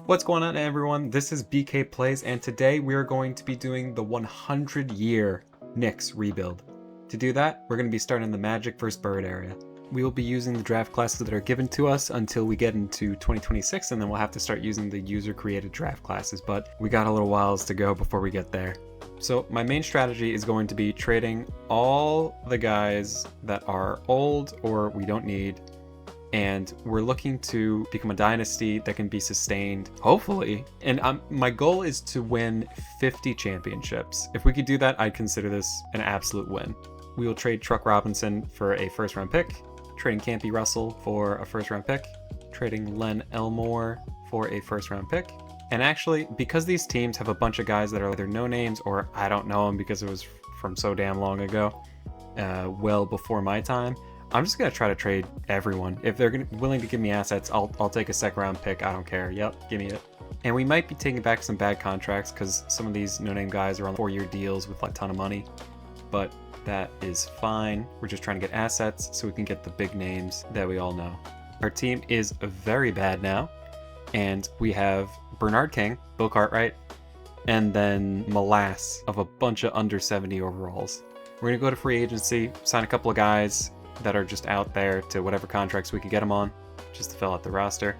What's going on, everyone? This is BK Plays, and today we are going to be doing the 100-year Knicks rebuild. To do that, we're going to be starting the Magic-Brid Era. We will be using the draft classes that are given to us until we get into 2026, and then we'll have to start using the user-created draft classes, but we got a little whiles to go before we get there. So my main strategy is going to be trading all the guys that are old or we don't need, and we're looking to become a dynasty that can be sustained, hopefully. And my goal is to win 50 championships. If we could do that, I'd consider this an absolute win. We will trade Truck Robinson for a first-round pick, trading Campy Russell for a first-round pick, trading Len Elmore for a first-round pick. And actually, because these teams have a bunch of guys that are either no names or I don't know them because it was from so damn long ago, well before my time, I'm just going to try to trade everyone. If they're willing to give me assets, I'll take a second round pick. I don't care. Yep, give me it. And we might be taking back some bad contracts because some of these no-name guys are on 4-year deals with like a ton of money. But that is fine. We're just trying to get assets so we can get the big names that we all know. Our team is very bad now. And we have Bernard King, Bill Cartwright, and then Molass of a bunch of under 70 overalls. We're going to go to free agency, sign a couple of guys that are just out there to whatever contracts we could get them on, just to fill out the roster.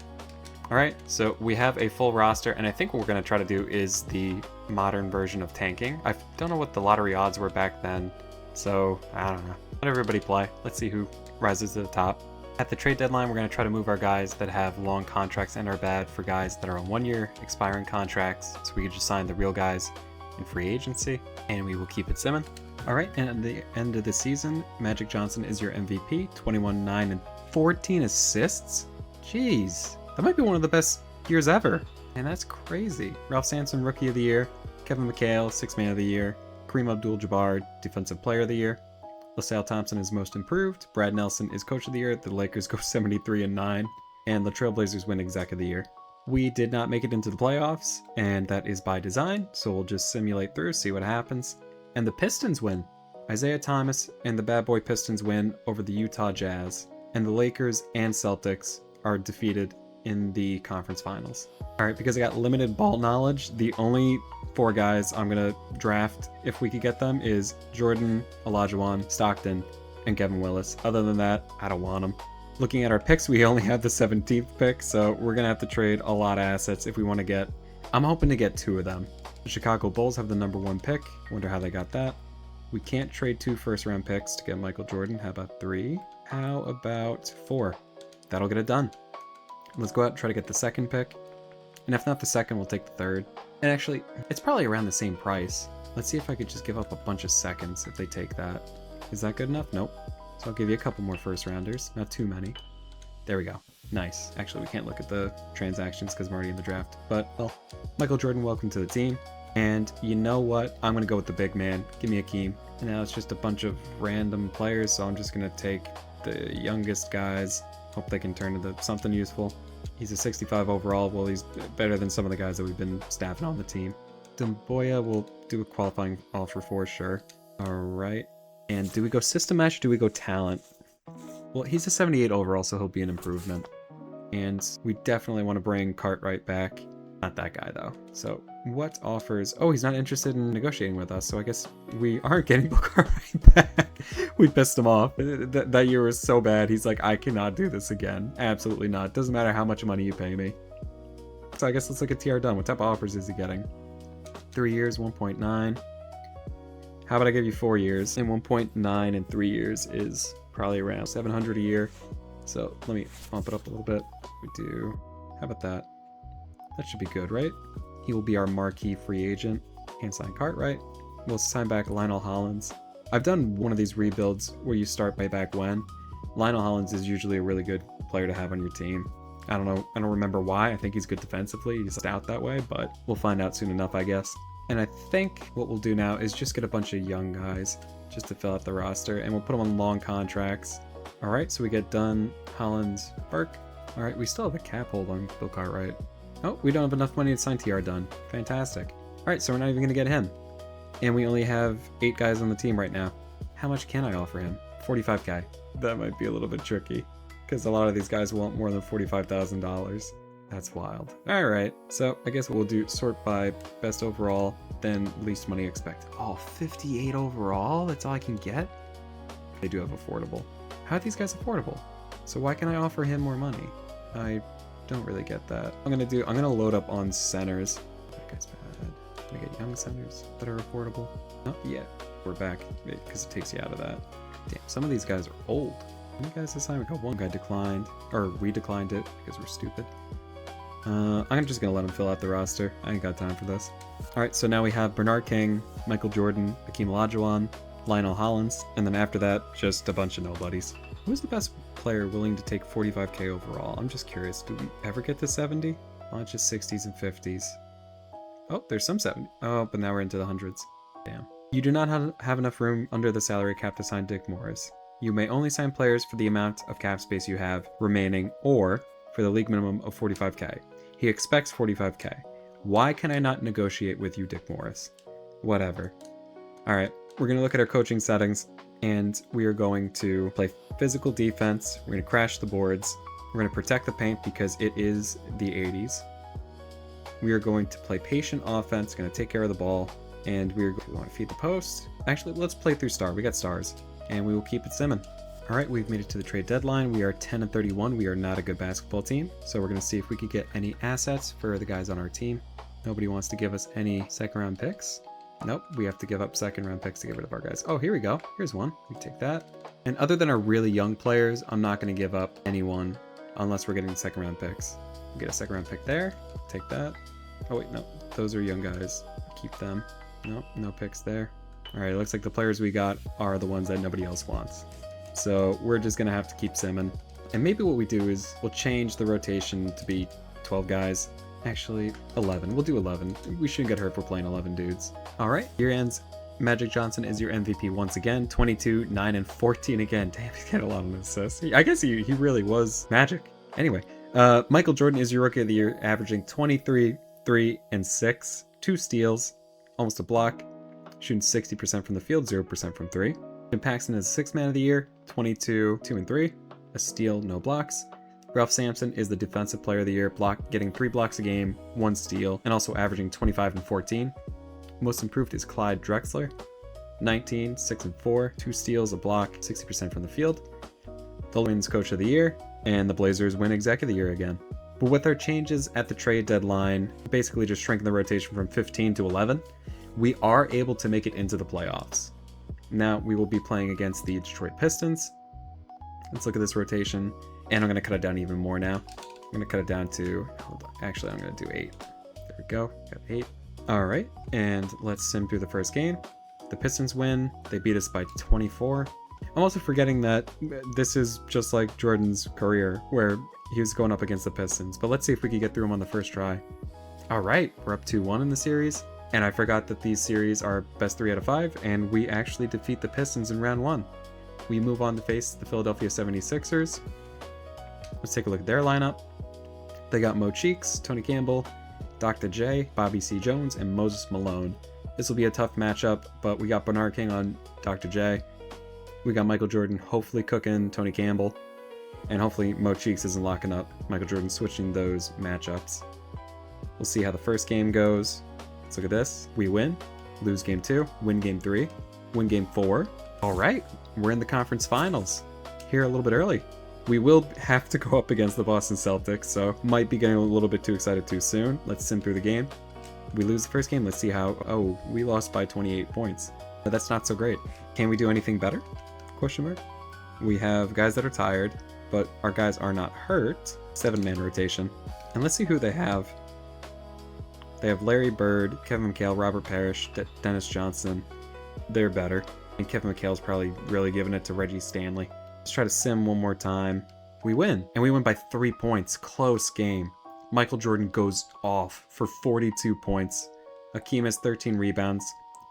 Alright, so we have a full roster, and I think what we're going to try to do is the modern version of tanking. I don't know what the lottery odds were back then, so I don't know. Let everybody play. Let's see who rises to the top. At the trade deadline, we're going to try to move our guys that have long contracts and are bad for guys that are on 1-year expiring contracts, so we can just sign the real guys in free agency, and we will keep it simming. Alright, and at the end of the season, Magic Johnson is your MVP, 21, 9, and 14 assists? Jeez, that might be one of the best years ever. And that's crazy. Ralph Sampson, Rookie of the Year. Kevin McHale, Sixth Man of the Year. Kareem Abdul-Jabbar, Defensive Player of the Year. LaSalle Thompson is Most Improved. Brad Nelson is Coach of the Year. The Lakers go 73 and 9. And the Trailblazers win Exec of the Year. We did not make it into the playoffs, and that is by design, so we'll just simulate through, see what happens. And the Pistons win. Isaiah Thomas and the Bad Boy Pistons win over the Utah Jazz. And the Lakers and Celtics are defeated in the conference finals. Alright, because I got limited ball knowledge, the only 4 guys I'm going to draft, if we could get them, is Jordan, Olajuwon, Stockton, and Kevin Willis. Other than that, I don't want them. Looking at our picks, we only have the 17th pick, so we're going to have to trade a lot of assets if we want to get... I'm hoping to get 2 of them. The Chicago Bulls have the number 1 pick. Wonder how they got that. We can't trade 2 first-round picks to get Michael Jordan. How about 3? How about 4? That'll get it done. Let's go out and try to get the 2nd pick. And if not the 2nd, we'll take the 3rd. And actually, it's probably around the same price. Let's see if I could just give up a bunch of seconds if they take that. Is that good enough? Nope. So I'll give you a couple more first-rounders. Not too many. There we go. Nice. Actually, we can't look at the transactions because I'm already in the draft. But, well, Michael Jordan, welcome to the team. And you know what? I'm going to go with the big man. Give me Akeem. And now it's just a bunch of random players, so I'm just going to take the youngest guys. Hope they can turn into something useful. He's a 65 overall. Well, he's better than some of the guys that we've been staffing on the team. Dumboya will do a qualifying offer for sure. Alright. And do we go system match or do we go talent? Well, he's a 78 overall, so he'll be an improvement. And we definitely want to bring Cartwright back. Not that guy, though. So, what offers... Oh, he's not interested in negotiating with us, so I guess we aren't getting Bill Cartwright back. We pissed him off. That year was so bad. He's like, I cannot do this again. Absolutely not. Doesn't matter how much money you pay me. So I guess let's look at TR Dunn. What type of offers is he getting? 3 years, 1.9. How about I give you 4 years? And 1.9 in 3 years is probably around 700 a year. So let me bump it up a little bit. We do... How about that? That should be good, right? He will be our marquee free agent. Can't sign Cartwright. We'll sign back Lionel Hollins. I've done one of these rebuilds where you start way back when. Lionel Hollins is usually a really good player to have on your team. I don't know. I don't remember why. I think he's good defensively. He's out that way, but we'll find out soon enough, I guess. And I think what we'll do now is just get a bunch of young guys just to fill out the roster, and we'll put them on long contracts. All right, so we get Dunn, Hollins, Burke. All right, we still have a cap hold on Bill Cartwright. Oh, we don't have enough money to sign TR Dunn. Fantastic. All right, so we're not even going to get him. And we only have 8 guys on the team right now. How much can I offer him? 45K. That might be a little bit tricky, because a lot of these guys want more than $45,000. That's wild. Alright, so I guess we'll do sort by best overall, then least money expected. Oh, 58 overall? That's all I can get? They do have affordable. How are these guys affordable? So why can I offer him more money? I don't really get that. I'm gonna load up on centers. That guy's bad. Can I get young centers that are affordable? Not yet. We're back because it takes you out of that. Damn, some of these guys are old. How many guys this time? We got one guy declined, or we declined it because we're stupid. I'm just gonna let him fill out the roster. I ain't got time for this. Alright, so now we have Bernard King, Michael Jordan, Hakeem Olajuwon, Lionel Hollins, and then after that, just a bunch of nobodies. Who's the best player willing to take 45k overall? I'm just curious, do we ever get to 70? Oh, it's just 60s and 50s. Oh, there's some 70. Oh, but now we're into the hundreds. Damn. You do not have enough room under the salary cap to sign Dick Morris. You may only sign players for the amount of cap space you have remaining, or for the league minimum of 45k. He expects 45k. Why can I not negotiate with you, Dick Morris? Whatever. Alright, we're going to look at our coaching settings, and we are going to play physical defense. We're going to crash the boards. We're going to protect the paint because it is the 80s. We are going to play patient offense, going to take care of the ball, and we want to feed the post. Actually, let's play through star. We got stars, and we will keep it simming. All right, we've made it to the trade deadline. We are 10-31. We are not a good basketball team, so we're going to see if we could get any assets for the guys on our team. Nobody wants to give us any second-round picks. Nope, we have to give up second-round picks to get rid of our guys. Oh, here we go. Here's one. We take that. And other than our really young players, I'm not going to give up anyone unless we're getting second-round picks. We'll get a second-round pick there. Take that. Oh, wait, no. Those are young guys. Keep them. Nope, no picks there. All right, it looks like the players we got are the ones that nobody else wants. So we're just going to have to keep simming. And maybe what we do is we'll change the rotation to be 12 guys. Actually, 11. We'll do 11. We shouldn't get hurt if we're playing 11 dudes. All right, year ends. Magic Johnson is your MVP once again. 22, 9, and 14 again. Damn, he's got a lot of assists. I guess he really was Magic. Anyway, Michael Jordan is your Rookie of the Year, averaging 23, 3, and 6. 2 steals, almost a block. Shooting 60% from the field, 0% from 3. Jim Paxson is 6th Man of the Year, 22, 2, and 3. A steal, no blocks. Ralph Sampson is the Defensive Player of the Year, getting 3 blocks a game, 1 steal, and also averaging 25 and 14. Most improved is Clyde Drexler, 19, 6, and 4. 2 steals, a block, 60% from the field. The wins Coach of the Year, and the Blazers win Executive of the Year again. But with our changes at the trade deadline, basically just shrinking the rotation from 15 to 11, we are able to make it into the playoffs. Now we will be playing against the Detroit Pistons. Let's look at this rotation, and I'm going to cut it down even more now. I'm going to cut it down to, actually I'm going to do 8. There we go, got 8. All right, and let's sim through the first game. The Pistons win, they beat us by 24. I'm also forgetting that this is just like Jordan's career, where he was going up against the Pistons, but let's see if we can get through him on the first try. All right, we're up 2-1 in the series. And I forgot that these series are best 3 out of 5, and we actually defeat the Pistons in round 1. We move on to face the Philadelphia 76ers. Let's take a look at their lineup. They got Mo Cheeks, Tony Campbell, Dr. J, Bobby C. Jones, and Moses Malone. This will be a tough matchup, but we got Bernard King on Dr. J. We got Michael Jordan hopefully cooking Tony Campbell, and hopefully Mo Cheeks isn't locking up Michael Jordan, switching those matchups. We'll see how the first game goes. Let's look at this. We win, lose game 2, win game 3, win game 4. All right, we're in the conference finals. Here a little bit early. We will have to go up against the Boston Celtics, so might be getting a little bit too excited too soon. Let's sim through the game. We lose the first game. Let's see how. Oh, we lost by 28 points. But that's not so great. Can we do anything better? Question mark. We have guys that are tired, but our guys are not hurt. 7-man rotation. And let's see who they have. They have Larry Bird, Kevin McHale, Robert Parrish, Dennis Johnson. They're better. And Kevin McHale's probably really giving it to Reggie Stanley. Let's try to sim one more time. We win. And we win by 3 points. Close game. Michael Jordan goes off for 42 points. Hakeem has 13 rebounds,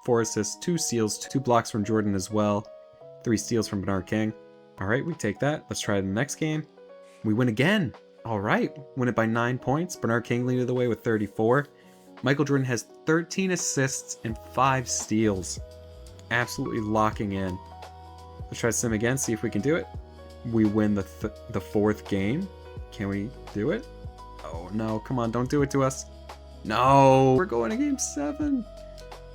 4 assists, 2 steals, 2 blocks from Jordan as well, 3 steals from Bernard King. All right, we take that. Let's try the next game. We win again. All right, win it by 9 points. Bernard King leading the way with 34. Michael Jordan has 13 assists and 5 steals. Absolutely locking in. Let's try to sim again, see if we can do it. We win the 4th game. Can we do it? Oh no, come on, don't do it to us. No, we're going to game 7.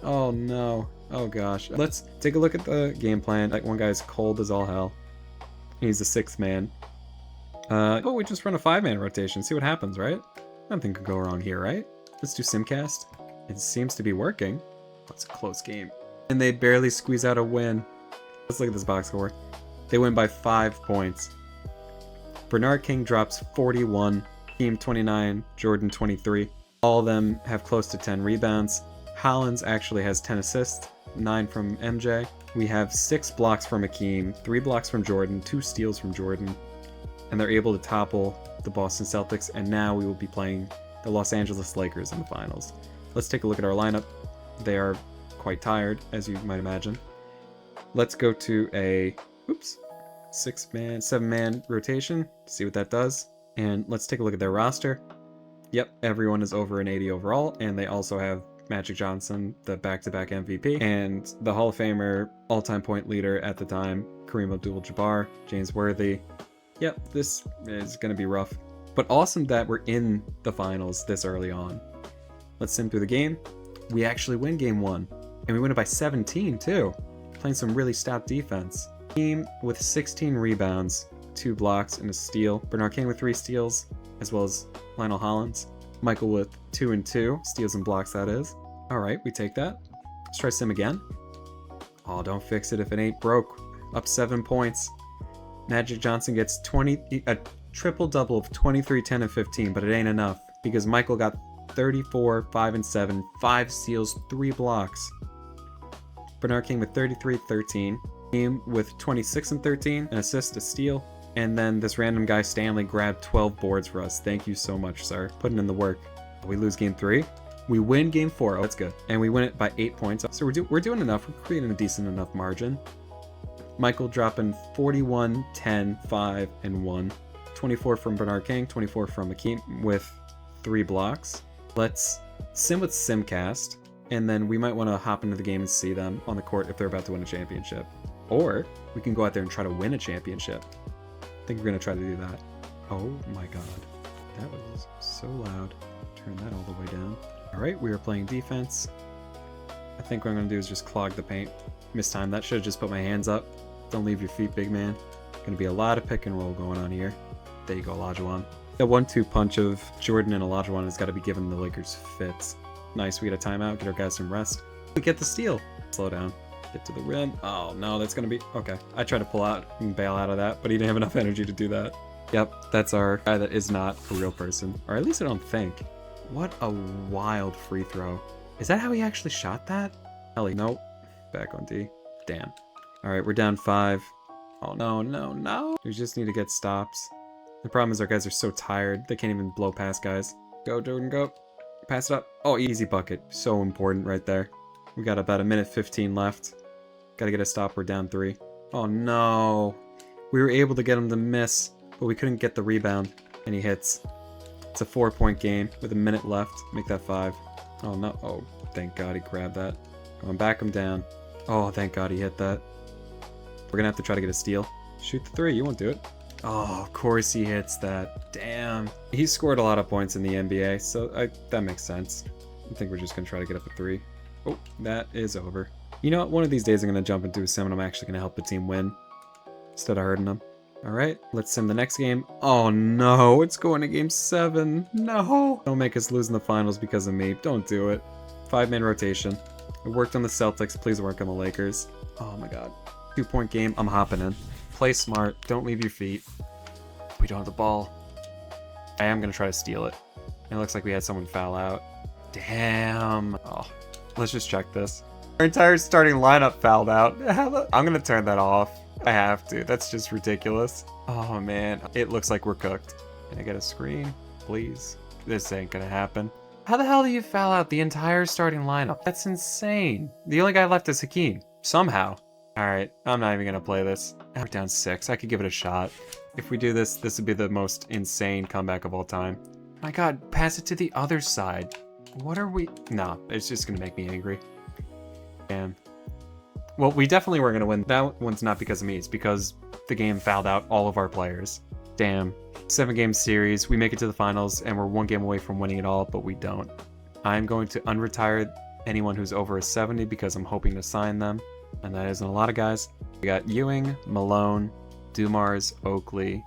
Oh no. Oh gosh. Let's take a look at the game plan. That one guy's cold as all hell. He's the 6th man. Oh, we just run a 5-man rotation. See what happens, right? Nothing could go wrong here, right? Let's do Simcast. It seems to be working. That's a close game. And they barely squeeze out a win. Let's look at this box score. They win by 5 points. Bernard King drops 41, Team 29, Jordan 23. All of them have close to 10 rebounds. Hollins actually has 10 assists, 9 from MJ. We have 6 blocks from Akeem, 3 blocks from Jordan, 2 steals from Jordan. And they're able to topple the Boston Celtics, and now we will be playing the Los Angeles Lakers in the finals. Let's take a look at our lineup. They are quite tired, as you might imagine. Let's go to a 6-man, 7-man rotation, see what that does. And let's take a look at their roster. Yep, everyone is over an 80 overall, and they also have Magic Johnson, the back-to-back MVP, and the Hall of Famer, all-time point leader at the time, Kareem Abdul-Jabbar, James Worthy. Yep, this is going to be rough. But awesome that we're in the finals this early on. Let's sim through the game. We actually win game 1, and we win it by 17 too, playing some really stout defense. Team with 16 rebounds, 2 blocks, and a steal. Bernard King with 3 steals, as well as Lionel Hollins. Michael with 2 and 2, steals and blocks that is. Alright, we take that. Let's try sim again. Oh, don't fix it if it ain't broke. Up 7 points. Magic Johnson gets a triple-double of 23, 10, and 15, but it ain't enough because Michael got 34, 5 and 7, 5 steals, 3 blocks. Bernard King with 33, 13. Team with 26 and 13, an assist, a steal. And then this random guy, Stanley, grabbed 12 boards for us. Thank you so much, sir. Putting in the work. We lose game 3. We win game 4. Oh, that's good. And we win it by 8 points. So we're doing enough. We're creating a decent enough margin. Michael dropping 41, 10, 5, and 1. 24 from Bernard King, 24 from Akeem with 3 blocks. Let's sim with Simcast, and then we might want to hop into the game and see them on the court if they're about to win a championship. Or we can go out there and try to win a championship. I think we're going to try to do that. Oh my god. That was so loud. Turn that all the way down. Alright, we are playing defense. I think what I'm going to do is just clog the paint. Mistime that. Should have just put my hands up. Don't leave your feet, big man. Going to be a lot of pick and roll going on here. There you go, Olajuwon. The 1-2 punch of Jordan and Olajuwon has got to be giving the Lakers fits. Nice, we get a timeout, get our guys some rest. We get the steal. Slow down. Get to the rim. Oh no, that's going to be... Okay, I tried to pull out and bail out of that, but he didn't have enough energy to do that. Yep, that's our guy that is not a real person. Or at least I don't think. What a wild free throw. Is that how he actually shot that? Ellie, nope. Back on D. Damn. Alright, we're down 5. Oh no, no, no. We just need to get stops. The problem is our guys are so tired, they can't even blow past guys. Go, Jordan, go. Pass it up. Oh, easy bucket. So important right there. We got about 1:15 left. Gotta get a stop, we're down 3. Oh no. We were able to get him to miss, but we couldn't get the rebound. And he hits. It's a 4-point game with a minute left. Make that 5. Oh no. Oh, thank god he grabbed that. Come on, back him down. Oh, thank god he hit that. We're gonna have to try to get a steal. Shoot the 3, you won't do it. Oh, of course he hits that. Damn. He scored a lot of points in the NBA, so that makes sense. I think we're just gonna try to get up a 3. Oh, that is over. You know what? One of these days I'm gonna jump into a sim and I'm actually gonna help the team win instead of hurting them. Alright, let's sim the next game. Oh no, it's going to game 7. No! Don't make us lose in the finals because of me. Don't do it. 5-man rotation. It worked on the Celtics, please work on the Lakers. Oh my god. 2-point game, I'm hopping in. Play smart, don't leave your feet. We don't have the ball. I am gonna try to steal it. It looks like we had someone foul out. Damn. Oh, let's just check this. Our entire starting lineup fouled out. I'm gonna turn that off. I have to. That's just ridiculous. Oh man, it looks like we're cooked. Can I get a screen, please? This ain't gonna happen. How the hell do you foul out the entire starting lineup? That's insane. The only guy left is Hakeem. Somehow. Alright, I'm not even gonna play this. We're down 6. I could give it a shot. If we do this, this would be the most insane comeback of all time. My god, pass it to the other side. What are we... No, it's just gonna make me angry. Damn. Well, we definitely were gonna win. That one's not because of me. It's because the game fouled out all of our players. Damn. 7-game series, we make it to the finals, and we're 1 game away from winning it all, but we don't. I'm going to unretire anyone who's over a 70 because I'm hoping to sign them, and that isn't a lot of guys. We got Ewing, Malone, Dumars, Oakley.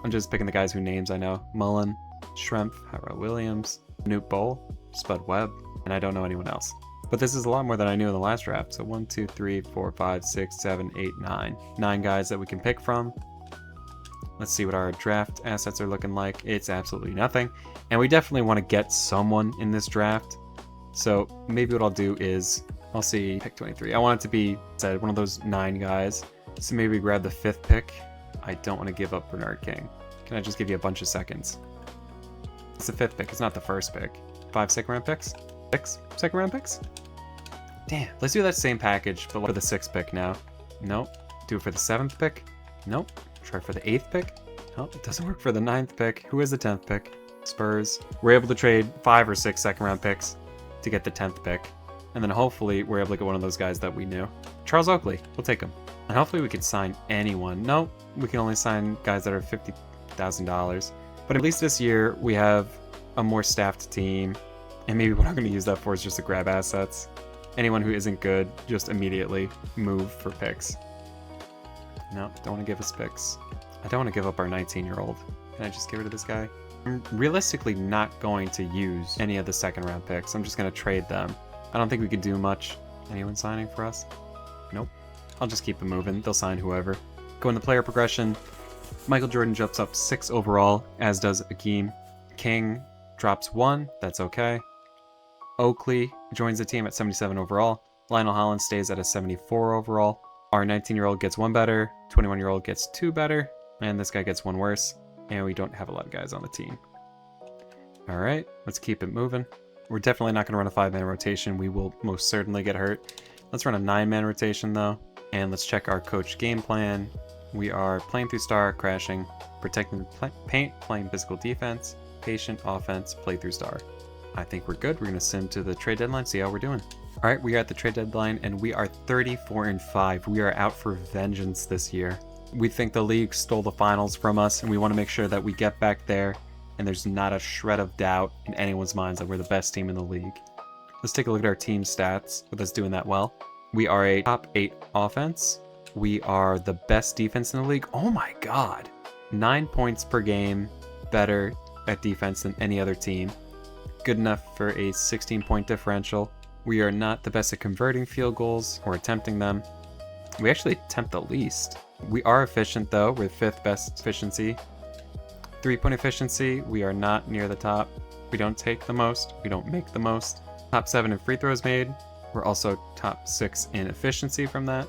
I'm just picking the guys whose names I know. Mullen, Schrempf, Howard Williams, Newt Bowl, Spud Webb, and I don't know anyone else. But this is a lot more than I knew in the last draft. So 1, 2, 3, 4, 5, 6, 7, 8, 9. 9 guys that we can pick from. Let's see what our draft assets are looking like. It's absolutely nothing. And we definitely want to get someone in this draft. So maybe what I'll do is, I'll see pick 23. I want it to be, said, one of those 9 guys. So maybe grab the 5th pick. I don't want to give up Bernard King. Can I just give you a bunch of seconds? It's the 5th pick. It's not the 1st pick. 5 second-round picks? 6 second-round picks? Damn. Let's do that same package, but for the 6th pick now. Nope. Do it for the 7th pick? Nope. Try for the 8th pick? Nope. It doesn't work for the 9th pick. Who is the 10th pick? Spurs. We're able to trade 5 or 6 second-round picks to get the 10th pick. And then hopefully we're able to get one of those guys that we knew. Charles Oakley. We'll take him. And hopefully we can sign anyone. Nope. We can only sign guys that are $50,000. But at least this year we have a more staffed team. And maybe what I'm going to use that for is just to grab assets. Anyone who isn't good, just immediately move for picks. No, don't want to give us picks. I don't want to give up our 19-year-old. Can I just give it to this guy? I'm realistically not going to use any of the second-round picks. I'm just going to trade them. I don't think we could do much. Anyone signing for us? Nope. I'll just keep it moving. They'll sign whoever. Go in the player progression. Michael Jordan jumps up 6 overall, as does Akeem. King drops 1. That's okay. Oakley joins the team at 77 overall. Lionel Hollins stays at a 74 overall. Our 19-year-old gets 1 better. 21-year-old gets 2 better. And this guy gets 1 worse. And we don't have a lot of guys on the team. Alright, let's keep it moving. We're definitely not going to run a 5-man rotation. We will most certainly get hurt. Let's run a 9-man rotation though. And let's check our coach game plan. We are playing through star, crashing, protecting the paint, playing physical defense, patient, offense, play through star. I think we're good. We're going to sim to the trade deadline, see how we're doing. All right, we are at the trade deadline, and we are 34-5. We are out for vengeance this year. We think the league stole the finals from us, and we want to make sure that we get back there, and there's not a shred of doubt in anyone's minds that we're the best team in the league. Let's take a look at our team stats with us doing that well. We are a top 8 offense. We are the best defense in the league. Oh my god. 9 points per game better at defense than any other team. Good enough for a 16-point differential. We are not the best at converting field goals or attempting them. We actually attempt the least. We are efficient though. We're 5th best efficiency. 3-point efficiency, we are not near the top. We don't take the most. We don't make the most. Top 7 in free throws made. We're also top 6 in efficiency from that.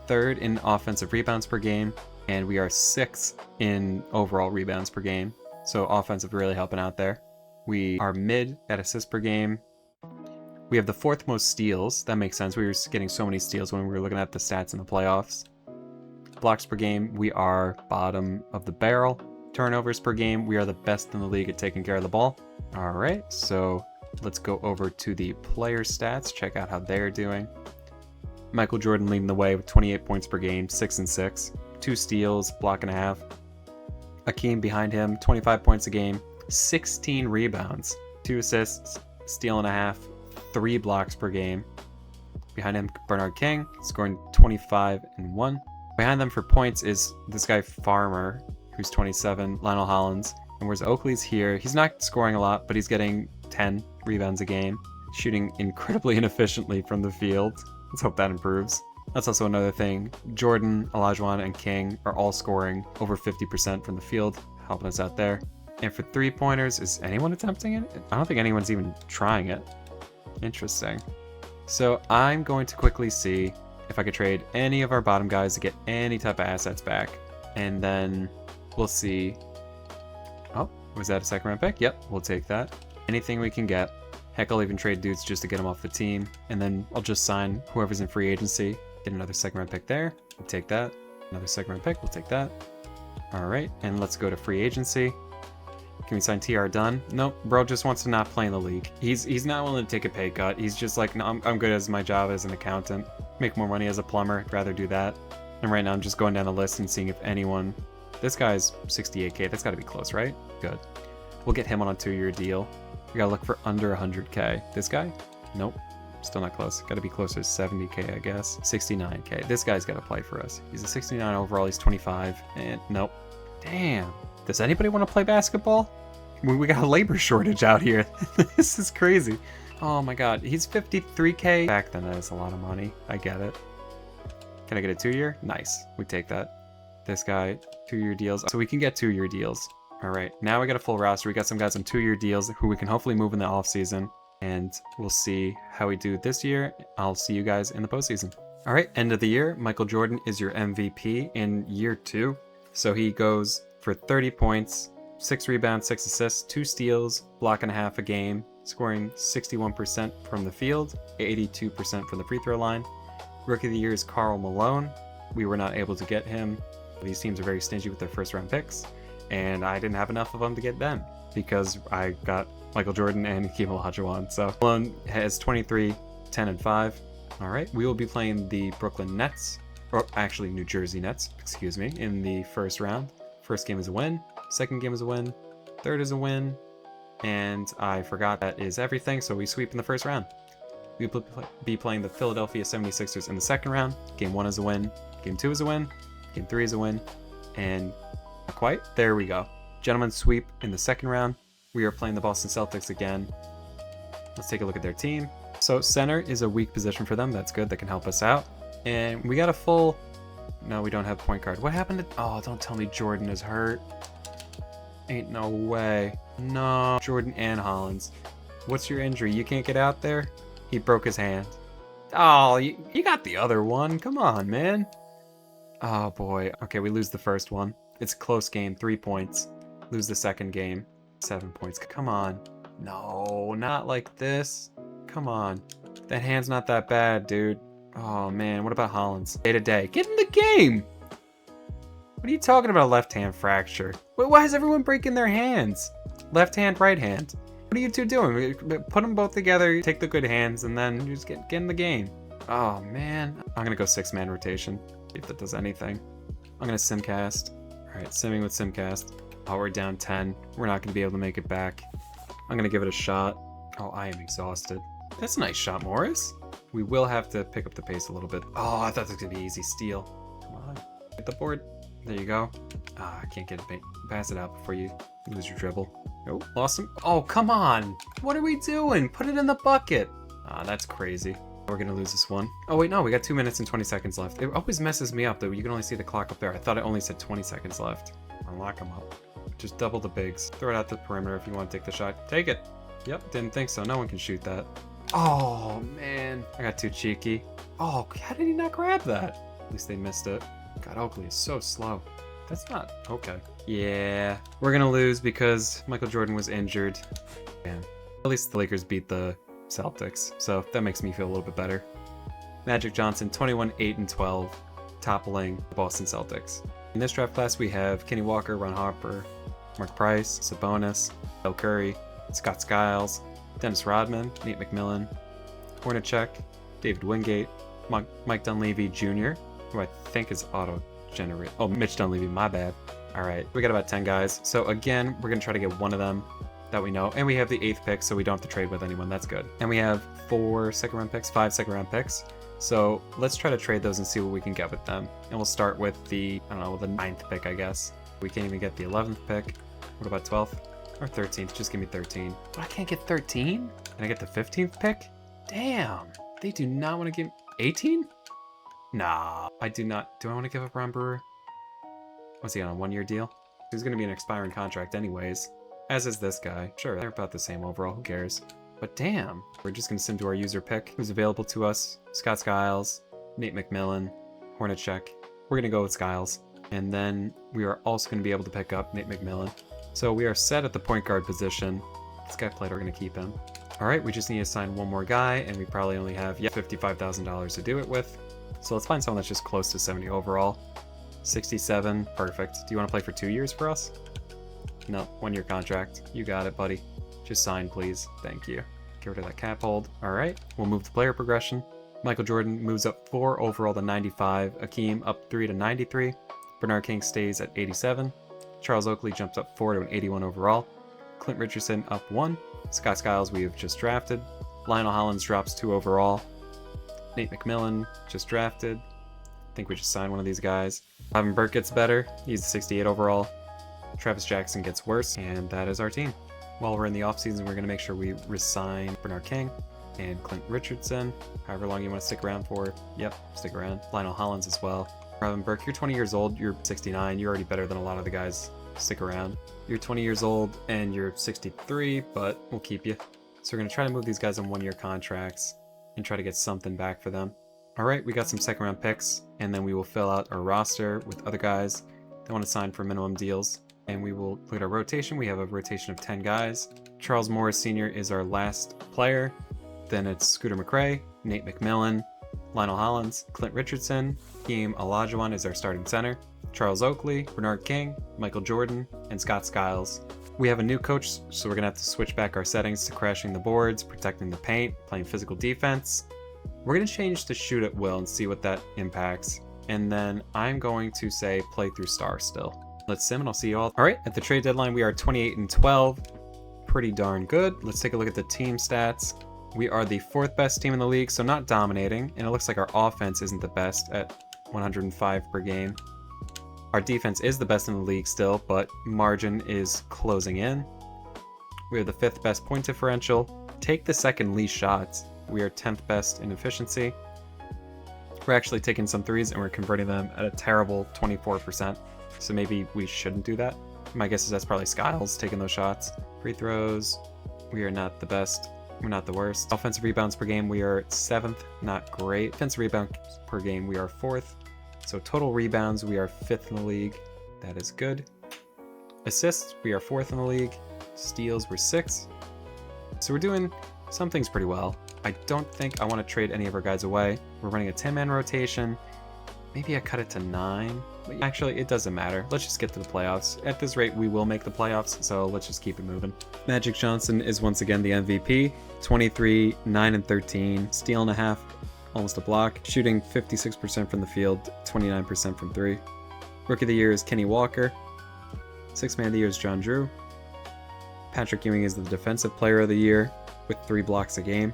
3rd in offensive rebounds per game. And we are 6th in overall rebounds per game. So offensive really helping out there. We are mid at assists per game. We have the 4th most steals. That makes sense. We were getting so many steals when we were looking at the stats in the playoffs. Blocks per game, we are bottom of the barrel. Turnovers per game, we are the best in the league at taking care of the ball. All right, so let's go over to the player stats, check out how they're doing. Michael Jordan leading the way with 28 points per game, 6 and 6, 2 steals, block and a half. Akeem behind him, 25 points a game, 16 rebounds, 2 assists, steal and a half, 3 blocks per game. Behind him, Bernard King, scoring 25 and 1. Behind them for points is this guy Farmer, who's 27, Lionel Hollins. And whereas Oakley's here, he's not scoring a lot, but he's getting 10 rebounds a game, shooting incredibly inefficiently from the field. Let's hope that improves. That's also another thing. Jordan, Olajuwon, and King are all scoring over 50% from the field, helping us out there. And for 3-pointers, is anyone attempting it? I don't think anyone's even trying it. Interesting. So I'm going to quickly see if I could trade any of our bottom guys to get any type of assets back. And then we'll see. Oh, was that a 2nd-round pick? Yep, we'll take that. Anything we can get. Heck, I'll even trade dudes just to get them off the team. And then I'll just sign whoever's in free agency. Get another 2nd-round pick there. We'll take that. Another 2nd-round pick. We'll take that. All right, and let's go to free agency. Can we sign TR Dunn? Nope, bro just wants to not play in the league. He's not willing to take a pay cut. He's just like, no, I'm good as my job as an accountant. Make more money as a plumber. I'd rather do that. And right now I'm just going down the list and seeing if anyone This guy's 68K. That's got to be close, right? Good. We'll get him on a 2-year deal. We got to look for under 100K. This guy? Nope. Still not close. Got to be closer to 70K, I guess. 69K. This guy's got to play for us. He's a 69 overall. He's 25. And nope. Damn. Does anybody want to play basketball? We got a labor shortage out here. This is crazy. Oh my god. He's 53K. Back then, that is a lot of money. I get it. Can I get a 2-year? Nice. We take that. This guy, 2-year deals. So we can get 2-year deals. All right. Now we got a full roster. We got some guys on 2-year deals who we can hopefully move in the offseason. And we'll see how we do this year. I'll see you guys in the postseason. All right, end of the year. Michael Jordan is your MVP in year 2. So he goes for 30 points, 6 rebounds, 6 assists, 2 steals, block and a half a game, scoring 61% from the field, 82% from the free throw line. Rookie of the year is Karl Malone. We were not able to get him. These teams are very stingy with their first round picks, and I didn't have enough of them to get them because I got Michael Jordan and Hakeem Olajuwon. So Malone has 23, 10, and 5. All right, we will be playing the Brooklyn Nets, or actually New Jersey Nets, excuse me, in the first round. First game is a win, second game is a win, third is a win, and I forgot that is everything, so we sweep in the first round. We will be playing the Philadelphia 76ers in the second round. Game 1 is a win, game 2 is a win, game 3 is a win, and not quite. There we go. Gentlemen sweep in the second round. We are playing the Boston Celtics again. Let's take a look at their team. So center is a weak position for them. That's good. That can help us out. And we got a full... No, we don't have point guard. What happened to... Oh, don't tell me Jordan is hurt. Ain't no way. No. Jordan and Hollins. What's your injury? You can't get out there? He broke his hand. Oh, you got the other one. Come on, man. Oh, boy. Okay, we lose the first one. It's a close game. 3 points. Lose the second game. 7 points. Come on. No, not like this. Come on. That hand's not that bad, dude. Oh, man. What about Hollins? Day to day. Get in the game! What are you talking about, left hand fracture? Why is everyone breaking their hands? Left hand, right hand. What are you two doing? Put them both together, take the good hands, and then just get in the game. Oh, man. I'm going to go 6-man rotation. See if that does anything. I'm going to simcast. All right, simming with simcast. Oh, we're down 10. We're not going to be able to make it back. I'm going to give it a shot. Oh, I am exhausted. That's a nice shot, Morris. We will have to pick up the pace a little bit. Oh, I thought this was going to be easy steal. Come on. Hit the board. There you go. Ah, I can't get it. Pass it out before you lose your dribble. Oh, lost him. Oh, come on. What are we doing? Put it in the bucket. Ah, that's crazy. We're going to lose this one. Oh, wait, no. We got 2 minutes and 20 seconds left. It always messes me up, though. You can only see the clock up there. I thought it only said 20 seconds left. Unlock them up. Just double the bigs. Throw it out the perimeter if you want to take the shot. Take it. Yep, didn't think so. No one can shoot that. Oh, man. I got too cheeky. Oh, how did he not grab that? At least they missed it. God, Oakley is so slow. That's not... Okay. Yeah. We're going to lose because Michael Jordan was injured. Man. At least the Lakers beat the Celtics, so that makes me feel a little bit better. Magic Johnson, 21, 8, and 12, toppling the Boston Celtics. In this draft class, we have Kenny Walker, Ron Harper, Mark Price, Sabonis, Bill Curry, Scott Skiles, Dennis Rodman, Nate McMillan, Hornacek, David Wingate, Mike Dunleavy Jr., who I think is auto-generated. Oh, Mitch Dunleavy, my bad. All right, we got about 10 guys. So again, we're going to try to get one of them that we know. And we have the 8th pick, so we don't have to trade with anyone. That's good. And we have 4 second-round picks, 5 second-round picks. So let's try to trade those and see what we can get with them. And we'll start with the, I don't know, the 9th pick, I guess. We can't even get the 11th pick. What about 12th? Or 13th? Just give me 13. But I can't get 13? Can I get the 15th pick? Damn. They do not want to give... 18? Nah, I do not. Do I want to give up Ron Brewer? What's he on a 1-year deal? He's going to be an expiring contract anyways. As is this guy. Sure, they're about the same overall. Who cares? But damn. We're just going to sim to our user pick who's available to us. Scott Skiles, Nate McMillan, Hornacek. We're going to go with Skiles. And then we are also going to be able to pick up Nate McMillan. So we are set at the point guard position. This guy played, we're going to keep him. All right, we just need to sign one more guy, and we probably only have $55,000 to do it with. So let's find someone that's just close to 70 overall. 67, perfect. Do you want to play for 2 years for us? No, 1-year contract. You got it, buddy. Just sign, please. Thank you. Get rid of that cap hold. All right, we'll move to player progression. Michael Jordan moves up 4 overall to 95. Akeem up 3 to 93. Bernard King stays at 87. Charles Oakley jumps up 4 to an 81 overall. Clint Richardson up 1. Scott Skiles we have just drafted. Lionel Hollins drops 2 overall. Nate McMillan just drafted. I think we just signed one of these guys. Ivan Burke gets better. He's 68 overall. Travis Jackson gets worse, and that is our team. While we're in the offseason, we're going to make sure we resign Bernard King and Clint Richardson, however long you want to stick around for. Yep, stick around. Lionel Hollins as well. Ivan Burke, you're 20 years old, you're 69, you're already better than a lot of the guys. Stick around. You're 20 years old and you're 63, but we'll keep you. So we're going to try to move these guys on 1-year contracts and try to get something back for them. Alright, we got some second round picks, and then we will fill out our roster with other guys that want to sign for minimum deals. And we will look at our rotation. We have a rotation of 10 guys. Charles Morris Sr. is our last player. Then it's Scooter McRae, Nate McMillan, Lionel Hollins, Clint Richardson, Hakeem Olajuwon is our starting center, Charles Oakley, Bernard King, Michael Jordan, and Scott Skiles. We have a new coach, so we're going to have to switch back our settings to crashing the boards, protecting the paint, playing physical defense. We're going to change to shoot at will and see what that impacts. And then I'm going to say play through star still. Let's sim and I'll see you all. Alright, at the trade deadline we are 28-12. Pretty darn good. Let's take a look at the team stats. We are the 4th best team in the league, so not dominating. And it looks like our offense isn't the best at 105 per game. Our defense is the best in the league still, but margin is closing in. We are the 5th best point differential. Take the 2nd least shots. We are 10th best in efficiency. We're actually taking some threes and we're converting them at a terrible 24%. So maybe we shouldn't do that. My guess is that's probably Skiles taking those shots. Free throws, we are not the best. We're not the worst. Offensive rebounds per game, we are 7th, not great. Defensive rebounds per game, we are 4th. So total rebounds, we are 5th in the league. That is good. Assists, we are 4th in the league. Steals, we're 6th. So we're doing some things pretty well. I don't think I want to trade any of our guys away. We're running a 10-man rotation. Maybe I cut it to 9. But actually, it doesn't matter. Let's just get to the playoffs. At this rate, we will make the playoffs, so let's just keep it moving. Magic Johnson is once again the MVP. 23, 9 and 13, steal and a half, almost a block. Shooting 56% from the field, 29% from 3. Rookie of the Year is Kenny Walker. 6th Man of the Year is John Drew. Patrick Ewing is the Defensive Player of the Year with 3 blocks a game.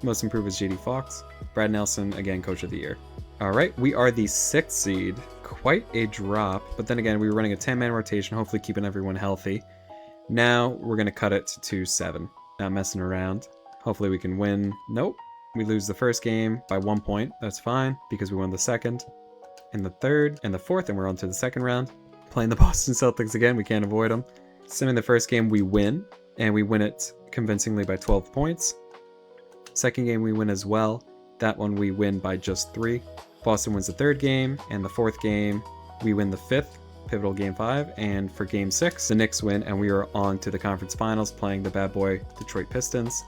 Most Improved is J.D. Fox. Brad Nelson, again, Coach of the Year. Alright, we are the 6th seed. Quite a drop, but then again, we were running a 10-man rotation, hopefully keeping everyone healthy. Now, we're going to cut it to 2-7. Not messing around. Hopefully we can win. Nope. We lose the first game by 1 point. That's fine, because we won the 2nd, and the 3rd, and the 4th, and we're on to the 2nd round. Playing the Boston Celtics again, we can't avoid them. Simming the first game, we win, and we win it convincingly by 12 points. Second game, we win as well. That one we win by just 3. Boston wins the 3rd game, and the 4th game, we win the 5th, pivotal game 5, and for game 6, the Knicks win, and we are on to the conference finals playing the bad boy Detroit Pistons.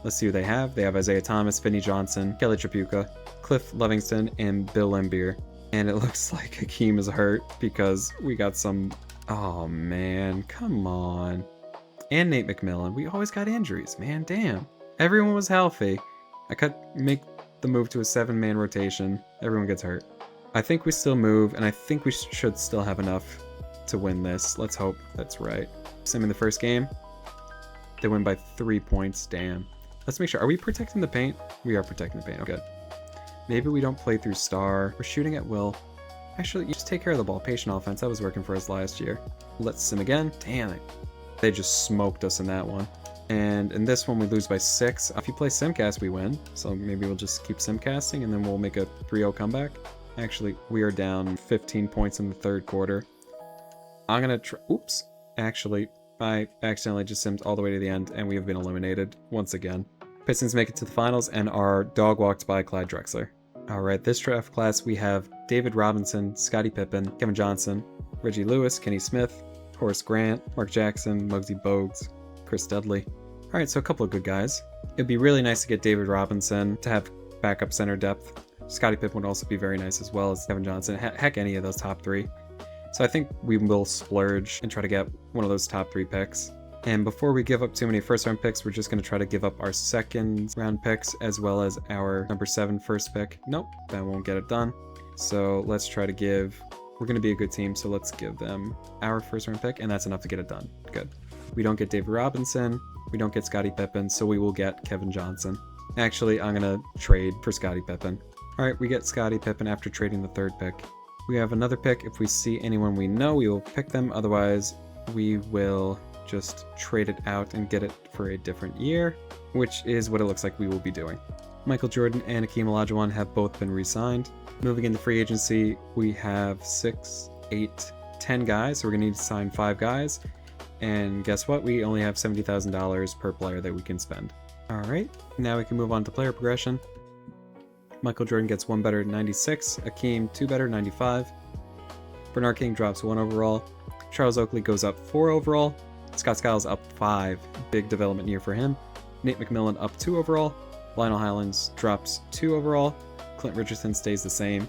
Let's see who they have. They have Isaiah Thomas, Finney Johnson, Kelly Tripucka, Cliff Livingston, and Bill Laimbeer. And it looks like Hakeem is hurt because we got some... Oh, man, come on. And Nate McMillan. We always got injuries, man, damn. Everyone was healthy. I could make the move to a 7-man rotation. Everyone gets hurt. I think we still move, and I think we should still have enough to win this. Let's hope that's right. Same in the first game. They win by 3 points. Damn. Let's make sure. Are we protecting the paint? We are protecting the paint. Okay. Maybe we don't play through star. We're shooting at will. Actually, you just take care of the ball. Patient offense. That was working for us last year. Let's sim again. Damn it. They just smoked us in that one. And in this one, we lose by 6. If you play Simcast, we win. So maybe we'll just keep Simcasting, and then we'll make a 3-0 comeback. Actually, we are down 15 points in the 3rd quarter. I'm going to try... Oops. Actually, I accidentally just simmed all the way to the end, and we have been eliminated once again. Pistons make it to the finals and are dog walked by Clyde Drexler. Alright, this draft class, we have David Robinson, Scottie Pippen, Kevin Johnson, Reggie Lewis, Kenny Smith, Horace Grant, Mark Jackson, Muggsy Bogues, Chris Dudley. Alright, so a couple of good guys. It'd be really nice to get David Robinson to have backup center depth. Scottie Pippen would also be very nice as well as Kevin Johnson. Heck, any of those top 3. So I think we will splurge and try to get one of those top 3 picks. And before we give up too many first-round picks, we're just going to try to give up our 2nd-round picks as well as our number 7 first pick. Nope, that won't get it done. So let's try to give We're going to be a good team, so let's give them our first round pick, and that's enough to get it done. Good. We don't get David Robinson. We don't get Scottie Pippen, so we will get Kevin Johnson. Actually, I'm going to trade for Scottie Pippen. All right, we get Scottie Pippen after trading the third pick. We have another pick. If we see anyone we know, we will pick them. Otherwise, we will just trade it out and get it for a different year, which is what it looks like we will be doing. Michael Jordan and Hakeem Olajuwon have both been re-signed. Moving into free agency, we have 6, 8, 10 guys, so we're going to need to sign 5 guys. And guess what? We only have $70,000 per player that we can spend. All right, now we can move on to player progression. Michael Jordan gets 1 better, 96. Hakeem, 2 better, 95. Bernard King drops 1 overall. Charles Oakley goes up 4 overall. Scott Skiles up 5. Big development year for him. Nate McMillan up 2 overall. Lionel Highlands drops 2 overall. Clint Richardson stays the same.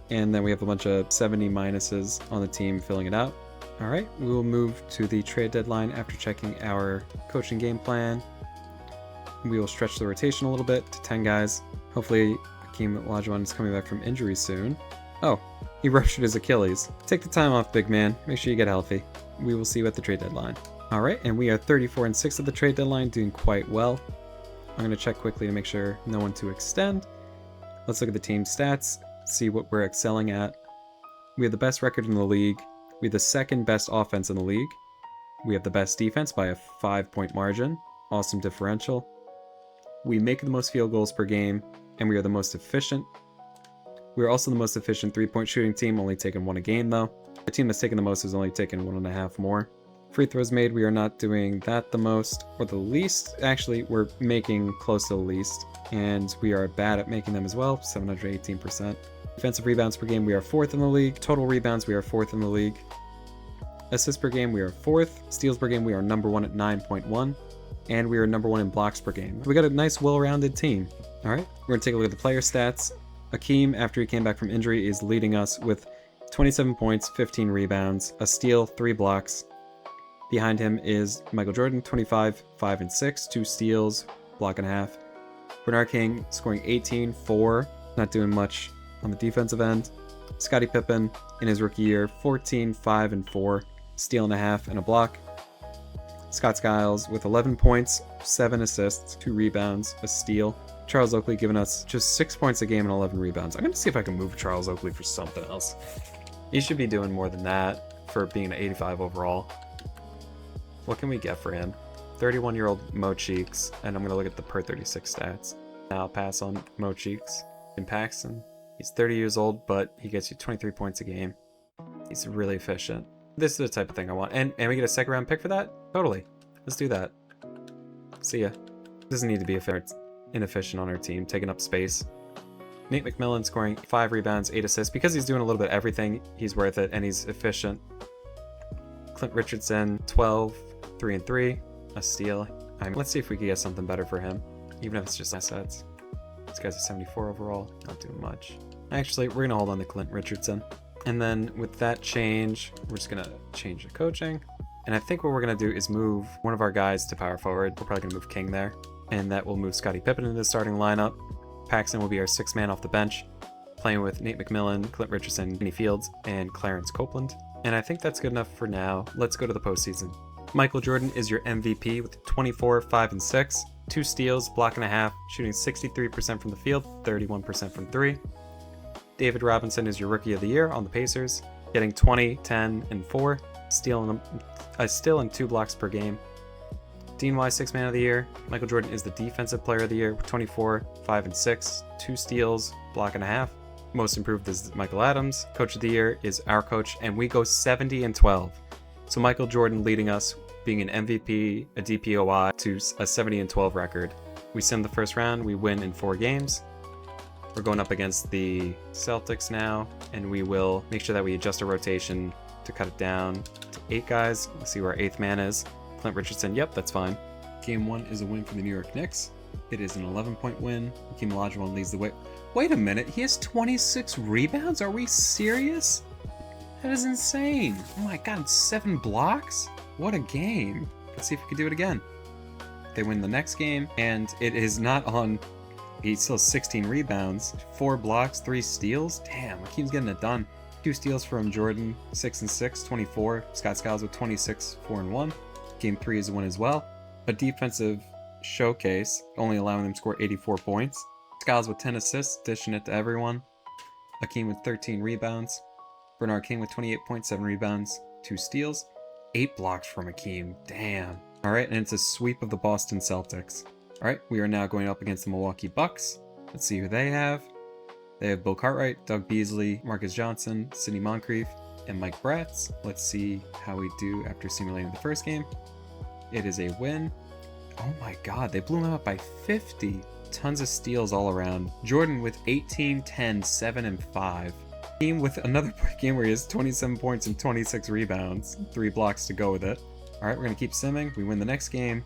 And then we have a bunch of 70 minuses on the team filling it out. All right, we will move to the trade deadline after checking our coaching game plan. We will stretch the rotation a little bit to 10 guys. Hopefully, Hakeem Olajuwon is coming back from injury soon. Oh, he ruptured his Achilles. Take the time off, big man. Make sure you get healthy. We will see you at the trade deadline. All right, and we are 34-6 at the trade deadline, doing quite well. I'm going to check quickly to make sure no one to extend. Let's look at the team stats, see what we're excelling at. We have the best record in the league. We have the second best offense in the league. We have the best defense by a 5-point margin. Awesome differential. We make the most field goals per game, and we are the most efficient. We are also the most efficient 3-point shooting team, only taking 1 a game though. The team that's taken the most has only taken 1.5 more. Free throws made, we are not doing that the most or the least. Actually, we're making close to the least, and we are bad at making them as well, 718%. Defensive rebounds per game, we are 4th in the league. Total rebounds, we are 4th in the league. Assists per game, we are 4th. Steals per game, we are number 1 at 9.1. And we are number 1 in blocks per game. We got a nice, well-rounded team. All right, we're gonna take a look at the player stats. Hakeem, after he came back from injury, is leading us with 27 points, 15 rebounds, a steal, 3 blocks. Behind him is Michael Jordan, 25, 5 and 6, 2 steals, block and a half. Bernard King scoring 18, 4, not doing much on the defensive end. Scottie Pippen in his rookie year, 14, 5 and 4, steal and a half and a block. Scott Skiles with 11 points, 7 assists, 2 rebounds, a steal. Charles Oakley giving us just 6 points a game and 11 rebounds. I'm going to see if I can move Charles Oakley for something else. He should be doing more than that for being an 85 overall. What can we get for him? 31-year-old Mo Cheeks, and I'm going to look at the per 36 stats. Now I'll pass on Mo Cheeks. In Paxson, he's 30 years old, but he gets you 23 points a game. He's really efficient. This is the type of thing I want. And we get a 2nd round pick for that? Totally. Let's do that. See ya. Doesn't need to be inefficient on our team, taking up space. Nate McMillan scoring 5 rebounds, 8 assists. Because he's doing a little bit of everything, he's worth it, and he's efficient. Clint Richardson, 12, 3 and 3, a steal. Let's see if we can get something better for him, even if it's just assets. This guy's a 74 overall, not doing much. Actually, we're gonna hold on to Clint Richardson. And then with that change, we're just gonna change the coaching. And I think what we're gonna do is move one of our guys to power forward. We're probably gonna move King there. And that will move Scottie Pippen into the starting lineup. Paxson will be our 6th man off the bench, playing with Nate McMillan, Clint Richardson, Kenny Fields, and Clarence Copeland. And I think that's good enough for now. Let's go to the postseason. Michael Jordan is your MVP with 24, 5 and 6, 2 steals, block and a half, shooting 63% from the field, 31% from 3. David Robinson is your Rookie of the Year on the Pacers, getting 20, 10, and 4, stealing a steal and 2 blocks per game. Dean Wise, 6th Man of the Year. Michael Jordan is the Defensive Player of the Year with 24, 5 and 6, 2 steals, block and a half. Most Improved is Michael Adams. Coach of the Year is our coach, and we go 70 and 12. So Michael Jordan leading us, being an MVP, a DPOI, to a 70 and 12 record. We sim the first round, we win in 4 games. We're going up against the Celtics now, and we will make sure that we adjust our rotation to cut it down to 8 guys. Let's see where our 8th man is. Clint Richardson, yep, that's fine. Game 1 is a win for the New York Knicks. It is an 11-point win. Hakeem Olajuwon leads the way. Wait a minute, he has 26 rebounds? Are we serious? That is insane. Oh my god, 7 blocks? What a game. Let's see if we can do it again. They win the next game, and it is not on... He still has 16 rebounds, 4 blocks, 3 steals. Damn, Hakeem's getting it done. 2 steals from Jordan, 6 and 6, 24. Scott Skiles with 26, 4 and 1. Game 3 is a win as well. A defensive showcase, only allowing them to score 84 points. Skiles with 10 assists, dishing it to everyone. Akeem with 13 rebounds. Bernard King with 28 points, 7 rebounds, 2 steals. 8 blocks from Akeem, damn. Alright, and it's a sweep of the Boston Celtics. Alright, we are now going up against the Milwaukee Bucks. Let's see who they have. They have Bill Cartwright, Doug Beasley, Marcus Johnson, Sidney Moncrief, and Mike Bratz. Let's see how we do after simulating the first game. It is a win. Oh my god, they blew them up by 50. Tons of steals all around. Jordan with 18, 10, 7, and 5. Team with another game where he has 27 points and 26 rebounds. 3 blocks to go with it. Alright, we're going to keep simming. We win the next game.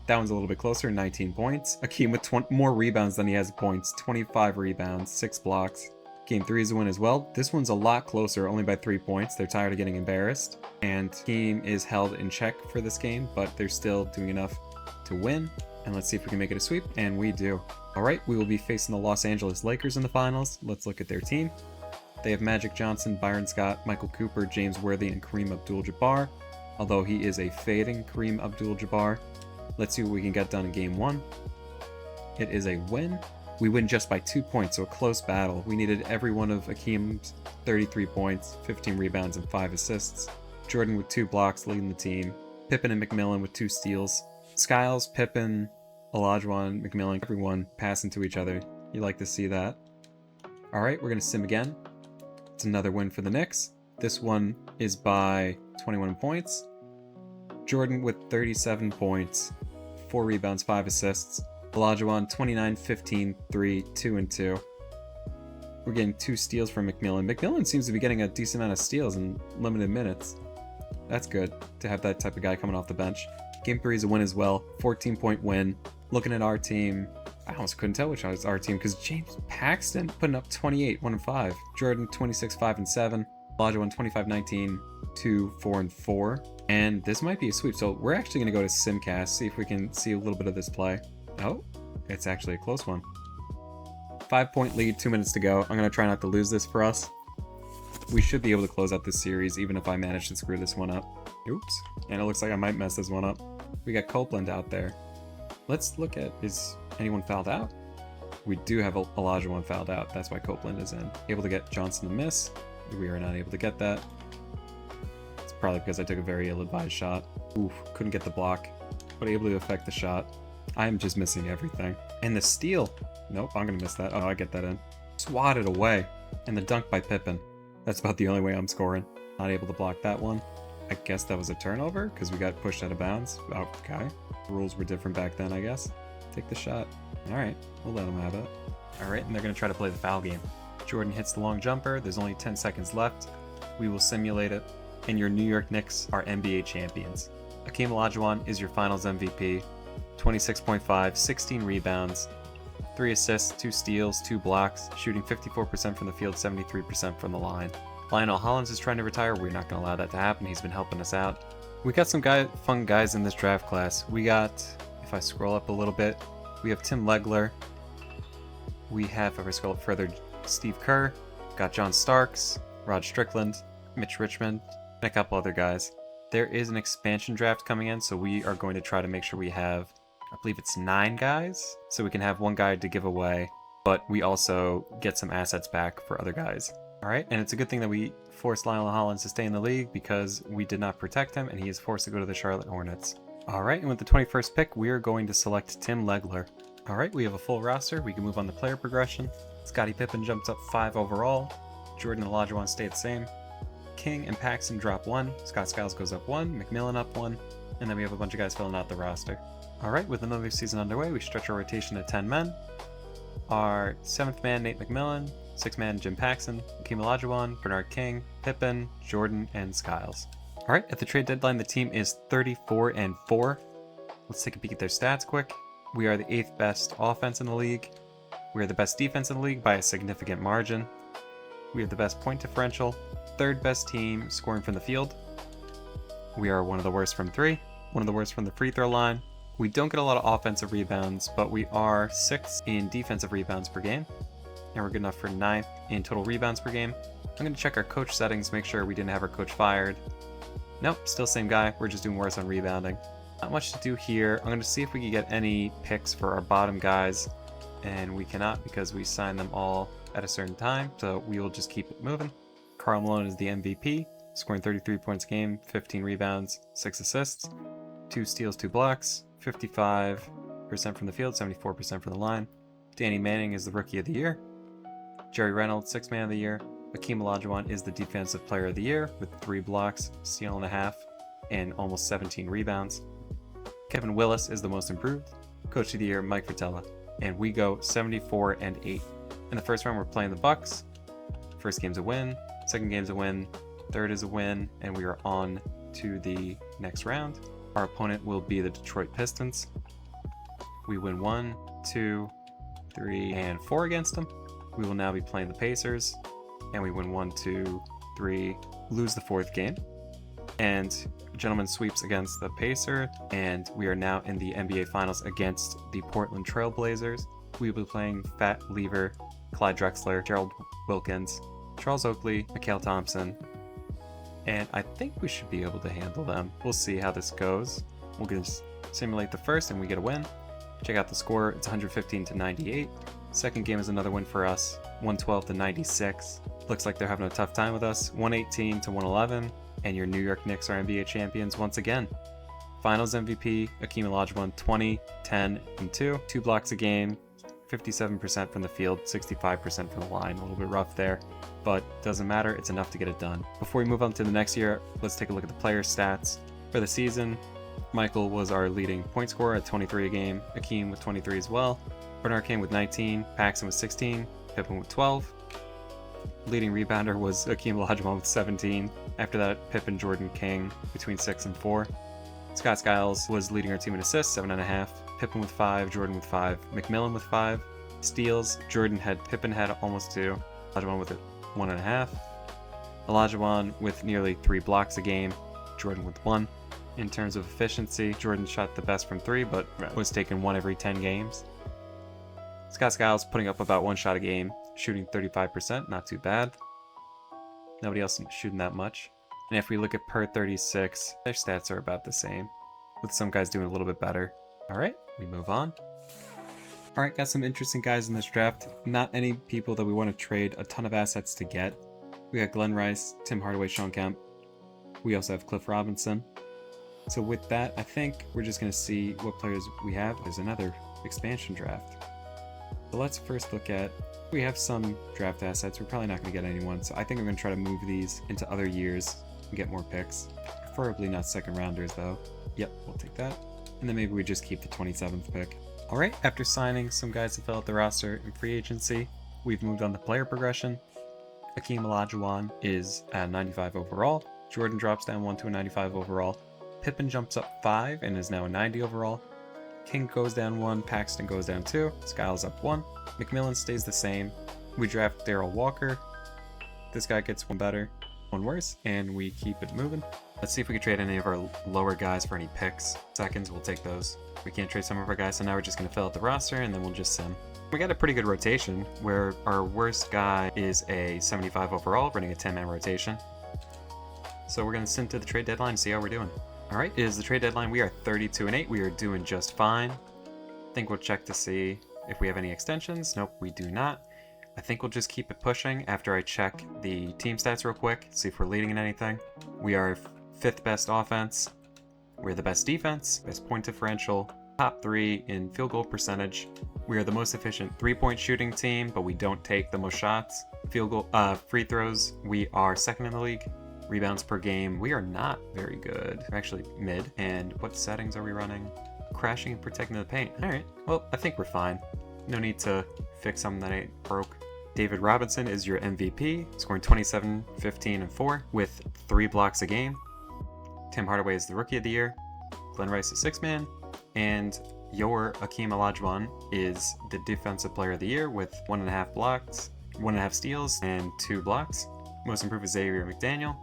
That one's a little bit closer, 19 points. Akeem with more rebounds than he has points. 25 rebounds, 6 blocks. Game 3 is a win as well. This one's a lot closer, only by 3 points. They're tired of getting embarrassed. And Akeem is held in check for this game, but they're still doing enough to win. And let's see if we can make it a sweep, and we do. Alright, we will be facing the Los Angeles Lakers in the finals. Let's look at their team. They have Magic Johnson, Byron Scott, Michael Cooper, James Worthy, and Kareem Abdul-Jabbar, although he is a fading Kareem Abdul-Jabbar. Let's see what we can get done in game 1. It is a win. We win just by 2 points, so a close battle. We needed every one of Akeem's 33 points, 15 rebounds, and 5 assists. Jordan with 2 blocks leading the team. Pippen and McMillan with 2 steals. Skiles, Pippen, Olajuwon, McMillan, everyone passing to each other. You like to see that. Alright, we're going to sim again. It's another win for the Knicks. This one is by 21 points. Jordan with 37 points, 4 rebounds, 5 assists. Olajuwon 29, 15, 3, 2 and 2. We're getting 2 steals from McMillan. McMillan seems to be getting a decent amount of steals in limited minutes. That's good to have that type of guy coming off the bench. Game 3 is a win as well. 14-point win. Looking at our team, I almost couldn't tell which was our team because James Paxton putting up 28, 1 and 5. Jordan 26, 5 and 7. Olajuwon 25, 19, 2, 4 and 4. And this might be a sweep, so we're actually going to go to Simcast, see if we can see a little bit of this play. Oh, it's actually a close one. 5-point lead, 2 minutes to go. I'm going to try not to lose this for us. We should be able to close out this series, even if I manage to screw this one up. Oops. And it looks like I might mess this one up. We got Copeland out there. Let's look at, is anyone fouled out? We do have Olajuwon fouled out. That's why Copeland is in. Able to get Johnson to miss. We are not able to get that. It's probably because I took a very ill-advised shot. Oof, couldn't get the block, but able to affect the shot. I am just missing everything. And the steal. Nope, I'm going to miss that. Oh, I get that in. Swatted away. And the dunk by Pippen. That's about the only way I'm scoring. Not able to block that one. I guess that was a turnover because we got pushed out of bounds. Oh, okay. Rules were different back then, I guess. Take the shot. All right, we'll let them have it. All right, and they're going to try to play the foul game. Jordan hits the long jumper. There's only 10 seconds left. We will simulate it. And your New York Knicks are NBA champions. Akeem Olajuwon is your finals MVP. 26.5, 16 rebounds, 3 assists, 2 steals, 2 blocks, shooting 54% from the field, 73% from the line. Lionel Hollins is trying to retire. We're not going to allow that to happen. He's been helping us out. We got some fun guys in this draft class. We got, if I scroll up a little bit, we have Tim Legler. We have, if I scroll up further, Steve Kerr. Got John Starks, Rod Strickland, Mitch Richmond, and a couple other guys. There is an expansion draft coming in, so we are going to try to make sure we have, I believe it's 9 guys, so we can have 1 guy to give away, but we also get some assets back for other guys. All right, and it's a good thing that we forced Lionel Hollins to stay in the league because we did not protect him, and he is forced to go to the Charlotte Hornets. All right, and with the 21st pick, we are going to select Tim Legler. All right, we have a full roster. We can move on to player progression. Scottie Pippen jumps up 5 overall. Jordan and Olajuwon stay the same. King and Paxton drop 1. Scott Skiles goes up 1. McMillan up 1. And then we have a bunch of guys filling out the roster. All right, with another season underway, we stretch our rotation to 10 men. Our 7th man, Nate McMillan. 6th man, Jim Paxson. Akeem Olajuwon, Bernard King, Pippen, Jordan, and Skiles. All right, at the trade deadline, the team is 34-4. Let's take a peek at their stats quick. We are the 8th best offense in the league. We are the best defense in the league by a significant margin. We have the best point differential. 3rd best team scoring from the field. We are one of the worst from 3. One of the worst from the free throw line. We don't get a lot of offensive rebounds, but we are 6th in defensive rebounds per game. and we're good enough for 9th in total rebounds per game. I'm going to check our coach settings, make sure we didn't have our coach fired. Nope, still same guy. We're just doing worse on rebounding. Not much to do here. I'm going to see if we can get any picks for our bottom guys, and we cannot because we signed them all at a certain time, so we will just keep it moving. Karl Malone is the MVP, scoring 33 points a game, 15 rebounds, 6 assists, 2 steals, 2 blocks, 55% from the field, 74% from the line. Danny Manning is the Rookie of the Year. Jerry Reynolds, 6th Man of the Year. Akeem Olajuwon is the Defensive Player of the Year with 3 blocks, steal and a half, and almost 17 rebounds. Kevin Willis is the Most Improved. Coach of the Year, Mike Fratello. And we go 74-8. In the first round, we're playing the Bucks. First game's a win, second game's a win, third is a win, and we are on to the next round. Our opponent will be the Detroit Pistons. We win 1, 2, 3, and 4 against them. We will now be playing the Pacers, and we win 1, 2, 3, lose the 4th game. And gentleman sweeps against the Pacers, and we are now in the NBA Finals against the Portland Trail Blazers. We will be playing Fat Lever, Clyde Drexler, Gerald Wilkins, Charles Oakley, Mikhail Thompson, and I think we should be able to handle them. We'll see how this goes. We'll just simulate the first, and we get a win. Check out the score, it's 115-98. Second game is another win for us, 112-96. Looks like they're having a tough time with us, 118-111, and your New York Knicks are NBA champions once again. Finals MVP, Akeem Olajuwon, 20, 10, and 2. 2 blocks a game, 57% from the field, 65% from the line. A little bit rough there, but doesn't matter. It's enough to get it done. Before we move on to the next year, let's take a look at the player stats. For the season, Michael was our leading point scorer at 23 a game, Akeem with 23 as well, Bernard King with 19, Paxson with 16, Pippen with 12. Leading rebounder was Akeem Olajuwon with 17. After that, Pippen, Jordan, King between 6 and 4. Scott Skiles was leading our team in assists, 7.5. Pippen with 5, Jordan with 5, McMillan with 5. Steals, Pippen had almost 2, Olajuwon with 1.5. Olajuwon with nearly 3 blocks a game, Jordan with 1. In terms of efficiency, Jordan shot the best from 3, but was taking 1 every 10 games. Scott Skiles putting up about 1 shot a game, shooting 35%, not too bad. Nobody else shooting that much. And if we look at per 36, their stats are about the same, with some guys doing a little bit better. Alright, we move on. Alright, got some interesting guys in this draft. Not any people that we want to trade a ton of assets to get. We got Glenn Rice, Tim Hardaway, Sean Kemp. We also have Cliff Robinson. So with that, I think we're just going to see what players we have. There's another expansion draft. So let's first look at, we have some draft assets. We're probably not going to get anyone, so I think I'm going to try to move these into other years and get more picks. Preferably not second rounders though. Yep, we'll take that. And then maybe we just keep the 27th pick. Alright, after signing some guys to fill out the roster in free agency, we've moved on to player progression. Akeem Olajuwon is at 95 overall. Jordan drops down 1 to a 95 overall. Pippen jumps up 5 and is now a 90 overall. King goes down 1, Paxton goes down 2, Skiles up 1. McMillan stays the same. We draft Darrell Walker. This guy gets 1 better, 1 worse, and we keep it moving. Let's see if we can trade any of our lower guys for any picks. Seconds, we'll take those. We can't trade some of our guys, so now we're just going to fill out the roster, and then we'll just sim. We got a pretty good rotation, where our worst guy is a 75 overall, running a 10-man rotation. So we're going to sim to the trade deadline and see how we're doing. Alright, it is the trade deadline. We are 32-8. We are doing just fine. I think we'll check to see if we have any extensions. Nope, we do not. I think we'll just keep it pushing after I check the team stats real quick, see if we're leading in anything. We are 5th best offense. We're the best defense, best point differential, top 3 in field goal percentage. We are the most efficient 3-point shooting team, but we don't take the most shots. Free throws, we are 2nd in the league. Rebounds per game, we are not very good. We're actually mid. And what settings are we running? Crashing and protecting the paint. Alright, well, I think we're fine. No need to fix something that ain't broke. David Robinson is your MVP, scoring 27, 15, and 4 with 3 blocks a game. Tim Hardaway is the Rookie of the Year. Glenn Rice is 6th man. And your Akeem Olajuwon is the Defensive Player of the Year with 1.5 blocks, 1.5 steals, and 2 blocks. Most improved is Xavier McDaniel.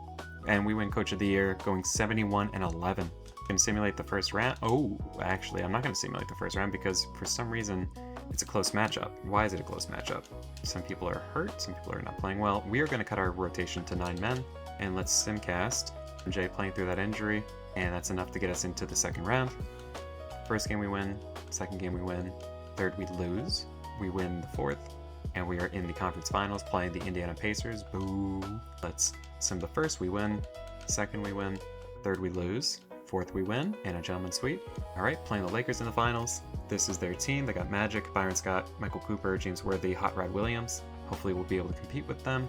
And we win Coach of the Year, going 71-11. Going to simulate the first round. Oh, actually, I'm not going to simulate the first round because for some reason It's a close matchup. Why is it a close matchup? Some people are hurt, some people are not playing well. We are going to cut our rotation to 9 men, and let's simcast MJ playing through that injury, and that's enough to get us into the second round. First game we win, second game we win, third we lose, we win the fourth, and we are in the conference finals playing the Indiana Pacers. Boo! Let's sim the first, we win, second we win, third we lose, fourth we win, and a gentleman's sweep. Alright, playing the Lakers in the finals. This is their team. They got Magic, Byron Scott, Michael Cooper, James Worthy, Hot Rod Williams. Hopefully we'll be able to compete with them.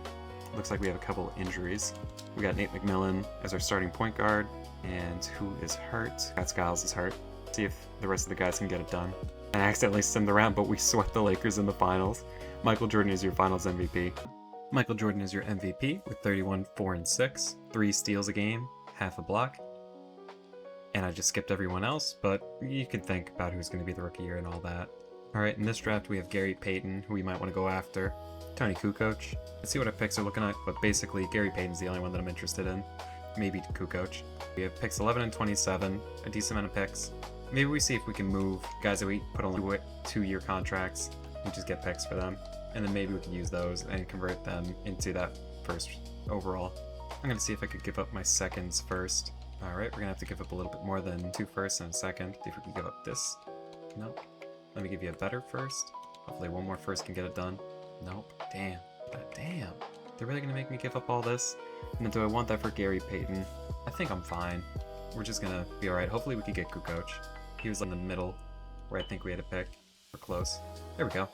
Looks like we have a couple of injuries. We got Nate McMillan as our starting point guard, and who is hurt? Scott Skiles is hurt. See if the rest of the guys can get it done. I accidentally simmed around, but we swept the Lakers in the finals. Michael Jordan is your finals MVP. Michael Jordan is your MVP with 31, 4, and 6, 3 steals a game, half a block. And I just skipped everyone else, but you can think about who's going to be the rookie year and all that. Alright, in this draft we have Gary Payton, who we might want to go after. Tony Kukoc. Let's see what our picks are looking like, but basically Gary Payton's the only one that I'm interested in. Maybe Kukoc. We have picks 11 and 27, a decent amount of picks. Maybe we see if we can move guys that we put on 2-year contracts and just get picks for them. And then maybe we can use those and convert them into that first overall. I'm going to see if I could give up my seconds first. Alright, we're going to have to give up a little bit more than 2 firsts and a second. See if we can give up this. Nope. Let me give you a better first. Hopefully one more first can get it done. Nope. Damn. Damn. They're really going to make me give up all this? And then do I want that for Gary Payton? I think I'm fine. We're just going to be alright. Hopefully we can get Kukoc. He was in the middle where I think we had a pick. We're close. There we go.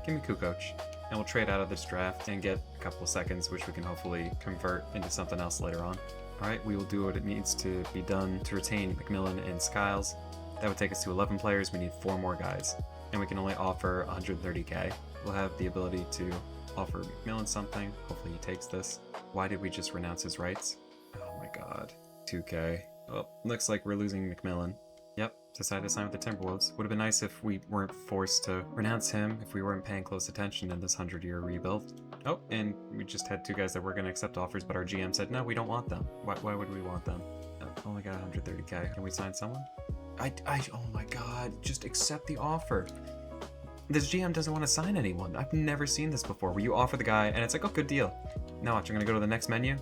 Give me Kukoc. And we'll trade out of this draft and get a couple of seconds, which we can hopefully convert into something else later on. Alright, we will do what it needs to be done to retain McMillan and Skiles. That would take us to 11 players. We need 4 more guys. And we can only offer 130k. We'll have the ability to offer McMillan something. Hopefully he takes this. Why did we just renounce his rights? Oh my god. 2k. Well, looks like we're losing McMillan. Yep, decided to sign with the Timberwolves. Would have been nice if we weren't forced to renounce him, if we weren't paying close attention in this 100-year rebuild. Oh, and we just had 2 guys that were going to accept offers, but our GM said, no, we don't want them. Why would we want them? Oh my god, 130k. Can we sign someone? Oh my god, just accept the offer. This GM doesn't want to sign anyone. I've never seen this before, where you offer the guy, and it's like, oh, good deal. Now watch, I'm going to go to the next menu.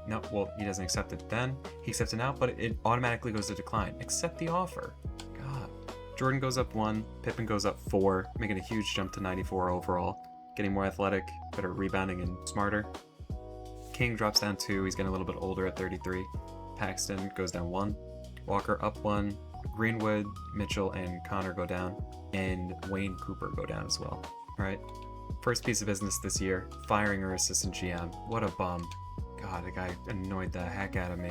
No, well, he doesn't accept it then. He accepts it now, but it automatically goes to decline. Accept the offer. God. Jordan goes up 1, Pippen goes up 4, making a huge jump to 94 overall. Getting more athletic, better rebounding, and smarter. King drops down 2, he's getting a little bit older at 33. Paxton goes down 1. Walker up 1. Greenwood, Mitchell, and Connor go down. And Wayne Cooper go down as well. Alright. First piece of business this year, firing our assistant GM. What a bum. God, the guy annoyed the heck out of me.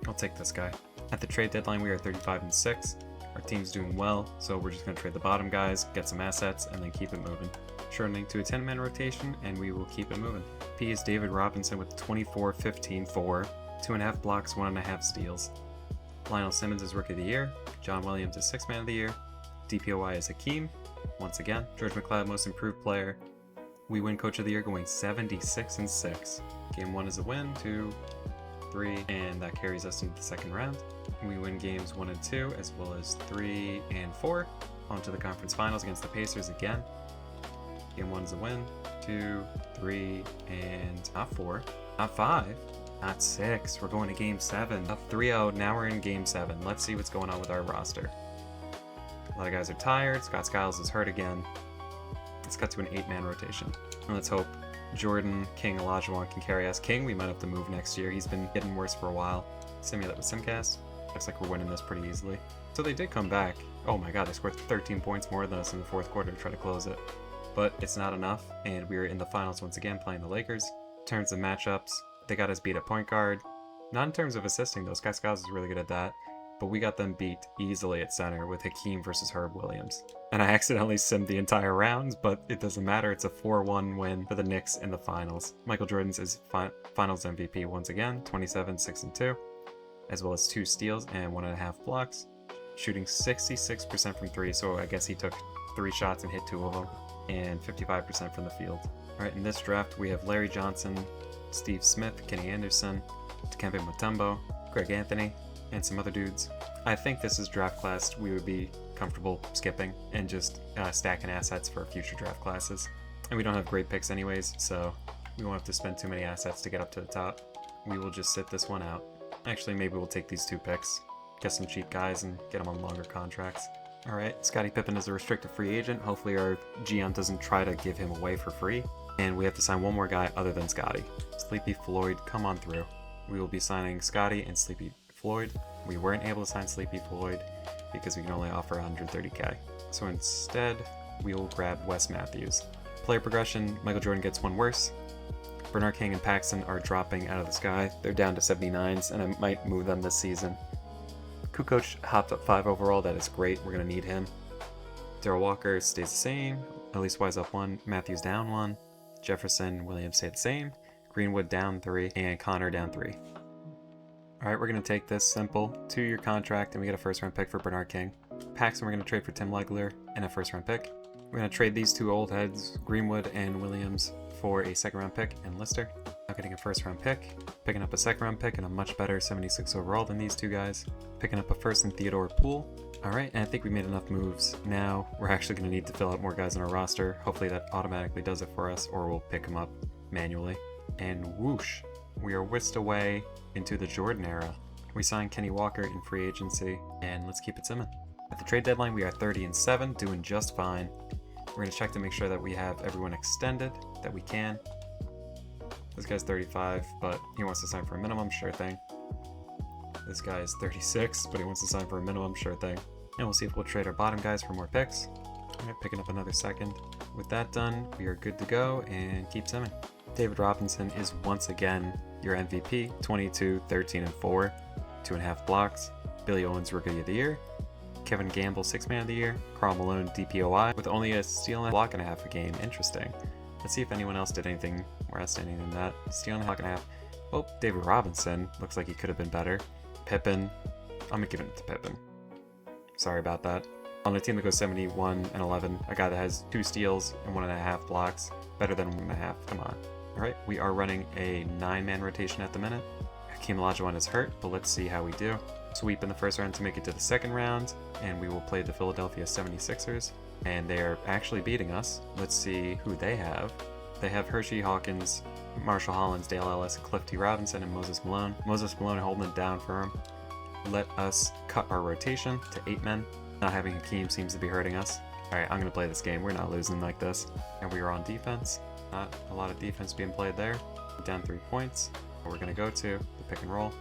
I'll take this guy. At the trade deadline, we are 35 and 6. Our team's doing well, so we're just going to trade the bottom guys, get some assets, and then keep it moving. Shortening to a 10-man rotation, and we will keep it moving. P is David Robinson with 24, 15, 4, 2.5 blocks, 1.5 steals. Lionel Simmons is Rookie of the Year. John Williams is 6th Man of the Year. DPOY is Hakeem, once again. George McLeod, Most Improved Player. We win Coach of the Year, going 76 and 6. Game 1 is a win, 2, 3, and that carries us into the second round. We win games 1 and 2, as well as 3 and 4. On to the conference finals against the Pacers again. Game 1 is a win, 2, 3, and not 4, not 5, not 6. We're going to game 7. Up 3-0, now we're in game 7. Let's see what's going on with our roster. A lot of guys are tired. Scott Skiles is hurt again. Let's cut to an 8-man rotation. And let's hope Jordan, King, Olajuwon can carry us. King, we might have to move next year. He's been getting worse for a while. Simulate with Simcast. Looks like we're winning this pretty easily. So they did come back. Oh my god, they scored 13 points more than us in the 4th quarter to try to close it. But it's not enough, and we are in the finals once again playing the Lakers. In terms of matchups, they got us beat at point guard. Not in terms of assisting though, Scott Skiles is really good at that. But we got them beat easily at center with Hakeem versus Herb Williams. And I accidentally simmed the entire rounds, but it doesn't matter. It's a 4-1 win for the Knicks in the finals. Michael Jordan's is finals MVP once again, 27, 6, and 2, as well as 2 steals and 1.5 blocks. Shooting 66% from 3, so I guess he took 3 shots and hit 2 of them, and 55% from the field. Alright, in this draft we have Larry Johnson, Steve Smith, Kenny Anderson, Dikembe Mutombo, Greg Anthony, and some other dudes. I think this is draft class we would be comfortable skipping and just stacking assets for future draft classes. And we don't have great picks anyways, so we won't have to spend too many assets to get up to the top. We will just sit this one out. Actually, maybe we'll take these 2 picks, get some cheap guys, and get them on longer contracts. Alright, Scottie Pippen is a restricted free agent. Hopefully our GM doesn't try to give him away for free. And we have to sign one more guy other than Scottie. Sleepy Floyd, come on through. We will be signing Scottie and Sleepy Floyd. We weren't able to sign Sleepy Floyd because we can only offer 130k. So instead, we will grab Wes Matthews. Player progression, Michael Jordan gets 1 worse. Bernard King and Paxson are dropping out of the sky. They're down to 79s, and I might move them this season. Kukoc hopped up 5 overall. That is great. We're going to need him. Darrell Walker stays the same. Elise Wise up 1. Matthews down 1. Jefferson Williams stayed the same. Greenwood down 3. And Connor down 3. Alright, we're going to take this simple 2-year contract, and we get a first-round pick for Bernard King. Paxson we're going to trade for Tim Legler and a first-round pick. We're going to trade these 2 old heads, Greenwood and Williams, for a second-round pick and Lister. Now getting a first-round pick, picking up a second-round pick and a much better 76 overall than these 2 guys, picking up a first in Theodore Poole. Alright, and I think we made enough moves. Now we're actually going to need to fill out more guys on our roster. Hopefully that automatically does it for us, or we'll pick them up manually. And whoosh, we are whisked away into the Jordan era. We signed Kenny Walker in free agency, and let's keep it simming. At the trade deadline, we are 30-7, doing just fine. We're going to check to make sure that we have everyone extended, that we can. This guy's 35, but he wants to sign for a minimum, sure thing. This guy is 36, but he wants to sign for a minimum, sure thing. And we'll see if we'll trade our bottom guys for more picks. Alright, picking up another second. With that done, we are good to go and keep simming. David Robinson is once again your MVP, 22, 13, and 4, 2.5 blocks. Billy Owens Rookie of the Year. Kevin Gamble 6th Man of the Year. Karl Malone DPOI with only a steal and a block and a half a game. Interesting. Let's see if anyone else did anything more outstanding than that. Steal and a block and a half. Oh, David Robinson. Looks like he could have been better. Pippen. I'm gonna give it to Pippen. Sorry about that. On a team that goes 71 and 11, a guy that has 2 steals and 1.5 blocks, better than 1.5. Come on. Alright, we are running a 9-man rotation at the minute. Hakeem Olajuwon is hurt, but let's see how we do. Sweep in the first round to make it to the second round, and we will play the Philadelphia 76ers. And they are actually beating us. Let's see who they have. They have Hershey Hawkins, Marshall Hollins, Dale Ellis, Cliff T. Robinson, and Moses Malone. Moses Malone holding it down for him. Let us cut our rotation to 8 men. Not having Hakeem seems to be hurting us. Alright, I'm going to play this game. We're not losing like this. And we are on defense. Not a lot of defense being played there. Down 3 points. What we're going to go to the pick and roll.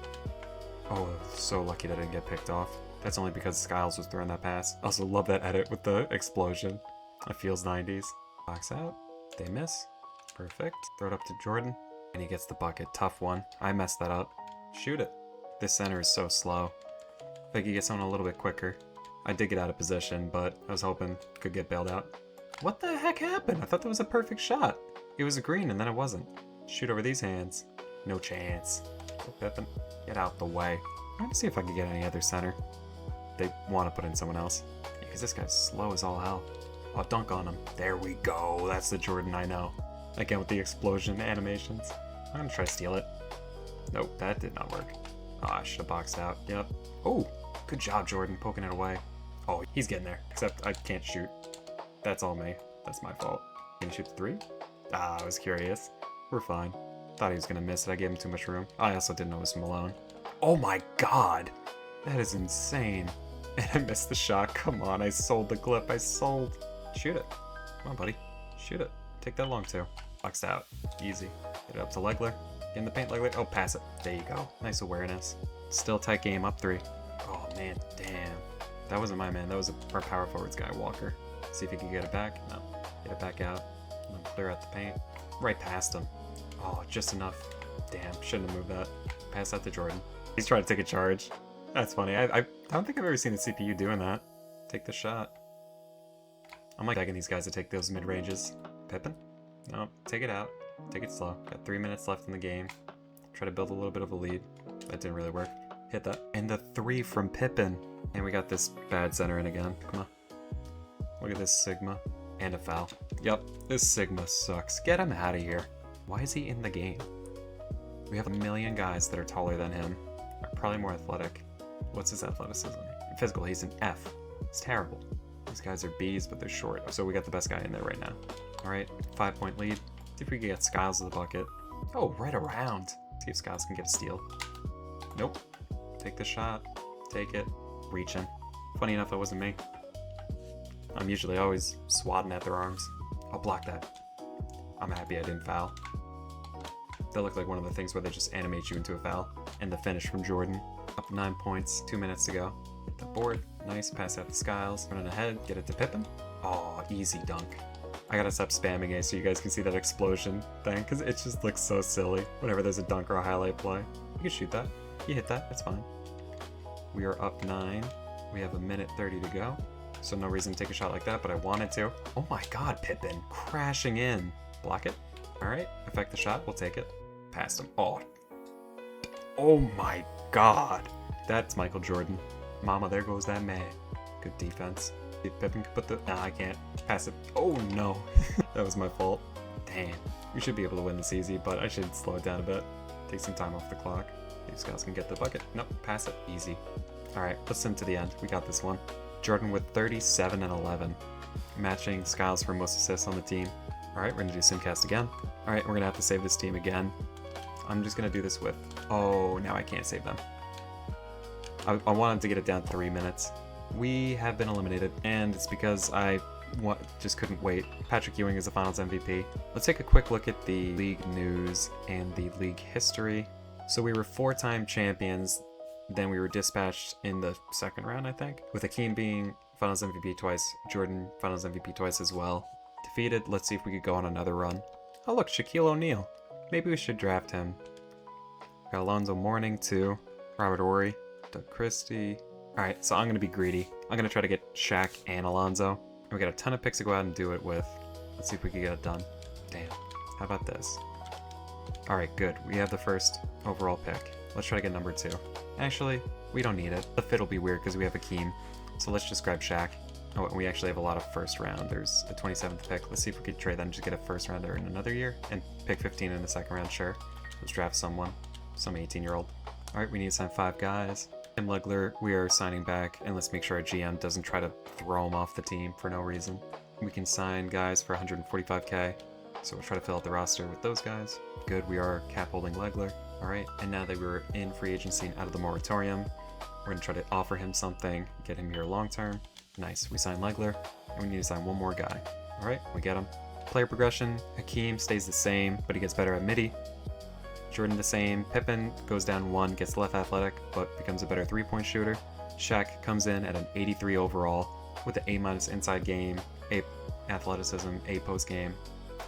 Oh, so lucky that I didn't get picked off. That's only because Skiles was throwing that pass. Also love that edit with the explosion. It feels 90s. Box out. They miss. Perfect. Throw it up to Jordan. And he gets the bucket. Tough one. I messed that up. Shoot it. This center is so slow. If I could get someone a little bit quicker. I did get out of position, but I was hoping could get bailed out. What the heck happened? I thought that was a perfect shot. It was a green and then it wasn't. Shoot over these hands. No chance. Oh, Pippen. Get out the way. I'm gonna see if I can get any other center. They want to put in someone else. Because this guy's slow as all hell. I'll dunk on him. There we go. That's the Jordan I know. Again with the explosion animations. I'm gonna try to steal it. Nope, that did not work. Oh, I should have boxed out. Yep. Oh, good job, Jordan, poking it away. Oh, he's getting there. Except I can't shoot. That's all me. That's my fault. Can you shoot the 3? Ah, I was curious. We're fine. Thought he was gonna miss it. I gave him too much room. I also didn't know it was Malone. Oh my god! That is insane. And I missed the shot. Come on, I sold the clip. I sold. Shoot it. Come on, buddy. Shoot it. Take that long too. Boxed out. Easy. Get it up to Legler. Get in the paint, Legler. Oh, pass it. There you go. Nice awareness. Still tight game. Up 3. Oh man, damn. That wasn't my man. That was our power forwards guy, Walker. See if he can get it back. No. Get it back out. And then clear out the paint. Right past him. Oh, just enough. Damn, shouldn't have moved that. Pass that to Jordan. He's trying to take a charge. That's funny. I don't think I've ever seen the CPU doing that. Take the shot. I'm like begging these guys to take those mid-ranges. Pippen? No, take it out. Take it slow. Got 3 minutes left in the game. Try to build a little bit of a lead. That didn't really work. Hit that. And the 3 from Pippen. And we got this bad center in again. Come on. Look at this Sigma. And a foul. Yep, this Sigma sucks. Get him out of here. Why is he in the game? We have a million guys that are taller than him. Are probably more athletic. What's his athleticism? Physical, he's an F. It's terrible. These guys are Bs, but they're short. So we got the best guy in there right now. All right, 5-point lead. See if we can get Skiles to the bucket. Oh, right around. See if Skiles can get a steal. Nope. Take the shot. Take it. Reaching. Funny enough, it wasn't me. I'm usually always swatting at their arms. I'll block that. I'm happy I didn't foul. That looked like one of the things where they just animate you into a foul. And the finish from Jordan. Up 9 points, 2 minutes to go. Hit the board. Nice. Pass out to Skiles. Running ahead. Get it to Pippen. Oh, easy dunk. I gotta stop spamming it so you guys can see that explosion thing, because it just looks so silly whenever there's a dunk or a highlight play. You can shoot that. You hit that. It's fine. We are up 9. We have 1:30 to go. So no reason to take a shot like that, but I wanted to. Oh my god, Pippen. Crashing in. Block it. Alright. Affect the shot. We'll take it. Past him. Oh. Oh my god. That's Michael Jordan. Mama, there goes that man. Good defense. Pippen could put the... Nah, I can't. Pass it. Oh no. That was my fault. Damn. We should be able to win this easy, but I should slow it down a bit. Take some time off the clock. These guys can get the bucket. Nope. Pass it. Easy. Alright, let's sim to the end. We got this one. Jordan with 37 and 11. Matching Skiles for most assists on the team. Alright, we're going to do Simcast again. Alright, we're going to have to save this team again. I'm just going to do this with... Oh, now I can't save them. I wanted to get it down 3 minutes. We have been eliminated, and it's because I just couldn't wait. Patrick Ewing is the Finals MVP. Let's take a quick look at the league news and the league history. So we were 4-time champions. Then we were dispatched in the second round, I think, with Hakeem being Finals MVP twice, Jordan Finals MVP twice as well. Defeated. Let's see if we could go on another run. Oh look, Shaquille O'Neal. Maybe we should draft him. Got Alonzo Mourning too. Robert Horry. Doug Christie. Alright, so I'm going to be greedy. I'm going to try to get Shaq and Alonzo. We got a ton of picks to go out and do it with. Let's see if we can get it done. Damn. How about this? Alright, good. We have the first overall pick. Let's try to get number 2. Actually, we don't need it. The fit will be weird because we have Hakeem. So let's just grab Shaq. Oh, and we actually have a lot of first rounders. The 27th pick. Let's see if we could trade that and just get a first rounder in another year. And pick 15 in the second round, sure. Let's draft someone. Some 18-year-old. Alright, we need to sign 5 guys. Tim Legler, we are signing back, and let's make sure our GM doesn't try to throw him off the team for no reason. We can sign guys for 145k, so we'll try to fill out the roster with those guys. Good, we are cap holding Legler. Alright, and now that we're in free agency and out of the moratorium, we're going to try to offer him something, get him here long term. Nice, we signed Legler, and we need to sign one more guy. Alright, we get him. Player progression, Hakeem stays the same, but he gets better at midi. Jordan the same. Pippen goes down 1, gets left athletic, but becomes a better 3-point shooter. Shaq comes in at an 83 overall with an A- inside game, A athleticism, A post game,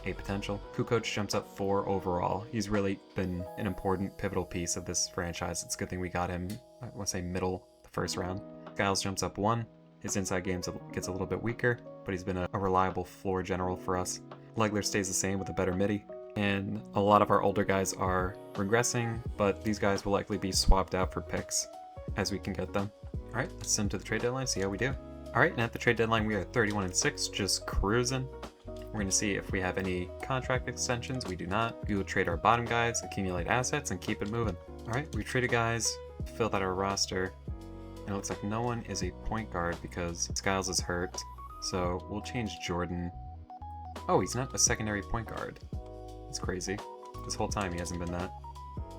A potential. Kukoc jumps up 4 overall. He's really been an important pivotal piece of this franchise. It's a good thing we got him, I want to say middle the first round. Skiles jumps up 1. His inside game gets a little bit weaker, but he's been a reliable floor general for us. Legler stays the same with a better midi. And a lot of our older guys are regressing, but these guys will likely be swapped out for picks as we can get them. Alright, let's send to the trade deadline, see how we do. Alright, and at the trade deadline we are 31-6, just cruising. We're going to see if we have any contract extensions. We do not. We will trade our bottom guys, accumulate assets, and keep it moving. Alright, we traded guys, filled out our roster, and it looks like no one is a point guard because Skiles is hurt. So we'll change Jordan. Oh, he's not a secondary point guard. It's crazy. This whole time he hasn't been that.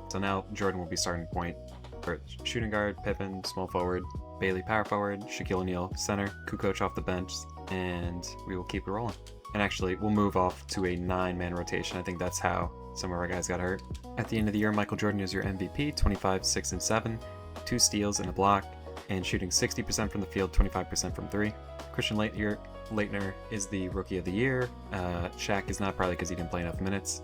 So now Jordan will be starting point. For shooting guard, Pippen, small forward, Bailey power forward, Shaquille O'Neal center, Kukoc off the bench, and we will keep it rolling. And actually, we'll move off to a 9-man rotation. I think that's how some of our guys got hurt. At the end of the year, Michael Jordan is your MVP, 25, 6, and 7, 2 steals and a block, and shooting 60% from the field, 25% from 3. Christian Laettner is the Rookie of the Year. Shaq is not, probably because he didn't play enough minutes.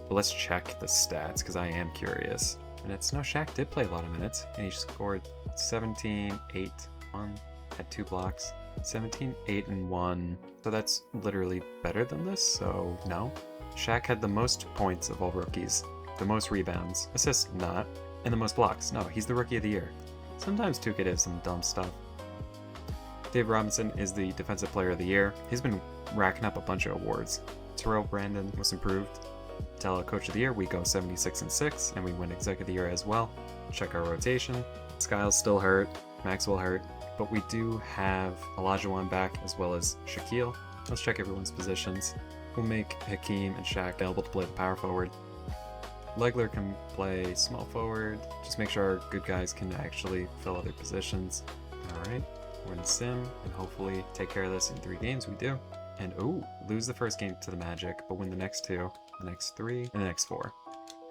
But let's check the stats because I am curious. Minutes. No, Shaq did play a lot of minutes, and he scored 17, 8, 1, had 2 blocks. 17, 8, and 1. So that's literally better than this, so no. Shaq had the most points of all rookies, the most rebounds, assists not, and the most blocks. No, he's the Rookie of the Year. Sometimes 2K does some dumb stuff. Dave Robinson is the Defensive Player of the Year. He's been racking up a bunch of awards. Terrell Brandon was improved. Tell Coach of the Year, we go 76-6, and we win Exec of the Year as well. Check our rotation. Skiles still hurt. Maxwell hurt. but we do have Olajuwon back as well as Shaquille. Let's check everyone's positions. We'll make Hakeem and Shaq available to play the power forward. Legler can play small forward. Just make sure our good guys can actually fill other positions. Alright, we're in Sim, and hopefully take care of this in 3 games. We do. And ooh, lose the first game to the Magic, but win the next 2, the next 3, and the next 4.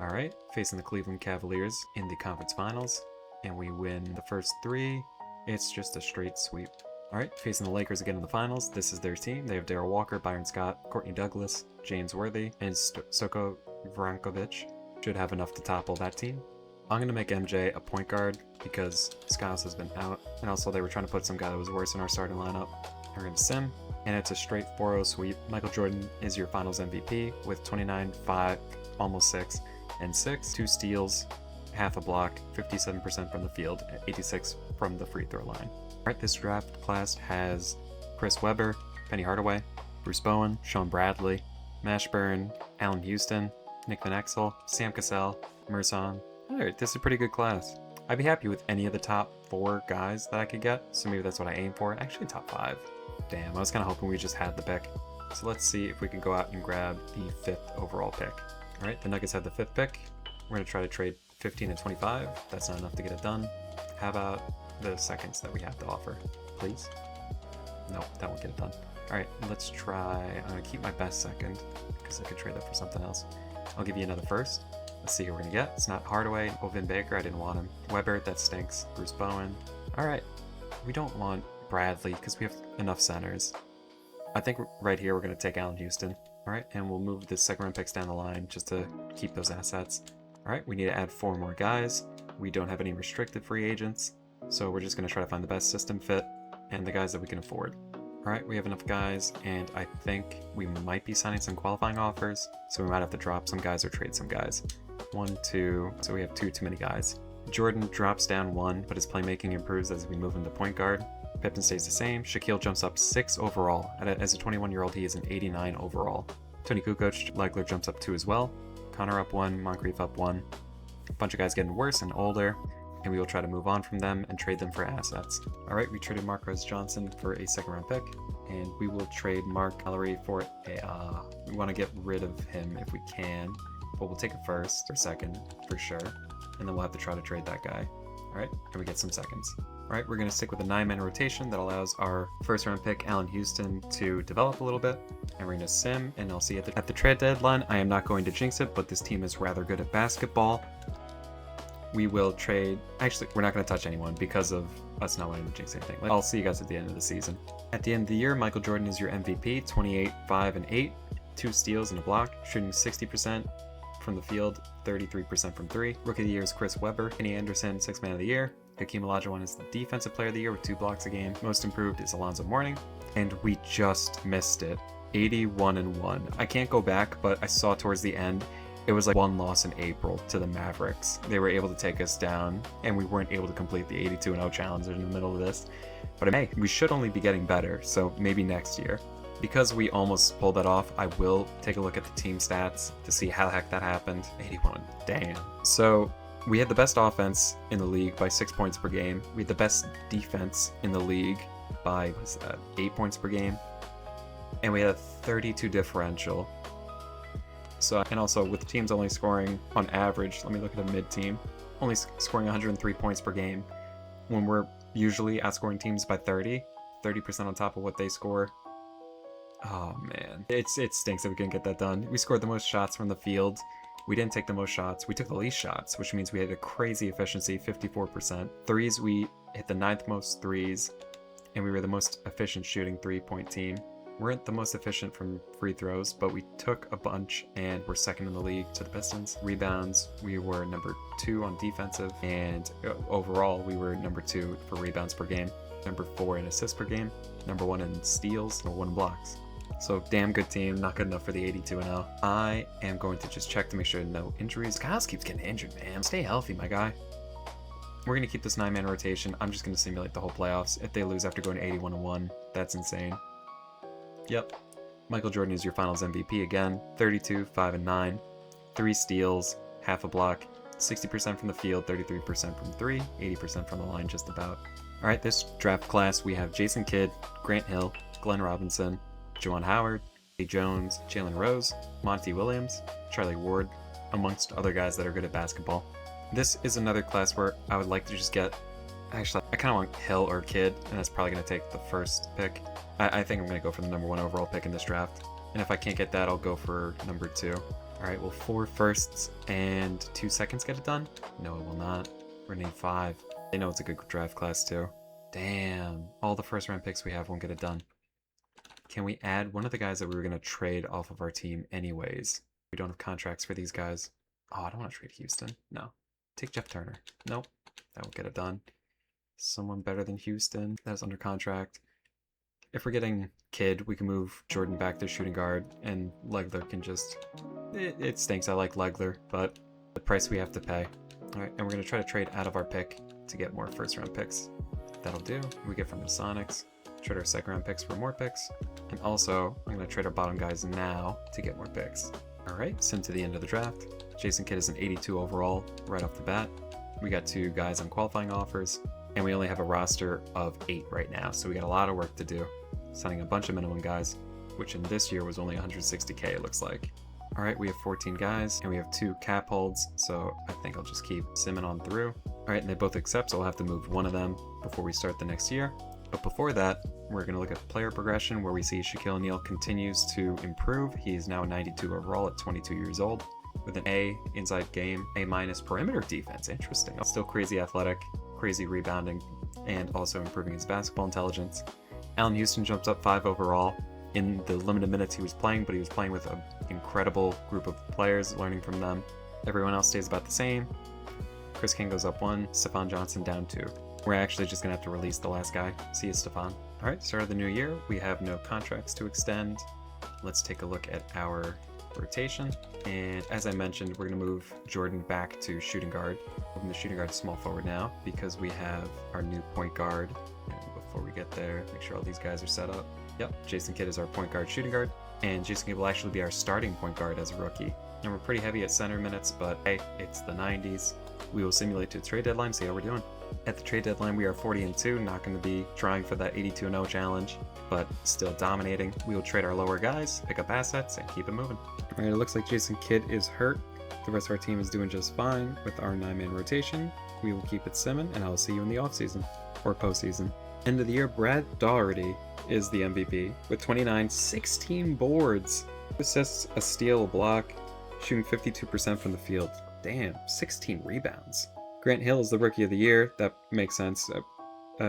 Alright, facing the Cleveland Cavaliers in the conference finals, and we win the first 3. It's just a straight sweep. Alright, facing the Lakers again in the finals. This is their team. They have Darryl Walker, Byron Scott, Courtney Douglas, James Worthy, and Soko Vrankovic. Should have enough to topple that team. I'm going to make MJ a point guard because Skiles has been out, and also they were trying to put some guy that was worse in our starting lineup. We're going to Sim, and it's a straight 4-0 sweep. Michael Jordan is your finals MVP with 29, 5, almost 6, and 6, 2 steals, half a block, 57% from the field, 86 from the free throw line. Alright, this draft class has Chris Webber, Penny Hardaway, Bruce Bowen, Sean Bradley, Mashburn, Allen Houston, Nick Van Exel, Sam Cassell, Merson. Alright, this is a pretty good class. I'd be happy with any of the top 4 guys that I could get, so maybe that's what I aim for. Actually, top 5. Damn, I was kind of hoping we just had the pick. So let's see if we can go out and grab the 5th overall pick. Alright, the Nuggets have the 5th pick. We're going to try to trade 15 and 25. That's not enough to get it done. How about the seconds that we have to offer, please? Nope, that won't get it done. Alright, let's try... I'm going to keep my best second, because I could trade that for something else. I'll give you another first. Let's see who we're going to get. It's not Hardaway. Ovin Baker, I didn't want him. Webber, that stinks. Bruce Bowen. Alright, we don't want Bradley, because we have enough centers. I think right here we're going to take Allen Houston. Alright, and we'll move the second round picks down the line just to keep those assets. Alright, we need to add 4 more guys. We don't have any restricted free agents, so we're just going to try to find the best system fit and the guys that we can afford. Alright, we have enough guys, and I think we might be signing some qualifying offers, so we might have to drop some guys or trade some guys. 1, 2, so we have 2 too many guys. Jordan drops down 1, but his playmaking improves as we move him to point guard. Pippen stays the same. Shaquille jumps up 6 overall. As a 21-year-old, he is an 89 overall. Tony Kukoc, Legler jumps up 2 as well. Connor up 1, Moncrief up 1. A bunch of guys getting worse and older, and we will try to move on from them and trade them for assets. Alright, we traded Marquez Johnson for a 2nd round pick, and we will trade Mark Gallery for a, we want to get rid of him if we can, but we'll take a 1st or 2nd for sure, and then we'll have to try to trade that guy. Alright, can we get some seconds? Alright, we're going to stick with a 9-man rotation that allows our 1st round pick, Allen Houston, to develop a little bit. And we're going to sim, and I'll see you at the trade deadline. I am not going to jinx it, but this team is rather good at basketball. We will trade... Actually, we're not going to touch anyone because of us not wanting to jinx anything. I'll see you guys at the end of the season. At the end of the year, Michael Jordan is your MVP, 28, 5, and 8. 2 steals and a block, shooting 60% from the field, 33% from 3. Rookie of the year is Chris Webber. Kenny Anderson, 6th man of the year. Hakeem Olajuwon is the defensive player of the year with 2 blocks a game. Most improved is Alonzo Mourning. And we just missed it. 81-1. I can't go back, but I saw towards the end, it was like 1 loss in April to the Mavericks. They were able to take us down, and we weren't able to complete the 82-0 challenge in the middle of this. But hey, we should only be getting better, so maybe next year. Because we almost pulled that off, I will take a look at the team stats to see how the heck that happened. 81, damn. So we had the best offense in the league by 6 points per game. We had the best defense in the league by 8 points per game. And we had a 32 differential. So, and also with the teams only scoring on average, let me look at a mid team, only scoring 103 points per game, when we're usually outscoring teams by 30% on top of what they score. Oh man, it stinks that we couldn't get that done. We scored the most shots from the field. We didn't take the most shots. We took the least shots, which means we had a crazy efficiency, 54%. Threes, we hit the 9th most threes, and we were the most efficient shooting 3-point team. We weren't the most efficient from free throws, but we took a bunch and we're 2nd in the league to the Pistons. Rebounds, we were number 2 on defensive, and overall we were number 2 for rebounds per game, number 4 in assists per game, number 1 in steals, number 1 in blocks. So damn good team, not good enough for the 82-0. I am going to just check to make sure no injuries. Kyles keeps getting injured, man. Stay healthy, my guy. We're going to keep this 9-man rotation. I'm just going to simulate the whole playoffs. If they lose after going 81-1, that's insane. Yep. Michael Jordan is your finals MVP again. 32, 5, and 9. 3 steals, half a block, 60% from the field, 33% from 3, 80% from the line just about. Alright, this draft class we have Jason Kidd, Grant Hill, Glenn Robinson, Juwan Howard, A. Jones, Jalen Rose, Monty Williams, Charlie Ward, amongst other guys that are good at basketball. This is another class where I would like to just get... Actually, I kind of want Hill or Kidd, and that's probably going to take the first pick. I think I'm going to go for the number 1 overall pick in this draft. And if I can't get that, I'll go for number 2. Alright, will 4 firsts and 2 seconds get it done? No, it will not. We're going to need 5. They know it's a good draft class too. Damn, all the first round picks we have won't get it done. Can we add one of the guys that we were going to trade off of our team anyways? We don't have contracts for these guys. Oh, I don't want to trade Houston. No. Take Jeff Turner. Nope, that won't get it done. Someone better than Houston that's under contract. If we're getting Kidd, we can move Jordan back to shooting guard, and Legler can just... It stinks, I like Legler, but the price we have to pay. Alright, and we're going to try to trade out of our pick to get more first round picks. That'll do. We get from the Sonics. Trade our second round picks for more picks. And also, I'm going to trade our bottom guys now to get more picks. Alright, so to the end of the draft. Jason Kidd is an 82 overall right off the bat. We got 2 guys on qualifying offers, and we only have a roster of 8 right now, so we got a lot of work to do. Signing a bunch of minimum guys, which in this year was only 160k it looks like. Alright, we have 14 guys, and we have 2 cap holds, so I think I'll just keep simming on through. Alright, and they both accept, so I'll have to move one of them before we start the next year. But before that, we're going to look at player progression, where we see Shaquille O'Neal continues to improve. He is now a 92 overall at 22 years old, with an A inside game, A- perimeter defense. Interesting. Still crazy athletic, crazy rebounding, and also improving his basketball intelligence. Allen Houston jumps up 5 overall in the limited minutes he was playing, but he was playing with an incredible group of players, learning from them. Everyone else stays about the same. Chris King goes up 1, Stephon Johnson down 2. We're actually just going to have to release the last guy. See you, Stephon. Alright, start of the new year. We have no contracts to extend. Let's take a look at our rotation. And as I mentioned, we're going to move Jordan back to shooting guard. Moving the shooting guard to small forward now because we have our new point guard. And before we get there, make sure all these guys are set up. Yep, Jason Kidd is our point guard shooting guard. And Jason Kidd will actually be our starting point guard as a rookie. And we're pretty heavy at center minutes, but hey, it's the 90s. We will simulate to the trade deadline, see how we're doing. At the trade deadline, we are 40-2, not going to be trying for that 82-0 challenge, but still dominating. We will trade our lower guys, pick up assets, and keep it moving. Alright, it looks like Jason Kidd is hurt. The rest of our team is doing just fine with our 9-man rotation. We will keep it simming, and I will see you in the offseason, or postseason. End of the year, Brad Daugherty is the MVP with 29, 16 boards, assists, a steal, a block, shooting 52% from the field. Damn, 16 rebounds. Grant Hill is the Rookie of the Year. That makes sense.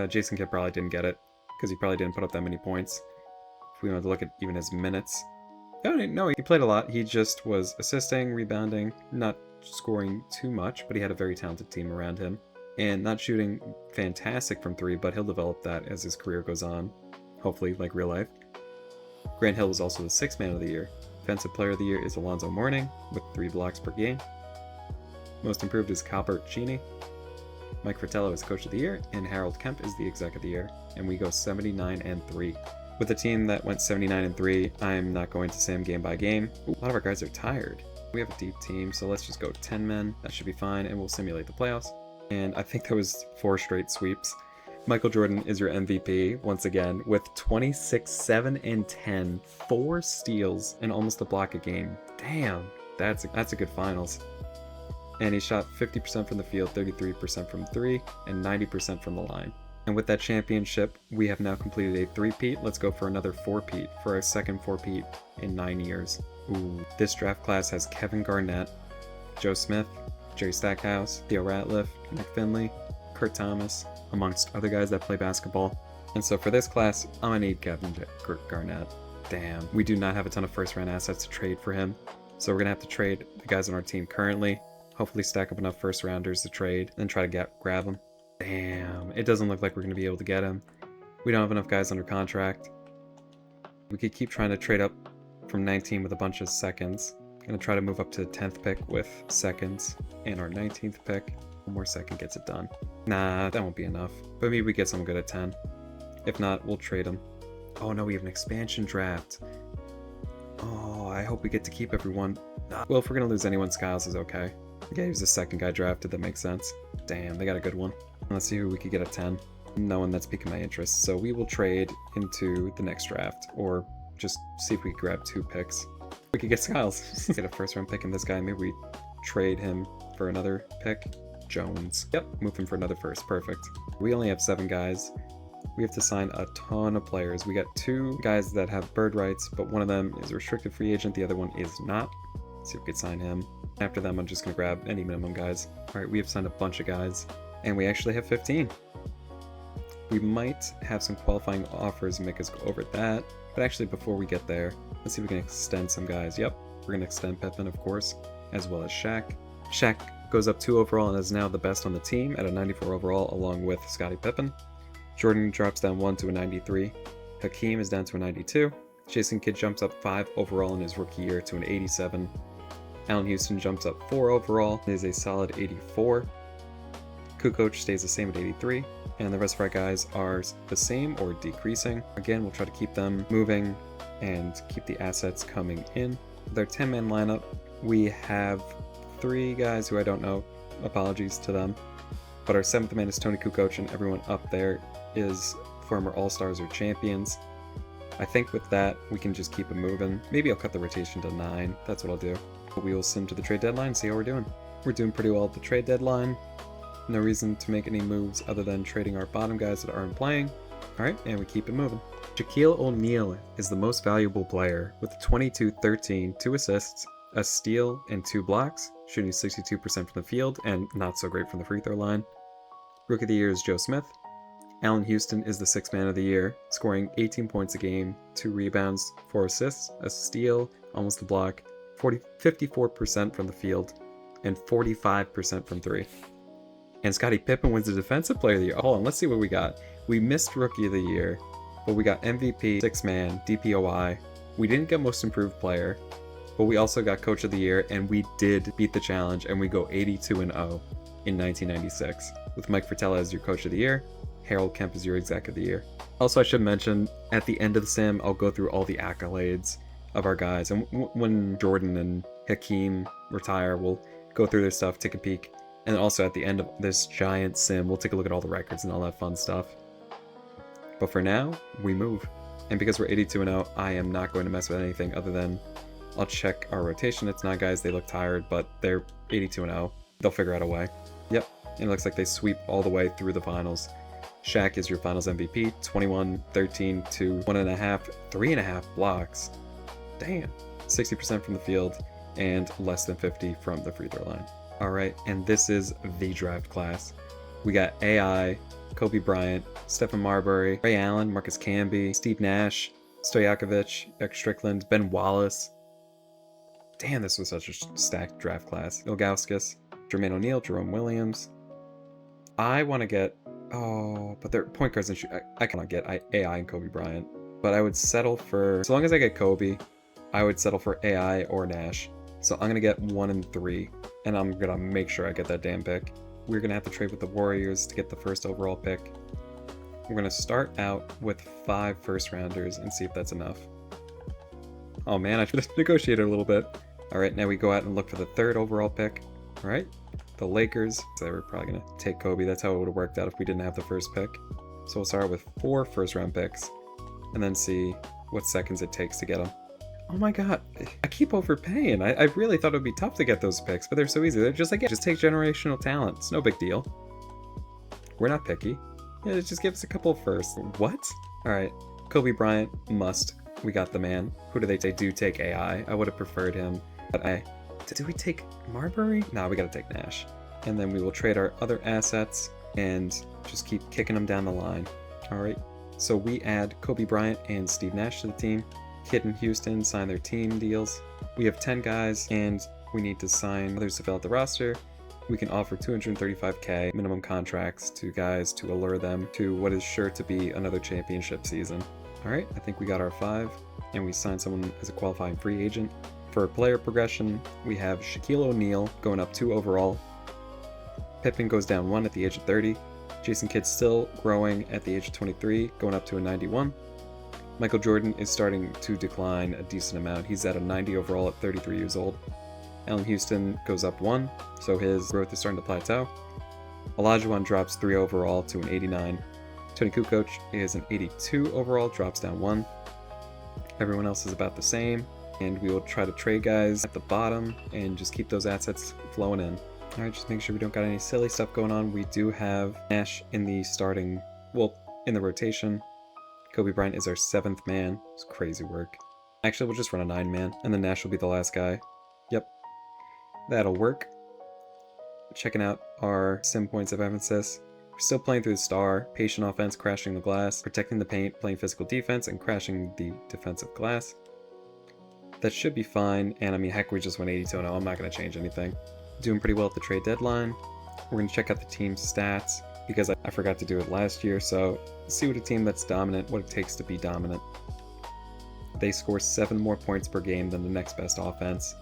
Jason Kidd probably didn't get it because he probably didn't put up that many points. If we wanted to look at even his minutes. No, he played a lot. He just was assisting, rebounding, not scoring too much, but he had a very talented team around him. And not shooting fantastic from 3, but he'll develop that as his career goes on. Hopefully, like real life. Grant Hill was also the 6th Man of the Year. Defensive Player of the Year is Alonzo Mourning with 3 blocks per game. Most Improved is Calbert Cheney. Mike Fratello is Coach of the Year, and Harold Kemp is the Exec of the Year. And we go 79-3. With a team that went 79-3, I'm not going to say them game by game. Ooh, a lot of our guys are tired. We have a deep team, so let's just go 10 men. That should be fine, and we'll simulate the playoffs. And I think that was 4 straight sweeps. Michael Jordan is your MVP once again with 26, 7, and 10, 4 steals, and almost a block a game. Damn, that's a good finals. And he shot 50% from the field, 33% from 3, and 90% from the line. And with that championship, we have now completed a 3-peat. Let's go for another 4-peat for our second 4-peat in 9 years. Ooh, this draft class has Kevin Garnett, Joe Smith, Jerry Stackhouse, Theo Ratliff, Nick Finley, Kurt Thomas, amongst other guys that play basketball. And so for this class, I'm gonna need Kevin Garnett. Damn, we do not have a ton of first-round assets to trade for him. So we're gonna have to trade the guys on our team currently. Hopefully stack up enough first-rounders to trade, then try to grab them. Damn, it doesn't look like we're gonna be able to get him. We don't have enough guys under contract. We could keep trying to trade up from 19 with a bunch of seconds. Gonna try to move up to the 10th pick with seconds, and our 19th pick. One more second gets it done. Nah, that won't be enough. But maybe we get someone good at 10. If not, we'll trade him. Oh no, we have an expansion draft. Oh, I hope we get to keep everyone. Well, if we're gonna lose anyone, Skiles is okay. Yeah, he was the second guy drafted, that makes sense. Damn, they got a good one. Let's see who we could get at 10. No one that's piquing my interest, so we will trade into the next draft, or just see if we can grab 2 picks. We could get Skiles. Get a first round pick in this guy. Maybe we trade him for another pick. Jones. Yep, move him for another first. Perfect. We only have 7 guys. We have to sign a ton of players. We got 2 guys that have bird rights, but one of them is a restricted free agent. The other one is not. Let's see if we could sign him. After them, I'm just going to grab any minimum guys. All right, we have signed a bunch of guys, and we actually have 15. We might have some qualifying offers and make us go over that. But actually, before we get there, let's see if we can extend some guys. Yep, we're going to extend Pippen, of course, as well as Shaq. Shaq goes up 2 overall and is now the best on the team at a 94 overall, along with Scottie Pippen. Jordan drops down 1 to a 93. Hakeem is down to a 92. Jason Kidd jumps up 5 overall in his rookie year to an 87. Allen Houston jumps up 4 overall and is a solid 84. Kukoc stays the same at 83. And the rest of our guys are the same or decreasing. Again, we'll try to keep them moving and keep the assets coming in. With our 10-man lineup, we have 3 guys who I don't know. Apologies to them. But our 7th man is Tony Kukoc, and everyone up there is former All-Stars or champions. I think with that, we can just keep it moving. Maybe I'll cut the rotation to 9. That's what I'll do. But we will sim to the trade deadline and see how we're doing. We're doing pretty well at the trade deadline. No reason to make any moves other than trading our bottom guys that aren't playing. Alright, and we keep it moving. Shaquille O'Neal is the most valuable player with 22-13, 2 assists, a steal, and 2 blocks, shooting 62% from the field and not so great from the free throw line. Rookie of the Year is Joe Smith. Allen Houston is the 6th man of the year, scoring 18 points a game, 2 rebounds, 4 assists, a steal, almost a block, 54% from the field, and 45% from 3. And Scottie Pippen wins the Defensive Player of the Year. Hold on, let's see what we got. We missed Rookie of the Year, but we got MVP, 6th man, DPOI. We didn't get Most Improved Player, but we also got Coach of the Year, and we did beat the challenge, and we go 82-0 in 1996. With Mike Fratello as your Coach of the Year, Harold Kemp is your Exec of the Year. Also, I should mention, at the end of the sim, I'll go through all the accolades of our guys, and when Jordan and Hakeem retire, we'll go through their stuff, take a peek. And also at the end of this giant sim, we'll take a look at all the records and all that fun stuff. But for now, we move. And because we're 82-0, I am not going to mess with anything other than I'll check our rotation. It's not guys, they look tired, but they're 82-0. They'll figure out a way. Yep, and it looks like they sweep all the way through the finals. Shaq is your finals MVP, 21-13 to 1.5, 3.5 blocks. Damn. 60% from the field and less than 50 from the free throw line. Alright, and this is the draft class. We got AI, Kobe Bryant, Stephen Marbury, Ray Allen, Marcus Camby, Steve Nash, Stojakovic, Beck Strickland, Ben Wallace. Damn, this was such a stacked draft class. Ilgauskas, Jermaine O'Neal, Jerome Williams. I want to get... Oh, but they're point guards and shoot. I cannot get AI and Kobe Bryant. But I would settle for... As long as I get Kobe, I would settle for AI or Nash. So I'm going to get 1 and 3. And I'm going to make sure I get that damn pick. We're going to have to trade with the Warriors to get the first overall pick. We're going to start out with 5 first rounders and see if that's enough. Oh man, I should have negotiated a little bit. Alright, now we go out and look for the 3rd overall pick. Alright, the Lakers. So they were probably going to take Kobe. That's how it would have worked out if we didn't have the first pick. So we'll start with 4 first round picks. And then see what seconds it takes to get them. Oh my god, I keep overpaying. I really thought it would be tough to get those picks, but they're so easy. They're just like, yeah, just take generational talent. It's no big deal. We're not picky. Yeah, just give us a couple first. What? Alright, Kobe Bryant, must. We got the man. Who do they take? Do take AI. I would have preferred him. But did we take Marbury? No, we gotta take Nash. And then we will trade our other assets and just keep kicking them down the line. Alright, so we add Kobe Bryant and Steve Nash to the team. Kidd and Houston sign their team deals. We have 10 guys and we need to sign others to fill out the roster. We can offer $235K minimum contracts to guys to allure them to what is sure to be another championship season. Alright, I think we got our 5 and we signed someone as a qualifying free agent. For player progression, we have Shaquille O'Neal going up 2 overall. Pippen goes down 1 at the age of 30. Jason Kidd still growing at the age of 23, going up to a 91. Michael Jordan is starting to decline a decent amount. He's at a 90 overall at 33 years old. Allen Houston goes up 1, so his growth is starting to plateau. Olajuwon drops 3 overall to an 89. Tony Kukoc is an 82 overall, drops down 1. Everyone else is about the same, and we will try to trade guys at the bottom and just keep those assets flowing in. Alright, just make sure we don't got any silly stuff going on. We do have Nash in the starting, well, in the rotation. Kobe Bryant is our 7th man. It's crazy work. Actually, we'll just run a 9-man, and then Nash will be the last guy. Yep, that'll work. Checking out our sim points of emphasis. We're still playing through the star, patient offense, crashing the glass, protecting the paint, playing physical defense, and crashing the defensive glass. That should be fine, and I mean, heck, we just went 82-0. I'm not going to change anything. Doing pretty well at the trade deadline. We're going to check out the team's stats, because I forgot to do it last year, so see what a team that's dominant, what it takes to be dominant. They score 7 more points per game than the next best offense.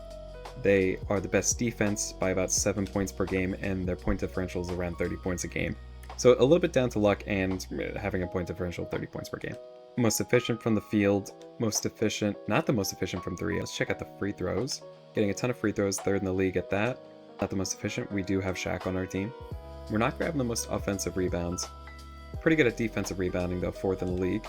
They are the best defense by about 7 points per game, and their point differential is around 30 points a game. So a little bit down to luck and having a point differential of 30 points per game. Most efficient from the field, most efficient, not the most efficient from 3. Let's check out the free throws. Getting a ton of free throws, 3rd in the league at that. Not the most efficient. We do have Shaq on our team. We're not grabbing the most offensive rebounds. Pretty good at defensive rebounding though, 4th in the league.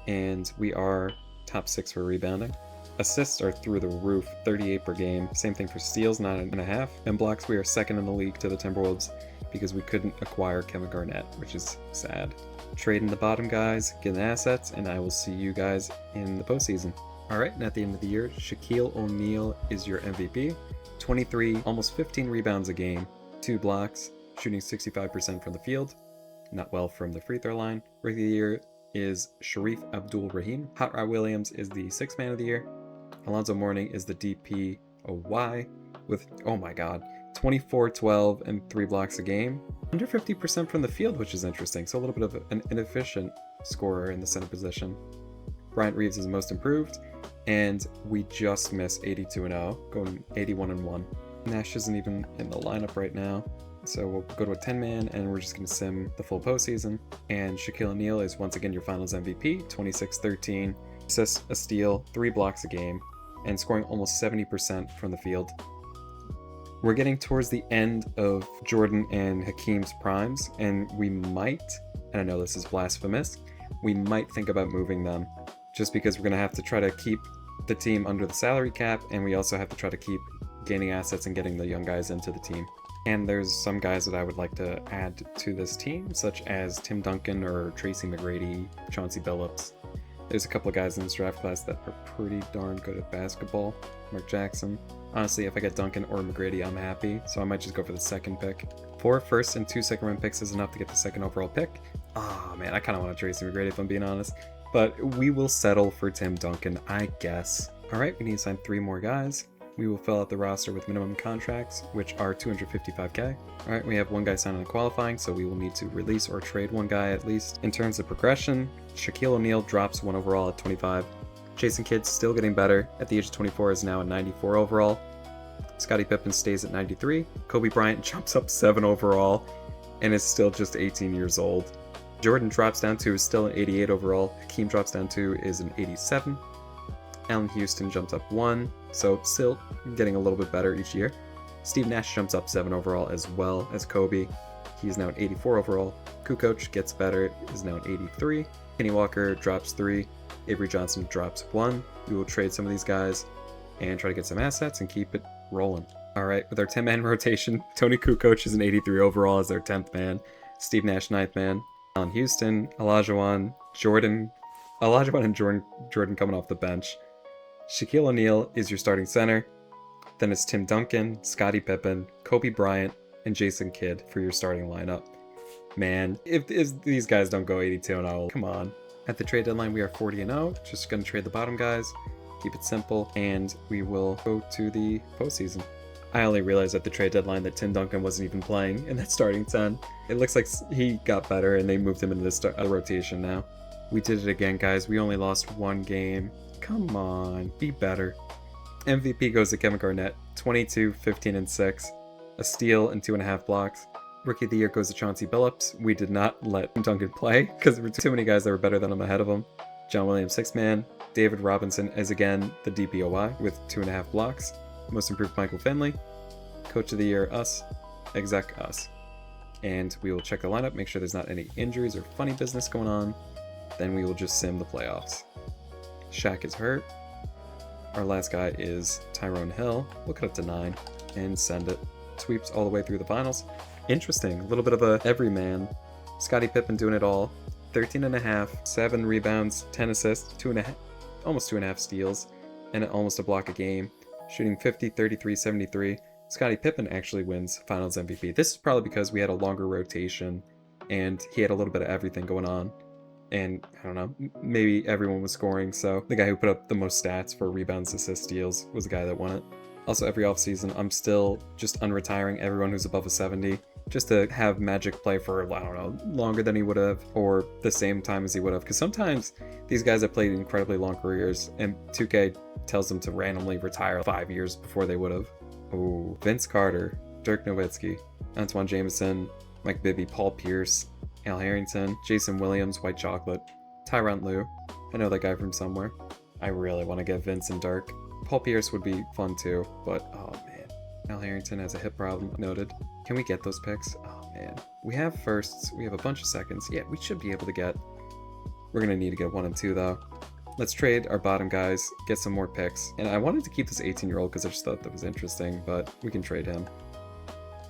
And we are top 6 for rebounding. Assists are through the roof, 38 per game. Same thing for steals, 9.5. And blocks, we are 2nd in the league to the Timberwolves because we couldn't acquire Kevin Garnett, which is sad. Trading the bottom guys, getting assets, and I will see you guys in the postseason. Alright, and at the end of the year, Shaquille O'Neal is your MVP. 23, almost 15 rebounds a game, 2 blocks, shooting 65% from the field. Not well from the free throw line. Rookie of the year is Sharif Abdul-Rahim. Hot Rod Williams is the 6th man of the year. Alonzo Mourning is the DPOY with, oh my god, 24, 12, and 3 blocks a game. Under 50% from the field, which is interesting, so a little bit of an inefficient scorer in the center position. Bryant Reeves is most improved, and we just missed 82-0, going 81-1. Nash isn't even in the lineup right now, so we'll go to a 10-man, and we're just going to sim the full postseason. And Shaquille O'Neal is once again your finals MVP, 26-13, assists, a steal, 3 blocks a game, and scoring almost 70% from the field. We're getting towards the end of Jordan and Hakeem's primes, and we might, and I know this is blasphemous, we might think about moving them, just because we're going to have to try to keep the team under the salary cap, and we also have to try to keep gaining assets and getting the young guys into the team. And there's some guys that I would like to add to this team, such as Tim Duncan or Tracy McGrady, Chauncey Billups. There's a couple of guys in this draft class that are pretty darn good at basketball. Mark Jackson. Honestly, if I get Duncan or McGrady, I'm happy, so I might just go for the 2nd pick. 4 first and 2 second round picks is enough to get the 2nd overall pick. Oh man, I kind of want to Tracy McGrady if I'm being honest. But we will settle for Tim Duncan, I guess. Alright, we need to sign 3 more guys. We will fill out the roster with minimum contracts, which are $255K. Alright, we have 1 guy signed on qualifying, so we will need to release or trade 1 guy at least. In terms of progression, Shaquille O'Neal drops 1 overall at 25. Jason Kidd's still getting better. At the age of 24 is now a 94 overall. Scottie Pippen stays at 93. Kobe Bryant jumps up 7 overall and is still just 18 years old. Jordan drops down to is still an 88 overall. Hakeem drops down to is an 87. Allen Houston jumps up 1, so still getting a little bit better each year. Steve Nash jumps up 7 overall as well as Kobe. He's now an 84 overall. Kukoc gets better, is now an 83. Kenny Walker drops 3. Avery Johnson drops 1. We will trade some of these guys and try to get some assets and keep it rolling. Alright, with our 10-man rotation, Tony Kukoc is an 83 overall as our 10th man. Steve Nash, 9th man. Allen Houston, Olajuwon, Jordan and Jordan coming off the bench. Shaquille O'Neal is your starting center. Then it's Tim Duncan, Scottie Pippen, Kobe Bryant, and Jason Kidd for your starting lineup. Man, if these guys don't go 82-0, come on. At the trade deadline, we are 40-0. Just going to trade the bottom guys, keep it simple, and we will go to the postseason. I only realized at the trade deadline that Tim Duncan wasn't even playing in that starting 10. It looks like he got better and they moved him into this rotation now. We did it again, guys. We only lost 1 game. Come on, be better. MVP goes to Kevin Garnett, 22, 15, and 6. A steal and 2.5 blocks. Rookie of the year goes to Chauncey Billups. We did not let Duncan play because there were too many guys that were better than him ahead of him. John Williams, 6th man. David Robinson is again the DPOY with 2.5 blocks. Most improved Michael Finley. Coach of the year, us. Exec, us. and we will check the lineup, make sure there's not any injuries or funny business going on. Then we will just sim the playoffs. Shaq is hurt. Our last guy is Tyrone Hill. We'll cut it to 9 and send it. Sweeps all the way through the finals. Interesting, a little bit of a everyman. Scottie Pippen doing it all. 13.5, 7 rebounds, 10 assists, 2.5, almost 2.5 steals, and almost a block a game. Shooting 50, 33, 73. Scottie Pippen actually wins Finals MVP. This is probably because we had a longer rotation and he had a little bit of everything going on. And I don't know, maybe everyone was scoring, so the guy who put up the most stats for rebounds, assists, steals was the guy that won it. Also, every offseason, I'm still just unretiring everyone who's above a 70, just to have Magic play for, I don't know, longer than he would have, or the same time as he would have. Because sometimes these guys have played incredibly long careers, and 2K tells them to randomly retire 5 years before they would have. Oh, Vince Carter, Dirk Nowitzki, Antoine Jameson, Mike Bibby, Paul Pierce, Al Harrington, Jason Williams, White Chocolate, Tyronn Lue. I know that guy from somewhere. I really want to get Vince and Dirk. Paul Pierce would be fun too, but oh man. Al Harrington has a hip problem, noted. Can we get those picks? Oh man. We have firsts, we have a bunch of seconds. Yeah, we should be able to get... We're going to need to get 1 and 2 though. Let's trade our bottom guys, get some more picks. And I wanted to keep this 18-year-old because I just thought that was interesting, but we can trade him.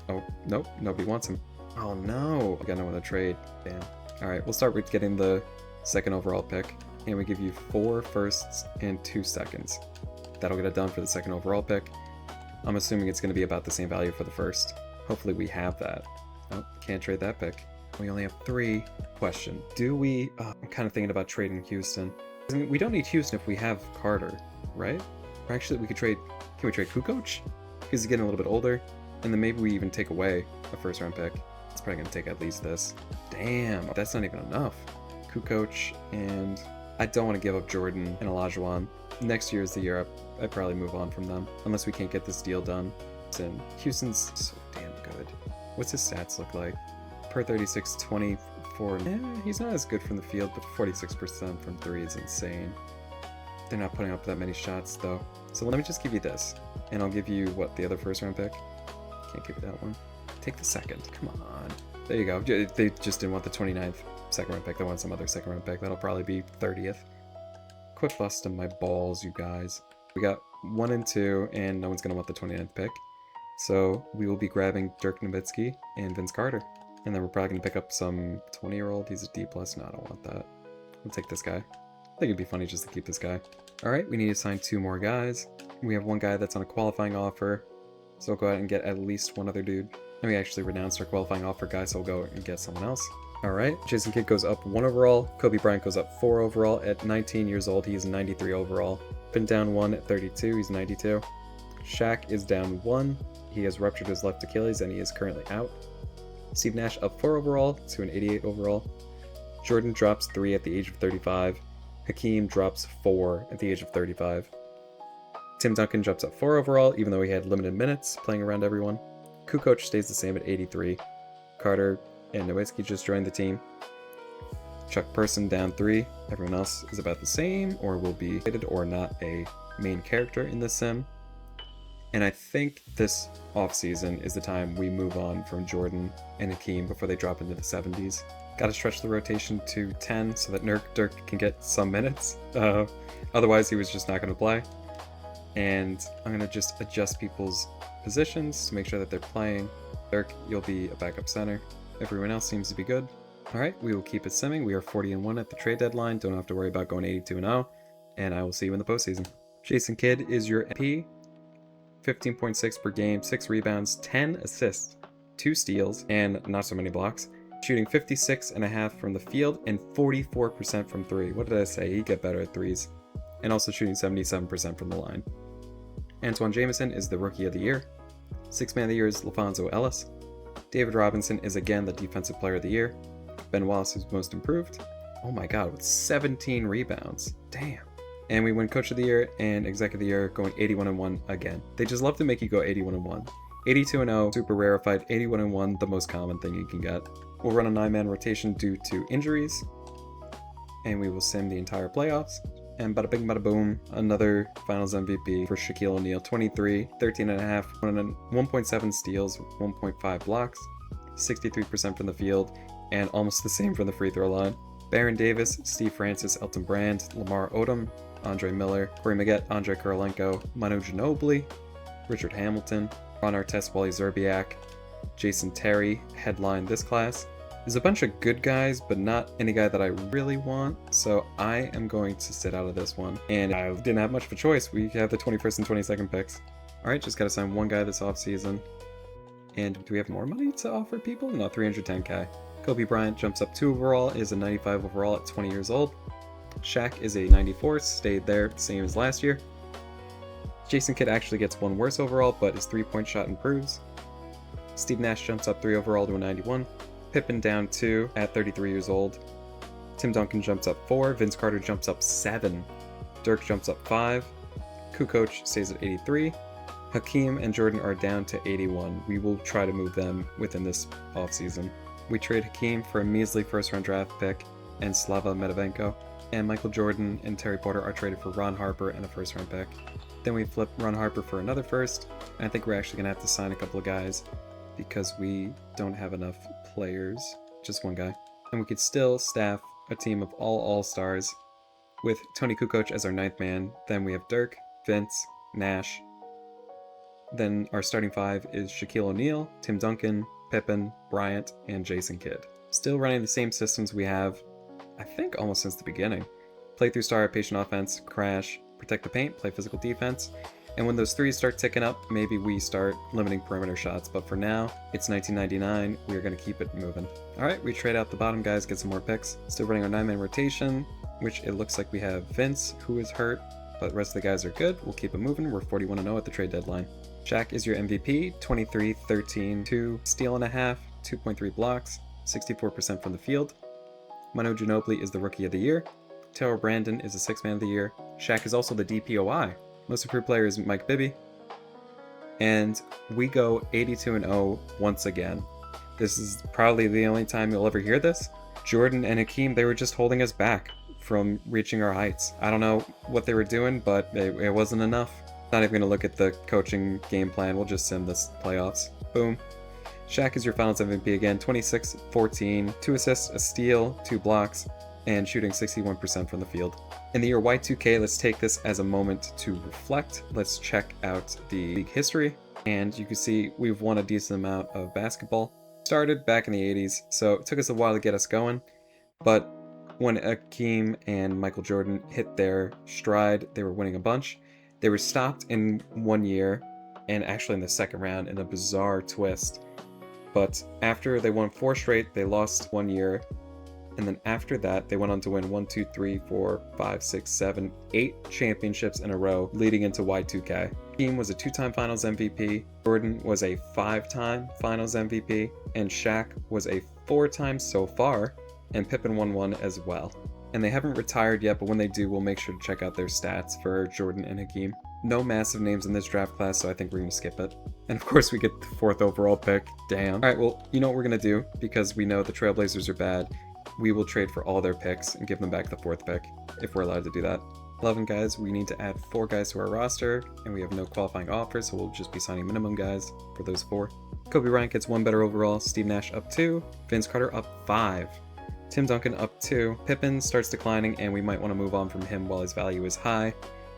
Oh, nope, nobody wants him. Oh no, I got no one to trade. Damn. Alright, we'll start with getting the 2nd overall pick. And we give you 4 firsts and 2 seconds. That'll get it done for the 2nd overall pick. I'm assuming it's going to be about the same value for the 1st. Hopefully we have that. Oh, can't trade that pick. We only have 3. Question. Do we... I'm kind of thinking about trading Houston. I mean, we don't need Houston if we have Carter, right? Or actually, we could trade... Can we trade Kukoc? Because he's getting a little bit older. And then maybe we even take away a 1st round pick. It's probably going to take at least this. Damn, that's not even enough. Kukoc, and I don't want to give up Jordan and Olajuwon. Next year is the year I'd probably move on from them, unless we can't get this deal done. And Houston's so damn good. What's his stats look like? Per 36, 24. He's not as good from the field, but 46% from 3 is insane. They're not putting up that many shots, though. So let me just give you this, and I'll give you, what, the other 1st round pick? Can't give you that one. Take the 2nd. Come on. There you go. They just didn't want the 29th 2nd round pick. They want some other 2nd round pick. That'll probably be 30th. Quit busting my balls, you guys. We got 1 and 2, and no one's going to want the 29th pick. So we will be grabbing Dirk Nowitzki and Vince Carter. And then we're probably going to pick up some 20-year-old. He's a D+. No, I don't want that. We'll take this guy. I think it'd be funny just to keep this guy. Alright, we need to sign 2 more guys. We have 1 guy that's on a qualifying offer. So we'll go ahead and get at least 1 other dude. And we actually renounced our qualifying offer guy, so we'll go and get someone else. Alright, Jason Kidd goes up 1 overall. Kobe Bryant goes up 4 overall. At 19 years old, he's 93 overall. Been down 1 at 32, he's 92. Shaq is down 1. He has ruptured his left Achilles and he is currently out. Steve Nash up 4 overall to an 88 overall. Jordan drops 3 at the age of 35. Hakeem drops 4 at the age of 35. Tim Duncan drops up 4 overall, even though he had limited minutes playing around everyone. Kukoc stays the same at 83. Carter and Nowitzki just joined the team. Chuck Person down 3. Everyone else is about the same, or will be rated or not a main character in this sim. And I think this offseason is the time we move on from Jordan and Hakeem before they drop into the 70s. Gotta stretch the rotation to 10 so that Dirk can get some minutes. Otherwise, he was just not going to play. And I'm going to just adjust people's positions to make sure that they're playing. Dirk, you'll be a backup center. Everyone else seems to be good. Alright, we will keep it simming. We are 40-1 at the trade deadline. Don't have to worry about going 82-0. And I will see you in the postseason. Jason Kidd is your MP. 15.6 per game, 6 rebounds, 10 assists, 2 steals, and not so many blocks. Shooting 56.5% from the field and 44% from 3. What did I say? He'd get better at 3s. And also shooting 77% from the line. Antoine Jameson is the Rookie of the Year. 6th Man of the Year is LaFonso Ellis. David Robinson is again the Defensive Player of the Year. Ben Wallace is Most Improved. Oh my god, with 17 rebounds. Damn. And we win Coach of the Year and Exec of the Year, going 81-1 again. They just love to make you go 81-1. 82-0, super rarefied. 81-1, the most common thing you can get. We'll run a 9-man rotation due to injuries. And we will sim the entire playoffs. And bada bing bada boom, another Finals MVP for Shaquille O'Neal. 23, 13.5, 1.7 steals, 1.5 blocks. 63% from the field, and almost the same from the free throw line. Baron Davis, Steve Francis, Elton Brand, Lamar Odom, Andre Miller, Corey Maggette, Andre Korolenko, Manu Ginobili, Richard Hamilton, Ron Artest, Wally Zerbiak, Jason Terry headline this class. There's a bunch of good guys, but not any guy that I really want, so I am going to sit out of this one. And I didn't have much of a choice. We have the 21st and 22nd picks. Alright, just gotta sign one guy this offseason. And do we have more money to offer people? No, 310k. Kobe Bryant jumps up 2 overall, is a 95 overall at 20 years old. Shaq is a 94, stayed there, same as last year. Jason Kidd actually gets 1 worse overall, but his 3-point shot improves. Steve Nash jumps up 3 overall to a 91. Pippen down 2 at 33 years old. Tim Duncan jumps up 4. Vince Carter jumps up 7. Dirk jumps up 5. Kukoc stays at 83. Hakeem and Jordan are down to 81. We will try to move them within this offseason. We trade Hakeem for a measly first-round draft pick and Slava Medivenko. And Michael Jordan and Terry Porter are traded for Ron Harper and a first-round pick. Then we flip Ron Harper for another first. And I think we're actually going to have to sign a couple of guys because we don't have enough players, just one guy. And we could still staff a team of all All-Stars with Tony Kukoc as our 9th man. Then we have Dirk, Vince, Nash. Then our starting 5 is Shaquille O'Neal, Tim Duncan, Pippen, Bryant, and Jason Kidd. Still running the same systems we have, I think, almost since the beginning. Play through star, patient offense, crash, protect the paint, play physical defense. And when those 3s start ticking up, maybe we start limiting perimeter shots. But for now, it's 1999. We're going to keep it moving. All right, we trade out the bottom guys, get some more picks. Still running our 9-man rotation, which it looks like we have Vince, who is hurt, but the rest of the guys are good. We'll keep it moving. We're 41-0 at the trade deadline. Shaq is your MVP, 23, 13, 2 steal and a half, 2.3 blocks, 64% from the field. Manu Ginobili is the Rookie of the Year. Taylor Brandon is the 6th Man of the Year. Shaq is also the DPOI. Most improved player is Mike Bibby. And we go 82-0 once again. This is probably the only time you'll ever hear this. Jordan and Hakeem, they were just holding us back from reaching our heights. I don't know what they were doing, but it wasn't enough. Not even going to look at the coaching game plan. We'll just sim this playoffs. Boom. Shaq is your Finals MVP again. 26, 14, 2 assists, a steal, 2 blocks, and shooting 61% from the field. In the year Y2K, let's take this as a moment to reflect. Let's check out the league history. And you can see we've won a decent amount of basketball. Started back in the 80s, so it took us a while to get us going. But when Hakeem and Michael Jordan hit their stride, they were winning a bunch. They were stopped in 1 year, and actually in the second round in a bizarre twist. But after they won 4 straight, they lost 1 year. And then after that, they went on to win 1, 2, 3, 4, 5, 6, 7, 8 championships in a row, leading into Y2K. Hakeem was a 2-time Finals MVP, Jordan was a 5-time Finals MVP, and Shaq was a 4-time so far, and Pippen won 1 as well. And they haven't retired yet, but when they do, we'll make sure to check out their stats for Jordan and Hakeem. No massive names in this draft class, so I think we're going to skip it. And of course, we get the 4th overall pick. Damn. All right, well, you know what we're going to do? Because we know the Trailblazers are bad, we will trade for all their picks and give them back the 4th pick, if we're allowed to do that. 11 guys, we need to add 4 guys to our roster, and we have no qualifying offers, so we'll just be signing minimum guys for those 4. Kobe Bryant gets 1 better overall, Steve Nash up 2, Vince Carter up 5. Tim Duncan up 2, Pippen starts declining, and we might want to move on from him while his value is high.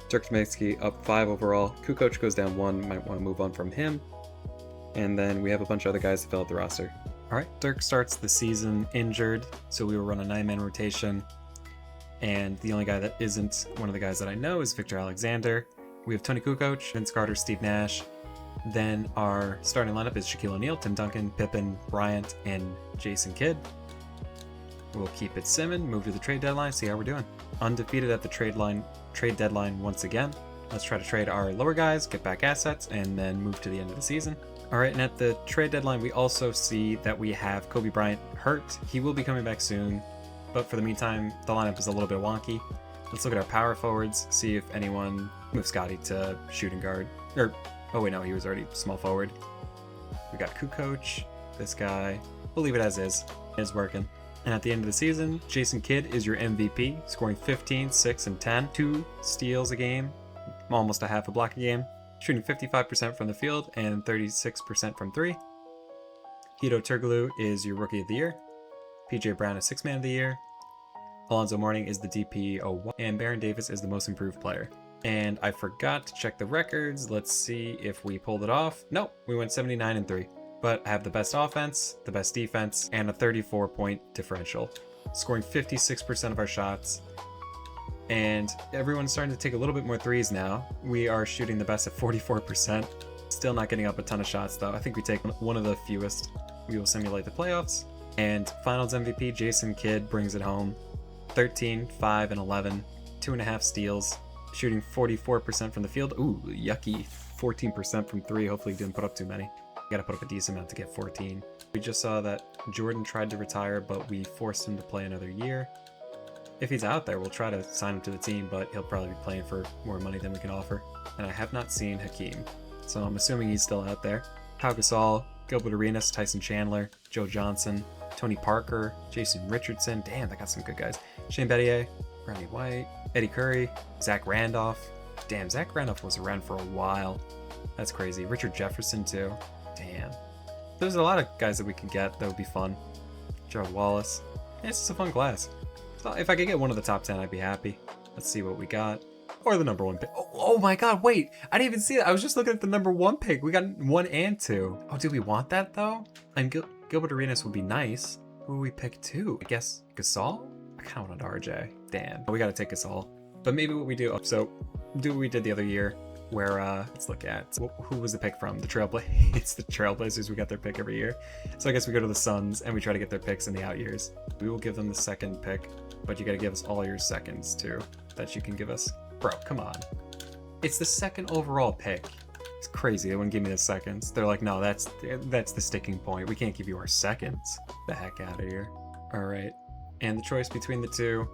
Dirk Nowitzki up 5 overall, Kukoc goes down 1, might want to move on from him. And then we have a bunch of other guys to fill out the roster. Alright, Dirk starts the season injured, so we will run a 9-man rotation. And the only guy that isn't one of the guys that I know is Victor Alexander. We have Tony Kukoc, Vince Carter, Steve Nash. Then our starting lineup is Shaquille O'Neal, Tim Duncan, Pippen, Bryant, and Jason Kidd. We'll keep it simming, move to the trade deadline, see how we're doing. Undefeated at the trade deadline once again. Let's try to trade our lower guys, get back assets, and then move to the end of the season. Alright, and at the trade deadline, we also see that we have Kobe Bryant hurt. He will be coming back soon, but for the meantime, the lineup is a little bit wonky. Let's look at our power forwards, see if anyone moves Scotty to shooting guard. Oh wait, no, he was already small forward. We got Kukoc, this guy. We'll leave it as is. It's working. And at the end of the season, Jason Kidd is your MVP, scoring 15, 6, and 10. 2 steals a game, almost a half a block a game, shooting 55% from the field and 36% from 3. Hito Turkoglu is your Rookie of the Year. PJ Brown is Sixth Man of the Year. Alonzo Mourning is the DPO1. And Baron Davis is the Most Improved Player. And I forgot to check the records. Let's see if we pulled it off. Nope, we went 79-3. But I have the best offense, the best defense, and a 34-point differential. Scoring 56% of our shots. And everyone's starting to take a little bit more threes now. We are shooting the best at 44%. Still not getting up a ton of shots though. I think we take one of the fewest. We will simulate the playoffs. And Finals MVP Jason Kidd brings it home. 13, 5, and 11. 2.5 steals. Shooting 44% from the field. Ooh, yucky. 14% from 3. Hopefully he didn't put up too many. Gotta put up a decent amount to get 14. We just saw that Jordan tried to retire, but we forced him to play another year. If he's out there, we'll try to sign him to the team, but he'll probably be playing for more money than we can offer. And I have not seen Hakeem, so I'm assuming he's still out there. Pau Gasol, Gilbert Arenas, Tyson Chandler, Joe Johnson, Tony Parker, Jason Richardson. Damn, they got some good guys. Shane Battier, Brownie White, Eddie Curry, Zach Randolph. Damn, Zach Randolph was around for a while. That's crazy. Richard Jefferson too. Damn. There's a lot of guys that we can get that would be fun. Gerald Wallace. Yeah, it's just a fun class. So if I could get one of the top 10, I'd be happy. Let's see what we got. Or the number 1 pick. Oh my god, wait! I didn't even see that. I was just looking at the number 1 pick. We got 1 and 2. Oh, do we want that though? And Gilbert Arenas would be nice. Who would we pick 2? I guess Gasol? I kind of wanted RJ. Damn. We gotta take Gasol. But maybe what we do, so do what we did the other year, where, let's look at, who was the pick from? The Trailblazers. It's the Trailblazers. We got their pick every year. So I guess we go to the Suns and we try to get their picks in the out years. We will give them the second pick, but you gotta give us all your seconds too, that you can give us. Bro, come on. It's the second overall pick. It's crazy. They wouldn't give me the seconds. They're like, no, that's the sticking point. We can't give you our seconds. The heck out of here. All right. And the choice between the two,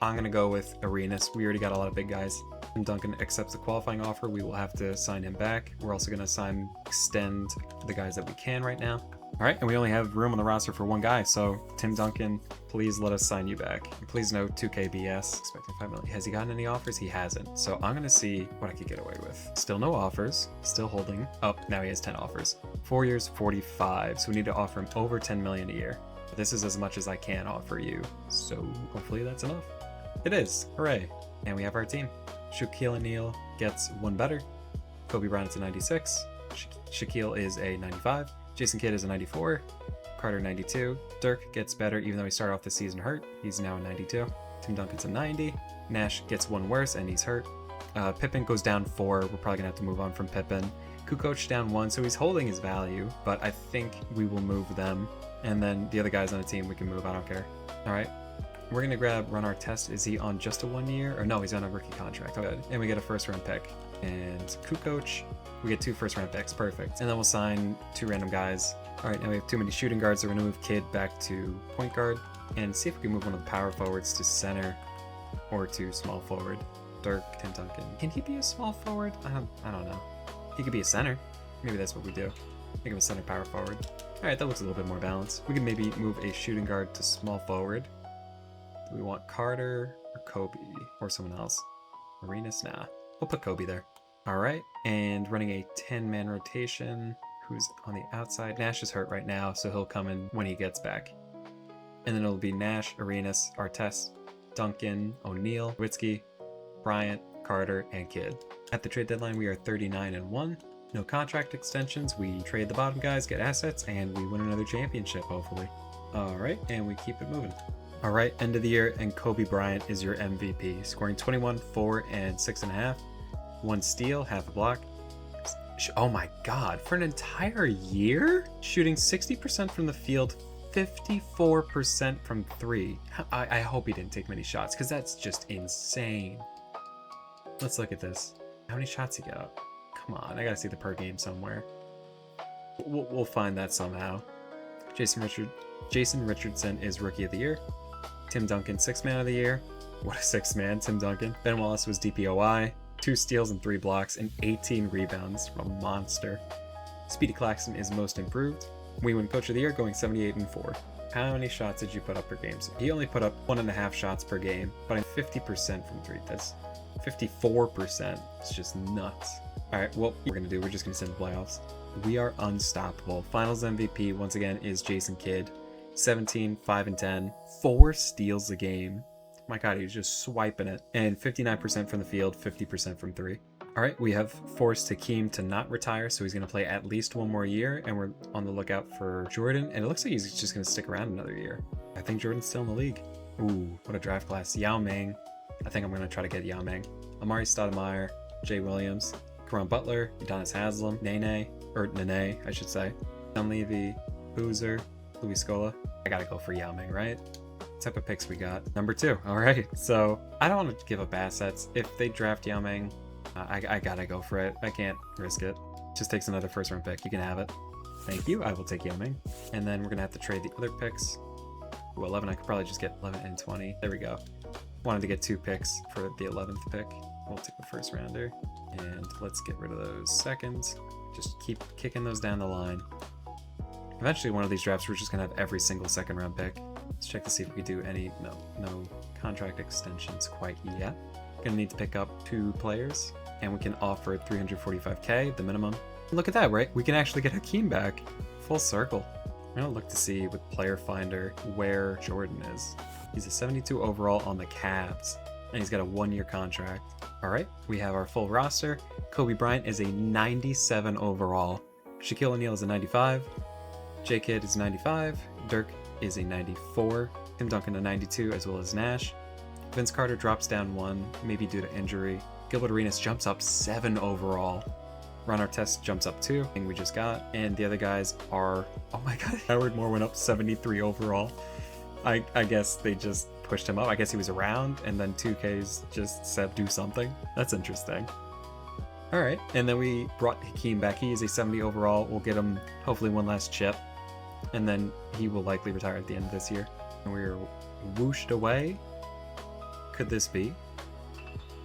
I'm going to go with Arenas. We already got a lot of big guys. Tim Duncan accepts the qualifying offer. We will have to sign him back. We're also going to extend the guys that we can right now. All right, and we only have room on the roster for 1 guy, so Tim Duncan, please let us sign you back. And please note 2KBS, expecting 5 million. Has he gotten any offers? He hasn't. So I'm gonna see what I could get away with. Still no offers, still holding. Oh, now he has 10 offers. 4 years, 45, so we need to offer him over 10 million a year. But this is as much as I can offer you, so hopefully that's enough. It is, hooray. And we have our team. Shaquille O'Neal gets 1 better. Kobe Bryant's a 96. Shaquille is a 95. Jason Kidd is a 94, Carter 92, Dirk gets better even though he started off the season hurt, he's now a 92, Tim Duncan's a 90, Nash gets 1 worse and he's hurt, Pippen goes down 4, we're probably gonna have to move on from Pippen, Kukoc down 1, so he's holding his value, but I think we will move them, and then the other guys on the team we can move, I don't care. Alright, we're gonna run our test. Is he on just a 1 year, or no, he's on a rookie contract, good, and we get a 1st round pick, and Kukoc, we get 2 1st round picks, perfect. And then we'll sign 2 random guys. All right, now we have too many shooting guards, so we're gonna move Kidd back to point guard and see if we can move one of the power forwards to center or to small forward. Dirk, Tim Duncan. Can he be a small forward? I don't know. He could be a center. Maybe that's what we do. Make him a center power forward. All right, that looks a little bit more balanced. We can maybe move a shooting guard to small forward. Do we want Carter or Kobe or someone else? Arenas? Nah, we'll put Kobe there. All right, and running a 10-man rotation. Who's on the outside? Nash is hurt right now, so he'll come in when he gets back. And then it'll be Nash, Arenas, Artest, Duncan, O'Neal, Nowitzki, Bryant, Carter, and Kidd. At the trade deadline, we are 39-1. No contract extensions. We trade the bottom guys, get assets, and we win another championship, hopefully. All right, and we keep it moving. All right, end of the year, and Kobe Bryant is your MVP, scoring 21, 4, and 6.5. 1 steal, half a block. Oh my god, for an entire year? Shooting 60% from the field, 54% from 3. I hope he didn't take many shots, because that's just insane. Let's look at this. How many shots he got? Come on, I gotta see the per game somewhere. We'll find that somehow. Jason Richardson is Rookie of the Year. Tim Duncan, 6th Man of the Year. What a 6th man, Tim Duncan. Ben Wallace was DPOI. 2 steals and 3 blocks and 18 rebounds. A monster. Speedy Claxton is Most Improved. We win Coach of the Year, going 78-4. How many shots did you put up per game? So he only put up 1.5 shots per game, but I'm 50% from 3. That's 54%. It's just nuts. All right, well, we're gonna do, we're just gonna send the playoffs. We are unstoppable. Finals MVP once again is Jason Kidd. 17, 5 and 10, 4 steals a game. My God, he's just swiping it. And 59% from the field, 50% from 3. All right, we have forced Hakeem to not retire, so he's going to play at least one more year, and we're on the lookout for Jordan, and it looks like he's just going to stick around another year. I think Jordan's still in the league. Ooh, what a draft class. Yao Ming. I think I'm going to try to get Yao Ming. Amari Stoudemire, Jay Williams, Caron Butler, Udonis Haslem, Nene, I should say. Dunleavy, Boozer, Luis Scola. I gotta go for Yao Ming, right? What type of picks we got? Number 2. All right. So I don't want to give up assets. If they draft Yao Ming, I gotta go for it. I can't risk it. Just takes another first round pick. You can have it. Thank you. I will take Yao Ming. And then we're gonna have to trade the other picks. Ooh, 11. I could probably just get 11 and 20. There we go. Wanted to get 2 picks for the 11th pick. We'll take the first rounder. And let's get rid of those seconds. Just keep kicking those down the line. Eventually, one of these drafts, we're just gonna have every single second round pick. Let's check to see if we do any, no contract extensions quite yet. Gonna need to pick up 2 players, and we can offer 345K, the minimum. Look at that, right? We can actually get Hakeem back. Full circle. I'm gonna look to see with Player Finder where Jordan is. He's a 72 overall on the Cavs, and he's got a 1-year contract. All right, we have our full roster. Kobe Bryant is a 97 overall. Shaquille O'Neal is a 95. J. Kidd is 95. Dirk is a 94. Tim Duncan a 92, as well as Nash. Vince Carter drops down 1, maybe due to injury. Gilbert Arenas jumps up 7 overall. Ron Artest jumps up 2, thing we just got. And the other guys are, oh my God, Howard Moore went up 73 overall. I guess they just pushed him up. I guess he was around, and then 2Ks just said do something. That's interesting. All right, and then we brought Hakeem back. He is a 70 overall. We'll get him hopefully one last chip, and then he will likely retire at the end of this year. And we're whooshed away. Could this be?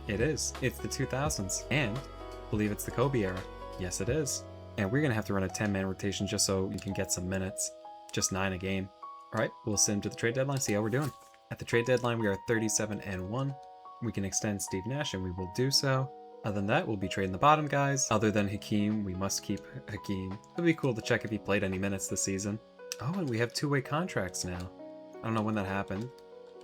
It is. It's the 2000s, and I believe it's the Kobe era. Yes, it is. And we're gonna have to run a 10-man rotation just so we can get some minutes. Just 9 a game. All right, we'll send him to the trade deadline, see how we're doing. At the trade deadline, we are 37 and 1. We can extend Steve Nash, and we will do so. Other than that, we'll be trading the bottom guys. Other than Hakeem, we must keep Hakeem. It'd be cool to check if he played any minutes this season. Oh, and we have 2-way contracts now. I don't know when that happened.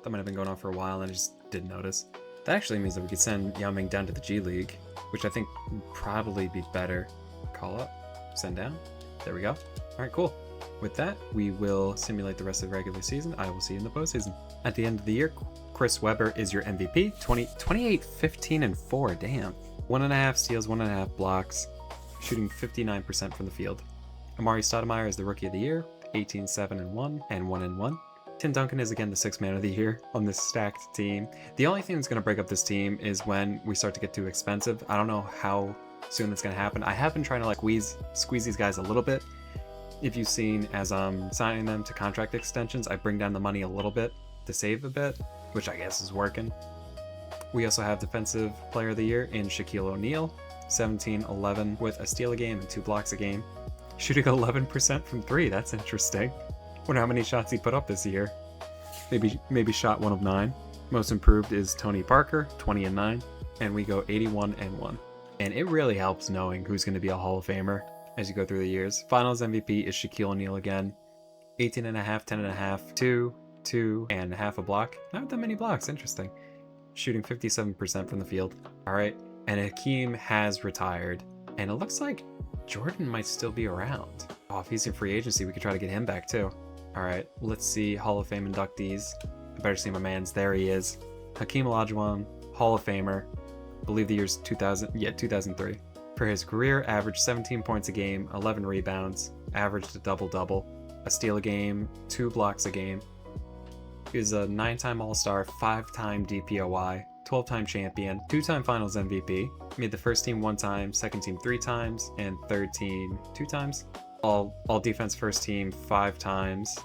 That might have been going on for a while, and I just didn't notice. That actually means that we could send Yao Ming down to the G League, which I think would probably be better. Call up, send down. There we go. All right, cool. With that, we will simulate the rest of the regular season. I will see you in the postseason. At the end of the year, Chris Webber is your MVP. 28, 15, and 4. Damn. 1.5 steals, 1.5 blocks, shooting 59% from the field. Amari Stoudemire is the Rookie of the Year. 18, 7, and 1, and 1 and 1. Tim Duncan is again the 6th man of the year on this stacked team. The only thing that's going to break up this team is when we start to get too expensive. I don't know how soon that's going to happen. I have been trying to squeeze these guys a little bit. If you've seen, as I'm signing them to contract extensions, I bring down the money a little bit to save a bit, which I guess is working. We also have Defensive Player of the Year in Shaquille O'Neal, 17, 11 with a steal a game and 2 blocks a game. Shooting 11% from 3, that's interesting. Wonder how many shots he put up this year. Maybe shot 1 of 9. Most improved is Tony Parker, 20 and 9, and we go 81 and 1. And it really helps knowing who's going to be a Hall of Famer as you go through the years. Finals MVP is Shaquille O'Neal again. 18.5, 10.5, 2, and half a block. Not that many blocks, interesting. Shooting 57% from the field. All right, and Hakeem has retired, and it looks like Jordan might still be around. Oh, if he's in free agency, we could try to get him back too. All right, let's see Hall of Fame inductees. I better see my man's. There he is. Hakeem Olajuwon, Hall of Famer. I believe the year's 2003. For his career, averaged 17 points a game, 11 rebounds, averaged a double-double, a steal a game, 2 blocks a game. He was a 9-time All-Star, 5-time DPOY, 12-time champion, 2-time Finals MVP, made the first team 1 time, second team 3 times, and third team 2 times. All defense first team 5 times,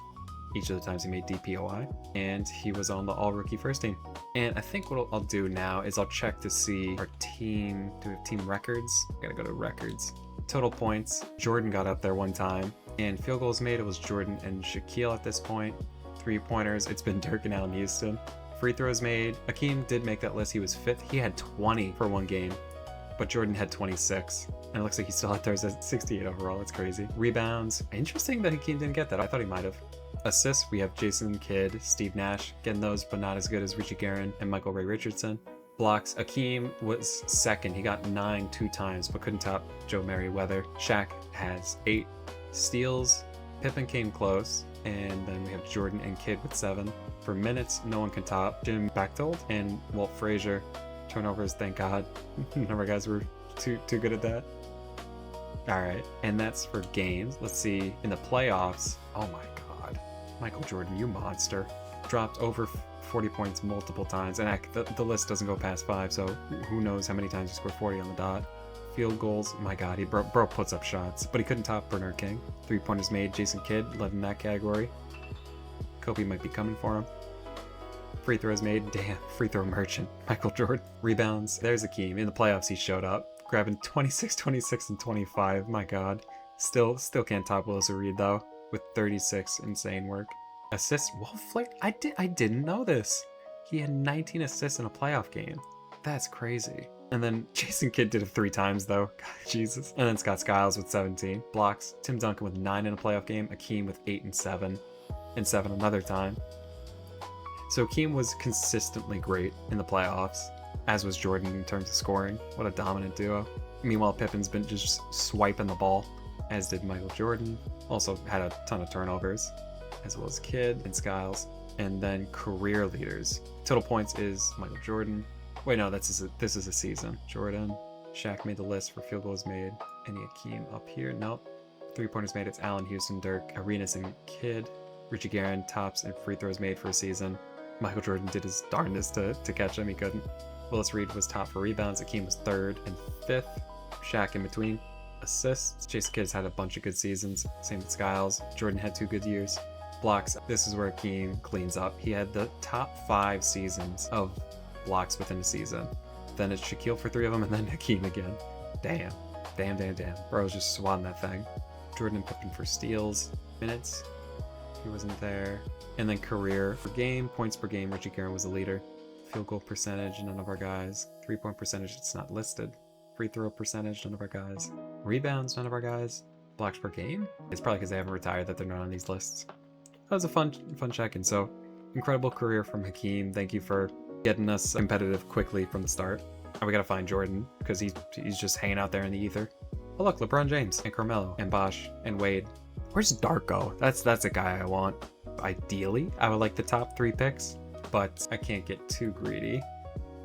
each of the times he made DPOI, and he was on the all-rookie first team. And I think what I'll do now is I'll check to see our team. Do we have team records? I gotta go to records. Total points, Jordan got up there 1 time, and field goals made, it was Jordan and Shaquille at this point. 3-pointers, it's been Dirk and Allen Houston. Free throws made, Hakeem did make that list, he was 5th. He had 20 for 1 game. but Jordan had 26. And it looks like he still had theirs at 68 overall. That's crazy. Rebounds. Interesting that Hakeem didn't get that. I thought he might have. Assists, we have Jason Kidd, Steve Nash getting those, but not as good as Richie Guerin and Michael Ray Richardson. Blocks, Akeem was second. He got 9 2 times, but couldn't top Joe Merriweather. Shaq has 8. Steals, Pippen came close. And then we have Jordan and Kidd with 7. For minutes, no one can top Jim Bechtold and Walt Frazier. Turnovers, thank God. None of our guys were too good at that. All right, and that's for games. Let's see, in the playoffs, oh my God, Michael Jordan, you monster. Dropped over 40 points multiple times, and the list doesn't go past 5, so who knows how many times he scored 40 on the dot. Field goals, my God, he bro puts up shots, but he couldn't top Bernard King. 3-pointers made, Jason Kidd led in that category. Kobe might be coming for him. Free throws made, damn, free throw merchant, Michael Jordan. Rebounds, there's Akeem. In the playoffs, he showed up, grabbing 26, 26, and 25, my God. Still can't top Willis Reed, though, with 36, insane work. Assists, Walt Flick, I didn't know this. He had 19 assists in a playoff game. That's crazy. And then Jason Kidd did it 3 times, though. God, Jesus. And then Scott Skiles with 17. Blocks, Tim Duncan with 9 in a playoff game, Akeem with 8 and 7, and 7 another time. So Akeem was consistently great in the playoffs, as was Jordan in terms of scoring. What a dominant duo. Meanwhile, Pippen's been just swiping the ball, as did Michael Jordan. Also had a ton of turnovers, as well as Kidd and Skiles. And then career leaders. Total points is Michael Jordan. Wait, no, this is a season. Jordan. Shaq made the list for field goals made. Any Akeem up here? Nope. 3-pointers made, it's Allen, Houston, Dirk, Arenas, and Kidd. Richie Guerin tops and free throws made for a season. Michael Jordan did his darndest to catch him. He couldn't. Willis Reed was top for rebounds. Akeem was 3rd and 5th. Shaq in between. Assists. Jason Kidd's had a bunch of good seasons. Same with Skiles. Jordan had 2 good years. Blocks. This is where Akeem cleans up. He had the top 5 seasons of blocks within a season. Then it's Shaquille for 3 of them, and then Akeem again. Damn. Bro was just swatting that thing. Jordan and Pippen for steals. Minutes. He wasn't there. And then career per game, points per game, Richie Guerin was the leader. Field goal percentage, none of our guys. 3-point percentage, it's not listed. Free throw percentage, none of our guys. Rebounds, none of our guys. Blocks per game? It's probably because they haven't retired that they're not on these lists. That was a fun check-in. So, incredible career from Hakeem. Thank you for getting us competitive quickly from the start. And we gotta find Jordan, because he's just hanging out there in the ether. Oh look, LeBron James, and Carmelo, and Bosh, and Wade. Where's Darko? That's a guy I want. Ideally, I would like the top 3 picks, but I can't get too greedy.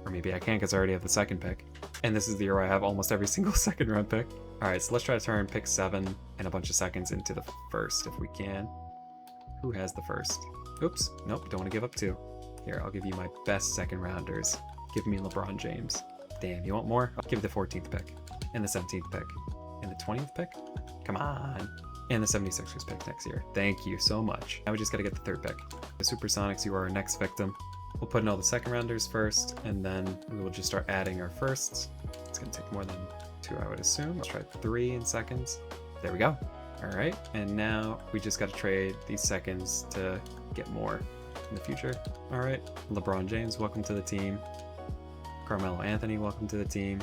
Or maybe I can because I already have the 2nd pick. And this is the year where I have almost every single 2nd round pick. Alright, so let's try to turn pick 7 and a bunch of 2nds into the 1st if we can. Who has the 1st? Oops, nope, don't want to give up 2. Here, I'll give you my best 2nd rounders. Give me LeBron James. Damn, you want more? I'll give you the 14th pick. And the 17th pick. And the 20th pick? Come on. And the 76ers pick next year. Thank you so much. Now we just gotta get the 3rd pick. The Supersonics, you are our next victim. We'll put in all the 2nd rounders first, and then we will just start adding our firsts. It's gonna take more than 2, I would assume. Let's try 3 in seconds. There we go. All right, and now we just gotta trade these 2nds to get more in the future. All right, LeBron James, welcome to the team. Carmelo Anthony, welcome to the team.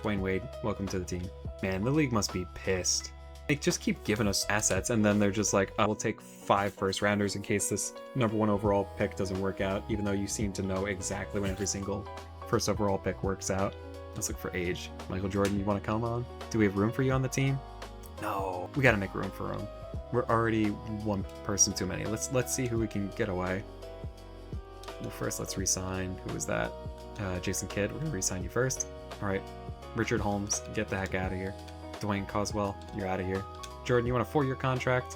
Dwayne Wade, welcome to the team. Man, the league must be pissed. They just keep giving us assets, and then they're just like, oh, we'll take 5 first-rounders in case this #1 overall pick doesn't work out, even though you seem to know exactly when every single first overall pick works out. Let's look for age. Michael Jordan, you want to come on? Do we have room for you on the team? No, we gotta make room for him. We're already 1 person too many. Let's see who we can get away. Well, first let's re-sign. Who was that? Jason Kidd, we're gonna re-sign you first. All right, Richard Holmes, get the heck out of here. Dwayne Coswell, you're out of here. Jordan, you want a 4-year contract?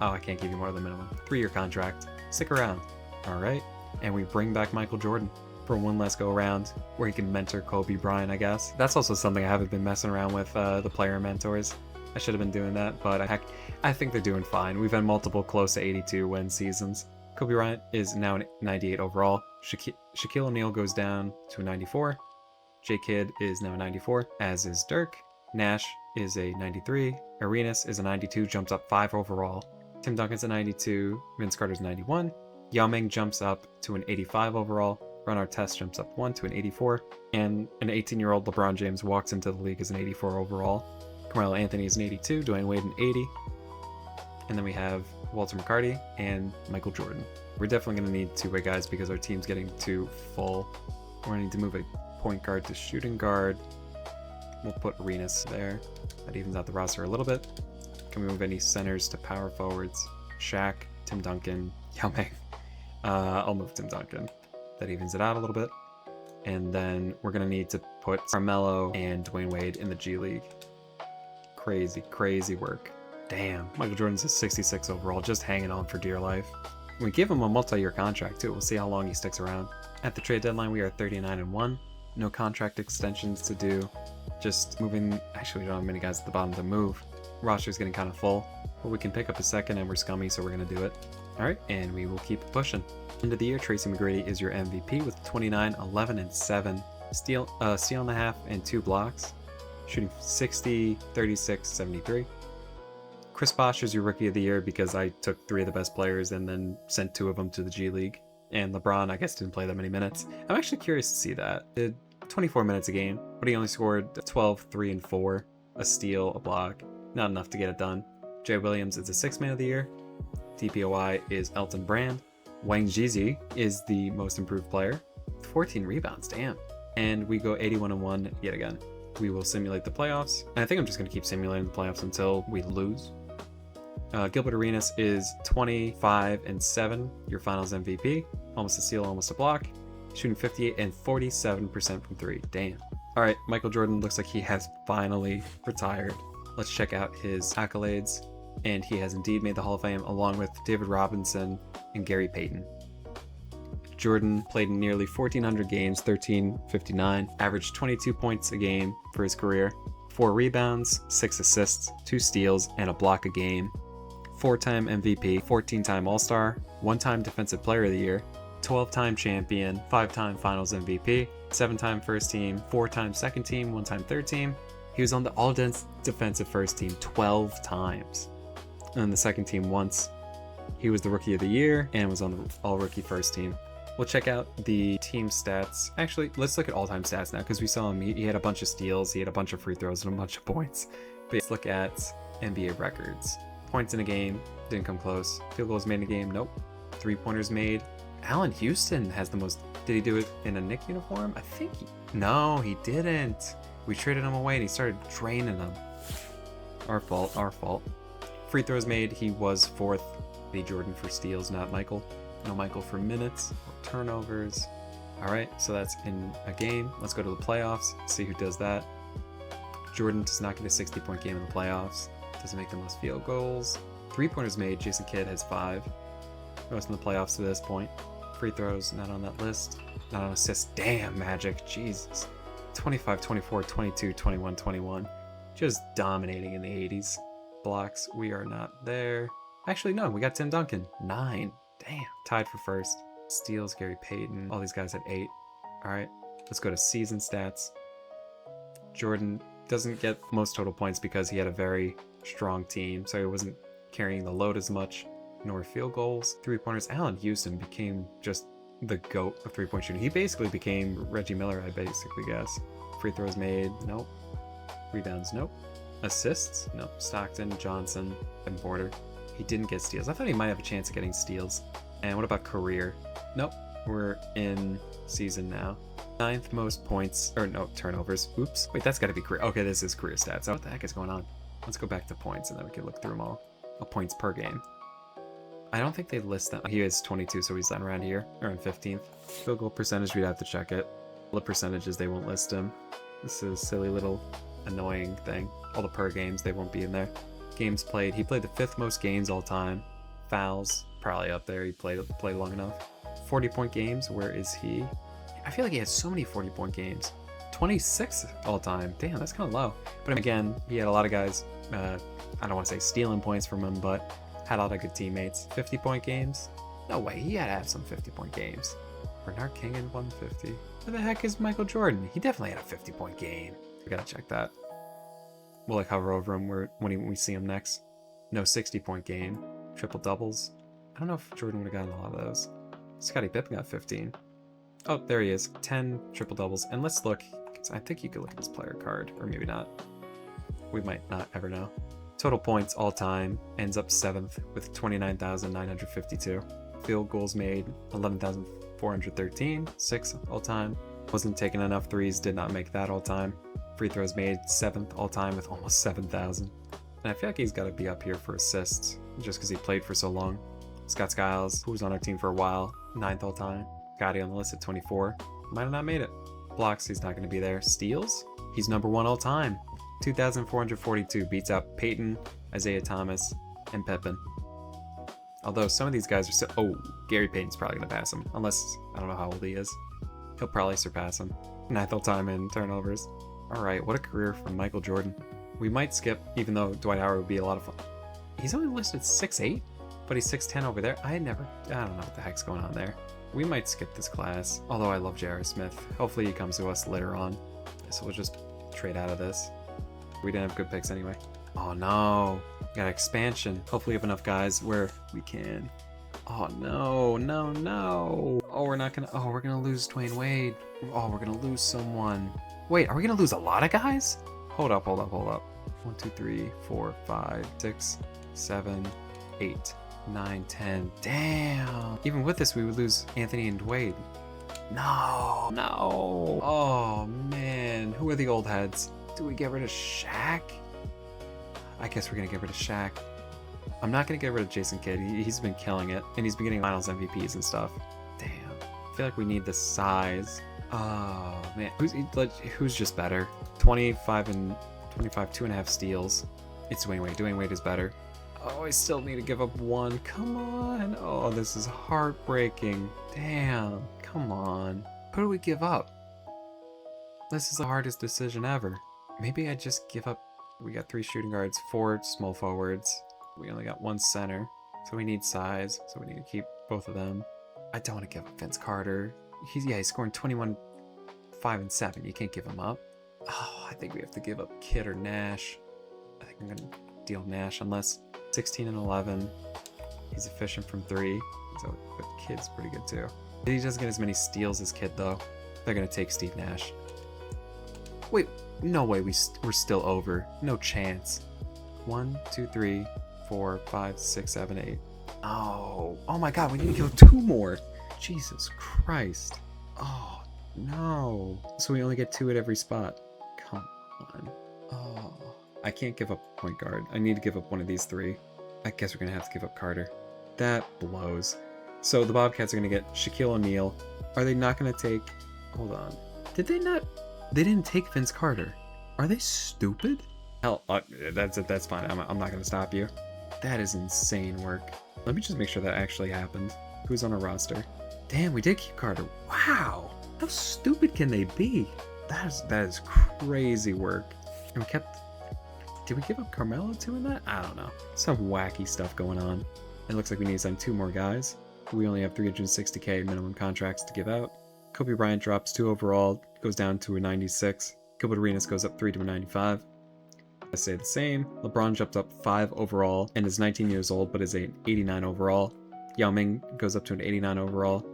Oh, I can't give you more than the minimum. 3-year contract. Stick around. All right. And we bring back Michael Jordan for one last go around where he can mentor Kobe Bryant, I guess. That's also something I haven't been messing around with, the player mentors. I should have been doing that, but I think they're doing fine. We've had multiple close to 82 win seasons. Kobe Bryant is now an 98 overall. Shaquille O'Neal goes down to a 94. J. Kidd is now a 94, as is Dirk. Nash is a 93. Arenas is a 92, jumps up 5 overall. Tim Duncan's a 92. Vince Carter's 91. Yao Ming jumps up to an 85 overall. Run our test jumps up 1 to an 84. And an 18-year-old LeBron James walks into the league as an 84 overall. Carmelo Anthony is an 82, Dwayne Wade an 80. And then we have Walter McCarty and Michael Jordan. We're definitely going to need two-way guys because our team's getting too full. We're going to need to move a point guard to shooting guard. We'll put Arenas there. That evens out the roster a little bit. Can we move any centers to power forwards? Shaq, Tim Duncan, Yao Ming. I'll move Tim Duncan. That evens it out a little bit. And then we're going to need to put Carmelo and Dwayne Wade in the G League. Crazy, crazy work. Damn, Michael Jordan's a 66 overall, just hanging on for dear life. We give him a multi-year contract too. We'll see how long he sticks around. At the trade deadline, we are 39-1. No contract extensions to do. Just moving. Actually, we don't have many guys at the bottom to move. Roster's getting kind of full, but we can pick up a second, and we're scummy, so we're gonna do it. All right, and we will keep pushing. End of the year, Tracy McGrady is your MVP with 29, 11, and 7. Steal and a half, and 2 blocks. Shooting 60, 36, 73. Chris Bosh is your Rookie of the Year because I took 3 of the best players and then sent 2 of them to the G League. And LeBron, I guess, didn't play that many minutes. I'm actually curious to see that. Did 24 minutes a game, but he only scored 12, 3, and 4. A steal, a block. Not enough to get it done. Jay Williams is the 6th Man of the Year. DPOI is Elton Brand. Wang Zhizi is the most improved player. 14 rebounds, damn. And we go 81-1 yet again. We will simulate the playoffs. And I think I'm just going to keep simulating the playoffs until we lose. Gilbert Arenas is 25-7, your finals MVP. Almost a steal, almost a block. Shooting 58 and 47% from 3. Damn. All right, Michael Jordan looks like he has finally retired. Let's check out his accolades. And he has indeed made the Hall of Fame along with David Robinson and Gary Payton. Jordan played in nearly 1,400 games, 1359, averaged 22 points a game for his career, 4 rebounds, 6 assists, 2 steals, and a block a game. 4-time MVP, 14-time All-Star, 1-time Defensive Player of the Year, 12-time champion, 5-time Finals MVP, 7-time first team, 4-time second team, 1-time third team. He was on the All-Defensive First Team 12 times, and the second team once. He was the Rookie of the Year and was on the All-Rookie First Team. We'll check out the team stats. Actually, let's look at all-time stats now because we saw him. He had a bunch of steals, he had a bunch of free throws, and a bunch of points. But let's look at NBA records. Points in a game, didn't come close. Field goals made in a game, nope. 3-pointers made. Allen Houston has the most. Did he do it in a Knicks uniform? I think no, he didn't. We traded him away and he started draining them. Our fault, our fault. Free throws made, he was 4th. Eddie Jordan for steals, not Michael. No Michael for minutes or turnovers. All right, so that's in a game. Let's go to the playoffs, see who does that. Jordan does not get a 60-point game in the playoffs. Doesn't make the most field goals. 3-pointers made, Jason Kidd has 5. Most in the playoffs to this point. Free throws, not on that list. Not on assists. Damn, Magic, Jesus. 25, 24, 22, 21, 21. Just dominating in the 80s. Blocks, we are not there. Actually, no, we got Tim Duncan, 9. Damn, tied for first. Steals, Gary Payton. All these guys at 8. All right, let's go to season stats. Jordan doesn't get most total points because he had a very strong team, so he wasn't carrying the load as much, nor field goals. 3-pointers, Allen Houston became just the GOAT of 3-point shooting. He basically became Reggie Miller, I basically guess. Free throws made, nope. Rebounds, nope. Assists, nope. Stockton, Johnson, and Porter. He didn't get steals. I thought he might have a chance of getting steals. And what about career? Nope. We're in season now. 9th most points, or no, turnovers. Oops. Wait, that's gotta be career. Okay, this is career stats. What the heck is going on? Let's go back to points and then we can look through them all. Points per game. I don't think they list them. He is 22, so he's done around here, or in 15th. Field goal percentage, we'd have to check it. All the percentages, they won't list him. This is a silly little annoying thing. All the per games, they won't be in there. Games played, he played the 5th most games all time. Fouls, probably up there. He played long enough. 40-point games, where is he? I feel like he has so many 40-point games. 26 all time. Damn, that's kind of low. But again, he had a lot of guys, I don't want to say stealing points from him, but had a lot of good teammates. 50-point games? No way, he had to have some 50-point games. Bernard King in 150. Where the heck is Michael Jordan? He definitely had a 50-point game. We gotta check that. We'll like hover over him when we see him next. No 60-point game. Triple doubles. I don't know if Jordan would have gotten a lot of those. Scottie Pippen got 15. Oh, there he is. 10 triple doubles. And let's look. I think you could look at his player card, or maybe not. We might not ever know. Total points all time ends up 7th with 29,952. Field goals made 11,413, 6 all time. Wasn't taking enough threes, did not make that all time. Free throws made 7th all time with almost 7,000. And I feel like he's got to be up here for assists just because he played for so long. Scott Skiles, who was on our team for a while, 9th all time. Gotti on the list at 24. Might have not made it. Blocks, he's not going to be there. Steals, he's number 1 all time. 2,442, beats out Peyton, Isaiah Thomas, and Pippen. Although some of these guys are still... Oh, Gary Payton's probably going to pass him. Unless, I don't know how old he is. He'll probably surpass him. 9th all time in turnovers. Alright, what a career from Michael Jordan. We might skip, even though Dwight Howard would be a lot of fun. He's only listed 6'8", but he's 6'10" over there. I don't know what the heck's going on there. We might skip this class, although I love J.R. Smith. Hopefully he comes to us later on. So we'll just trade out of this. We didn't have good picks anyway. Oh no, got expansion. Hopefully we have enough guys where we can. Oh no, no, no. Oh, we're gonna lose Dwayne Wade. Oh, we're gonna lose someone. Wait, are we gonna lose a lot of guys? Hold up. 1, 2, 3, 4, 5, 6, 7, 8, 9, 10. Damn. Even with this, we would lose Anthony and Wade. No. Oh man, who are the old heads? Do we get rid of Shaq? I guess we're gonna get rid of Shaq. I'm not gonna get rid of Jason Kidd. He's been killing it, and he's been getting finals MVPs and stuff. Damn. I feel like we need the size. Oh man, who's just better? 25 and 25, 2.5 steals. It's Dwayne Wade. Dwayne Wade is better. Oh, I still need to give up 1. Come on. Oh, this is heartbreaking. Damn. Come on. Who do we give up? This is the hardest decision ever. Maybe I just give up. We got 3 shooting guards, 4 small forwards. We only got 1 center, so we need size. So we need to keep both of them. I don't want to give up Vince Carter. He's scoring 21, 5, and 7. You can't give him up. Oh, I think we have to give up Kidd or Nash. I think I'm gonna deal Nash unless 16 and 11. He's efficient from 3, so but Kidd's pretty good too. He doesn't get as many steals as Kidd though. They're gonna take Steve Nash. Wait, no way. We're still over. No chance. 1, 2, 3, 4, 5, 6, 7, 8. Oh my God, we need to give up 2 more. Jesus Christ. Oh no. So we only get 2 at every spot. Come on. Oh, I can't give up point guard. I need to give up one of these 3. I guess we're gonna have to give up Carter. That blows. So the Bobcats are gonna get Shaquille O'Neal. Are they not gonna take? Hold on. Did they not? They didn't take Vince Carter. Are they stupid? Hell, that's fine. I'm not gonna stop you. That is insane work. Let me just make sure that actually happened. Who's on our roster? Damn, we did keep Carter. Wow. How stupid can they be? That is crazy work. And we kept. Did we give up Carmelo too in that? I don't know. Some wacky stuff going on. It looks like we need to sign 2 more guys. We only have 360K minimum contracts to give out. Kobe Bryant drops 2 overall, goes down to a 96. Gilbert Arenas goes up 3 to a 95. I say the same. LeBron jumped up 5 overall and is 19 years old, but is an 89 overall. Yao Ming goes up to an 89 overall.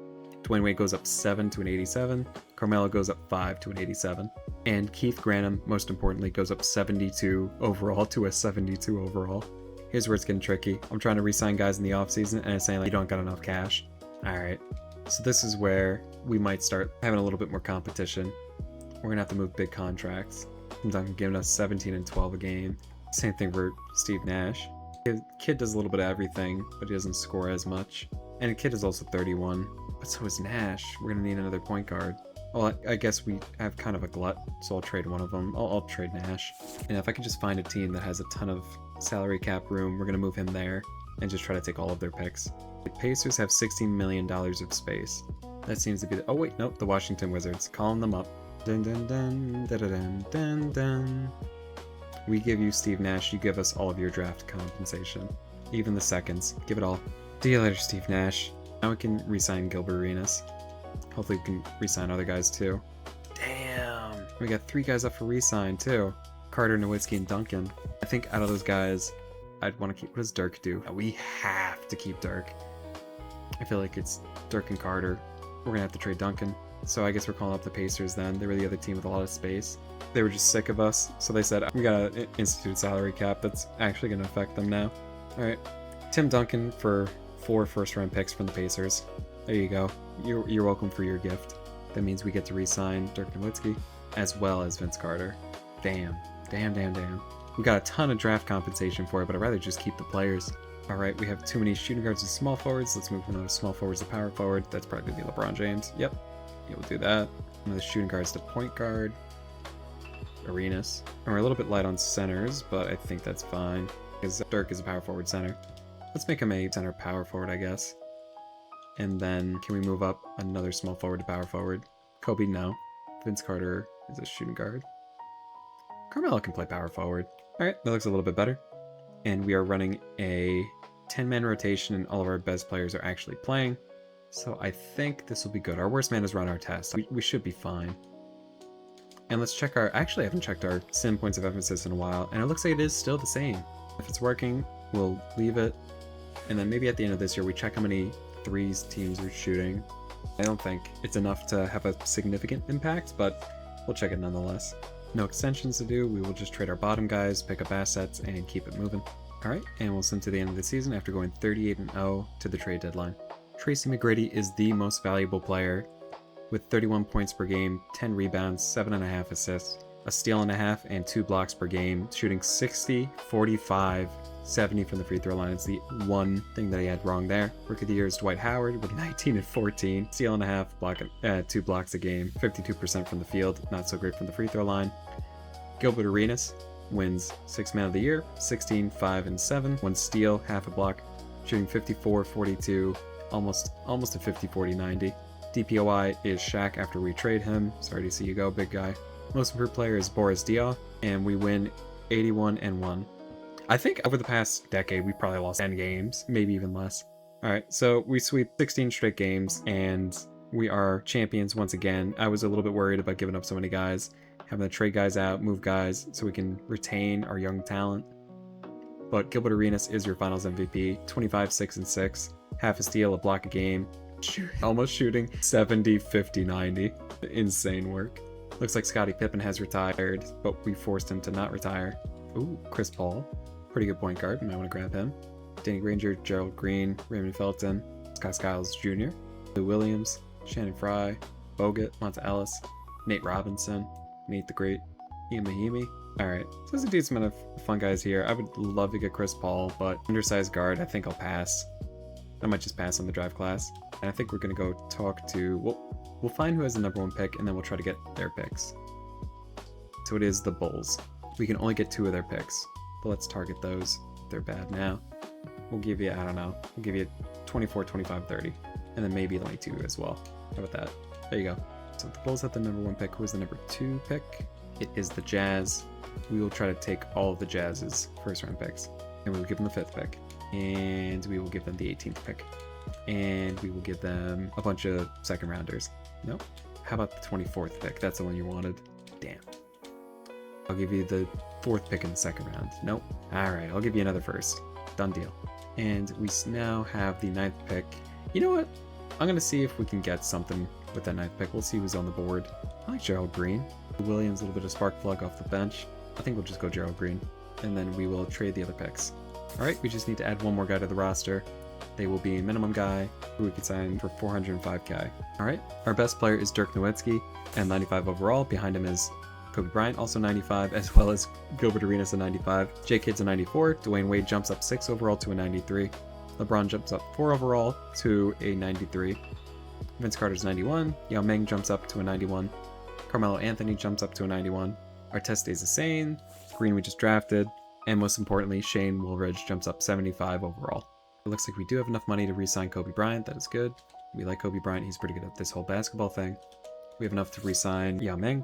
Dwayne Wade goes up 7 to an 87. Carmelo goes up 5 to an 87. And Keith Granum, most importantly, goes up 72 overall to a 72 overall. Here's where it's getting tricky. I'm trying to re-sign guys in the offseason, and it's saying like, you don't got enough cash. Alright, so this is where we might start having a little bit more competition. We're going to have to move big contracts. Duncan giving us 17 and 12 a game. Same thing for Steve Nash. Kidd does a little bit of everything, but he doesn't score as much. And Kidd is also 31. But so is Nash. We're going to need another point guard. Well, I guess we have kind of a glut, so I'll trade one of them. I'll trade Nash. And if I can just find a team that has a ton of salary cap room, we're going to move him there and just try to take all of their picks. The Pacers have $16 million of space. That seems to be oh wait, nope, the Washington Wizards. Calling them up. Dun dun dun dun dun dun dun. We give you Steve Nash, you give us all of your draft compensation. Even the seconds. Give it all. See you later, Steve Nash. Now we can re-sign Gilbert Arenas. Hopefully we can re-sign other guys too. Damn! We got 3 guys up for re-sign too. Carter, Nowitzki, and Duncan. I think out of those guys, I'd want to keep... What does Dirk do? We have to keep Dirk. I feel like it's Dirk and Carter. We're going to have to trade Duncan. So I guess we're calling up the Pacers then. They were the other team with a lot of space. They were just sick of us, so they said, we gotta institute salary cap that's actually gonna affect them now. Alright, Tim Duncan for 4 first-round picks from the Pacers. There you go. You're welcome for your gift. That means we get to re-sign Dirk Nowitzki, as well as Vince Carter. Damn. We got a ton of draft compensation for it, but I'd rather just keep the players. Alright, we have too many shooting guards and small forwards. Let's move from those small forwards to power forward. That's probably gonna be LeBron James. Yep. Yeah, we'll do that. One of the shooting guards to point guard. Arenas. And we're a little bit light on centers, but I think that's fine, because Dirk is a power forward center. Let's make him a center power forward, I guess. And then, can we move up another small forward to power forward? Kobe, no. Vince Carter is a shooting guard. Carmelo can play power forward. Alright, that looks a little bit better. And we are running a 10-man rotation, and all of our best players are actually playing. So I think this will be good. Our worst man has run our test. We should be fine. And let's check our... Actually, I haven't checked our sim points of emphasis in a while, and it looks like it is still the same. If it's working, we'll leave it. And then maybe at the end of this year, we check how many threes teams are shooting. I don't think it's enough to have a significant impact, but we'll check it nonetheless. No extensions to do. We will just trade our bottom guys, pick up assets, and keep it moving. Alright, and we'll send to the end of the season after going 38-0 to the trade deadline. Tracy McGrady is the most valuable player, with 31 points per game, 10 rebounds, 7.5 assists, a steal and a half, and 2 blocks per game, shooting 60, 45, 70 from the free throw line. It's the one thing that he had wrong there. Rookie of the year is Dwight Howard with 19 and 14, steal and a half, 2 blocks a game, 52% from the field, not so great from the free throw line. Gilbert Arenas wins 6th man of the year, 16, 5, and 7, 1 steal, half a block, shooting 54, 42, almost a 50, 40, 90. DPOI is Shaq after we trade him. Sorry to see you go, big guy. Most improved player is Boris Diaw, and we win 81-1. I think over the past decade, we probably lost 10 games, maybe even less. Alright, so we sweep 16 straight games, and we are champions once again. I was a little bit worried about giving up so many guys, having to trade guys out, move guys, so we can retain our young talent. But Gilbert Arenas is your finals MVP, 25, 6, and 6. Half a steal, a block a game. Almost shooting 70, 50, 90. Insane work. Looks like Scottie Pippen has retired, but we forced him to not retire. Ooh, Chris Paul. Pretty good point guard. You might want to grab him. Danny Granger, Gerald Green, Raymond Felton, Scott Skiles Jr., Lou Williams, Shannon Fry, Bogut, Monta Ellis, Nate Robinson, Nate the Great, Ian Mahimi. Alright, so there's a decent amount of fun guys here. I would love to get Chris Paul, but undersized guard, I think I'll pass. I might just pass on the draft class. And I think we're going to go talk to... We'll find who has the #1 pick, and then we'll try to get their picks. So it is the Bulls. We can only get 2 of their picks, but let's target those. They're bad now. We'll give you, I don't know, we'll give you 24, 25, 30, and then maybe 22 as well. How about that? There you go. So the Bulls have the #1 pick. Who is the #2 pick? It is the Jazz. We will try to take all of the Jazz's first-round picks, and we will give them the 5th pick, and we will give them the 18th pick, and we will give them a bunch of second-rounders. Nope. How about the 24th pick? That's the one you wanted. Damn. I'll give you the 4th pick in the 2nd round. Nope. Alright, I'll give you another first. Done deal. And we now have the 9th pick. You know what? I'm going to see if we can get something with that 9th pick. We'll see who's on the board. I like Gerald Green. Williams, a little bit of spark plug off the bench. I think we'll just go Gerald Green. And then we will trade the other picks. Alright, we just need to add 1 more guy to the roster. They will be a minimum guy who we can sign for 405k. Alright, our best player is Dirk Nowitzki and 95 overall. Behind him is Kobe Bryant, also 95, as well as Gilbert Arenas a 95. J Kidd's a 94. Dwayne Wade jumps up 6 overall to a 93. LeBron jumps up 4 overall to a 93. Vince Carter's 91. Yao Ming jumps up to a 91. Carmelo Anthony jumps up to a 91. Artest stays the same. Green we just drafted. And most importantly, Shane Woolridge jumps up 75 overall. It looks like we do have enough money to re-sign Kobe Bryant. That is good. We like Kobe Bryant. He's pretty good at this whole basketball thing. We have enough to re-sign Yao Ming.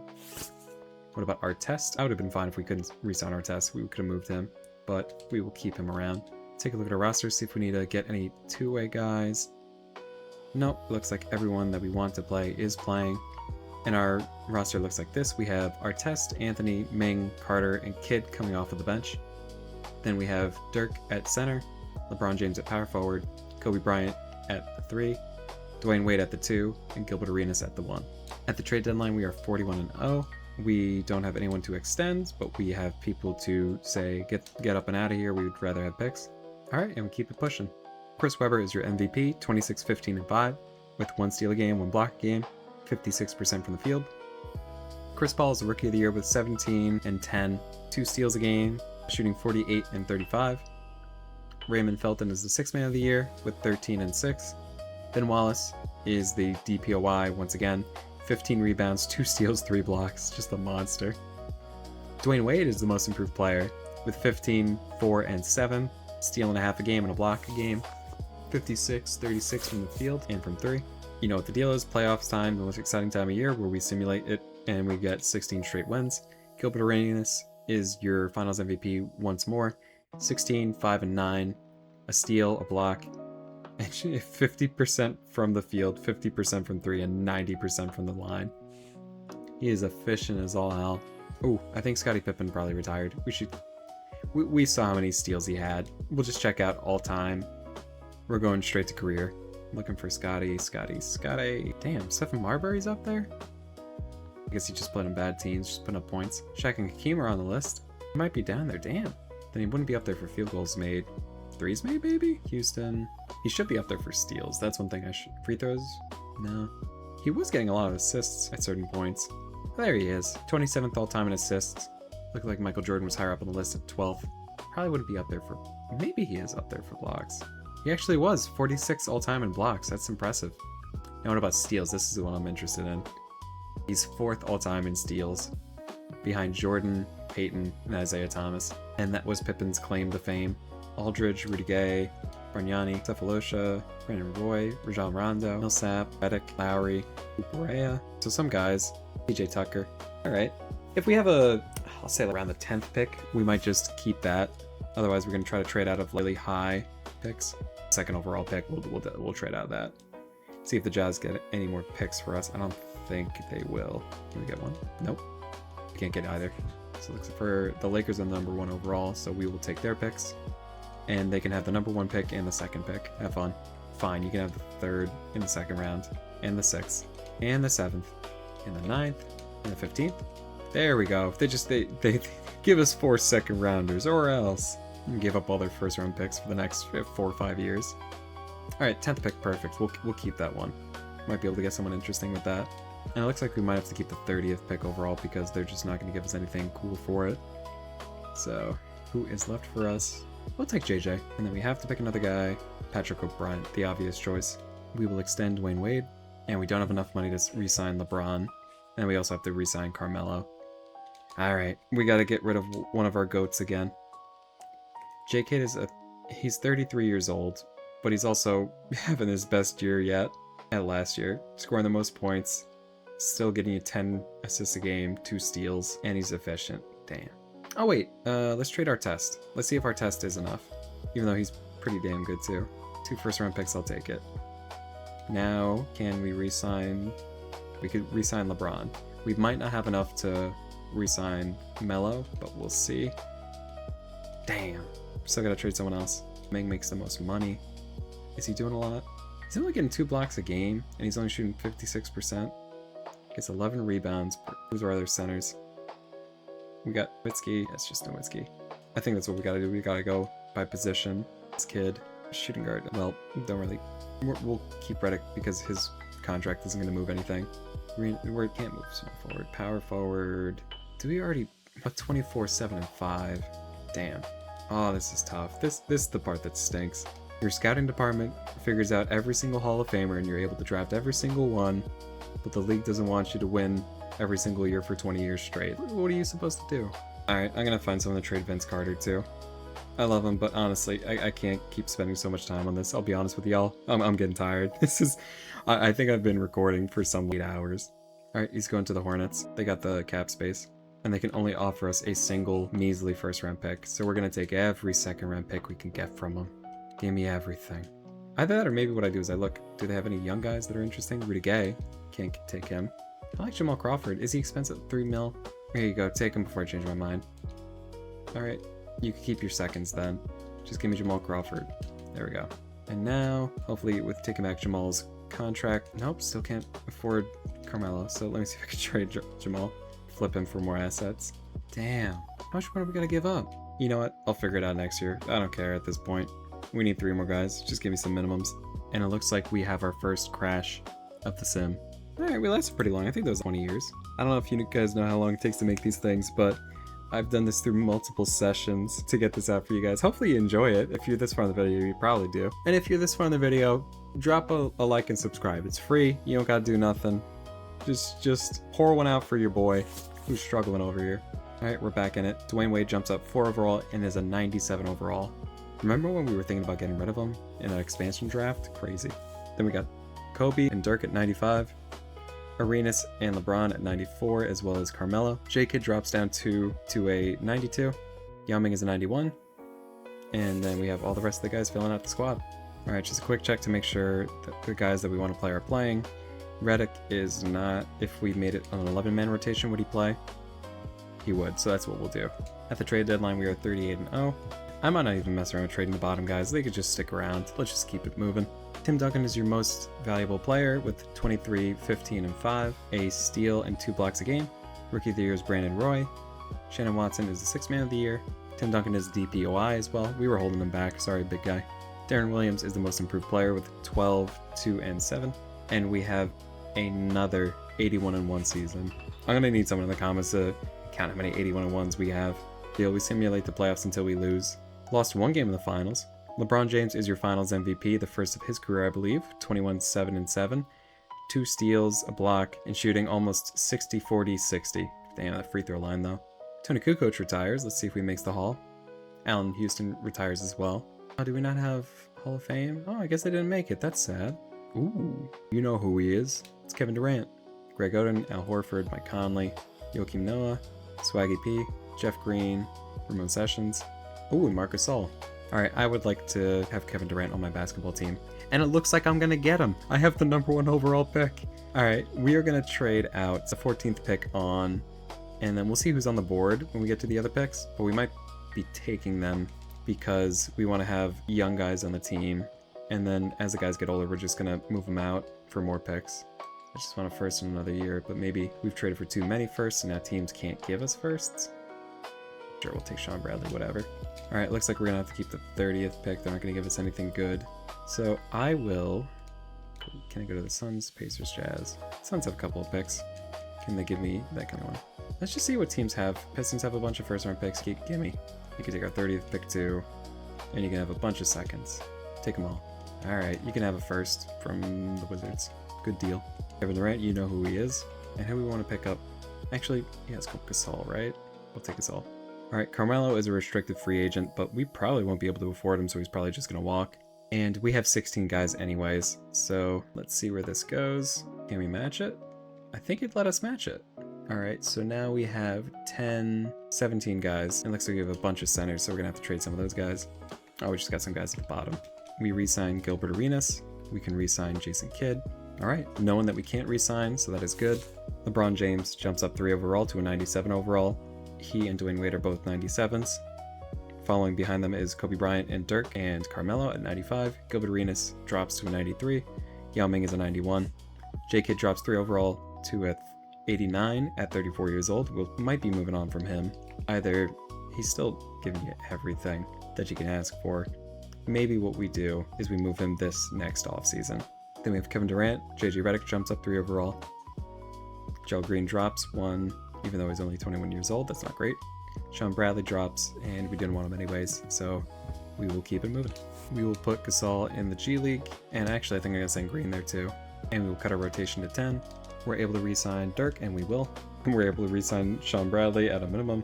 What about Artest? I would have been fine if we couldn't re-sign Artest. We could have moved him, but we will keep him around. Take a look at our roster, see if we need to get any two-way guys. Nope, looks like everyone that we want to play is playing. And our roster looks like this. We have Artest, Anthony, Ming, Carter, and Kidd coming off of the bench. Then we have Dirk at center, LeBron James at power forward, Kobe Bryant at the 3, Dwayne Wade at the 2, and Gilbert Arenas at the 1. At the trade deadline, we are 41-0. We don't have anyone to extend, but we have people to say, get up and out of here. We would rather have picks. All right, and we keep it pushing. Chris Webber is your MVP, 26, 15, and 5, with 1 steal a game, 1 block a game, 56% from the field. Chris Paul is the Rookie of the Year with 17 and 10, 2 steals a game, shooting 48 and 35. Raymond Felton is the 6th Man of the Year with 13 and 6. Ben Wallace is the DPOY once again, 15 rebounds, 2 steals, 3 blocks, just a monster. Dwayne Wade is the Most Improved Player with 15, 4, and 7, steal and a half a game and a block a game, 56, 36 from the field and from 3. You know what the deal is, playoffs time, the most exciting time of year where we simulate it and we get 16 straight wins. Gilbert Arenas is your Finals MVP once more, 16, 5, and 9, a steal, a block, and 50% from the field, 50% from 3, and 90% from the line. He is efficient as all hell. Oh, I think Scottie Pippen probably retired. We saw how many steals he had. We'll just check out all time. We're going straight to career. I'm looking for Scottie. Damn, Stephen Marbury's up there? I guess he just played on bad teams, just putting up points. Shaq and Hakeem are on the list. He might be down there, damn. Then he wouldn't be up there for field goals made. Threes made, maybe? Houston. He should be up there for steals. That's one thing I should... Free throws? No. He was getting a lot of assists at certain points. There he is. 27th all-time in assists. Looked like Michael Jordan was higher up on the list at 12th. Probably wouldn't be up there for... Maybe he is up there for blocks. He actually was. 46 all-time in blocks. That's impressive. Now what about steals? This is the one I'm interested in. He's 4th all-time in steals, behind Jordan, Peyton, and Isaiah Thomas. And that was Pippen's claim to fame. Aldridge, Rudy Gay, Bargnani, Cephalosha, Brandon Roy, Rajon Rondo, Millsap, Redick, Lowry, Barea. So some guys. PJ Tucker. Alright. If we have I'll say around the 10th pick, we might just keep that. Otherwise, we're going to try to trade out of really high picks. 2nd overall pick, we'll trade out of that. See if the Jazz get any more picks for us. I don't think they will. Can we get one? Nope. We can't get either. So looks for the Lakers are the number 1 overall, so we will take their picks. And they can have the number 1 pick and the 2nd pick. Have fun. Fine, you can have the 3rd in the 2nd round, and the 6th, and the 7th, and the 9th, and the 15th. There we go. They give us 4 2nd rounders, or else. And give up all their 1st round picks for the next 4 or 5 years. Alright, 10th pick, perfect. We'll keep that one. Might be able to get someone interesting with that. And it looks like we might have to keep the 30th pick overall because they're just not going to give us anything cool for it. So, who is left for us? We'll take JJ. And then we have to pick another guy. Patrick O'Brien, the obvious choice. We will extend Dwayne Wade. And we don't have enough money to re-sign LeBron. And we also have to re-sign Carmelo. Alright, we got to get rid of one of our GOATs again. J.K. he's 33 years old, but he's also having his best year yet at last year. Scoring the most points, still getting you 10 assists a game, 2 steals, and he's efficient. Damn. Oh wait, let's trade our test. Let's see if our test is enough, even though he's pretty damn good too. 2 1st round picks, I'll take it. Now, can we re-sign? We could re-sign LeBron. We might not have enough to re-sign Melo, but we'll see. Damn. Still gotta trade someone else. Meng makes the most money. Is he doing a lot? He's only getting 2 blocks a game, and he's only shooting 56%. Gets 11 rebounds. Who's our other centers? We got Nowitzki. It's just Nowitzki. I think that's what we gotta do. We gotta go by position. This kid, shooting guard. Well, don't really. We'll keep Redick because his contract isn't gonna move anything. We can't move small forward. Power forward. Do we already? What 24, 7, and 5? Damn. Oh, this is tough. This is the part that stinks. Your scouting department figures out every single Hall of Famer and you're able to draft every single one, but the league doesn't want you to win every single year for 20 years straight. What are you supposed to do? Alright, I'm gonna find someone to trade Vince Carter too. I love him, but honestly, I can't keep spending so much time on this. I'll be honest with y'all. I'm getting tired. I think I've been recording for some 8 hours. Alright, he's going to the Hornets. They got the cap space. And they can only offer us a single measly 1st round pick. So we're going to take every 2nd round pick we can get from them. Give me everything. Either that or maybe what I do is I look, do they have any young guys that are interesting? Rudy Gay. Can't take him. I like Jamal Crawford. Is he expensive? 3 mil? Here you go. Take him before I change my mind. Alright. You can keep your 2nds then. Just give me Jamal Crawford. There we go. And now, hopefully with taking back Jamal's contract. Nope, still can't afford Carmelo. So let me see if I can trade Jamal. Flip him for more assets. Damn. How much money are we gonna give up? You know what? I'll figure it out next year. I don't care at this point. We need 3 more guys. Just give me some minimums. And it looks like we have our first crash of the sim. Alright, we lasted pretty long. I think that was 20 years. I don't know if you guys know how long it takes to make these things, but I've done this through multiple sessions to get this out for you guys. Hopefully you enjoy it. If you're this far in the video, you probably do. And if you're this far in the video, drop a like and subscribe. It's free. You don't gotta do nothing. Just pour one out for your boy who's struggling over here. Alright, we're back in it. Dwayne Wade jumps up 4 overall and is a 97 overall. Remember when we were thinking about getting rid of him in an expansion draft? Crazy. Then we got Kobe and Dirk at 95. Arenas and LeBron at 94, as well as Carmelo. J-Kid drops down to a 92. Yao Ming is a 91. And then we have all the rest of the guys filling out the squad. Alright, just a quick check to make sure that the guys that we want to play are playing. Redick is not. If we made it on an 11-man rotation, would he play? He would, so that's what we'll do. At the trade deadline, we are 38-0. I might not even mess around with trading the bottom guys. They could just stick around. Let's just keep it moving. Tim Duncan is your most valuable player with 23, 15, and 5, a steal and 2 blocks a game. Rookie of the Year is Brandon Roy. Shannon Watson is the 6th man of the year. Tim Duncan is DPOI as well. We were holding him back. Sorry, big guy. Darren Williams is the most improved player with 12, 2, and 7. And we have another 81-1 season. I'm going to need someone in the comments to count how many 81-1s we have. We simulate the playoffs until we lose. Lost 1 game in the finals. LeBron James is your finals MVP, the first of his career, I believe. 21, 7, and 7. 2 steals, a block, and shooting almost 60, 40, 60. Damn, that free throw line, though. Tony Kukoc retires. Let's see if he makes the Hall. Allen Houston retires as well. Oh, do we not have Hall of Fame? Oh, I guess they didn't make it. That's sad. Ooh. You know who he is. It's Kevin Durant. Greg Oden, Al Horford, Mike Conley, Joakim Noah, Swaggy P, Jeff Green, Ramon Sessions. Ooh, and Marcus Gasol. Alright, I would like to have Kevin Durant on my basketball team. And it looks like I'm going to get him. I have the #1 overall pick. Alright, we are going to trade out the 14th pick on, and then we'll see who's on the board when we get to the other picks. But we might be taking them because we want to have young guys on the team. And then as the guys get older, we're just going to move them out for more picks. I just want a first in another year, but maybe we've traded for too many firsts and now teams can't give us firsts. Sure, we'll take Sean Bradley, whatever. Alright, looks like we're going to have to keep the 30th pick. They're not going to give us anything good. So I will... Can I go to the Suns, Pacers, Jazz? Suns have a couple of picks. Can they give me that kind of one? Let's just see what teams have. Pistons have a bunch of first-round picks. Gimme. You can take our 30th pick too. And you can have a bunch of seconds. Take them all. Alright, you can have a first from the Wizards. Good deal. Kevin Durant, you know who he is. And who we want to pick up. Actually, yeah, it's called Gasol, right? We'll take Gasol. Alright, Carmelo is a restricted free agent, but we probably won't be able to afford him, so he's probably just going to walk. And we have 16 guys anyways, so let's see where this goes. Can we match it? I think it let us match it. Alright, so now we have 17 guys. It looks like we have a bunch of centers, so we're going to have to trade some of those guys. Oh, we just got some guys at the bottom. We re-signed Gilbert Arenas. We can re-sign Jason Kidd. Alright, no one that we can't re-sign, so that is good. LeBron James jumps up 3 overall to a 97 overall. He and Dwayne Wade are both 97s. Following behind them is Kobe Bryant and Dirk and Carmelo at 95. Gilbert Arenas drops to a 93. Yao Ming is a 91. J-Kid drops 3 overall to a 89 at 34 years old. We might be moving on from him. Either he's still giving you everything that you can ask for. Maybe what we do is we move him this next offseason. Then we have Kevin Durant. JJ Redick jumps up 3 overall. Joe Green drops 1. Even though he's only 21 years old, that's not great. Sean Bradley drops, and we didn't want him anyways, so we will keep it moving. We will put Gasol in the G League, and actually I think I'm going to send Green there too. And we will cut our rotation to 10. We're able to re-sign Dirk, and we will. And we're able to re-sign Sean Bradley at a minimum.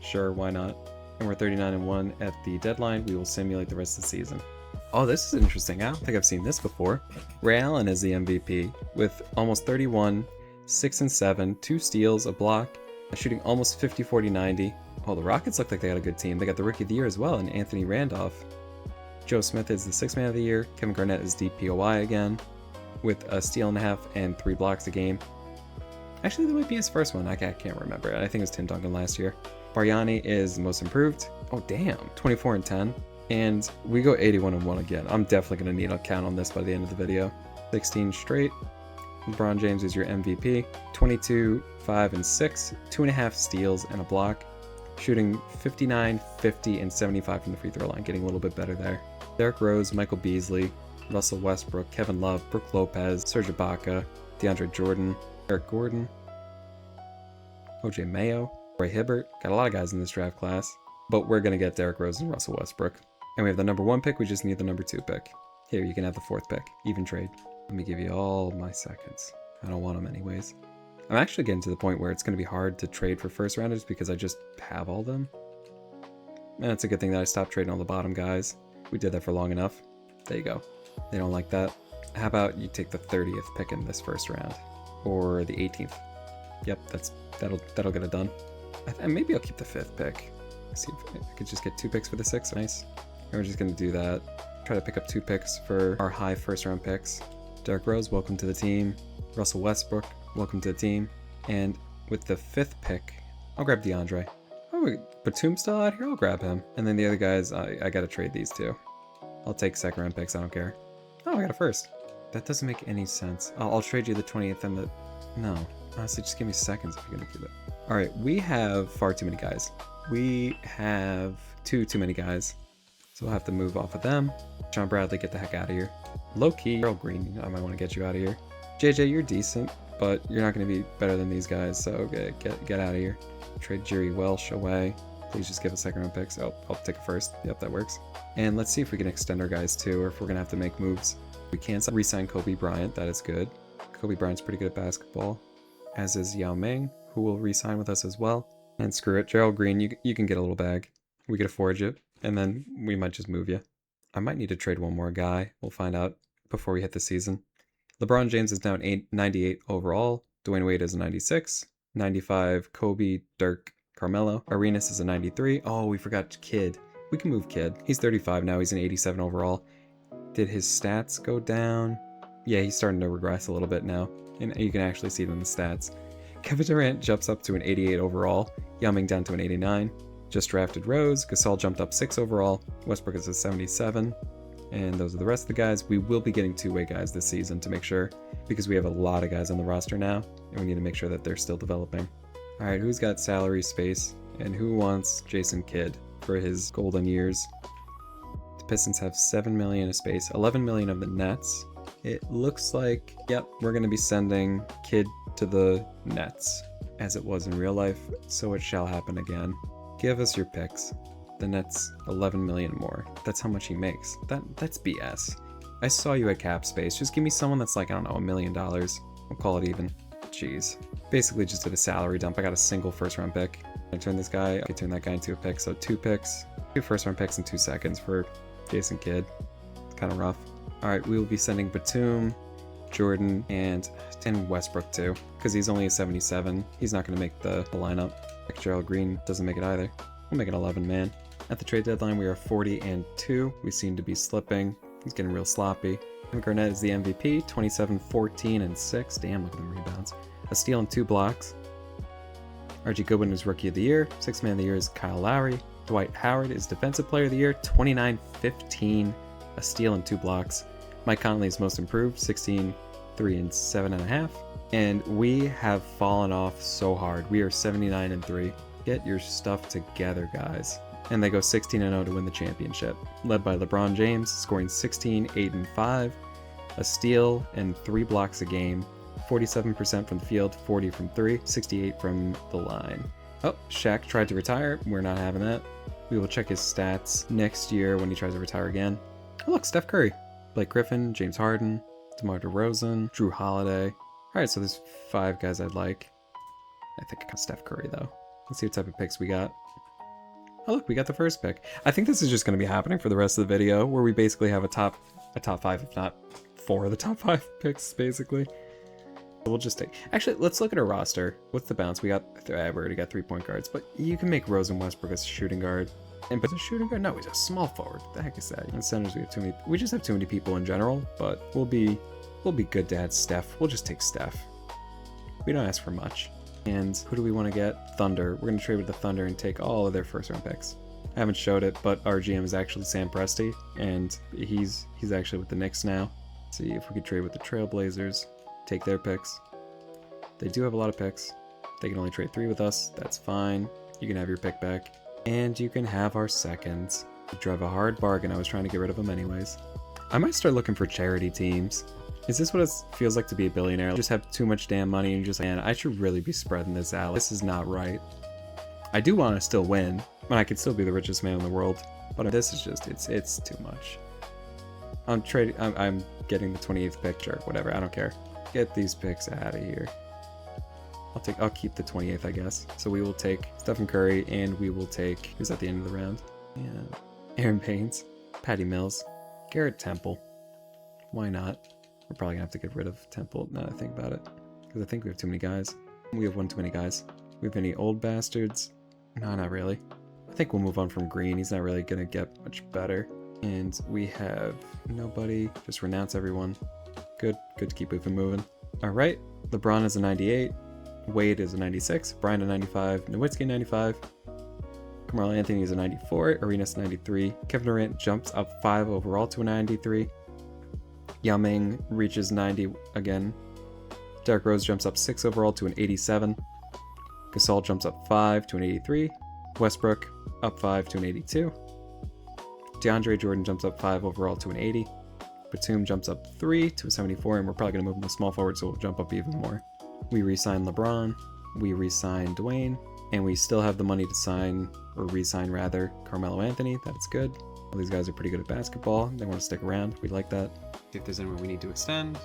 Sure, why not? And we're 39-1 at the deadline. We will simulate the rest of the season. Oh, this is interesting. I don't think I've seen this before. Ray Allen is the MVP with almost 31, 6 and 7, 2 steals, a block, shooting almost 50, 40, 90. Oh, the Rockets look like they got a good team. They got the Rookie of the Year as well, and Anthony Randolph. Joe Smith is the 6th man of the year. Kevin Garnett is DPOY again, with a steal and a half and 3 blocks a game. Actually, that might be his first one. I can't remember. I think it was Tim Duncan last year. Bargnani is most improved. Oh, damn. 24 and 10. And we go 81-1 again. I'm definitely going to need a count on this by the end of the video. 16 straight. LeBron James is your MVP. 22, 5, and 6. 2.5 steals and a block. Shooting 59, 50, and 75 from the free throw line. Getting a little bit better there. Derrick Rose, Michael Beasley, Russell Westbrook, Kevin Love, Brook Lopez, Serge Ibaka, DeAndre Jordan, Eric Gordon, OJ Mayo, Roy Hibbert. Got a lot of guys in this draft class. But we're going to get Derrick Rose and Russell Westbrook. And we have the number 1 pick. We just need the number 2 pick. Here, you can have the 4th pick. Even trade. Let me give you all my seconds. I don't want them anyways. I'm actually getting to the point where it's going to be hard to trade for first rounders because I just have all them. And it's a good thing that I stopped trading all the bottom guys. We did that for long enough. There you go. They don't like that. How about you take the 30th pick in this first round? Or the 18th? Yep, that'll get it done. And maybe I'll keep the 5th pick. See if I could just get 2 picks for the 6th. Nice. And we're just going to do that. Try to pick up 2 picks for our high first round picks. Derrick Rose, welcome to the team. Russell Westbrook, welcome to the team. And with the 5th pick, I'll grab DeAndre. Oh, Batum's still out here? I'll grab him. And then the other guys, I got to trade these 2. I'll take 2nd round picks. I don't care. Oh, I got a 1st. That doesn't make any sense. I'll trade you the 20th and the... No. Honestly, just give me seconds if you're going to do that. All right, we have far too many guys. We have too many guys. So we'll have to move off of them. John Bradley, get the heck out of here. Low-key, Gerald Green, I might want to get you out of here. JJ, you're decent, but you're not going to be better than these guys, so get out of here. Trade Jerry Welsh away. Please just give us 2nd round picks. Oh, I'll take a 1st. Yep, that works. And let's see if we can extend our guys too, or if we're going to have to make moves. We can re-sign Kobe Bryant. That is good. Kobe Bryant's pretty good at basketball, as is Yao Ming, who will re-sign with us as well. And screw it, Gerald Green, you can get a little bag. We could afford you, and then we might just move you. I might need to trade one more guy. We'll find out before we hit the season. LeBron James is now an 98 overall. Dwayne Wade is a 96. 95, Kobe, Dirk, Carmelo. Arenas is a 93. Oh, we forgot Kidd. We can move Kidd. He's 35 now. He's an 87 overall. Did his stats go down? Yeah, he's starting to regress a little bit now. And you can actually see it in the stats. Kevin Durant jumps up to an 88 overall. Yao Ming down to an 89. Just drafted Rose. Gasol jumped up 6 overall. Westbrook is a 77. And those are the rest of the guys. We will be getting 2-way guys this season to make sure, because we have a lot of guys on the roster now, and we need to make sure that they're still developing. All right, who's got salary space, and who wants Jason Kidd for his golden years? The Pistons have $7 million of space, $11 million of the Nets. It looks like, yep, we're going to be sending Kidd to the Nets, as it was in real life, so it shall happen again. Give us your picks. The Nets, $11 million more. That's how much he makes. That's BS. I saw you at cap space. Just give me someone that's like, I don't know, $1 million. We'll call it even. Jeez. Basically just did a salary dump. I got a single 1st round pick. I turned this guy, I could turn that guy into a pick. So 2 picks, 2 1st round picks in 2 seconds for Jason Kidd. It's kind of rough. All right, we will be sending Batum, Jordan, and Westbrook too, because he's only a 77. He's not going to make the lineup. Gerald Green doesn't make it either. We'll make it 11, man. At the trade deadline, we are 40-2. We seem to be slipping. He's getting real sloppy. Kevin Garnett is the MVP, 27, 14, and 6. Damn, look at the rebounds. A steal and 2 blocks. RG Goodwin is Rookie of the Year. 6th Man of the Year is Kyle Lowry. Dwight Howard is Defensive Player of the Year, 29, 15, a steal and 2 blocks. Mike Conley is Most Improved, 16, 3, and 7.5. And we have fallen off so hard. We are 79-3. Get your stuff together, guys. And they go 16-0 to win the championship, led by LeBron James, scoring 16, 8, and 5, a steal and 3 blocks a game, 47% from the field, 40 from 3, 68 from the line. Oh, Shaq tried to retire. We're not having that. We will check his stats next year when he tries to retire again. Oh, look, Steph Curry, Blake Griffin, James Harden, DeMar DeRozan, Drew Holiday. All right, so there's 5 guys I'd like. I think I got Steph Curry, though. Let's see what type of picks we got. Oh look, we got the 1st pick. I think this is just going to be happening for the rest of the video, where we basically have a top 5, if not 4 of the top 5 picks, basically. We'll just take... Actually, let's look at our roster. What's the bounce? We already got 3 point guards, but you can make Rose and Westbrook a shooting guard. But a shooting guard? No, he's a small forward. What the heck is that? In centers, we have too many... We just have too many people in general, but we'll be good to add Steph. We'll just take Steph. We don't ask for much. And who do we want to get? Thunder. We're going to trade with the Thunder and take all of their 1st round picks. I haven't showed it, but our GM is actually Sam Presti, and he's actually with the Knicks now. See if we could trade with the Trailblazers. Take their picks. They do have a lot of picks. They can only trade 3 with us. That's fine. You can have your pick back. And you can have our seconds. We drove a hard bargain. I was trying to get rid of them anyways. I might start looking for charity teams. Is this what it feels like to be a billionaire? You just have too much damn money and you're just like, man, I should really be spreading this out. This is not right. I do want to still win, but I could still be the richest man in the world. But this is just, it's too much. I'm getting the 28th pick, sure, whatever, I don't care. Get these picks out of here. I'll keep the 28th, I guess. So we will take Stephen Curry, and we will take, who's at the end of the round? Yeah. Aaron Baines, Patty Mills, Garrett Temple. Why not? We're probably gonna have to get rid of Temple now that I think about it, because I think we have too many guys. We have one too many guys. We have any old bastards? No, not really. I think we'll move on from Green. He's not really gonna get much better. And we have nobody. Just renounce everyone. Good to keep moving. All right, LeBron is a 98. Wade is a 96. Bryant a 95. Nowitzki a 95. Carmelo Anthony is a 94. Arenas 93. Kevin Durant jumps up 5 overall to a 93. Yao Ming reaches 90 again. Derrick Rose jumps up 6 overall to an 87. Gasol jumps up 5 to an 83. Westbrook up 5 to an 82. DeAndre Jordan jumps up 5 overall to an 80. Batum jumps up 3 to a 74, and we're probably going to move him to small forward, so we'll jump up even more. We re-sign LeBron. We re-sign Dwayne. And we still have the money to sign, or re-sign rather, Carmelo Anthony. That's good. All these guys are pretty good at basketball. They want to stick around. We like that. See if there's anyone we need to extend.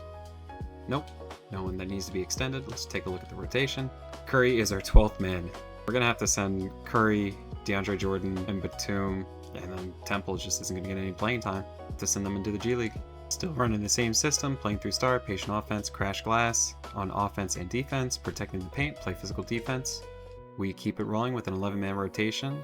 Nope. No one that needs to be extended. Let's take a look at the rotation. Curry is our 12th man. We're going to have to send Curry, DeAndre Jordan, and Batum, and then Temple just isn't going to get any playing time to send them into the G League. Still running the same system, playing through star, patient offense, crash glass, on offense and defense, protecting the paint, play physical defense. We keep it rolling with an 11-man rotation,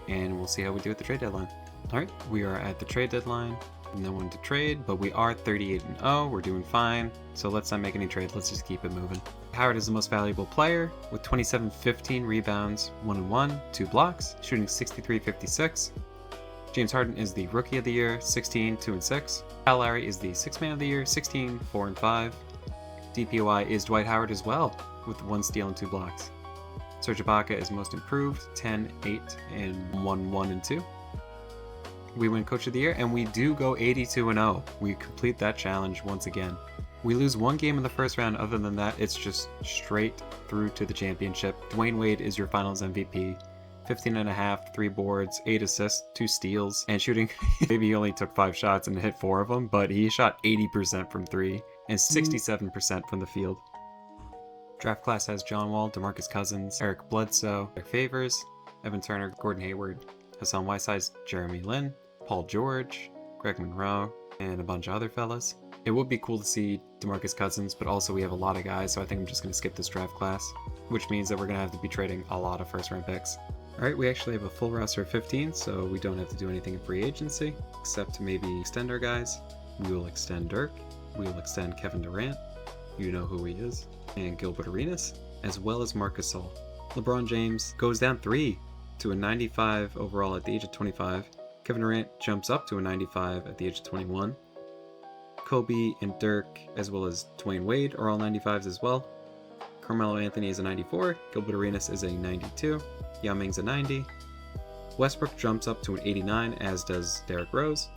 and we'll see how we do at the trade deadline. Alright, we are at the trade deadline. No one to trade, but we are 38-0. We're doing fine. So let's not make any trades. Let's just keep it moving. Howard is the most valuable player with 27, 15 rebounds, 1-1, 2 blocks, shooting 63-56. James Harden is the Rookie of the Year, 16, 2-6. Kyle Lowry is the Sixth Man of the Year, 16, 4-5. DPOI is Dwight Howard as well, with 1 steal and 2 blocks. Serge Ibaka is Most Improved, 10, 8, and 1-1-2. We win Coach of the Year, and we do go 82-0. We complete that challenge once again. We lose 1 game in the first round. Other than that, it's just straight through to the championship. Dwayne Wade is your Finals MVP. 15.5, 3 boards, 8 assists, 2 steals, and shooting. Maybe he only took 5 shots and hit 4 of them, but he shot 80% from 3 and 67% from the field. Draft class has John Wall, DeMarcus Cousins, Eric Bledsoe, Eric Favors, Evan Turner, Gordon Hayward, Hassan Whiteside, Jeremy Lin, Paul George, Greg Monroe, and a bunch of other fellas. It would be cool to see DeMarcus Cousins, but also we have a lot of guys, so I think I'm just going to skip this draft class, which means that we're going to have to be trading a lot of first-round picks. Alright, we actually have a full roster of 15, so we don't have to do anything in free agency, except to maybe extend our guys. We will extend Dirk, we will extend Kevin Durant, you know who he is, and Gilbert Arenas, as well as Marc Gasol. LeBron James goes down 3 to a 95 overall at the age of 25. Kevin Durant jumps up to a 95 at the age of 21. Kobe and Dirk, as well as Dwayne Wade, are all 95s as well. Carmelo Anthony is a 94. Gilbert Arenas is a 92. Yao Ming's a 90. Westbrook jumps up to an 89, as does Derrick Rose.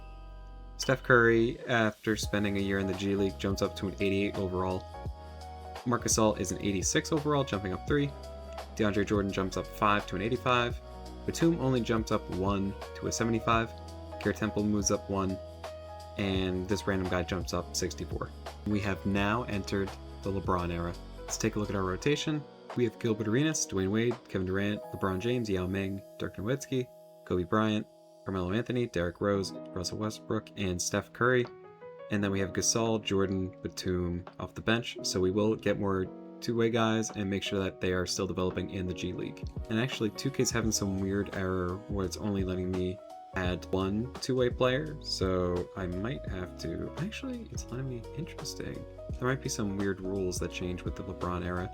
Steph Curry, after spending a year in the G League, jumps up to an 88 overall. Marc Gasol is an 86 overall, jumping up 3. DeAndre Jordan jumps up 5 to an 85. Batum only jumps up 1 to a 75. Garrett Temple moves up 1. And this random guy jumps up 64. We have now entered the LeBron era. Let's take a look at our rotation. We have Gilbert Arenas, Dwayne Wade, Kevin Durant, LeBron James, Yao Ming, Dirk Nowitzki, Kobe Bryant, Carmelo Anthony, Derrick Rose, Russell Westbrook, and Steph Curry. And then we have Gasol, Jordan, Batum off the bench. So we will get more two-way guys and make sure that they are still developing in the G League. And actually 2K's having some weird error where it's only letting me add 1 two-way player, so I might have to, actually it's letting me, interesting. There might be some weird rules that change with the LeBron era.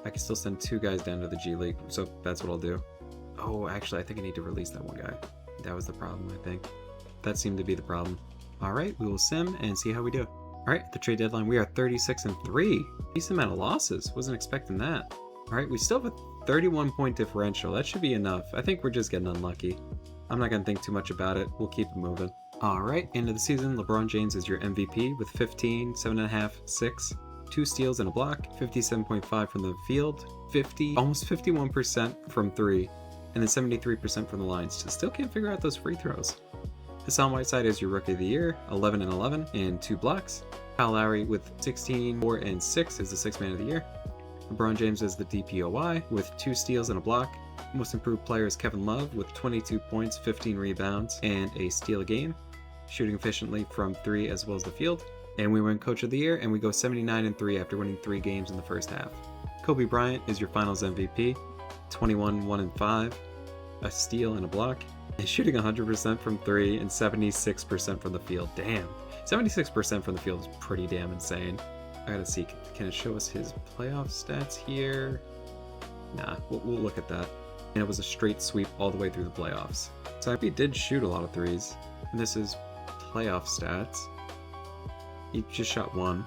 I can still send 2 guys down to the G League, so that's what I'll do. Oh, actually I think I need to release that one guy. That was the problem, I think. That seemed to be the problem. Alright, we will sim and see how we do. Alright, at the trade deadline we are 36-3. Decent amount of losses, wasn't expecting that. Alright, we still have a 31-point differential. That should be enough. I think we're just getting unlucky. I'm not going to think too much about it. We'll keep it moving. Alright, end of the season, LeBron James is your MVP with 15, 7.5, 6, 2 steals and a block, 57.5 from the field, almost 51% from 3, and then 73% from the lines. Still can't figure out those free throws. Hassan Whiteside is your Rookie of the Year, 11 and 11 and 2 blocks. Kyle Lowry with 16, 4 and 6 is the 6th Man of the Year. LeBron James is the DPOY with 2 steals and a block. Most improved player is Kevin Love with 22 points, 15 rebounds, and a steal a game, shooting efficiently from 3 as well as the field. And we win Coach of the Year, and we go 79-3 after winning 3 games in the first half. Kobe Bryant is your Finals MVP, 21, 1 and 5, a steal and a block, and shooting 100% from 3 and 76% from the field. Damn, 76% from the field is pretty damn insane. I gotta see, can it show us his playoff stats here? Nah, we'll look at that. And it was a straight sweep all the way through the playoffs. So he did shoot a lot of threes. And this is playoff stats. He just shot 1.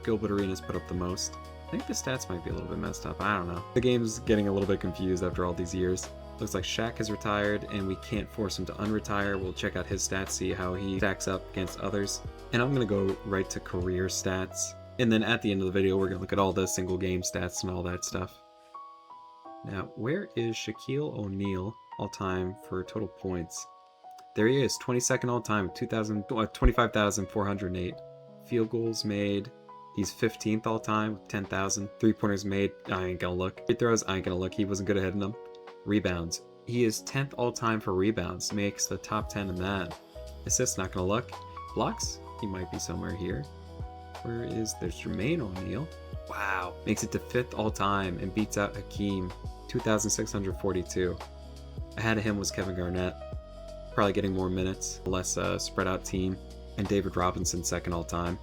Gilbert Arenas put up the most. I think the stats might be a little bit messed up. I don't know. The game's getting a little bit confused after all these years. Looks like Shaq has retired, and we can't force him to unretire. We'll check out his stats, see how he stacks up against others. And I'm going to go right to career stats. And then at the end of the video, we're going to look at all the single game stats and all that stuff. Now, where is Shaquille O'Neal all-time for total points? There he is, 22nd all-time, 25,408. Field goals made, he's 15th all-time with 10,000. Three-pointers made, I ain't gonna look. Free throws, I ain't gonna look. He wasn't good at hitting them. Rebounds, he is 10th all-time for rebounds, makes the top 10 in that. Assists, not gonna look. Blocks, he might be somewhere here. There's Jermaine O'Neal. Wow, makes it to 5th all-time and beats out Hakeem, 2,642. Ahead of him was Kevin Garnett, probably getting more minutes, less spread out team, and David Robinson 2nd all-time,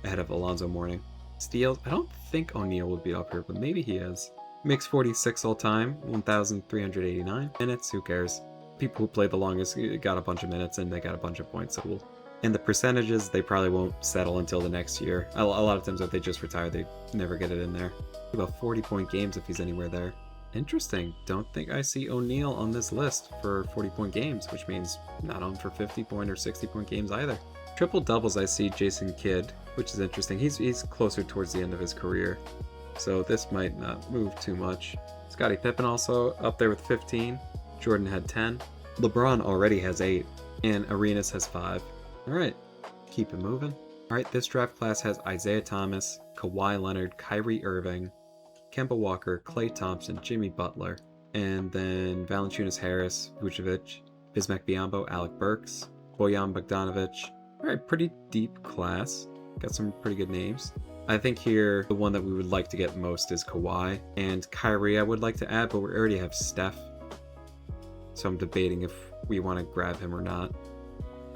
ahead of Alonzo Mourning. Steals, I don't think O'Neal would be up here, but maybe he is. Makes 46 all-time, 1,389 minutes, who cares? People who played the longest got a bunch of minutes and they got a bunch of points, so cool. And the percentages, they probably won't settle until the next year. A lot of times if they just retire, they never get it in there. About 40-point games if he's anywhere there. Interesting. Don't think I see O'Neal on this list for 40-point games, which means not on for 50-point or 60-point games either. Triple doubles, I see Jason Kidd, which is interesting. He's closer towards the end of his career, so this might not move too much. Scottie Pippen also up there with 15. Jordan had 10. LeBron already has 8, and Arenas has 5. All right, keep it moving. All right, this draft class has Isaiah Thomas, Kawhi Leonard, Kyrie Irving, Kemba Walker, Klay Thompson, Jimmy Butler, and then Valanciunas Harris, Vucevic, Bismack Biyombo, Alec Burks, Bojan Bogdanovic. All right, pretty deep class. Got some pretty good names. I think here the one that we would like to get most is Kawhi, and Kyrie I would like to add, but we already have Steph. So I'm debating if we want to grab him or not.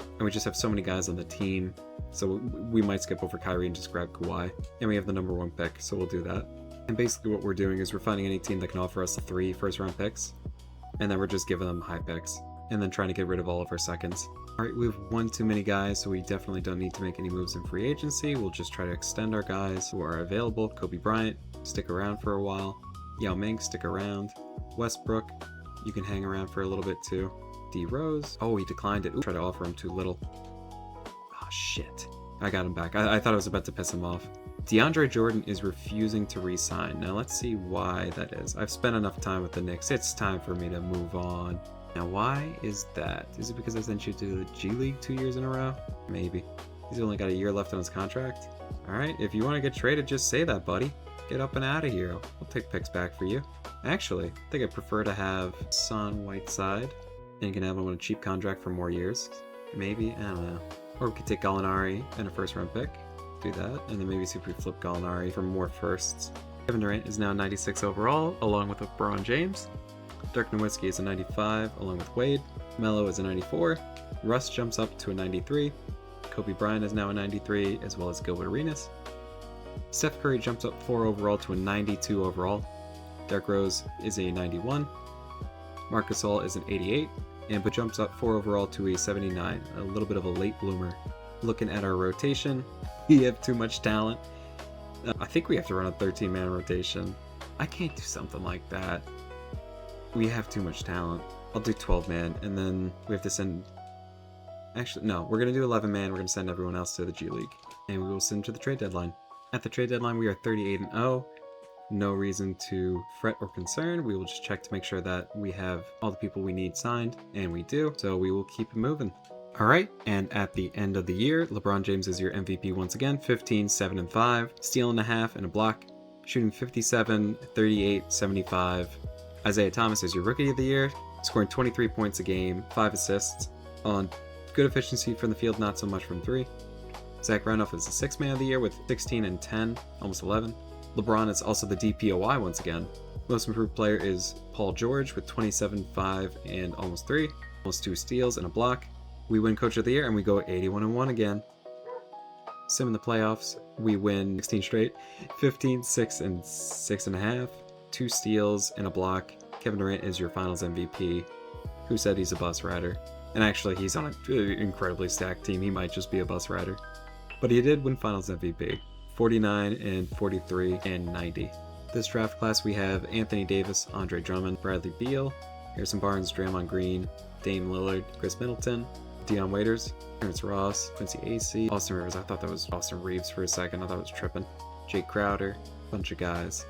And we just have so many guys on the team, so we might skip over Kyrie and just grab Kawhi. And we have the number 1 pick, so we'll do that. And basically what we're doing is we're finding any team that can offer us 3 first-round picks, and then we're just giving them high picks, and then trying to get rid of all of our seconds. Alright, we have one too many guys, so we definitely don't need to make any moves in free agency. We'll just try to extend our guys who are available. Kobe Bryant, stick around for a while. Yao Ming, stick around. Westbrook, you can hang around for a little bit too. D Rose, oh, he declined it. Ooh, try to offer him too little. Oh shit, I got him back. I thought I was about to piss him off. DeAndre Jordan is refusing to re-sign. Now let's see why that is. I've spent enough time with the Knicks. It's time for me to move on. Now why is that? Is it because I sent you to the G League 2 years in a row? Maybe. He's only got a year left on his contract. Alright, if you want to get traded, just say that, buddy. Get up and out of here. I'll take picks back for you. Actually, I think I prefer to have Hassan Whiteside, and you can have him on a cheap contract for more years. Maybe, I don't know. Or we could take Gallinari and a first-round pick. Do that, and then maybe see if we flip Gallinari for more firsts. Kevin Durant is now 96 overall, along with LeBron James. Dirk Nowitzki is a 95, along with Wade. Melo is a 94. Russ jumps up to a 93. Kobe Bryant is now a 93, as well as Gilbert Arenas. Steph Curry jumps up 4 overall to a 92 overall. Derrick Rose is a 91. Marc Gasol is an 88, but jumps up 4 overall to a 79, a little bit of a late bloomer. Looking at our rotation, we have too much talent. I think we have to run a 13-man rotation. I can't do something like that. We have too much talent. I'll do 12-man, and then we have to send... Actually, no, we're going to do 11-man. We're going to send everyone else to the G League, and we will send to the trade deadline. At the trade deadline, we are 38-0. No reason to fret or concern. We will just check to make sure that we have all the people we need signed, and we do, so we will keep it moving. Alright, and at the end of the year, LeBron James is your MVP once again, 15, 7, and 5, steal and a half and a block, shooting 57, 38, 75. Isaiah Thomas is your Rookie of the Year, scoring 23 points a game, 5 assists, on good efficiency from the field, not so much from 3. Zach Randolph is the 6th Man of the Year with 16 and 10, almost 11. LeBron is also the DPOY once again. Most Improved Player is Paul George with 27, 5, and almost 3, almost 2 steals and a block. We win Coach of the Year, and we go 81-1 again. Sim in the playoffs, we win 16 straight, 15, 6, and 6.5, 2 steals and a block. Kevin Durant is your Finals MVP. Who said he's a bus rider? And actually, he's on an incredibly stacked team. He might just be a bus rider. But he did win Finals MVP. 49 and 43 and 90. This draft class, we have Anthony Davis, Andre Drummond, Bradley Beal, Harrison Barnes, Draymond Green, Dame Lillard, Chris Middleton, Dion Waiters, Terrence Ross, Quincy Acey, Austin Rivers. I thought that was Austin Reeves for a second. I thought it was tripping. Jake Crowder, bunch of guys.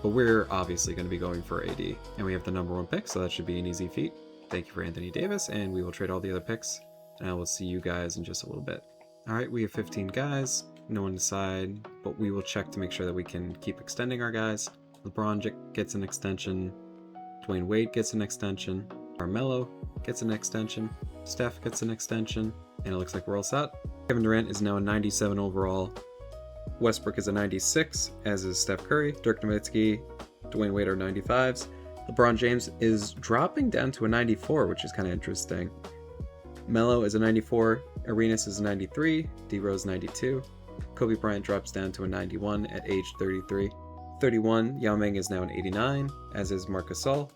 But we're obviously going to be going for AD, and we have the number 1 pick, so that should be an easy feat. Thank you for Anthony Davis, and we will trade all the other picks, and I will see you guys in just a little bit. Alright, we have 15 guys, no one decide, but we will check to make sure that we can keep extending our guys. LeBron gets an extension, Dwayne Wade gets an extension, Carmelo gets an extension, Steph gets an extension, and it looks like we're all set. Kevin Durant is now a 97 overall. Westbrook is a 96, as is Steph Curry. Dirk Nowitzki, Dwayne Wade are 95s. LeBron James is dropping down to a 94, which is kind of interesting. Melo is a 94, Arenas is a 93, D-Rose 92. Kobe Bryant drops down to a 91 at age 33. 31, Yao Ming is now an 89, as is Marc Gasol.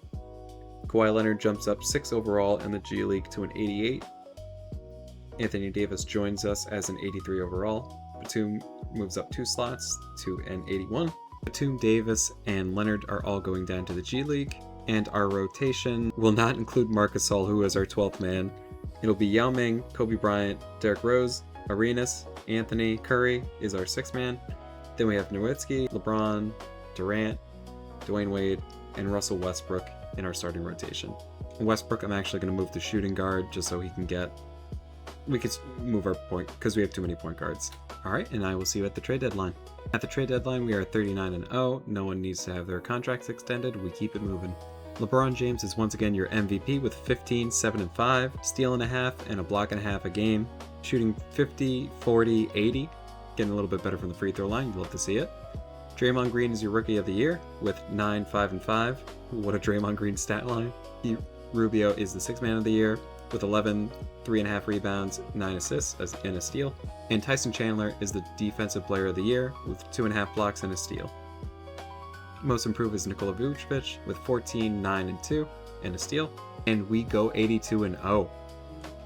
Kawhi Leonard jumps up 6 overall in the G League to an 88. Anthony Davis joins us as an 83 overall. Batum moves up 2 slots to an 81. Batum, Davis, and Leonard are all going down to the G League. And our rotation will not include Marc Gasol, who is our 12th man. It'll be Yao Ming, Kobe Bryant, Derrick Rose, Arenas, Anthony, Curry is our 6th man. Then we have Nowitzki, LeBron, Durant, Dwayne Wade, and Russell Westbrook in our starting rotation. Westbrook, I'm actually going to move to shooting guard just so he can get... We could move our point because we have too many point guards. Alright, and I will see you at the trade deadline. At the trade deadline, we are 39-0. No one needs to have their contracts extended. We keep it moving. LeBron James is once again your MVP with 15, 7, and 5, steal and a half, and a block and a half a game, shooting 50, 40, 80, getting a little bit better from the free throw line. You'd love to see it. Draymond Green is your Rookie of the Year with 9, 5, and 5. What a Draymond Green stat line. Rubio is the 6th Man of the Year with 11, 3.5 rebounds, 9 assists, and a steal. And Tyson Chandler is the Defensive Player of the Year with 2.5 blocks and a steal. Most Improved is Nikola Vucevic with 14, 9, and 2, and a steal. And we go 82-0.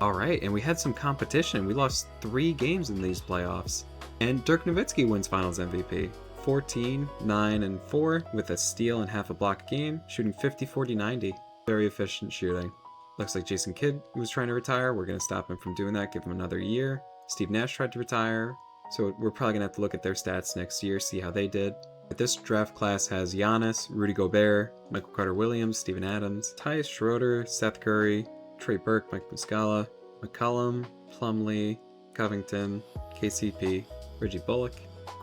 Alright, and we had some competition. We lost 3 games in these playoffs. And Dirk Nowitzki wins Finals MVP. 14, 9, and 4 with a steal and half a block a game, shooting 50, 40, 90. Very efficient shooting. Looks like Jason Kidd was trying to retire. We're going to stop him from doing that, give him another year. Steve Nash tried to retire, so we're probably going to have to look at their stats next year, see how they did. But this draft class has Giannis, Rudy Gobert, Michael Carter-Williams, Steven Adams, Tyus Schroeder, Seth Curry, Trey Burke, Mike Muscala, McCollum, Plumlee, Covington, KCP, Reggie Bullock,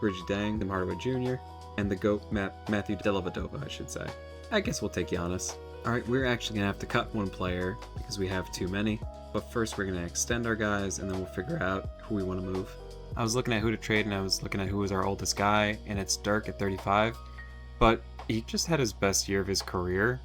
Reggie Dang, Tim Hardaway Jr., and the GOAT Matthew Dellavedova, I should say. I guess we'll take Giannis. Alright, we're actually going to have to cut one player because we have too many. But first we're going to extend our guys and then we'll figure out who we want to move. I was looking at who to trade and I was looking at who was our oldest guy, and it's Dirk at 35. But he just had his best year of his career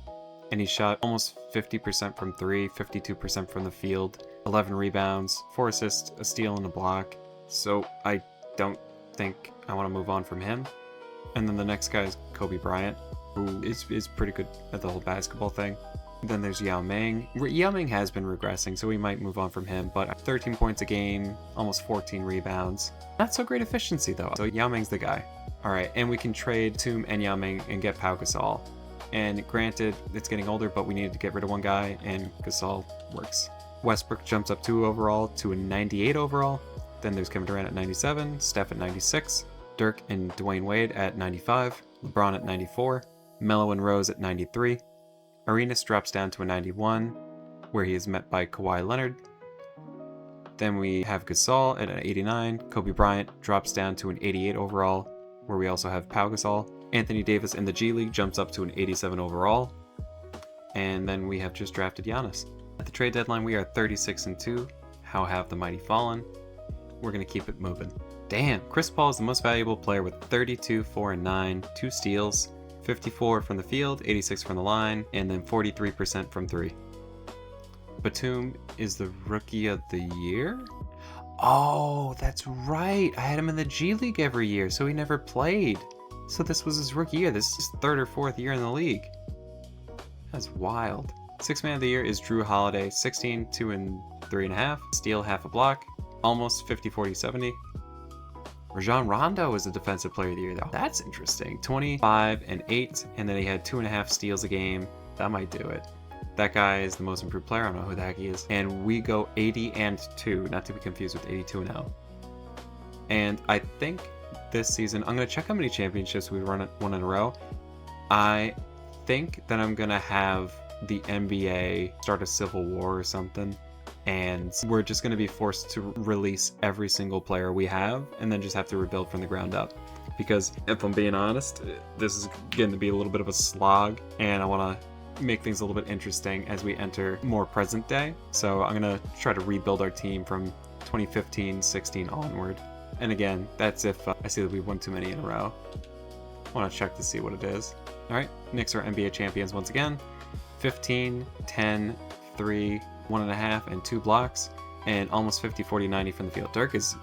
and he shot almost 50% from 3, 52% from the field, 11 rebounds, 4 assists, a steal, and a block. So I don't think I want to move on from him. And then the next guy is Kobe Bryant, who is pretty good at the whole basketball thing. Then there's Yao Ming. Yao Ming has been regressing, so we might move on from him, but 13 points a game, almost 14 rebounds. Not so great efficiency though, so Yao Ming's the guy. Alright, and we can trade Batum and Yao Ming and get Pau Gasol. And granted, it's getting older, but we needed to get rid of one guy, and Gasol works. Westbrook jumps up 2 overall to a 98 overall. Then there's Kevin Durant at 97, Steph at 96, Dirk and Dwayne Wade at 95, LeBron at 94, Melo and Rose at 93. Arenas drops down to a 91, where he is met by Kawhi Leonard. Then we have Gasol at an 89. Kobe Bryant drops down to an 88 overall, where we also have Pau Gasol. Anthony Davis in the G League jumps up to an 87 overall. And then we have just drafted Giannis. At the trade deadline, we are 36-2. How have the mighty fallen? We're going to keep it moving. Damn, Chris Paul is the most valuable player with 32, 4, and 9, 2 steals, 54 from the field, 86 from the line, and then 43% from 3. Batum is the Rookie of the Year? Oh, that's right. I had him in the G League every year, so he never played. So this was his rookie year. This is his 3rd or 4th year in the league. That's wild. Sixth man of the year is Drew Holiday, 16, 2 and 3.5, steal, half a block, almost 50, 40, 70. Rajon Rondo was the defensive player of the year though. That's interesting. 25 and 8, and then he had 2.5 steals a game. That might do it. That guy is the most improved player. I don't know who the heck he is. And we go 80 and 2, not to be confused with 82 and 0. And I think this season, I'm going to check how many championships we've won in a row. I think that I'm going to have the NBA start a civil war or something, and we're just going to be forced to release every single player we have and then just have to rebuild from the ground up. Because if I'm being honest, this is going to be a little bit of a slog, and I want to make things a little bit interesting as we enter more present day. So I'm going to try to rebuild our team from 2015-16 onward. And again, that's if I see that we've won too many in a row. I want to check to see what it is. Alright, Knicks are NBA champions once again. 15, 10, 3, 1.5, and 2 blocks. And almost 50, 40, 90 from the field. Dirk is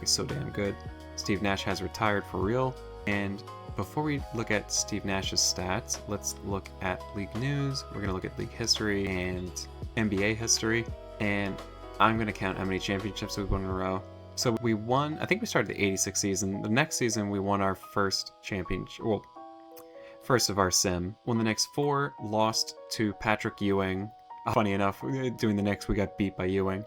so damn good. Steve Nash has retired for real. And before we look at Steve Nash's stats, let's look at league news. We're going to look at league history and NBA history. And I'm going to count how many championships we've won in a row. So we won, I think we started the 86 season. The next season we won our first championship, well, first of our sim. Won the next 4, lost to Patrick Ewing. Funny enough, doing the Knicks, we got beat by Ewing.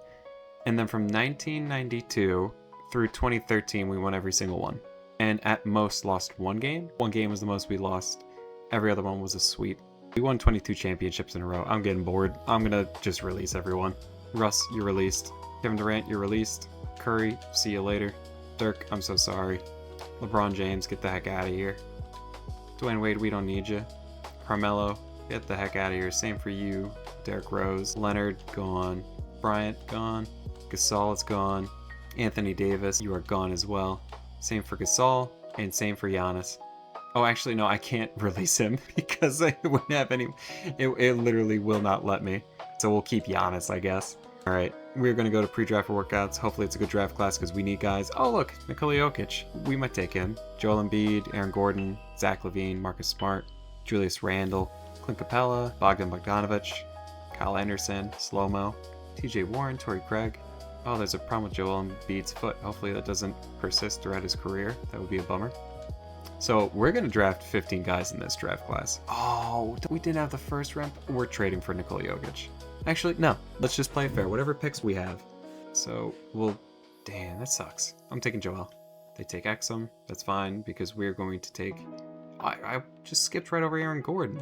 And then from 1992 through 2013, we won every single one. And at most lost 1 game. 1 game was the most we lost. Every other one was a sweep. We won 22 championships in a row. I'm getting bored. I'm gonna just release everyone. Russ, you're released. Kevin Durant, you're released. Curry, see you later. Dirk, I'm so sorry. LeBron James, get the heck out of here. Dwayne Wade, we don't need you. Carmelo, get the heck out of here. Same for you. Derrick Rose. Leonard, gone. Bryant, gone. Gasol is gone. Anthony Davis, you are gone as well. Same for Gasol, and same for Giannis. Oh, actually, no, I can't release him because I wouldn't have any. It literally will not let me. So we'll keep Giannis, I guess. All right, we're going to go to pre-draft workouts. Hopefully it's a good draft class because we need guys. Oh, look, Nikola Jokic. We might take him. Joel Embiid, Aaron Gordon, Zach LaVine, Marcus Smart, Julius Randle, Clint Capella, Bogdan Bogdanovic, Kyle Anderson, Slow-Mo, TJ Warren, Torrey Craig. Oh, there's a problem with Joel Embiid's foot. Hopefully that doesn't persist throughout his career. That would be a bummer. So we're going to draft 15 guys in this draft class. Oh, we didn't have the first round. We're trading for Nikola Jokic. Actually, no. Let's just play it fair. Whatever picks we have. So we'll... Damn, that sucks. I'm taking Joel. They take Exum. That's fine because we're going to take... I just skipped right over Aaron Gordon.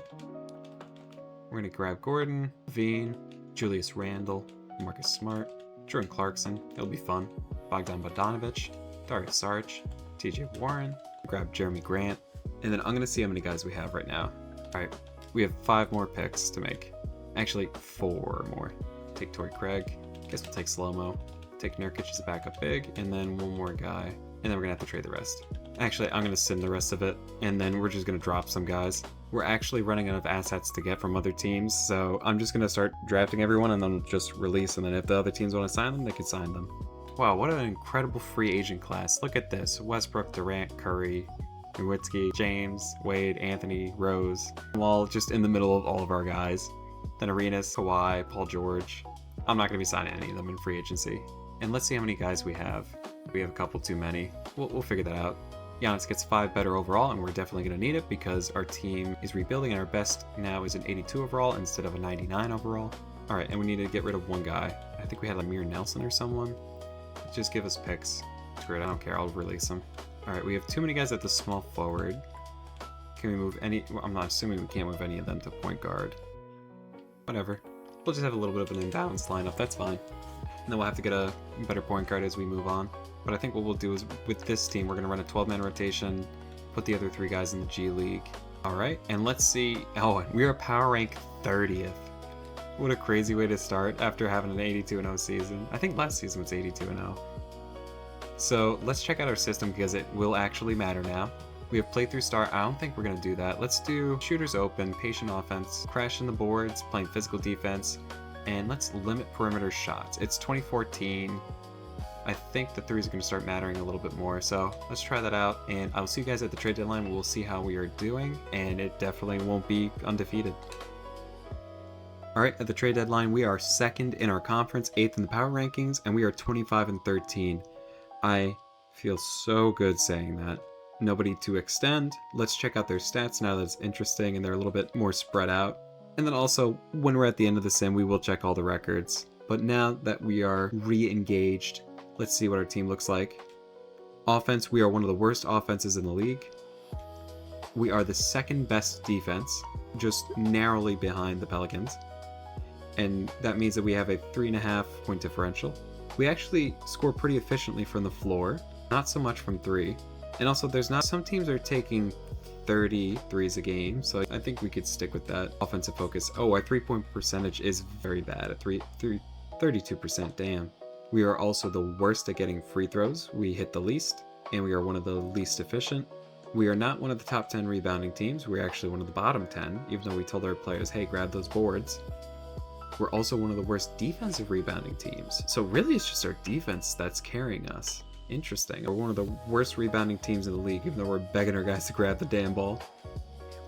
We're going to grab Gordon, Veen, Julius Randle, Marcus Smart, Jordan Clarkson. It'll be fun. Bogdan Bogdanovic, Darius Saric, TJ Warren. Grab Jeremy Grant. And then I'm going to see how many guys we have right now. Alright, we have 5 more picks to make. Actually, 4 more. Take Torrey Craig. Guess we'll take Slow-Mo. Take Nurkic as a backup big. And then 1 more guy. And then we're going to have to trade the rest. Actually, I'm going to send the rest of it. And then we're just going to drop some guys. We're actually running out of assets to get from other teams. So I'm just going to start drafting everyone and then just release. And then if the other teams want to sign them, they can sign them. Wow, what an incredible free agent class. Look at this. Westbrook, Durant, Curry, Nowitzki, James, Wade, Anthony, Rose. All just in the middle of all of our guys. then Arenas, Kawhi, Paul George. I'm not going to be signing any of them in free agency. And let's see how many guys we have. We have a couple too many. We'll figure that out. Giannis gets 5 better overall, and we're definitely going to need it because our team is rebuilding, and our best now is an 82 overall instead of a 99 overall. All right, and we need to get rid of one guy. I think we had Amir Nelson or someone. Just give us picks. Screw it, I don't care. I'll release them. All right, we have too many guys at the small forward. Can we move any? Well, I'm not assuming we can't move any of them to point guard. Whatever. We'll just have a little bit of an imbalanced lineup. That's fine. And then we'll have to get a better point guard as we move on. But I think what we'll do is with this team, we're going to run a 12-man rotation, put the other 3 guys in the G League. All right, and let's see. Oh, we are power rank 30th. What a crazy way to start after having an 82-0 season. I think last season was 82-0. So let's check out our system because it will actually matter now. We have playthrough start. I don't think we're going to do that. Let's do shooters open, patient offense, crashing the boards, playing physical defense, and let's limit perimeter shots. It's 2014. I think the threes are going to start mattering a little bit more. So let's try that out, and I'll see you guys at the trade deadline. We'll see how we are doing, and it definitely won't be undefeated. All right, at the trade deadline, we are 2nd in our conference, 8th in the power rankings, and we are 25-13. I feel so good saying that. Nobody to extend. Let's check out their stats now that it's interesting and they're a little bit more spread out. And then also, when we're at the end of the sim, we will check all the records. But now that we are re-engaged, let's see what our team looks like. Offense, we are one of the worst offenses in the league. We are the 2nd best defense, just narrowly behind the Pelicans. And that means that we have a 3.5 point differential. We actually score pretty efficiently from the floor, not so much from 3. And also, some teams are taking 30 threes a game, so I think we could stick with that offensive focus. Oh, our 3-point percentage is very bad at 32%, damn. We are also the worst at getting free throws. We hit the least, and we are one of the least efficient. We are not one of the top 10 rebounding teams. We're actually one of the bottom 10, even though we told our players, hey, grab those boards. We're also one of the worst defensive rebounding teams. So really, it's just our defense that's carrying us. Interesting. We're one of the worst rebounding teams in the league, even though we're begging our guys to grab the damn ball.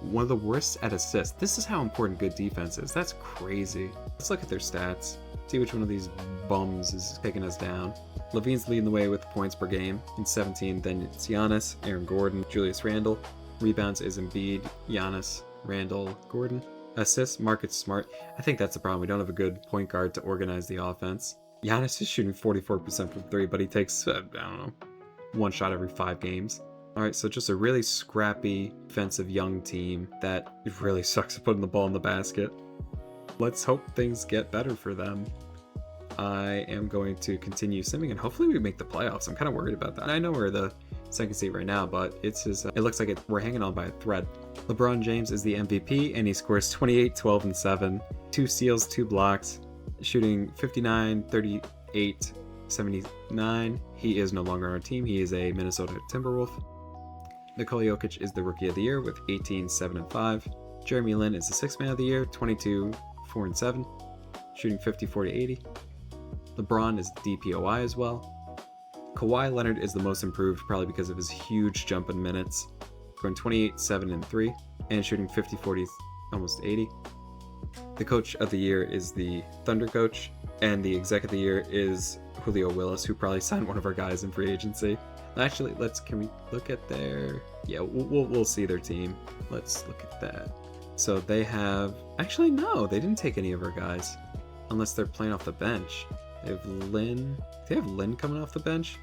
One of the worst at assists. This is how important good defense is. That's crazy. Let's look at their stats. See which one of these bums is taking us down. Levine's leading the way with points per game in 17. Then it's Giannis, Aaron Gordon, Julius Randle. Rebounds is Embiid, Giannis, Randle, Gordon. Assists, Marcus Smart. I think that's the problem. We don't have a good point guard to organize the offense. Giannis is shooting 44% from 3, but he takes, I don't know, 1 shot every 5 games. All right, so just a really scrappy, defensive young team that really sucks at putting the ball in the basket. Let's hope things get better for them. I am going to continue simming, and hopefully we make the playoffs. I'm kind of worried about that. I know we're the 2nd seed right now, but it looks like we're hanging on by a thread. LeBron James is the MVP, and he scores 28, 12, and 7. 2 steals, 2 blocks. Shooting 59, 38, 79. He is no longer on our team. He is a Minnesota Timberwolf. Nikola Jokic is the Rookie of the Year with 18, 7, and 5. Jeremy Lin is the 6th Man of the Year, 22, 4, and 7. Shooting 54 to 80. LeBron is DPOI as well. Kawhi Leonard is the most improved, probably because of his huge jump in minutes. Scoring 28, 7, and 3. And shooting 50, 40, almost 80. The Coach of the Year is the Thunder coach, and the Exec of the Year is Julio Willis, who probably signed one of our guys in free agency. Actually, can we look at their... Yeah, we'll see their team. Let's look at that. So they have... Actually, no, they didn't take any of our guys, unless they're playing off the bench. They have Lynn. They have Lynn coming off the bench?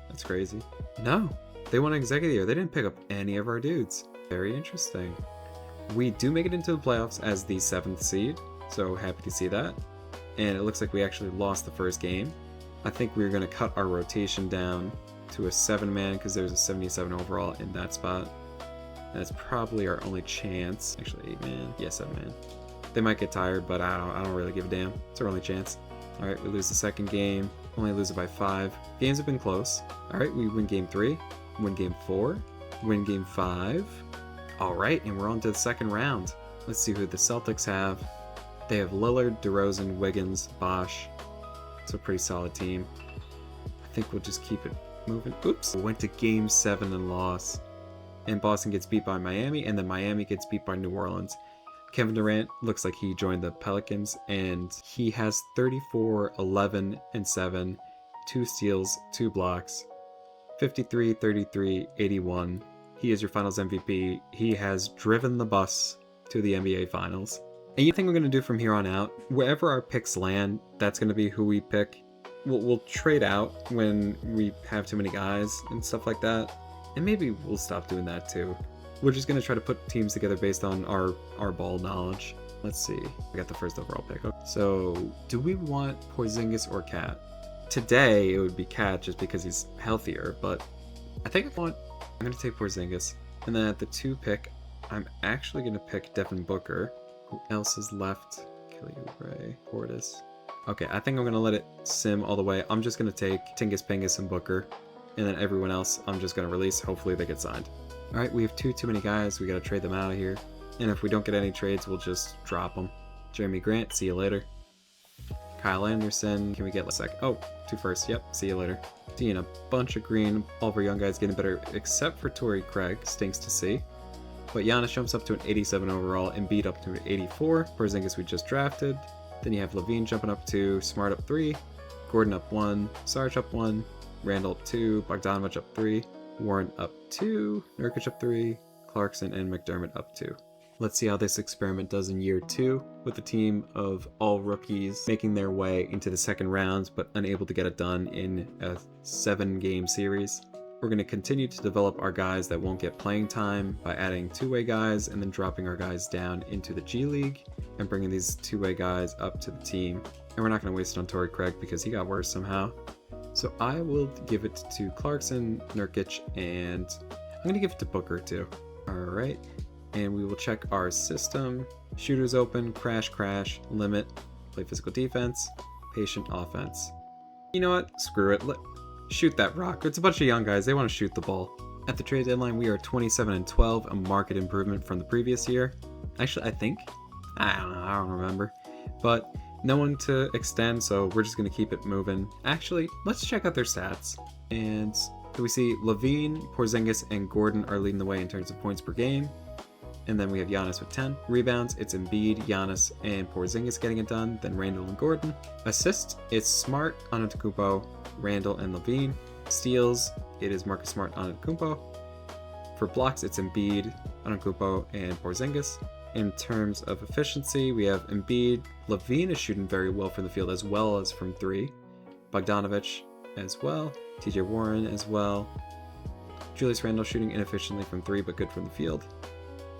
That's crazy. No, they won Exec of the Year. They didn't pick up any of our dudes. Very interesting. We do make it into the playoffs as the 7th seed, so happy to see that. And it looks like we actually lost the first game. I think we're going to cut our rotation down to a 7-man because there's a 77 overall in that spot. That's probably our only chance. Actually, 8-man. Yeah, 7-man. They might get tired, but I don't really give a damn. It's our only chance. All right, we lose the 2nd game. Only lose it by 5. Games have been close. All right, we win game 3, win game 4, win game 5. All right, and we're on to the 2nd round. Let's see who the Celtics have. They have Lillard, DeRozan, Wiggins, Bosch. It's a pretty solid team. I think we'll just keep it moving. Oops. We went to game 7 and lost. And Boston gets beat by Miami, and then Miami gets beat by New Orleans. Kevin Durant looks like he joined the Pelicans, and he has 34, 11, and 7, 2 steals, 2 blocks, 53, 33, 81. He is your finals MVP. He has driven the bus to the NBA Finals. And you think we're going to do from here on out, wherever our picks land, that's going to be who we pick. We'll trade out when we have too many guys and stuff like that. And maybe we'll stop doing that too. We're just going to try to put teams together based on our ball knowledge. Let's see. We got the first overall pick. So, do we want Porzingis or Cat? Today, it would be Cat just because he's healthier, but I think I'm going to take Porzingis. And then at the 2 pick, I'm actually going to pick Devin Booker. Who else is left? Kelly Oubre, Portis. Okay, I think I'm going to let it sim all the way. I'm just going to take Tingus Pingus and Booker. And then everyone else, I'm just going to release. Hopefully they get signed. Alright, we have too many guys. We got to trade them out of here. And if we don't get any trades, we'll just drop them. Jeremy Grant, see you later. Kyle Anderson, can we get a sec? Oh, 2 firsts. Yep, see you later. Seeing a bunch of green. All of our young guys getting better, except for Torrey Craig. Stinks to see. But Giannis jumps up to an 87 overall, Embiid up to an 84. Porzingis we just drafted. Then you have Levine jumping up 2, Smart up 3, Gordon up 1, Sarge up 1, Randall up 2, Bogdanovich up 3, Warren up 2, Nurkic up 3, Clarkson and McDermott up 2. Let's see how this experiment does in year 2 with a team of all rookies making their way into the second round but unable to get it done in a 7-game series. We're going to continue to develop our guys that won't get playing time by adding 2-way guys and then dropping our guys down into the G League and bringing these 2-way guys up to the team. And we're not going to waste it on Torrey Craig because he got worse somehow. So I will give it to Clarkson, Nurkic, and I'm going to give it to Booker too. Alright, and we will check our system. Shooters open, crash, limit, play physical defense, patient offense. You know what? Screw it. Shoot that rock. It's a bunch of young guys. They want to shoot the ball. At the trade deadline, we are 27-12, a market improvement from the previous year. Actually, I think. I don't know. I don't remember. But no one to extend, so we're just going to keep it moving. Actually, let's check out their stats. And we see Levine, Porzingis, and Gordon are leading the way in terms of points per game. And then we have Giannis with 10. Rebounds, it's Embiid, Giannis, and Porzingis getting it done. Then Randall and Gordon. Assists, it's Smart, Antetokounmpo, Randall, and Levine. Steals, it is Marcus Smart, Antetokounmpo. For blocks, it's Embiid, Antetokounmpo, and Porzingis. In terms of efficiency, we have Embiid. Levine is shooting very well from the field as well as from 3. Bogdanovich as well. TJ Warren as well. Julius Randle shooting inefficiently from 3 but good from the field.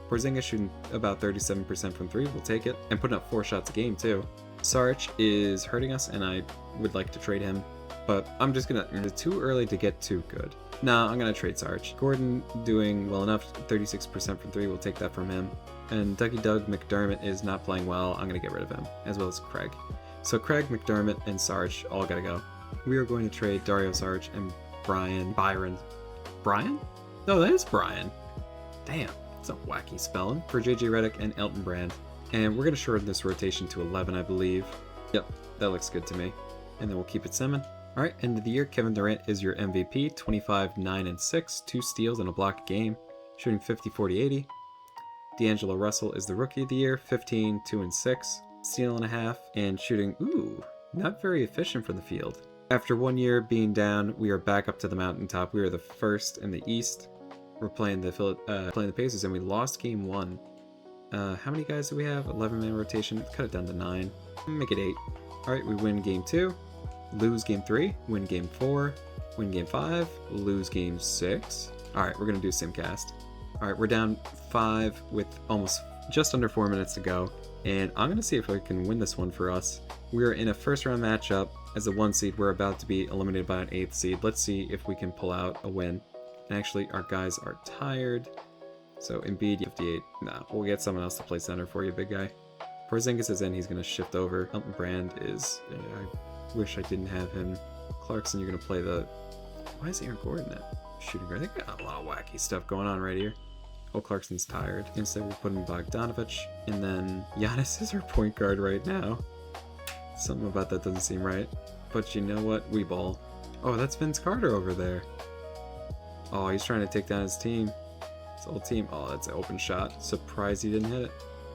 Porzingis shooting about 37% from 3, we'll take it, and putting up 4 shots a game too. Sarge is hurting us, and I would like to trade him, but I'm just gonna, it's too early to get too good. Nah, I'm gonna trade Sarge. Gordon doing well enough, 36% from 3, we'll take that from him. And Dougie Doug McDermott is not playing well, I'm gonna get rid of him, as well as Craig. So Craig, McDermott, and Sarge all gotta go. We are going to trade Dario Sarge and Byron. Brian? No, that is Brian. Damn. It's a wacky spelling. For JJ Redick and Elton Brand. And we're going to shorten this rotation to 11, I believe. Yep, that looks good to me. And then we'll keep it simming. Alright, end of the year, Kevin Durant is your MVP. 25, 9, and 6. 2 steals and a block a game. Shooting 50, 40, 80. D'Angelo Russell is the Rookie of the Year. 15, 2, and 6. Steal and a half. And shooting, not very efficient from the field. After 1 year being down, we are back up to the mountaintop. We are the first in the East. We're playing the Pacers, and we lost game 1. How many guys do we have? 11-man rotation. Cut it down to 9. Make it 8. All right, we win game 2, lose game 3, win game 4, win game 5, lose game 6. All right, we're gonna do Simcast. All right, we're down 5 with almost just under 4 minutes to go, and I'm gonna see if I can win this one for us. We're in a first-round matchup as a 1 seed. We're about to be eliminated by an 8th seed. Let's see if we can pull out a win. Actually, our guys are tired. So Embiid, 58. Nah, we'll get someone else to play center for you, big guy. Porzingis is in. He's going to shift over. Elton Brand is... I wish I didn't have him. Clarkson, you're going to play the... Why is Aaron Gordon at shooting guard? They got a lot of wacky stuff going on right here. Oh, Clarkson's tired. Instead, we're putting Bogdanovich. And then Giannis is our point guard right now. Something about that doesn't seem right. But you know what? We ball. Oh, that's Vince Carter over there. Oh, he's trying to take down his team. His whole team. Oh, that's an open shot. Surprised he didn't hit it.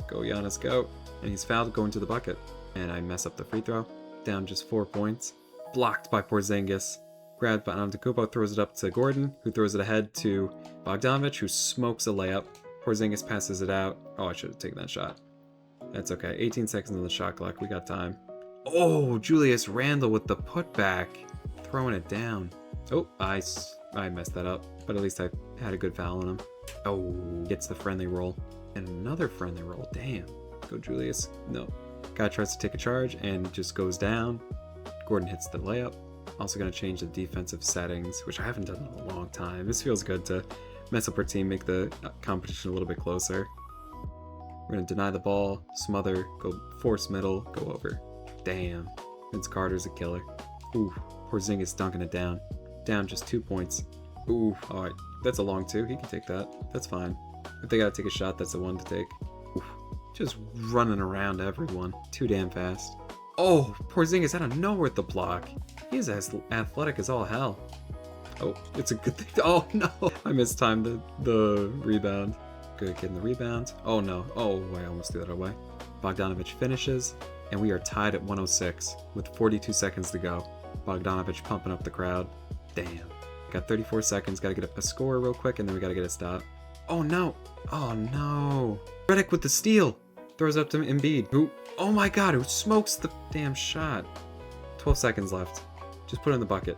Go Giannis, go. And he's fouled going to the bucket. And I mess up the free throw. Down just 4 points. Blocked by Porzingis. Grabbed by Antetokounmpo, throws it up to Gordon, who throws it ahead to Bogdanovic, who smokes a layup. Porzingis passes it out. Oh, I should have taken that shot. That's okay. 18 seconds on the shot clock. We got time. Oh, Julius Randle with the putback. Throwing it down. Oh, I messed that up. But at least I had a good foul on him. Oh, gets the friendly roll. And another friendly roll. Damn. Go Julius. No. Guy tries to take a charge and just goes down. Gordon hits the layup. Also going to change the defensive settings, which I haven't done in a long time. This feels good to mess up our team, make the competition a little bit closer. We're going to deny the ball, smother, go force middle, go over. Damn. Vince Carter's a killer. Ooh, Porzingis dunking it down. Down just 2 points. Ooh, alright. That's a long two. He can take that. That's fine. If they got to take a shot, that's the one to take. Ooh, just running around everyone. Too damn fast. Oh, Porzingis out of nowhere with the block. He's as athletic as all hell. Oh, it's a good thing. Oh no, I mistimed the rebound. Good getting the rebound. Oh no. Oh, I almost threw that away. Bogdanovic finishes, and we are tied at 106 with 42 seconds to go. Bogdanovic pumping up the crowd. Damn. Got 34 seconds. Got to get a score real quick, and then we got to get a stop. Oh no. Oh no. Redick with the steal. Throws up to Embiid, who, oh my god, who smokes the damn shot. 12 seconds left. Just put it in the bucket.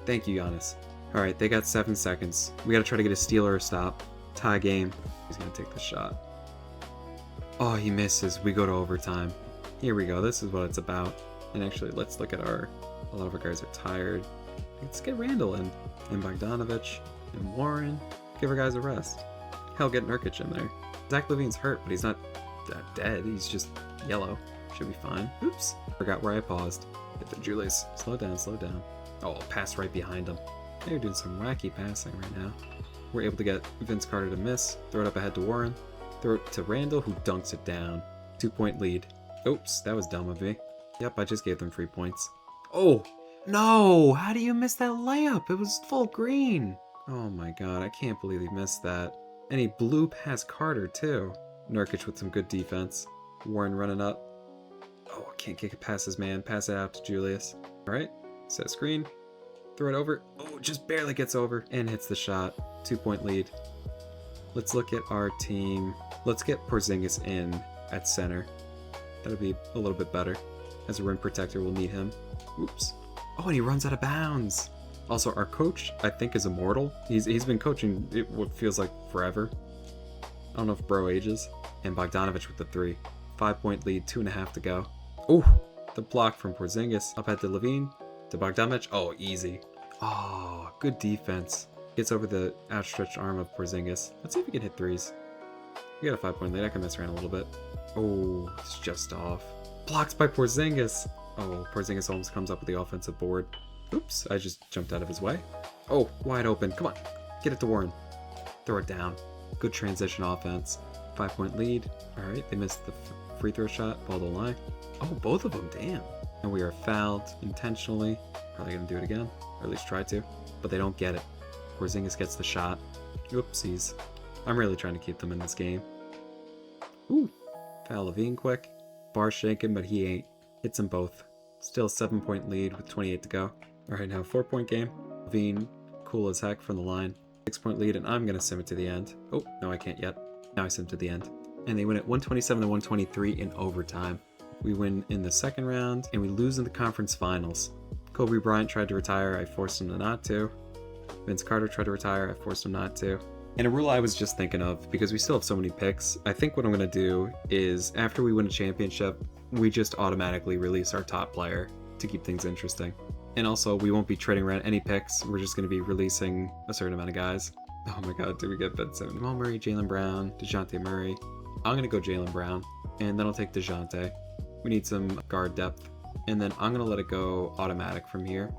Thank you, Giannis. Alright, they got 7 seconds. We gotta try to get a steal or a stop. Tie game. He's gonna take the shot. Oh, he misses. We go to overtime. Here we go. This is what it's about. And actually, let's look at a lot of our guys are tired. Let's get Randall in. And Bogdanovic. And Warren. Give our guys a rest. Hell, get Nurkic in there. Zach LaVine's hurt, but he's not dead. He's just yellow. Should be fine. Oops. Forgot where I paused. Hit the Julius. Slow down, slow down. Oh, pass right behind him. They're doing some wacky passing right now. We're able to get Vince Carter to miss. Throw it up ahead to Warren. Throw it to Randall, who dunks it down. 2-point lead. Oops, that was dumb of me. Yep, I just gave them 3 points. Oh, no! How do you miss that layup? It was full green. Oh my god, I can't believe he missed that. And he blew past Carter, too. Nurkic with some good defense. Warren running up. Oh, I can't kick it past his man. Pass it out to Julius. Alright, set screen. Throw it over. Oh, just barely gets over and hits the shot. 2-point lead. Let's look at our team. Let's get Porzingis in at center. That'll be a little bit better. As a rim protector, we'll need him. Oops. Oh, and he runs out of bounds. Also, our coach, I think, is immortal. He's been coaching what feels like forever. I don't know if bro ages. And Bogdanovic with the 3. 5-point lead, 2.5 to go. Oh, the block from Porzingis. Up ahead to Levine. To Bogdanovic. Oh, easy. Oh, good defense. Gets over the outstretched arm of Porzingis. Let's see if we can hit threes. We got a 5-point lead. I can mess around a little bit. Oh, it's just off. Blocked by Porzingis. Oh, Porzingis almost comes up with the offensive board. Oops, I just jumped out of his way. Oh, wide open. Come on. Get it to Warren. Throw it down. Good transition offense. 5-point lead. Alright, they missed the free throw shot. Ball don't lie. Oh, both of them. Damn. And we are fouled intentionally. Probably going to do it again. Or at least try to. But they don't get it. Porzingis gets the shot. Oopsies. I'm really trying to keep them in this game. Ooh. Foul Levine quick. Bar shaking, but he ain't. Hits them both. Still 7-point lead with 28 to go. Alright, now 4-point game. Levine, cool as heck from the line. 6-point lead, and I'm going to sim it to the end. Oh, no, I can't yet. Now I sim to the end. And they win at 127 to 123 in overtime. We win in the second round, and we lose in the conference finals. Kobe Bryant tried to retire. I forced him to not to. Vince Carter tried to retire. I forced him not to. And a rule I was just thinking of, because we still have so many picks, I think what I'm going to do is, after we win a championship, we just automatically release our top player to keep things interesting. And also, we won't be trading around any picks. We're just going to be releasing a certain amount of guys. Oh my god, did we get Ben Simmons? Jamal Murray, Jaylen Brown, DeJounte Murray. I'm going to go Jaylen Brown, and then I'll take DeJounte. We need some guard depth. And then I'm going to let it go automatic from here.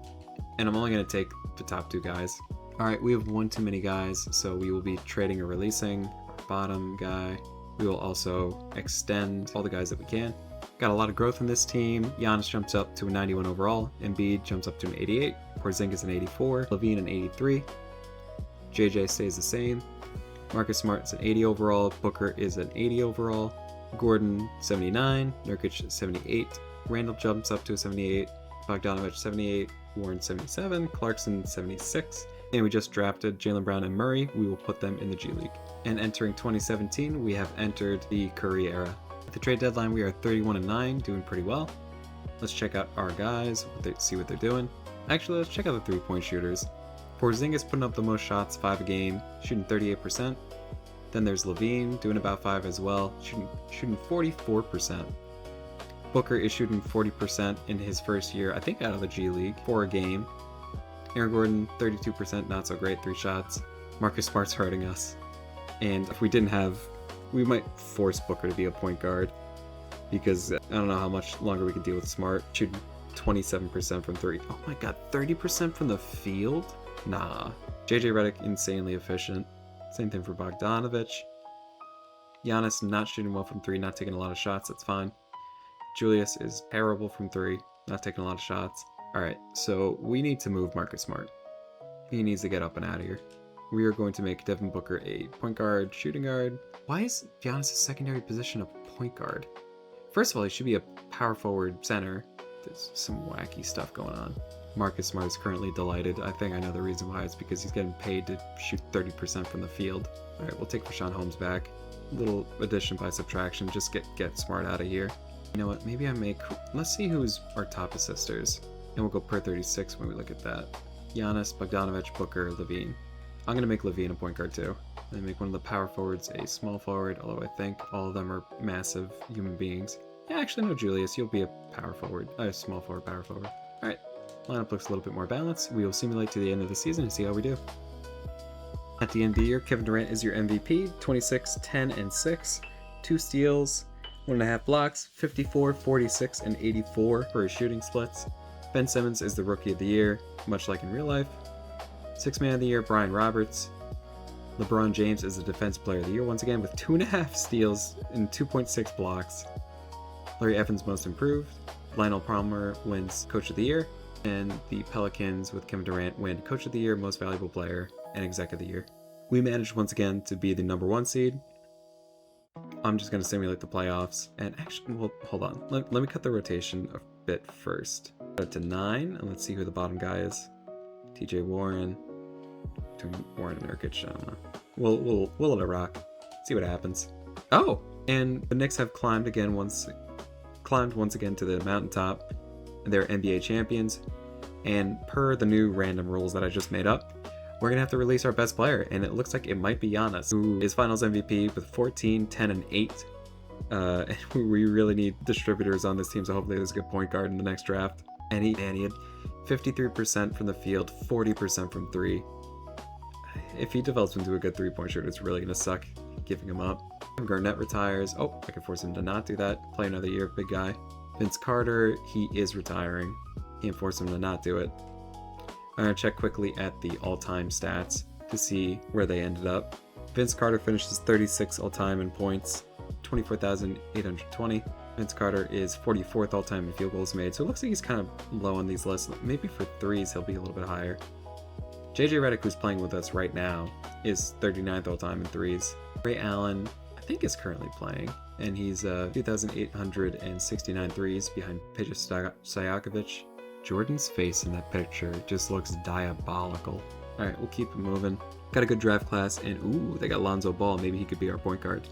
And I'm only going to take the top 2 guys. Alright, we have one too many guys, so we will be trading or releasing bottom guy. We will also extend all the guys that we can. Got a lot of growth in this team. Giannis jumps up to a 91 overall. Embiid jumps up to an 88. Porzingis an 84. Levine an 83. JJ stays the same. Marcus Smart's an 80 overall. Booker is an 80 overall. Gordon 79, Nurkic 78, Randall jumps up to a 78, Bogdanovich 78, Warren 77, Clarkson 76, and we just drafted Jaylen Brown and Murray. We will put them in the G League. And entering 2017, we have entered the Curry era. At the trade deadline, we are 31-9, doing pretty well. Let's check out our guys, see what they're doing. Actually, let's check out the 3-point shooters. Porzingis putting up the most shots, 5 a game, shooting 38%. Then there's Levine doing about 5 as well, shooting 44%. Booker is shooting 40% in his first year, I think out of the G League, 4 a game. Aaron Gordon, 32%, not so great, 3 shots. Marcus Smart's hurting us. And if we didn't have, we might force Booker to be a point guard, because I don't know how much longer we can deal with Smart. Shooting 27% from 3. Oh my god, 30% from the field? Nah. JJ Redick, insanely efficient. Same thing for Bogdanovich. Giannis not shooting well from 3, not taking a lot of shots, that's fine. Julius is terrible from 3, not taking a lot of shots. Alright, so we need to move Marcus Smart. He needs to get up and out of here. We are going to make Devin Booker a point guard, shooting guard. Why is Giannis' secondary position a point guard? First of all, he should be a power forward center. There's some wacky stuff going on. Marcus Smart is currently delighted. I think I know the reason why. It's because he's getting paid to shoot 30% from the field. Alright, we'll take Rashawn Holmes back. Little addition by subtraction. Just get Smart out of here. You know what? Maybe I make... Let's see who's our top assisters. And we'll go per 36 when we look at that. Giannis, Bogdanovich, Booker, Levine. I'm going to make Levine a point guard too. And make one of the power forwards a small forward, although I think all of them are massive human beings. Yeah, actually no, Julius, you'll be a power forward. A small forward, power forward. Alright, lineup looks a little bit more balanced. We will simulate to the end of the season and see how we do. At the end of the year, Kevin Durant is your MVP. 26, 10, and 6. 2 steals, 1.5 blocks, 54, 46, and 84 for his shooting splits. Ben Simmons is the Rookie of the Year, much like in real life. 6th Man of the Year, Brian Roberts. LeBron James is the Defensive Player of the Year, once again with 2.5 steals and 2.6 blocks. Larry Evans Most Improved. Lionel Palmer wins Coach of the Year. And the Pelicans with Kevin Durant win Coach of the Year, Most Valuable Player, and Exec of the Year. We managed once again to be the #1 seed. I'm just going to simulate the playoffs. And actually, well, hold on. Let me cut the rotation a bit first. Put it to 9, and let's see who the bottom guy is. TJ Warren. Between Warren and Nurkic, I don't know. We'll let it rock. See what happens. Oh! And the Knicks have climbed once again to the mountaintop. They're NBA champions. And per the new random rules that I just made up, we're going to have to release our best player. And it looks like it might be Giannis, who is Finals MVP with 14, 10, and 8. And we really need distributors on this team, so hopefully there's a good point guard in the next draft. And he had 53% from the field, 40% from 3. If he develops into a good 3-point shooter, it's really going to suck giving him up. Garnett retires. Oh, I can force him to not do that. Play another year, big guy. Vince Carter, he is retiring. Can't force him to not do it. I'm going to check quickly at the all-time stats to see where they ended up. Vince Carter finishes 36 all-time in points, 24,820. Vince Carter is 44th all-time in field goals made, so it looks like he's kind of low on these lists. Maybe for 3s he'll be a little bit higher. JJ Redick, who's playing with us right now, is 39th all-time in 3s. Ray Allen, I think, is currently playing, and he's 2,869 threes behind Peja Stojakovic. Jordan's face in that picture just looks diabolical. Alright, we'll keep it moving. Got a good draft class, and ooh, they got Lonzo Ball. Maybe he could be our point guard.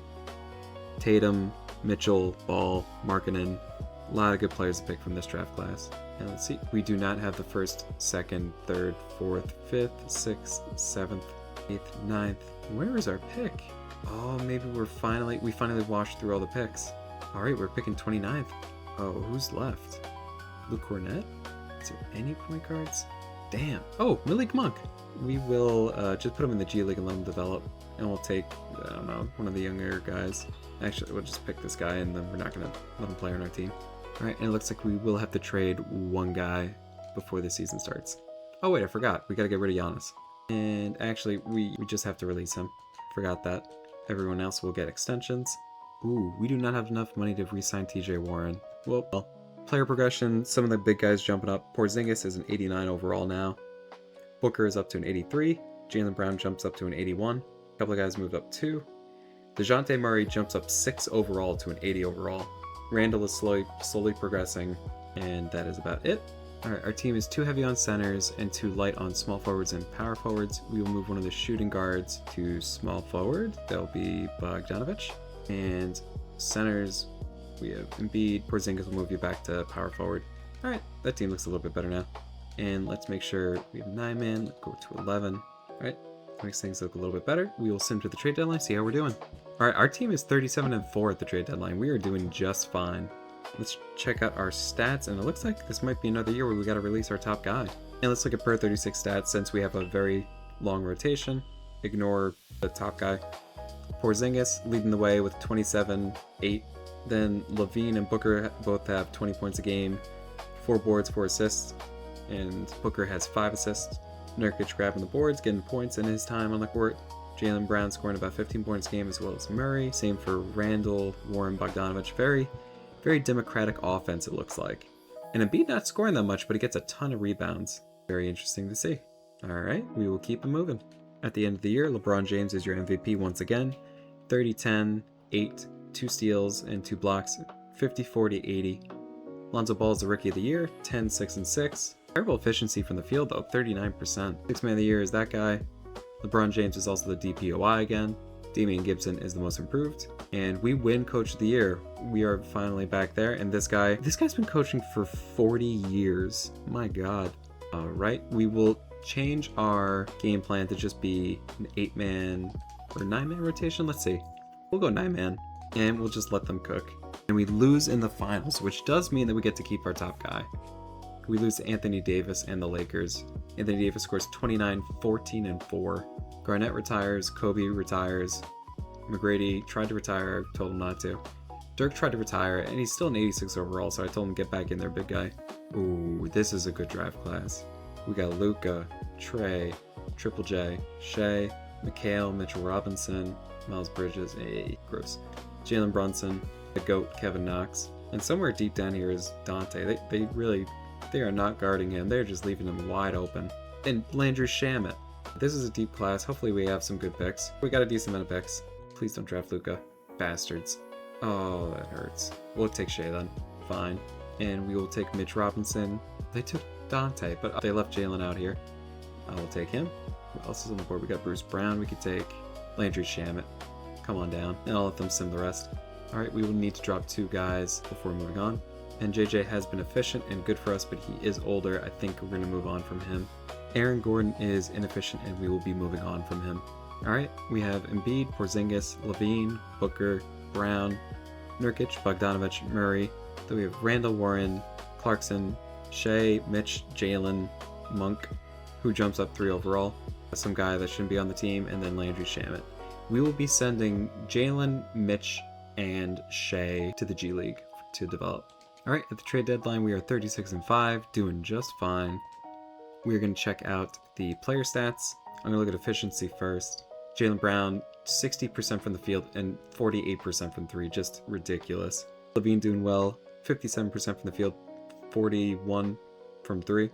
Tatum, Mitchell, Ball, Markkanen. A lot of good players to pick from this draft class. And let's see, we do not have the 1st, 2nd, 3rd, 4th, 5th, 6th, 7th, 8th, 9th. Where is our pick? Oh, maybe we finally washed through all the picks. Alright, we're picking 29th. Oh, who's left? Luke Cornett? Is there any point guards? Damn. Oh, Malik Monk. We will just put him in the G League and let him develop. And we'll take, I don't know, one of the younger guys. Actually, we'll just pick this guy and then we're not going to let him play on our team. Alright, and it looks like we will have to trade one guy before the season starts. Oh wait, I forgot. We got to get rid of Giannis. And actually, we just have to release him. Forgot that. Everyone else will get extensions. Ooh, we do not have enough money to re-sign TJ Warren. Well, player progression, some of the big guys jumping up. Porzingis is an 89 overall now. Booker is up to an 83. Jaylen Brown jumps up to an 81. A couple of guys moved up too. DeJounte Murray jumps up 6 overall to an 80 overall. Randall is slowly progressing, and that is about it. Alright, our team is too heavy on centers and too light on small forwards and power forwards. We will move one of the shooting guards to small forward. That'll be Bogdanovich. And centers, we have Embiid. Porzingis will move you back to power forward. Alright, that team looks a little bit better now. And let's make sure we have 9-man. Let's go to 11. Alright, makes things look a little bit better. We will sim to the trade deadline, see how we're doing. Alright, our team is 37-4 at the trade deadline. We are doing just fine. Let's check out our stats, and it looks like this might be another year where we got to release our top guy. And let's look at per 36 stats since we have a very long rotation. Ignore the top guy. Porzingis leading the way with 27-8. Then Levine and Booker both have 20 points a game, 4 boards, 4 assists, and Booker has 5 assists. Nurkic grabbing the boards, getting points in his time on the court. Jaylen Brown scoring about 15 points a game as well as Murray. Same for Randall, Warren, Bogdanovich. Very democratic offense, it looks like. And Embiid not scoring that much, but he gets a ton of rebounds. Very interesting to see. Alright, we will keep him moving. At the end of the year, LeBron James is your MVP once again. 30-10, 8, 2 steals, and 2 blocks. 50-40-80. Lonzo Ball is the Rookie of the Year. 10, 6, and 6. Terrible efficiency from the field, though. 39%. Sixth Man of the Year is that guy. LeBron James is also the DPOI again. Damian Gibson is the most improved. And we win Coach of the Year. We are finally back there. And this guy's been coaching for 40 years. My God. Alright, we will change our game plan to just be an 8-man or 9-man rotation. Let's see. We'll go 9-man. And we'll just let them cook. And we lose in the finals, which does mean that we get to keep our top guy. We lose to Anthony Davis and the Lakers. Anthony Davis scores 29, 14, and 4. Garnett retires. Kobe retires. McGrady tried to retire. I told him not to. Dirk tried to retire, and he's still an 86 overall, so I told him to get back in there, big guy. Ooh, this is a good draft class. We got Luka, Trey, Triple J, Shea, McHale, Mitchell Robinson, Miles Bridges, gross. Jalen Brunson, the GOAT, Kevin Knox. And somewhere deep down here is Dante. They are not guarding him. They're just leaving him wide open. And Landry Shamet. This is a deep class. Hopefully we have some good picks. We got a decent amount of picks. Please don't draft Luka. Bastards. Oh, that hurts. We'll take Shea then. Fine. And we will take Mitch Robinson. They took Dante, but they left Jalen out here. I will take him. Who else is on the board? We got Bruce Brown. We could take Landry Shamet. Come on down. And I'll let them sim the rest. Alright, we will need to drop 2 guys before moving on. And JJ has been efficient and good for us, but he is older. I think we're going to move on from him. Aaron Gordon is inefficient, and we will be moving on from him. Alright, we have Embiid, Porzingis, Levine, Booker, Brown, Nurkic, Bogdanovich, Murray. Then we have Randall, Warren, Clarkson, Shea, Mitch, Jalen, Monk, who jumps up 3 overall. Some guy that shouldn't be on the team, and then Landry Shamet. We will be sending Jalen, Mitch, and Shea to the G League to develop. Alright, at the trade deadline, we are 36-5, doing just fine. We're going to check out the player stats. I'm going to look at efficiency first. Jaylen Brown, 60% from the field and 48% from 3, just ridiculous. Levine doing well, 57% from the field, 41 from 3.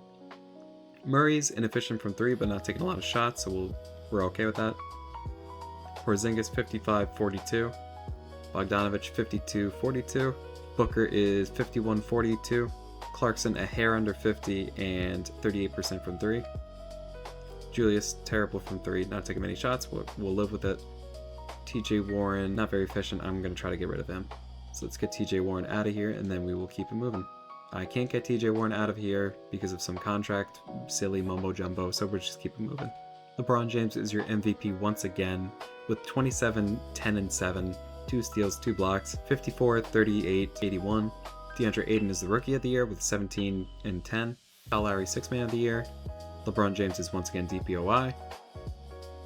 Murray's inefficient from 3, but not taking a lot of shots, so we're okay with that. Porzingis, 55-42. Bogdanovich, 52-42. Booker is 51-42. Clarkson a hair under 50 and 38% from 3. Julius terrible from 3, not taking many shots. We'll live with it. TJ Warren not very efficient. I'm going to try to get rid of him. So let's get TJ Warren out of here, and then we will keep him moving. I can't get TJ Warren out of here because of some contract silly mumbo jumbo, so we'll just keep him moving. LeBron James is your MVP once again with 27, 10, and 7. 2 steals, 2 blocks, 54, 38, 81. DeAndre Ayton is the Rookie of the Year with 17 and 10. Kyle Lowry, 6th Man of the Year. LeBron James is once again DPOI.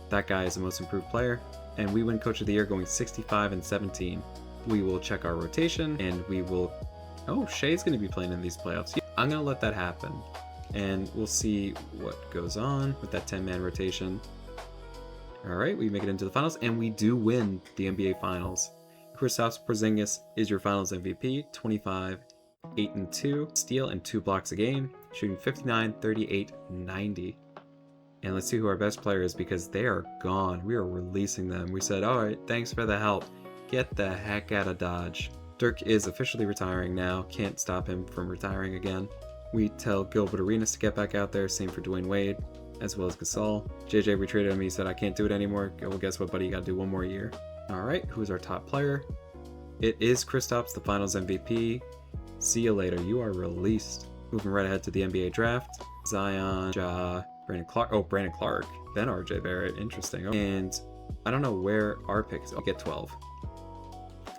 That guy is the most improved player. And we win Coach of the Year going 65-17. We will check our rotation and we will... Oh, Shea's going to be playing in these playoffs. I'm going to let that happen. And we'll see what goes on with that 10-man rotation. Alright, we make it into the finals, and we do win the NBA Finals. Kristaps Porzingis is your Finals MVP, 25, 8 and 2, steal and 2 blocks a game, shooting 59, 38, 90. And let's see who our best player is, because they are gone. We are releasing them. We said, all right, thanks for the help. Get the heck out of Dodge. Dirk is officially retiring now. Can't stop him from retiring again. We tell Gilbert Arenas to get back out there. Same for Dwayne Wade, as well as Gasol. JJ retraded him. He said, I can't do it anymore. Well, guess what, buddy? You got to do one more year. All right, who's our top player? It is Kristaps, the Finals MVP. See you later. You are released. Moving right ahead to the NBA draft. Zion, Ja, Brandon Clark. Oh, Brandon Clark. Then RJ Barrett. Interesting. And I don't know where our pick is. I'll get 12.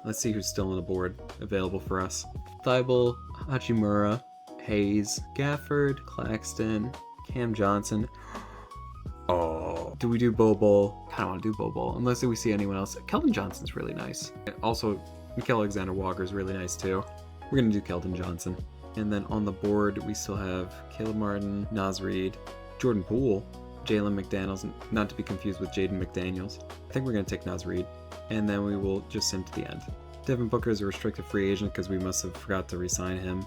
Let's see who's still on the board available for us. Thibault, Hachimura, Hayes, Gafford, Claxton, Cam Johnson. Oh, do we do Bobo? I don't want to do Bobo unless we see anyone else. Keldon Johnson's really nice. And also, Nickeil Alexander-Walker's really nice too. We're going to do Keldon Johnson. And then on the board, we still have Caleb Martin, Naz Reid, Jordan Poole, Jalen McDaniels, not to be confused with Jaden McDaniels. I think we're going to take Naz Reid. And then we will just send to the end. Devin Booker is a restricted free agent because we must have forgot to re-sign him.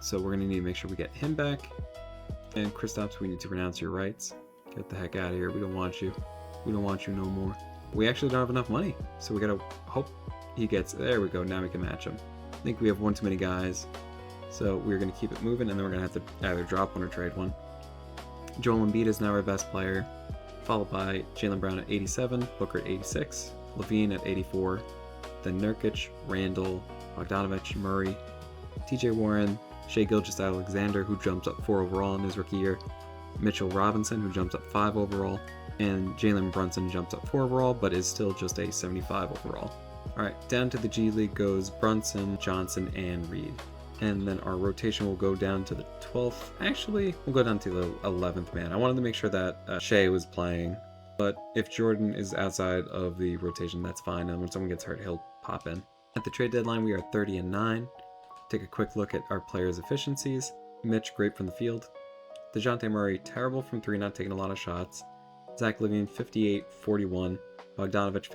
So we're going to need to make sure we get him back. And Kristaps, we need to renounce your rights. Get the heck out of here. We don't want you. We don't want you no more. We actually don't have enough money. So we got to hope he gets... There we go. Now we can match him. I think we have one too many guys. So we're going to keep it moving, and then we're going to have to either drop one or trade one. Joel Embiid is now our best player, followed by Jaylen Brown at 87, Booker at 86, Levine at 84, then Nurkic, Randall, Bogdanovich, Murray, TJ Warren, Shai Gilgeous-Alexander, who jumps up 4 overall in his rookie year, Mitchell Robinson, who jumps up 5 overall, and Jalen Brunson jumps up 4 overall, but is still just a 75 overall. Alright, down to the G League goes Brunson, Johnson, and Reed. And then our rotation will go down to the 12th. Actually, we'll go down to the 11th man. I wanted to make sure that Shai was playing, but if Jordan is outside of the rotation, that's fine. And when someone gets hurt, he'll pop in. At the trade deadline, we are 30-9. Take a quick look at our players' efficiencies. Mitch, great from the field. DeJounte Murray, terrible from 3, not taking a lot of shots. Zach LaVine, 58-41. Bogdanovich,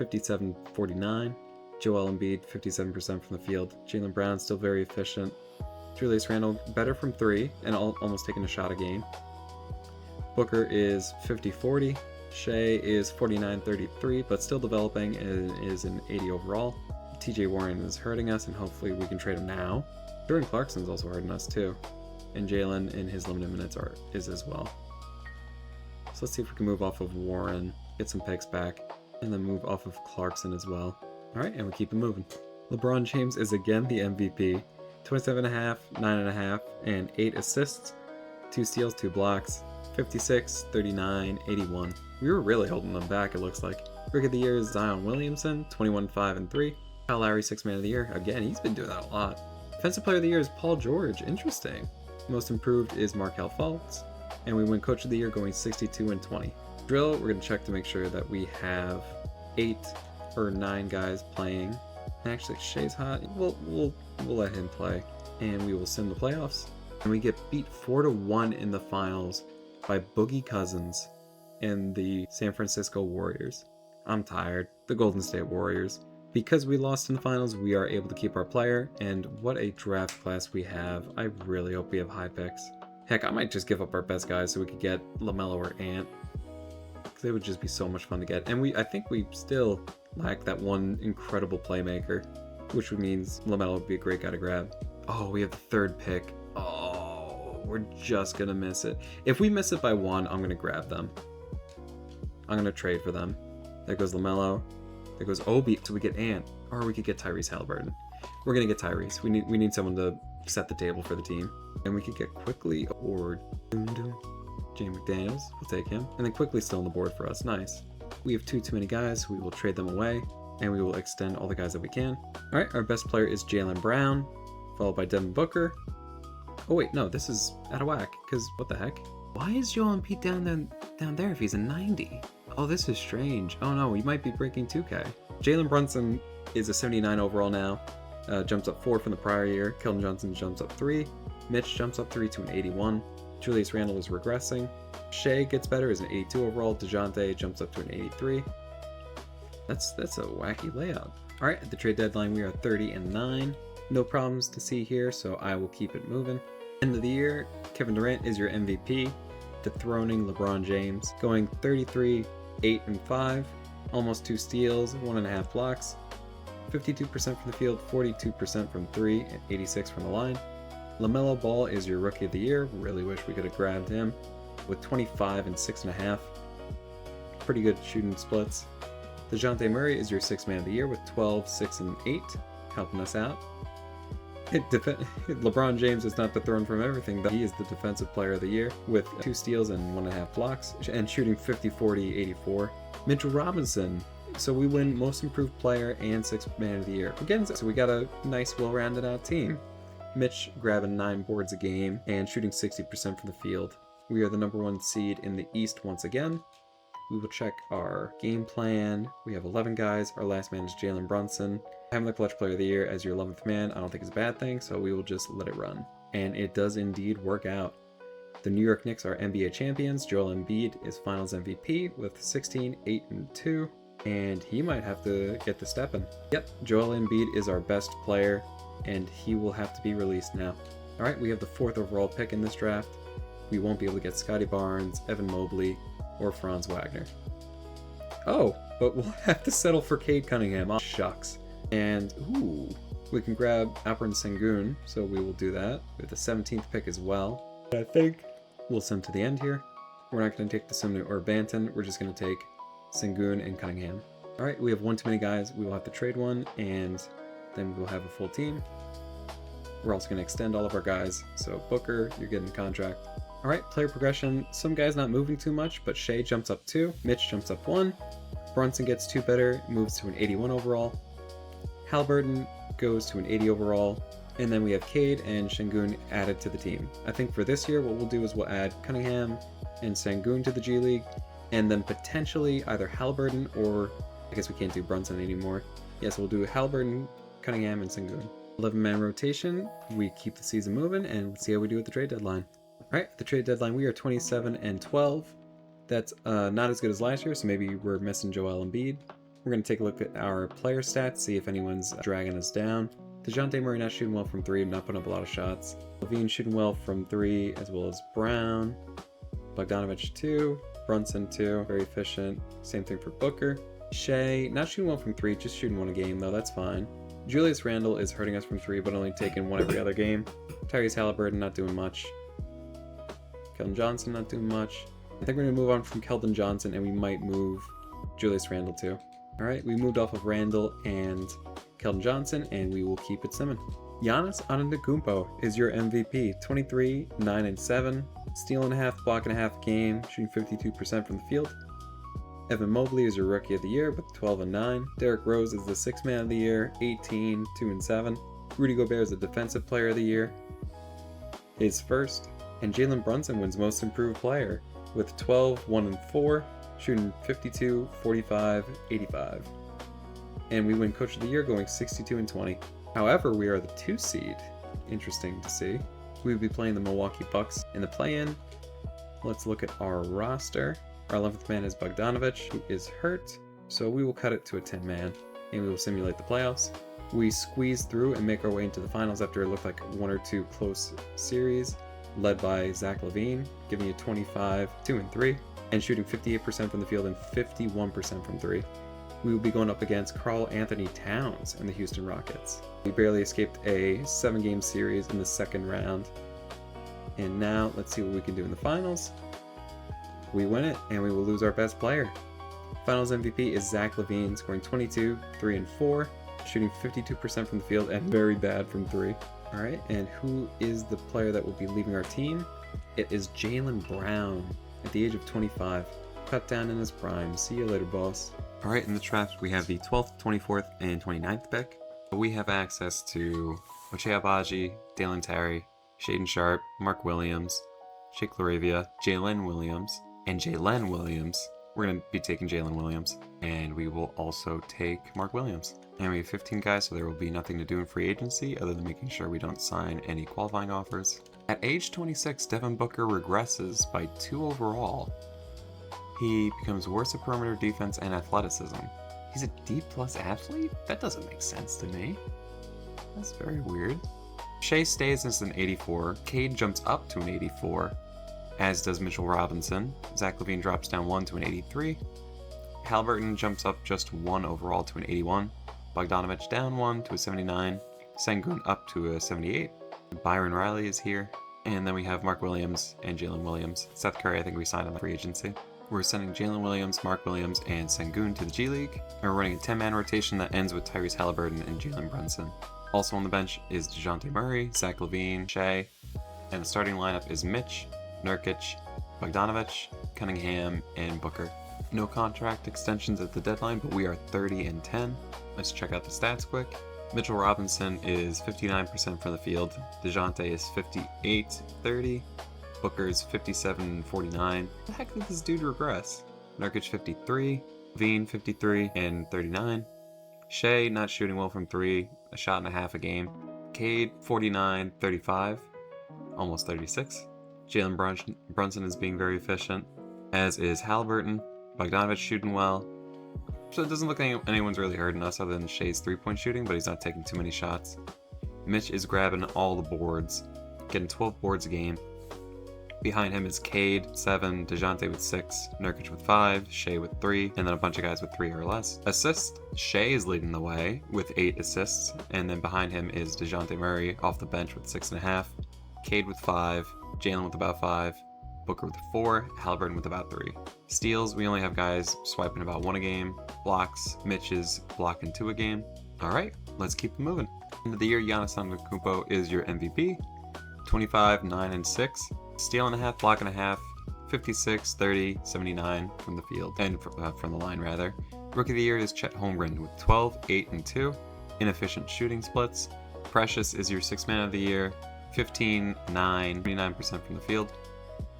57-49. Joel Embiid, 57% from the field. Jaylen Brown, still very efficient. Julius Randle, better from 3, and almost taking a shot a game. Booker is 50-40. Shai is 49-33, but still developing and is an 80 overall. TJ Warren is hurting us, and hopefully we can trade him now. Jordan Clarkson's also hurting us too. And Jalen in his limited minutes is as well. So let's see if we can move off of Warren, get some picks back, and then move off of Clarkson as well. Alright, and we keep it moving. LeBron James is again the MVP. 27.5, 9.5, and 8 assists, 2 steals, 2 blocks, 56, 39, 81. We were really holding them back, it looks like. Rookie of the Year is Zion Williamson, 21, 5, and 3. Kyle Lowry, 6th Man of the Year. Again, he's been doing that a lot. Defensive Player of the Year is Paul George. Interesting. Most Improved is Markelle Fultz. And we win Coach of the Year going 62 and 20. Drill, we're going to check to make sure that we have 8 or 9 guys playing. Actually, Shai's hot. We'll let him play, and we will sim the playoffs. And we get beat 4-1 in the finals by Boogie Cousins and the San Francisco Warriors. I'm tired. The Golden State Warriors. Because we lost in the finals, we are able to keep our player, and what a draft class we have. I really hope we have high picks. Heck, I might just give up our best guys so we could get LaMelo or Ant. Because it would just be so much fun to get. And I think we still lack that one incredible playmaker, which means LaMelo would be a great guy to grab. Oh, we have the 3rd pick. Oh, we're just gonna miss it. If we miss it by 1, I'm gonna grab them. I'm gonna trade for them. There goes LaMelo. There goes Obi. So we get Ant, or we could get Tyrese Halliburton. We're gonna get Tyrese. We need someone to set the table for the team, and we could get Quickly or James McDaniels. We'll take him, and then Quickly still on the board for us. Nice. We have too many guys, so we will trade them away, and we will extend all the guys that we can. Alright, our best player is Jaylen Brown, followed by Devin Booker. Oh wait, no, this is out of whack, because what the heck? Why is Joel Embiid down there if he's a 90? Oh, this is strange. Oh no, he might be breaking 2K. Jalen Brunson is a 79 overall now, jumps up 4 from the prior year. Keldon Johnson jumps up 3. Mitch jumps up 3 to an 81. Julius Randle is regressing. Shai gets better, is an 82 overall. DeJounte jumps up to an 83. That's a wacky layout. Alright, at the trade deadline we are 30-9. No problems to see here, so I will keep it moving. End of the year, Kevin Durant is your MVP. dethroning LeBron James, going 33, 8 and 5, almost 2 steals, 1.5 blocks, 52% from the field, 42% from 3, and 86 from the line. LaMelo Ball is your Rookie of the Year. Really wish we could have grabbed him with 25 and 6.5. Pretty good shooting splits. DeJounte Murray is your Sixth Man of the Year with 12, 6, and 8, helping us out. LeBron James is not dethroned from everything, though. He is the Defensive Player of the Year with 2 steals and 1.5 blocks and shooting 50, 40, 84. Mitchell Robinson. So we win Most Improved Player and Sixth Man of the Year. Again, so we got a nice, well-rounded out team. Mitch grabbing 9 boards a game and shooting 60% from the field. We are the #1 seed in the East once again. We will check our game plan. We have 11 guys. Our last man is Jalen Brunson. Having the Clutch Player of the Year as your 11th man, I don't think is a bad thing, so we will just let it run. And it does indeed work out. The New York Knicks are NBA champions. Joel Embiid is Finals MVP with 16, 8, and 2. And he might have to get the stepping. Yep, Joel Embiid is our best player, and he will have to be released now. All right, we have the 4th overall pick in this draft. We won't be able to get Scotty Barnes, Evan Mobley, or Franz Wagner. Oh, but we'll have to settle for Cade Cunningham. Oh, shucks. And, ooh, we can grab Alperen Sengun, so we will do that with the 17th pick as well. I think we'll send to the end here. We're not going to take the Sumner or Banton. We're just going to take Sengun and Cunningham. All right, we have one too many guys. We will have to trade one, and then we'll have a full team. We're also going to extend all of our guys. So Booker, you're getting a contract. All right, player progression. Some guys not moving too much, but Shea jumps up 2. Mitch jumps up 1. Brunson gets 2 better, moves to an 81 overall. Halliburton goes to an 80 overall. And then we have Cade and Sengun added to the team. I think for this year, what we'll do is we'll add Cunningham and Sengun to the G League. And then potentially either Halliburton or, I guess we can't do Brunson anymore. Yes, we'll do Halliburton, Cunningham, and Sengun. 11-man rotation. We keep the season moving, and let's see how we do at the trade deadline. All right, at the trade deadline, we are 27 and 12. That's not as good as last year, so maybe we're missing Joel Embiid. We're going to take a look at our player stats, see if anyone's dragging us down. DeJounte Murray not shooting well from 3, not putting up a lot of shots. Levine shooting well from 3, as well as Brown. Bogdanovich 2. Brunson 2, very efficient. Same thing for Booker. Shea, not shooting well from 3, just shooting 1 a game though, that's fine. Julius Randle is hurting us from 3, but only taking 1 every other game. Tyrese Halliburton not doing much. Keldon Johnson not doing much. I think we're going to move on from Keldon Johnson, and we might move Julius Randle too. Alright, we moved off of Randle and Keldon Johnson, and we will keep it simming. Giannis Antetokounmpo is your MVP. 23, 9, and 7. Steal and a half, block and a half game, shooting 52% from the field. Evan Mobley is your Rookie of the Year with 12 and 9. Derrick Rose is the Sixth Man of the Year, 18, 2 and 7. Rudy Gobert is the Defensive Player of the Year, his first. And Jalen Brunson wins Most Improved Player with 12, 1 and 4, shooting 52, 45, 85. And we win Coach of the Year going 62 and 20. However, we are the 2 seed. Interesting to see. We will be playing the Milwaukee Bucks in the play-in. Let's look at our roster. Our 11th man is Bogdanovich, who is hurt, so we will cut it to a 10-man, and we will simulate the playoffs. We squeeze through and make our way into the finals after it looked like 1 or 2 close series, led by Zach LaVine, giving you 25, 2 and 3, and shooting 58% from the field and 51% from 3. We will be going up against Karl Anthony Towns and the Houston Rockets. We barely escaped a 7-game series in the second round. And now let's see what we can do in the finals. We win it, and we will lose our best player. Finals MVP is Zach LaVine, scoring 22, 3 and 4, shooting 52% from the field and very bad from 3. All right, and who is the player that will be leaving our team? It is Jaylen Brown at the age of 25. Cut down in his prime. See you later, boss. All right, in the draft, we have the 12th, 24th, and 29th pick. We have access to Ochai Agbaji, Dalen Terry, Shaedon Sharpe, Mark Williams, Shake Laravia, Jalen Williams, and Jalen Williams. We're going to be taking Jalen Williams, and we will also take Mark Williams. And we have 15 guys, so there will be nothing to do in free agency other than making sure we don't sign any qualifying offers. At age 26, Devin Booker regresses by 2 overall. He becomes worse at perimeter defense and athleticism. He's a D+ athlete? That doesn't make sense to me. That's very weird. Shea stays as an 84. Cade jumps up to an 84. as does Mitchell Robinson. Zach LaVine drops down 1 to an 83. Halliburton jumps up just 1 overall to an 81. Bogdanovich down 1 to a 79. Sengun up to a 78. Byron Riley is here. And then we have Mark Williams and Jalen Williams. Seth Curry, I think we signed on the free agency. We're sending Jalen Williams, Mark Williams, and Sengun to the G League. And we're running a 10-man rotation that ends with Tyrese Halliburton and Jalen Brunson. Also on the bench is DeJounte Murray, Zach LaVine, Shea. And the starting lineup is Mitch, Nurkic, Bogdanovich, Cunningham, and Booker. No contract extensions at the deadline, but we are 30-10. Let's check out the stats quick. Mitchell Robinson is 59% from the field. DeJounte is 58-30. Booker is 57-49. The heck did this dude regress? Nurkic 53, Veen 53 and 39. Shea not shooting well from 3, a shot and a half a game. Cade 49-35, almost 36. Jalen Brunson is being very efficient, as is Halliburton. Bogdanovich shooting well. So it doesn't look like anyone's really hurting us other than Shea's 3-point shooting, but he's not taking too many shots. Mitch is grabbing all the boards, getting 12 boards a game. Behind him is Cade, 7, DeJounte with 6, Nurkic with 5, Shea with 3, and then a bunch of guys with 3 or less. Assists, Shea is leading the way with 8 assists, and then behind him is DeJounte Murray off the bench with 6.5, Cade with 5, Jalen with about 5, Booker with 4, Halliburton with about 3. Steals, we only have guys swiping about 1 a game. Blocks, Mitch is blocking 2 a game. Alright, let's keep it moving. End of the year, Giannis Antetokounmpo is your MVP. 25, 9, and 6. Steal and a half, block and a half. 56, 30, 79 from the field. And from the line, rather. Rookie of the year is Chet Holmgren with 12, 8, and 2. Inefficient shooting splits. Precious is your 6th man of the year. 15, 9, 29% from the field.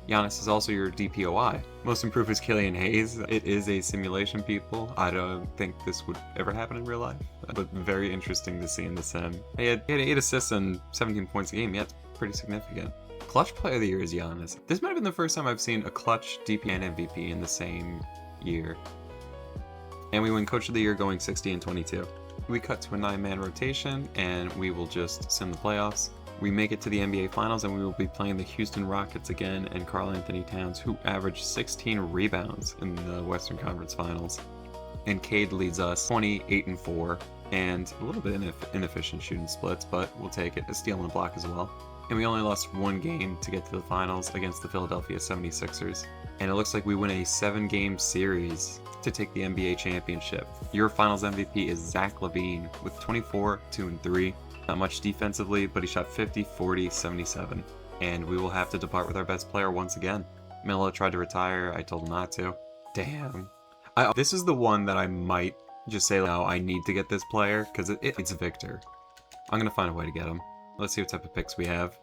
Giannis is also your DPOI. Most improved is Killian Hayes. It is a simulation, people. I don't think this would ever happen in real life, but very interesting to see in the sim. He had 8 assists and 17 points a game. Yeah, it's pretty significant. Clutch player of the year is Giannis. This might have been the first time I've seen a clutch DP and MVP in the same year. And we win coach of the year going 60 and 22. We cut to a 9-man rotation and we will just sim the playoffs. We make it to the NBA Finals and we will be playing the Houston Rockets again and Karl Anthony Towns, who averaged 16 rebounds in the Western Conference Finals. And Cade leads us 28-4 and a little bit inefficient shooting splits, but we'll take it. A steal and a block as well. And we only lost 1 game to get to the finals against the Philadelphia 76ers. And it looks like we win a 7-game series to take the NBA championship. Your finals MVP is Zach LaVine with 24, 2, and 3. Not much defensively, but he shot 50, 40, 77. And we will have to depart with our best player once again. Melo tried to retire. I told him not to. Damn. This is the one that I might just say, no, I need to get this player, because it's Victor. I'm going to find a way to get him. Let's see what type of picks we have.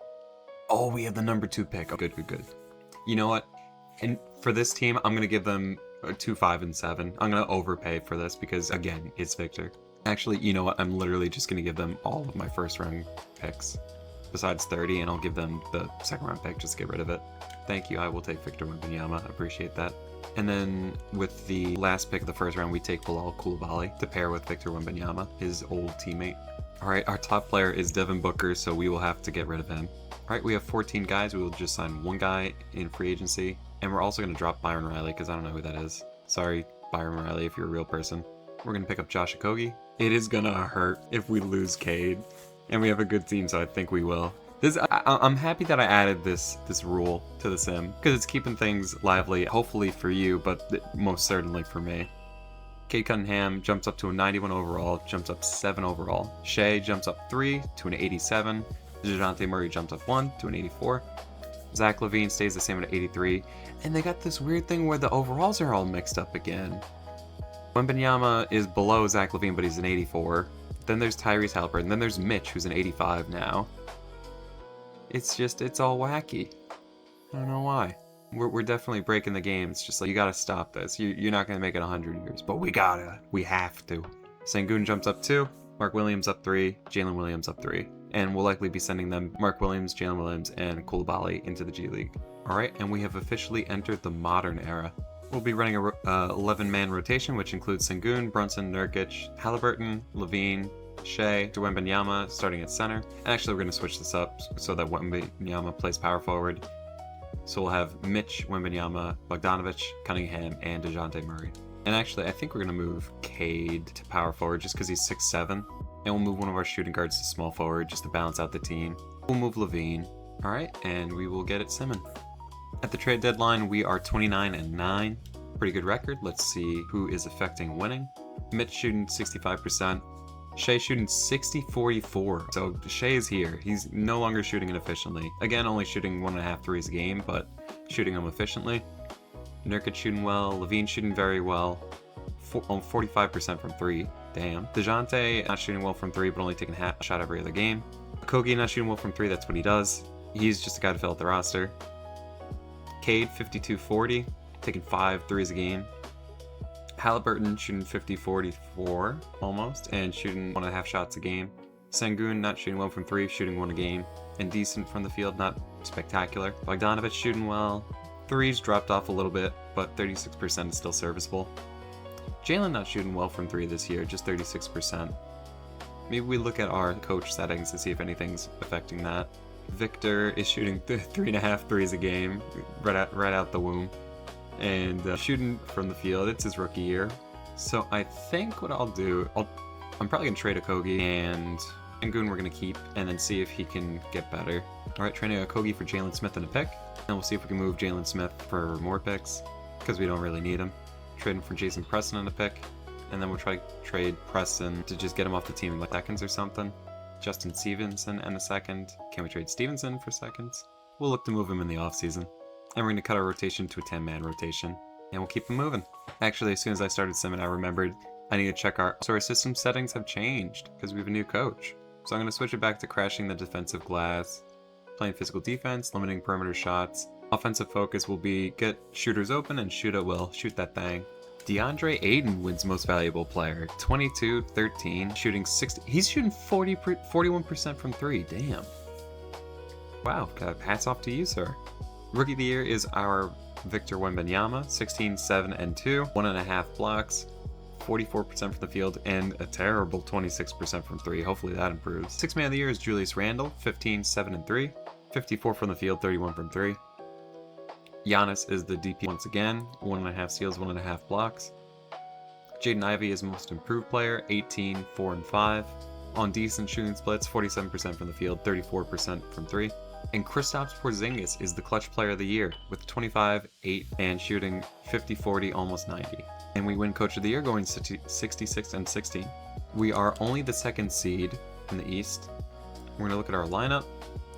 Oh, we have the number 2 pick. Oh, good. You know what? And for this team, I'm going to give them 2, 5, and 7. I'm going to overpay for this because, again, it's Victor. Actually, you know what? I'm literally just going to give them all of my first-round picks, besides 30, and I'll give them the second-round pick just to get rid of it. Thank you. I will take Victor Wembanyama. Appreciate that. And then with the last pick of the first round, we take Bilal Coulibaly to pair with Victor Wembanyama, his old teammate. All right, our top player is Devin Booker, so we will have to get rid of him. All right, we have 14 guys. We will just sign 1 guy in free agency, and we're also going to drop Byron Riley because I don't know who that is. Sorry, Byron Riley, if you're a real person. We're going to pick up Josh Okogie. It is going to hurt if we lose Cade, and we have a good team, so I think we will. I'm happy that I added this rule to the sim because it's keeping things lively, hopefully for you, but most certainly for me. Cade Cunningham jumps up to a 91 overall, jumps up 7 overall. Shea jumps up 3 to an 87. DeJounte Murray jumps up 1 to an 84. Zach LaVine stays the same at 83. And they got this weird thing where the overalls are all mixed up again. Wembanyama is below Zach LaVine, but he's an 84. Then there's Tyrese Halliburton. Then there's Mitch, who's an 85 now. It's all wacky. I don't know why. We're definitely breaking the game. It's just like, you gotta stop this. You're not gonna make it 100 years, but we have to. Sengun jumps up 2, Mark Williams up 3, Jalen Williams up 3. And we'll likely be sending them Mark Williams, Jalen Williams, and Coulibaly into the G League. Alright, and we have officially entered the modern era. We'll be running a 11-man rotation, which includes Sengun, Brunson, Nurkic, Halliburton, LaVine, Shea, Wembanyama starting at center. And actually, we're going to switch this up so that Wembanyama plays power forward. So we'll have Mitch, Wembanyama, Bogdanovich, Cunningham, and DeJounte Murray. And actually, I think we're going to move Cade to power forward just because he's 6'7". And we'll move one of our shooting guards to small forward just to balance out the team. We'll move Levine. All right, and we will get it Simmons. At the trade deadline, we are 29-9. Pretty good record. Let's see who is affecting winning. Mitch shooting 65%. Shea shooting 60-44. So Shea is here. He's no longer shooting inefficiently. Again, only shooting 1.5 threes a game, but shooting them efficiently. Nurkic shooting well. Levine shooting very well. 45% from 3. Damn. DeJounte not shooting well from 3, but only taking a shot every other game. Kogi not shooting well from 3. That's what he does. He's just a guy to fill out the roster. Cade 52-40, taking 5 threes a game. Halliburton shooting 50-44 almost, and shooting 1.5 shots a game. Sengun not shooting well from 3, shooting 1 a game, and decent from the field, not spectacular. Bogdanovich shooting well. 3's dropped off a little bit, but 36% is still serviceable. Jalen not shooting well from 3 this year, just 36%. Maybe we look at our coach settings to see if anything's affecting that. Victor is shooting 3.5 threes a game, right out the womb. And shooting from the field, it's his rookie year. So I think what I'll do, I'm probably going to trade Okogie, and Sengun we're going to keep, and then see if he can get better. Alright, trading Okogie for Jalen Smith and a pick. And we'll see if we can move Jalen Smith for more picks, because we don't really need him. Trading for Jason Preston and a pick. And then we'll try to trade Preston to just get him off the team in like seconds or something. Justin Stevenson and a second. Can we trade Stevenson for seconds? We'll look to move him in the offseason. And we're going to cut our rotation to a 10-man rotation. And we'll keep him moving. Actually, as soon as I started simming, I remembered I need to check our system settings have changed because we have a new coach. So I'm going to switch it back to crashing the defensive glass, playing physical defense, limiting perimeter shots. Offensive focus will be get shooters open and shoot at will. Shoot that thing. DeAndre Ayton wins most valuable player. 22-13, shooting 60. He's shooting 41% from 3. Damn. Wow, hats off to you, sir. Rookie of the year is our Victor Wembanyama, 16, 7, and 2, 1.5 blocks, 44% from the field, and a terrible 26% from 3. Hopefully that improves. Sixth man of the year is Julius Randle, 15, 7, and 3, 54 from the field, 31 from 3. Giannis is the DP once again, 1.5 steals, 1.5 blocks. Jaden Ivey is most improved player, 18, 4, and 5. On decent shooting splits, 47% from the field, 34% from 3. And Kristaps Porzingis is the clutch player of the year with 25, 8, and shooting 50, 40, almost 90. And we win coach of the year going 66 and 16. We are only the 2nd seed in the East. We're going to look at our lineup.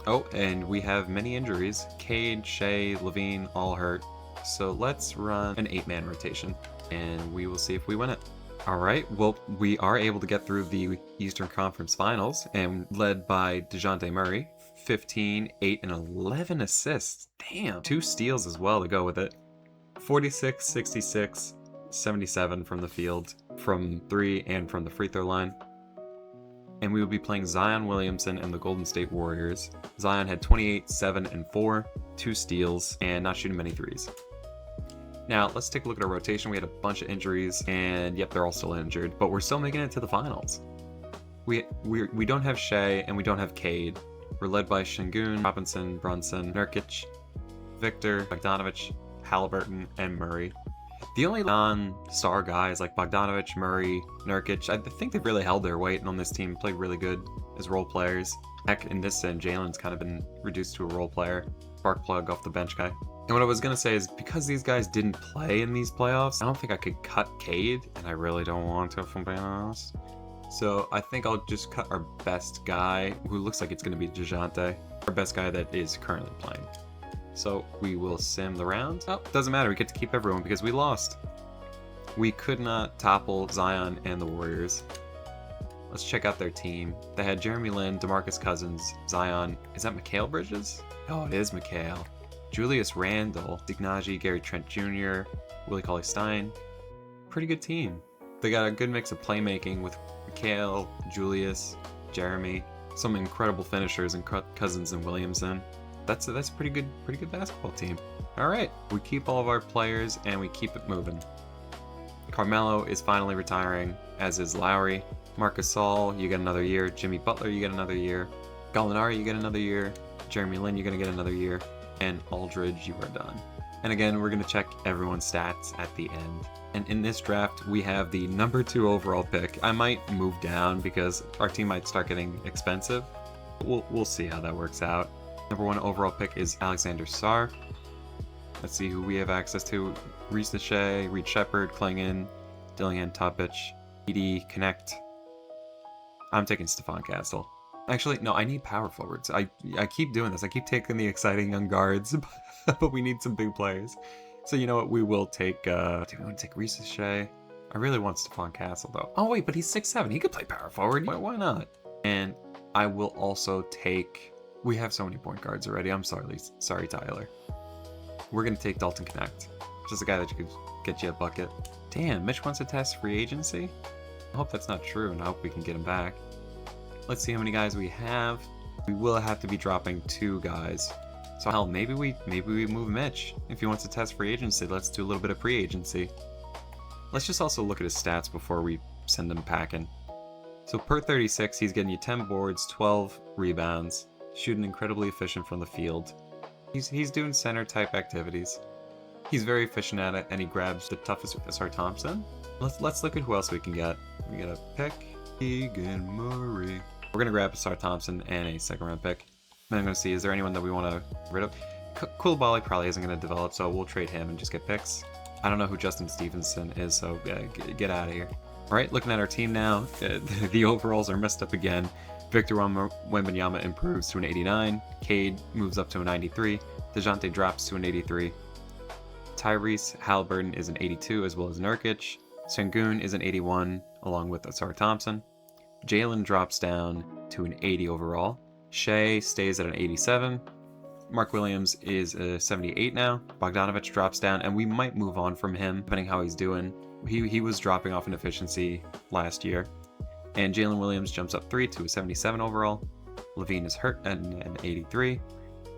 Oh, and we have many injuries. Cade, Shea, Levine, all hurt. So let's run an 8-man rotation, and we will see if we win it. All right, well, we are able to get through the Eastern Conference Finals, and led by DeJounte Murray, 15, 8, and 11 assists. Damn. 2 steals as well to go with it. 46, 66, 77 from the field, from 3, and from the free throw line. And we will be playing Zion Williamson and the Golden State Warriors. Zion had 28, 7, and 4, 2 steals, and not shooting many threes. Now, let's take a look at our rotation. We had a bunch of injuries, and yep, they're all still injured, but we're still making it to the finals. We don't have Shea, and we don't have Cade. We're led by Sengun, Robinson, Brunson, Nurkic, Victor, Bogdanovich, Halliburton, and Murray. The only non-star guys like Bogdanovich, Murray, Nurkic, I think they've really held their weight on this team, played really good as role players. Heck, in this end, Jalen's kind of been reduced to a role player, spark plug off the bench guy. And what I was going to say is, because these guys didn't play in these playoffs, I don't think I could cut Cade, and I really don't want to, if I'm being honest. So I think I'll just cut our best guy, who looks like it's going to be DeJounte, our best guy that is currently playing. So we will sim the round. Oh, doesn't matter, we get to keep everyone because we lost. We could not topple Zion and the Warriors. Let's check out their team. They had Jeremy Lin, DeMarcus Cousins, Zion. Is that Mikal Bridges? Oh, it is Mikal. Julius Randle, Ignaji, Gary Trent Jr., Willie Cauley-Stein. Pretty good team. They got a good mix of playmaking with Mikal, Julius, Jeremy, some incredible finishers in Cousins and Williamson. That's a pretty good basketball team. All right, we keep all of our players and we keep it moving. Carmelo is finally retiring, as is Lowry. Marc Gasol, you get another year. Jimmy Butler, you get another year. Gallinari, you get another year. Jeremy Lin, you're gonna get another year. And Aldridge, you are done. And again, we're going to check everyone's stats at the end. And in this draft, we have the number 2 overall pick. I might move down because our team might start getting expensive. We'll see how that works out. Number 1 overall pick is Alexander Sarr. Let's see who we have access to. Reese Shea, Reed Shepard, Klingon, Dillingham Topic, ED, Connect. I'm taking Stephon Castle. Actually, no, I need power forwards. I keep doing this. I keep taking the exciting young guards, but we need some big players. So you know what? We will take, do we want to take Reese Shea? I really want Stephon Castle, though. Oh, wait, but he's 6'7". He could play power forward. Why not? And I will also take... We have so many point guards already. I'm sorry, Tyler. We're going to take Dalton Connect. Just a guy that could get you a bucket. Damn, Mitch wants to test free agency? I hope that's not true, and I hope we can get him back. Let's see how many guys we have. We will have to be dropping 2 guys. So hell, maybe we move Mitch. If he wants to test free agency, let's do a little bit of pre-agency. Let's just also look at his stats before we send him packing. So per 36, he's getting you 10 boards, 12 rebounds, shooting incredibly efficient from the field. He's doing center type activities. He's very efficient at it, and he grabs the toughest with Asar Thompson. Let's look at who else we can get. We get a pick, Keegan Murray. We're gonna grab Asar Thompson and a 2nd round pick. Then I'm gonna see, is there anyone that we want to get rid of? Koulibaly probably isn't gonna develop, so we'll trade him and just get picks. I don't know who Justin Stevenson is, so get out of here. All right, looking at our team now, the overalls are messed up again. Victor Wembanyama improves to an 89. Cade moves up to a 93. DeJounte drops to an 83. Tyrese Halliburton is an 82, as well as Nurkic. Sengun is an 81, along with Asar Thompson. Jalen drops down to an 80 overall. Shea stays at an 87. Mark Williams is a 78 now. Bogdanovich drops down, and we might move on from him, depending how he's doing. He was dropping off in efficiency last year. And Jalen Williams jumps up 3 to a 77 overall. Levine is hurt at an 83.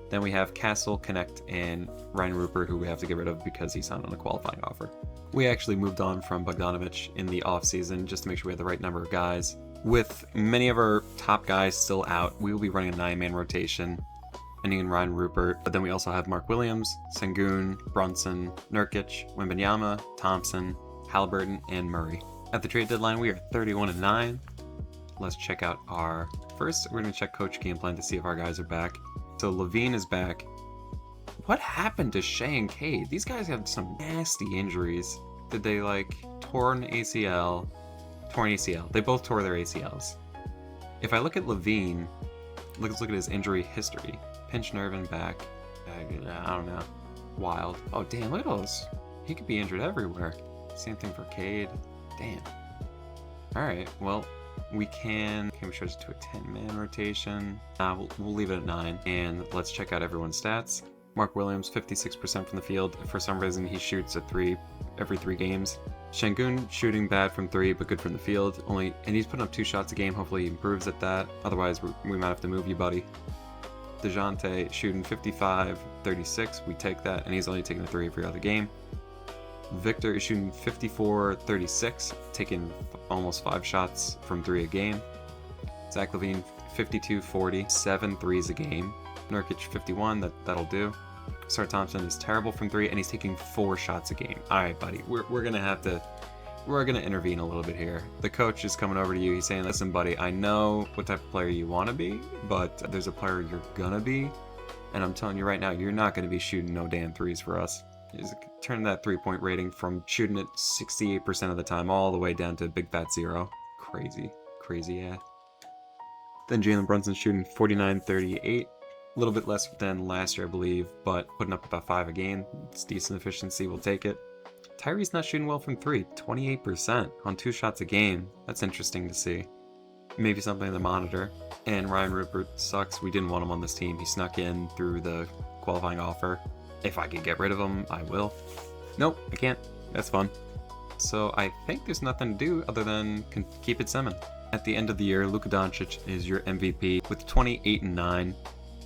Then we have Castle, Connect, and Ryan Rupert, who we have to get rid of because he signed on a qualifying offer. We actually moved on from Bogdanovich in the offseason just to make sure we had the right number of guys. With many of our top guys still out, we will be running a 9-man rotation, ending in Ryan Rupert. But then we also have Mark Williams, Sengun, Brunson, Nurkic, Wembanyama, Thompson, Halliburton, and Murray. At the trade deadline, we are 31-9. Let's check out our... First, we're going to check coach game plan to see if our guys are back. So Levine is back. What happened to Shea and Cade? These guys have some nasty injuries. Did they, like, torn ACL? Torn ACL. They both tore their ACLs. If I look at Levine, let's look at his injury history. Pinched nerve and back. I don't know. Wild. Oh, damn, look at those. He could be injured everywhere. Same thing for Cade. Damn. Alright, well, we can we charge it to a 10-man rotation? We'll leave it at 9. And let's check out everyone's stats. Mark Williams, 56% from the field. For some reason, he shoots a 3 every 3 games. Sengun shooting bad from 3, but good from the field. And he's putting up 2 shots a game. Hopefully he improves at that. Otherwise, we might have to move you, buddy. DeJounte shooting 55, 36. We take that, and he's only taking a 3 every other game. Victor is shooting 54, 36, taking almost 5 shots from 3 a game. Zach LaVine, 52, 40, 7 threes a game. Nurkic, 51, that'll do. Asar Thompson is terrible from 3, and he's taking 4 shots a game. All right, buddy, we're gonna intervene a little bit here. The coach is coming over to you. He's saying, listen, buddy, I know what type of player you want to be, but there's a player you're gonna be, and I'm telling you right now, you're not gonna be shooting no damn threes for us. He's turning that 3-point rating from shooting it 68% of the time all the way down to big fat 0. Crazy, yeah. Then Jalen Brunson shooting 49, 38. A little bit less than last year, I believe, but putting up about 5 a game. It's decent efficiency, we'll take it. Tyree's not shooting well from 3, 28% on 2 shots a game. That's interesting to see. Maybe something to monitor. And Ryan Rupert sucks. We didn't want him on this team. He snuck in through the qualifying offer. If I could get rid of him, I will. Nope, I can't. That's fun. So I think there's nothing to do other than keep it simming. At the end of the year, Luka Doncic is your MVP with 28 and 9,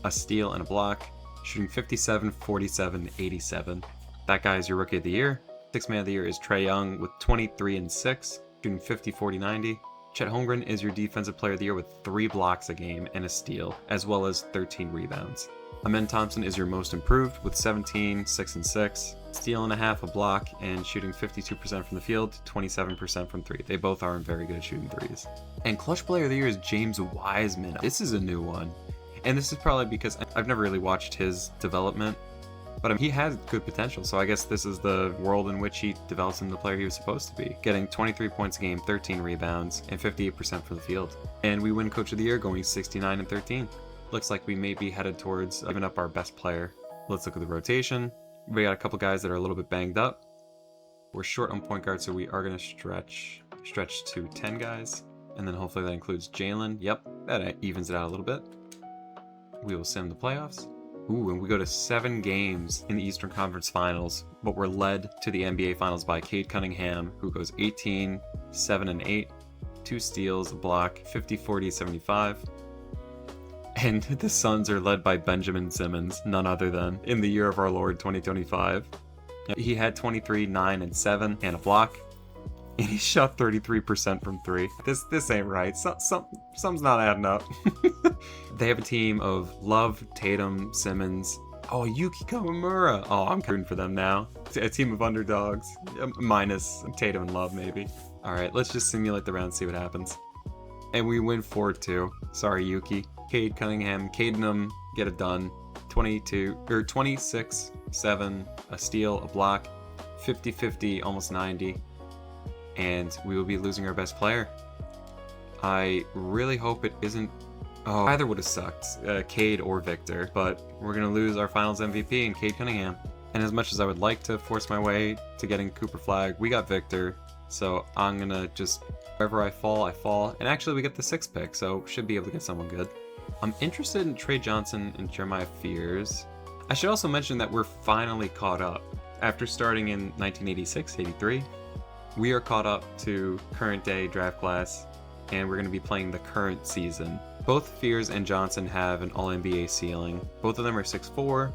a steal and a block, shooting 57, 47, 87. That guy is your Rookie of the Year. Sixth Man of the Year is Trae Young with 23 and 6, shooting 50, 40, 90. Chet Holmgren is your Defensive Player of the Year with 3 blocks a game and a steal, as well as 13 rebounds. Amen Thompson is your most improved with 17, 6 and 6, steal and a half, a block, and shooting 52% from the field, 27% from 3. They both are very good at shooting threes. And clutch player of the year is James Wiseman. This is a new one. And this is probably because I've never really watched his development, but he has good potential. So I guess this is the world in which he develops into the player he was supposed to be. Getting 23 points a game, 13 rebounds, and 58% from the field. And we win Coach of the Year going 69 and 13. Looks like we may be headed towards giving up our best player. Let's look at the rotation. We got a couple guys that are a little bit banged up. We're short on point guard, so we are going to stretch to 10 guys. And then hopefully that includes Jalen. Yep, that evens it out a little bit. We will sim the playoffs. Ooh, and we go to 7 games in the Eastern Conference Finals, but we're led to the NBA Finals by Cade Cunningham, who goes 18, 7 and 8, 2 steals, a block, 50, 40, 75. And the Suns are led by Benjamin Simmons, none other than, in the year of our Lord 2025. He had 23, 9, and 7, and a block. And he shot 33% from 3. This ain't right. Something's not adding up. They have a team of Love, Tatum, Simmons. Oh, Yuki Kawamura. Oh, I'm rooting for them now. A team of underdogs. Minus Tatum and Love, maybe. Alright, let's just simulate the round, see what happens. And we win 4-2. Sorry, Yuki. Cade Cunningham, Cadenham, get it done. 26, 7, a steal, a block, 50-50, almost 90. And we will be losing our best player. I really hope it isn't... Oh, either would have sucked, Cade or Victor, but we're going to lose our finals MVP in Cade Cunningham. And as much as I would like to force my way to getting Cooper Flag, we got Victor. So I'm going to just, wherever I fall. And actually we get the 6th pick, so should be able to get someone good. I'm interested in Trey Johnson and Jeremiah Fears. I should also mention that we're finally caught up. After starting in 1986-83, we are caught up to current day draft class, and we're going to be playing the current season. Both Fears and Johnson have an All-NBA ceiling. Both of them are 6'4".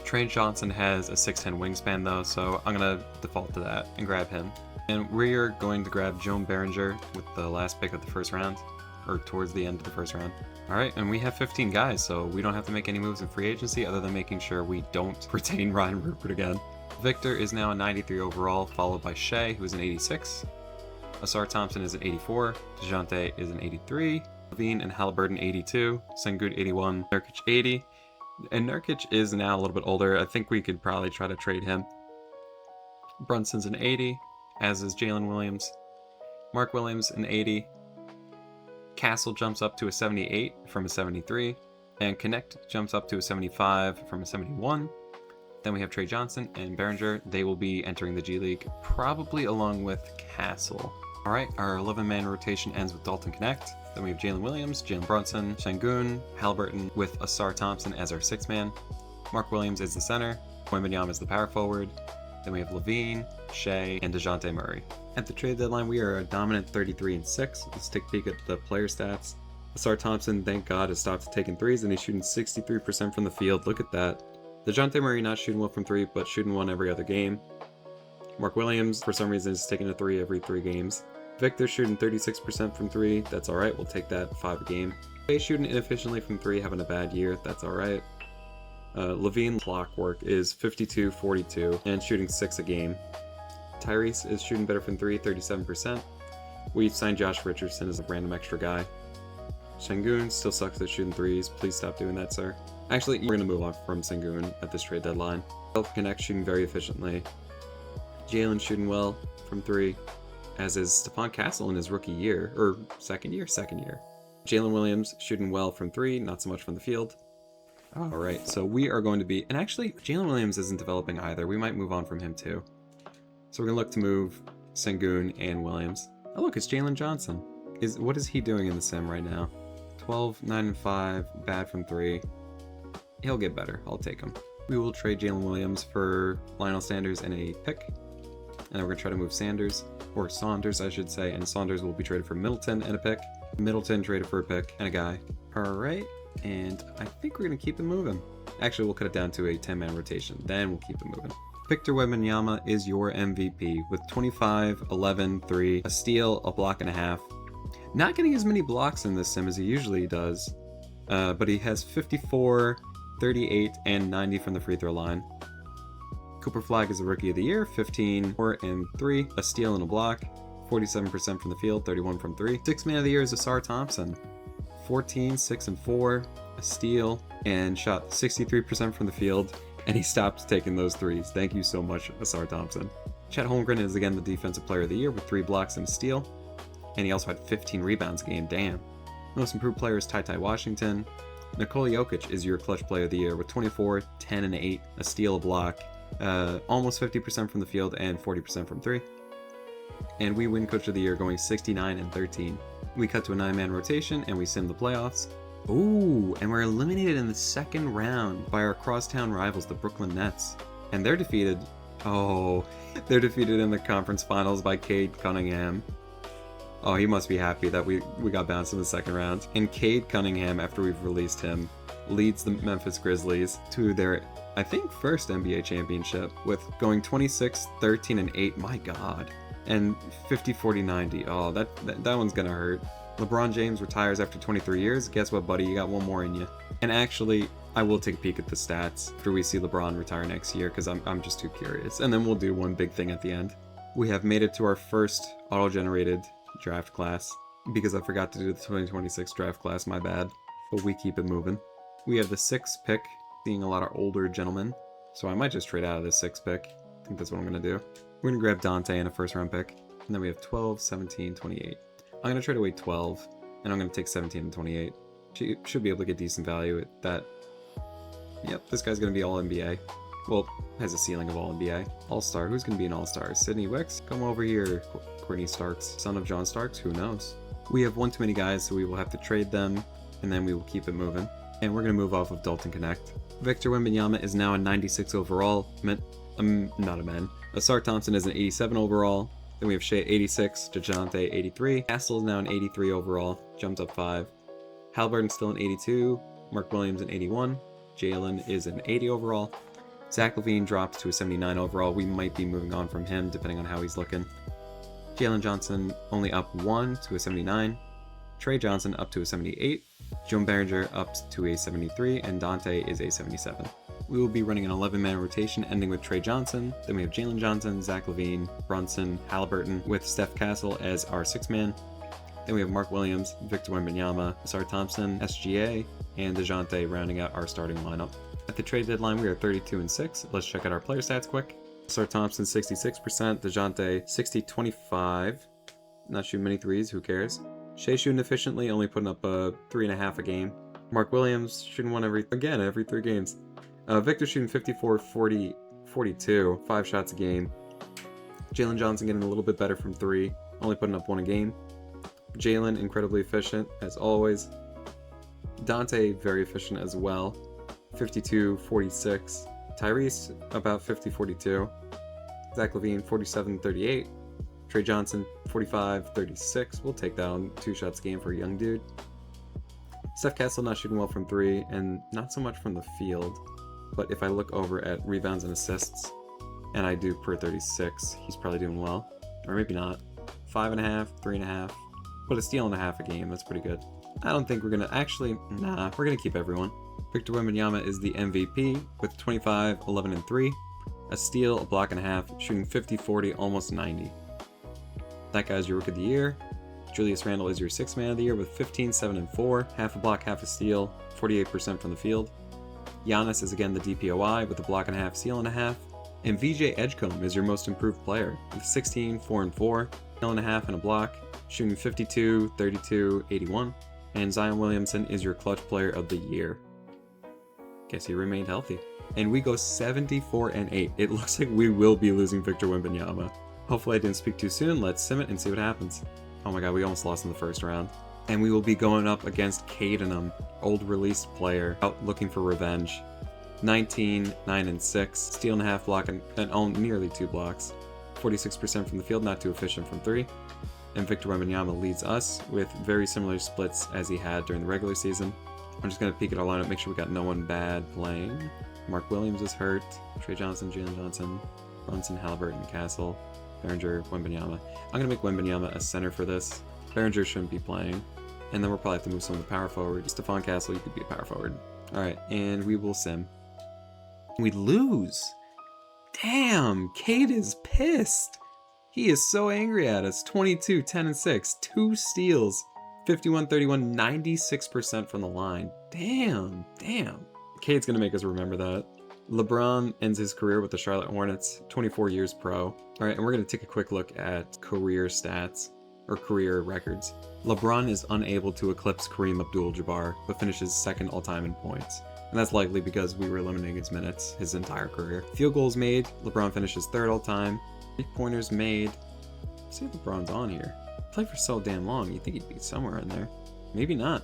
Trey Johnson has a 6'10" wingspan though, so I'm going to default to that and grab him. And we're going to grab Joan Behringer with the last pick of the first round, or towards the end of the first round. Alright, and we have 15 guys, so we don't have to make any moves in free agency other than making sure we don't retain Ryan Rupert again. Victor is now a 93 overall, followed by Shea, who is an 86. Asar Thompson is an 84. DeJounte is an 83. Levine and Halliburton 82. Sengun 81. Nurkic 80. And Nurkic is now a little bit older. I think we could probably try to trade him. Brunson's an 80, as is Jalen Williams. Mark Williams an 80. Castle jumps up to a 78 from a 73. And Connect jumps up to a 75 from a 71. Then we have Trey Johnson and Behringer. They will be entering the G League, probably along with Castle. Alright, our 11-man rotation ends with Dalton Connect. Then we have Jalen Williams, Jalen Brunson, Sengun, Halliburton, with Asar Thompson as our 6th man. Mark Williams is the center. Wembanyama is the power forward. Then we have Levine, Shea, and DeJounte Murray. At the trade deadline, we are a dominant 33-6. Let's take a peek at the player stats. Asar Thompson, thank God, has stopped taking threes, and he's shooting 63% from the field. Look at that. DeJounte Murray not shooting well from 3, but shooting 1 every other game. Mark Williams, for some reason, is taking a 3 every 3 games. Victor shooting 36% from 3. That's alright, we'll take that 5 a game. Shea shooting inefficiently from 3, having a bad year. That's alright. Levine clockwork is 52-42 and shooting 6 a game. Tyrese is shooting better from 3, 37%. We've signed Josh Richardson as a random extra guy. Sengun still sucks at shooting 3s. Please stop doing that, sir. Actually, we're going to move on from Sengun at this trade deadline. Connect shooting very efficiently. Jalen shooting well from 3, as is Stephon Castle in his rookie year, or second year. Jalen Williams shooting well from 3, not so much from the field. Alright, so we are going to be, and actually, Jalen Williams isn't developing either. We might move on from him too. So we're going to look to move Sengun and Williams. Oh look, it's Jalen Johnson. What is he doing in the sim right now? 12, 9, and 5, bad from 3. He'll get better. I'll take him. We will trade Jalen Williams for Lionel Sanders and a pick. And then we're going to try to move Saunders, I should say, and Saunders will be traded for Middleton and a pick. Middleton traded for a pick and a guy. Alright, and I think we're going to keep it moving. Actually, we'll cut it down to a 10-man rotation, then we'll keep it moving. Victor Wembanyama is your MVP with 25, 11, 3, a steal, a block and a half. Not getting as many blocks in this sim as he usually does, but he has 54, 38 and 90 from the free throw line. Cooper Flag is the Rookie of the Year, 15, 4 and 3, a steal and a block, 47% from the field, 31 from 3. Sixth Man of the Year is Asar Thompson, 14, 6 and 4, a steal, and shot 63% from the field, and he stopped taking those threes. Thank you so much, Asar Thompson. Chet Holmgren is again the Defensive Player of the Year with 3 blocks and a steal, and he also had 15 rebounds a game. Damn. Most Improved Player is Ty Washington. Nikola Jokic is your Clutch Player of the Year with 24, 10 and 8, a steal, a block, almost 50% from the field and 40% from 3. And we win Coach of the Year going 69 and 13. We cut to a 9-man rotation and we sim the playoffs. Ooh, and we're eliminated in the second round by our crosstown rivals, the Brooklyn Nets. And they're defeated. Oh, they're defeated in the conference finals by Cade Cunningham. Oh, he must be happy that we got bounced in the second round. And Cade Cunningham, after we've released him, leads the Memphis Grizzlies to their, I think, first NBA championship with going 26, 13, and 8. My God. And 50, 40, 90. Oh, that one's gonna hurt. LeBron James retires after 23 years. Guess what, buddy? You got one more in you. And actually, I will take a peek at the stats after we see LeBron retire next year because I'm just too curious. And then we'll do one big thing at the end. We have made it to our first auto-generated draft class because I forgot to do the 2026 draft class, my bad. But we keep it moving. We have the 6th pick, seeing a lot of older gentlemen. So I might just trade out of the 6th pick. I think that's what I'm going to do. We're going to grab Dante in a first round pick. And then we have 12, 17, 28. I'm going to trade away 12, and I'm going to take 17 and 28. Should be able to get decent value at that. Yep, this guy's going to be All-NBA. Well, has a ceiling of All-NBA. All-Star. Who's going to be an All-Star? Sidney Wicks? Come over here, Courtney Starks. Son of John Starks? Who knows? We have one too many guys, so we will have to trade them, and then we will keep it moving. And we're going to move off of Dalton Connect. Victor Wembanyama is now a 96 overall. Not a man. Asar Thompson is an 87 overall. Then we have Shea 86, DeJounte 83. Castle is now an 83 overall, jumped up 5. Halliburton still an 82. Mark Williams an 81. Jalen is an 80 overall. Zach LaVine drops to a 79 overall. We might be moving on from him depending on how he's looking. Jalen Johnson only up 1 to a 79. Trey Johnson up to a 78. Joe Behringer up to a 73. And Dante is a 77. We will be running an 11-man rotation ending with Trey Johnson. Then we have Jalen Johnson, Zach LaVine, Brunson, Halliburton with Steph Castle as our 6th-man. Then we have Mark Williams, Victor Wembanyama, Asar Thompson, SGA, and DeJounte rounding out our starting lineup. At the trade deadline, we are 32 and 6. Let's check out our player stats quick. Asar Thompson 66%, DeJounte 60-25. Not shooting many threes, who cares? Shea shooting efficiently, only putting up a 3.5 a game. Mark Williams shooting one every 3 games. Victor shooting 54, 40, 42, 5 shots a game. Jalen Johnson getting a little bit better from 3, only putting up 1 a game. Jalen incredibly efficient as always. Dante very efficient as well, 52, 46. Tyrese about 50, 42. Zach LaVine 47, 38. Trey Johnson 45, 36. We'll take that on 2 shots a game for a young dude. Steph Castle not shooting well from 3 and not so much from the field. But if I look over at rebounds and assists, and I do per 36, he's probably doing well. Or maybe not. 5.5, 3.5. But a steal and a half a game, that's pretty good. I don't think we're going to actually, we're going to keep everyone. Victor Wembanyama is the MVP with 25, 11, and 3. A steal, a block and a half, shooting 50, 40, almost 90. That guy's your Rookie of the Year. Julius Randle is your 6th-man of the year with 15, 7, and 4. Half a block, half a steal, 48% from the field. Giannis is again the DPOI with a block and a half, steal and a half. And VJ Edgecombe is your most improved player with 16, 4, and 4, steal and a half and a block, shooting 52, 32, 81. And Zion Williamson is your Clutch Player of the Year. Guess he remained healthy. And we go 74 and 8. It looks like we will be losing Victor Wembanyama. Hopefully I didn't speak too soon. Let's sim it and see what happens. Oh my god, we almost lost in the first round. And we will be going up against Cadenham, old released player, out looking for revenge. 19, 9, and 6, steal and a half block and nearly 2 blocks. 46% from the field, not too efficient from 3. And Victor Wembanyama leads us with very similar splits as he had during the regular season. I'm just going to peek at our lineup, make sure we got no one bad playing. Mark Williams is hurt. Trey Johnson, Jalen Johnson, Brunson, Halliburton, Castle, Behringer, Wembanyama. I'm going to make Wembanyama a center for this. Behringer shouldn't be playing. And then we'll probably have to move some of the power forward. Stephon Castle, you could be a power forward. Alright, and we will sim. We lose! Damn, Cade is pissed! He is so angry at us. 22, 10, and 6. 2 steals. 51, 31, 96% from the line. Damn. Cade's gonna make us remember that. LeBron ends his career with the Charlotte Hornets, 24 years pro. Alright, and we're gonna take a quick look at career stats, or career records. LeBron is unable to eclipse Kareem Abdul-Jabbar, but finishes second all-time in points. And that's likely because we were eliminating his minutes his entire career. Field goals made, LeBron finishes third all-time. 3-pointers made. Let's see if LeBron's on here. Played for so damn long, you'd think he'd be somewhere in there. Maybe not.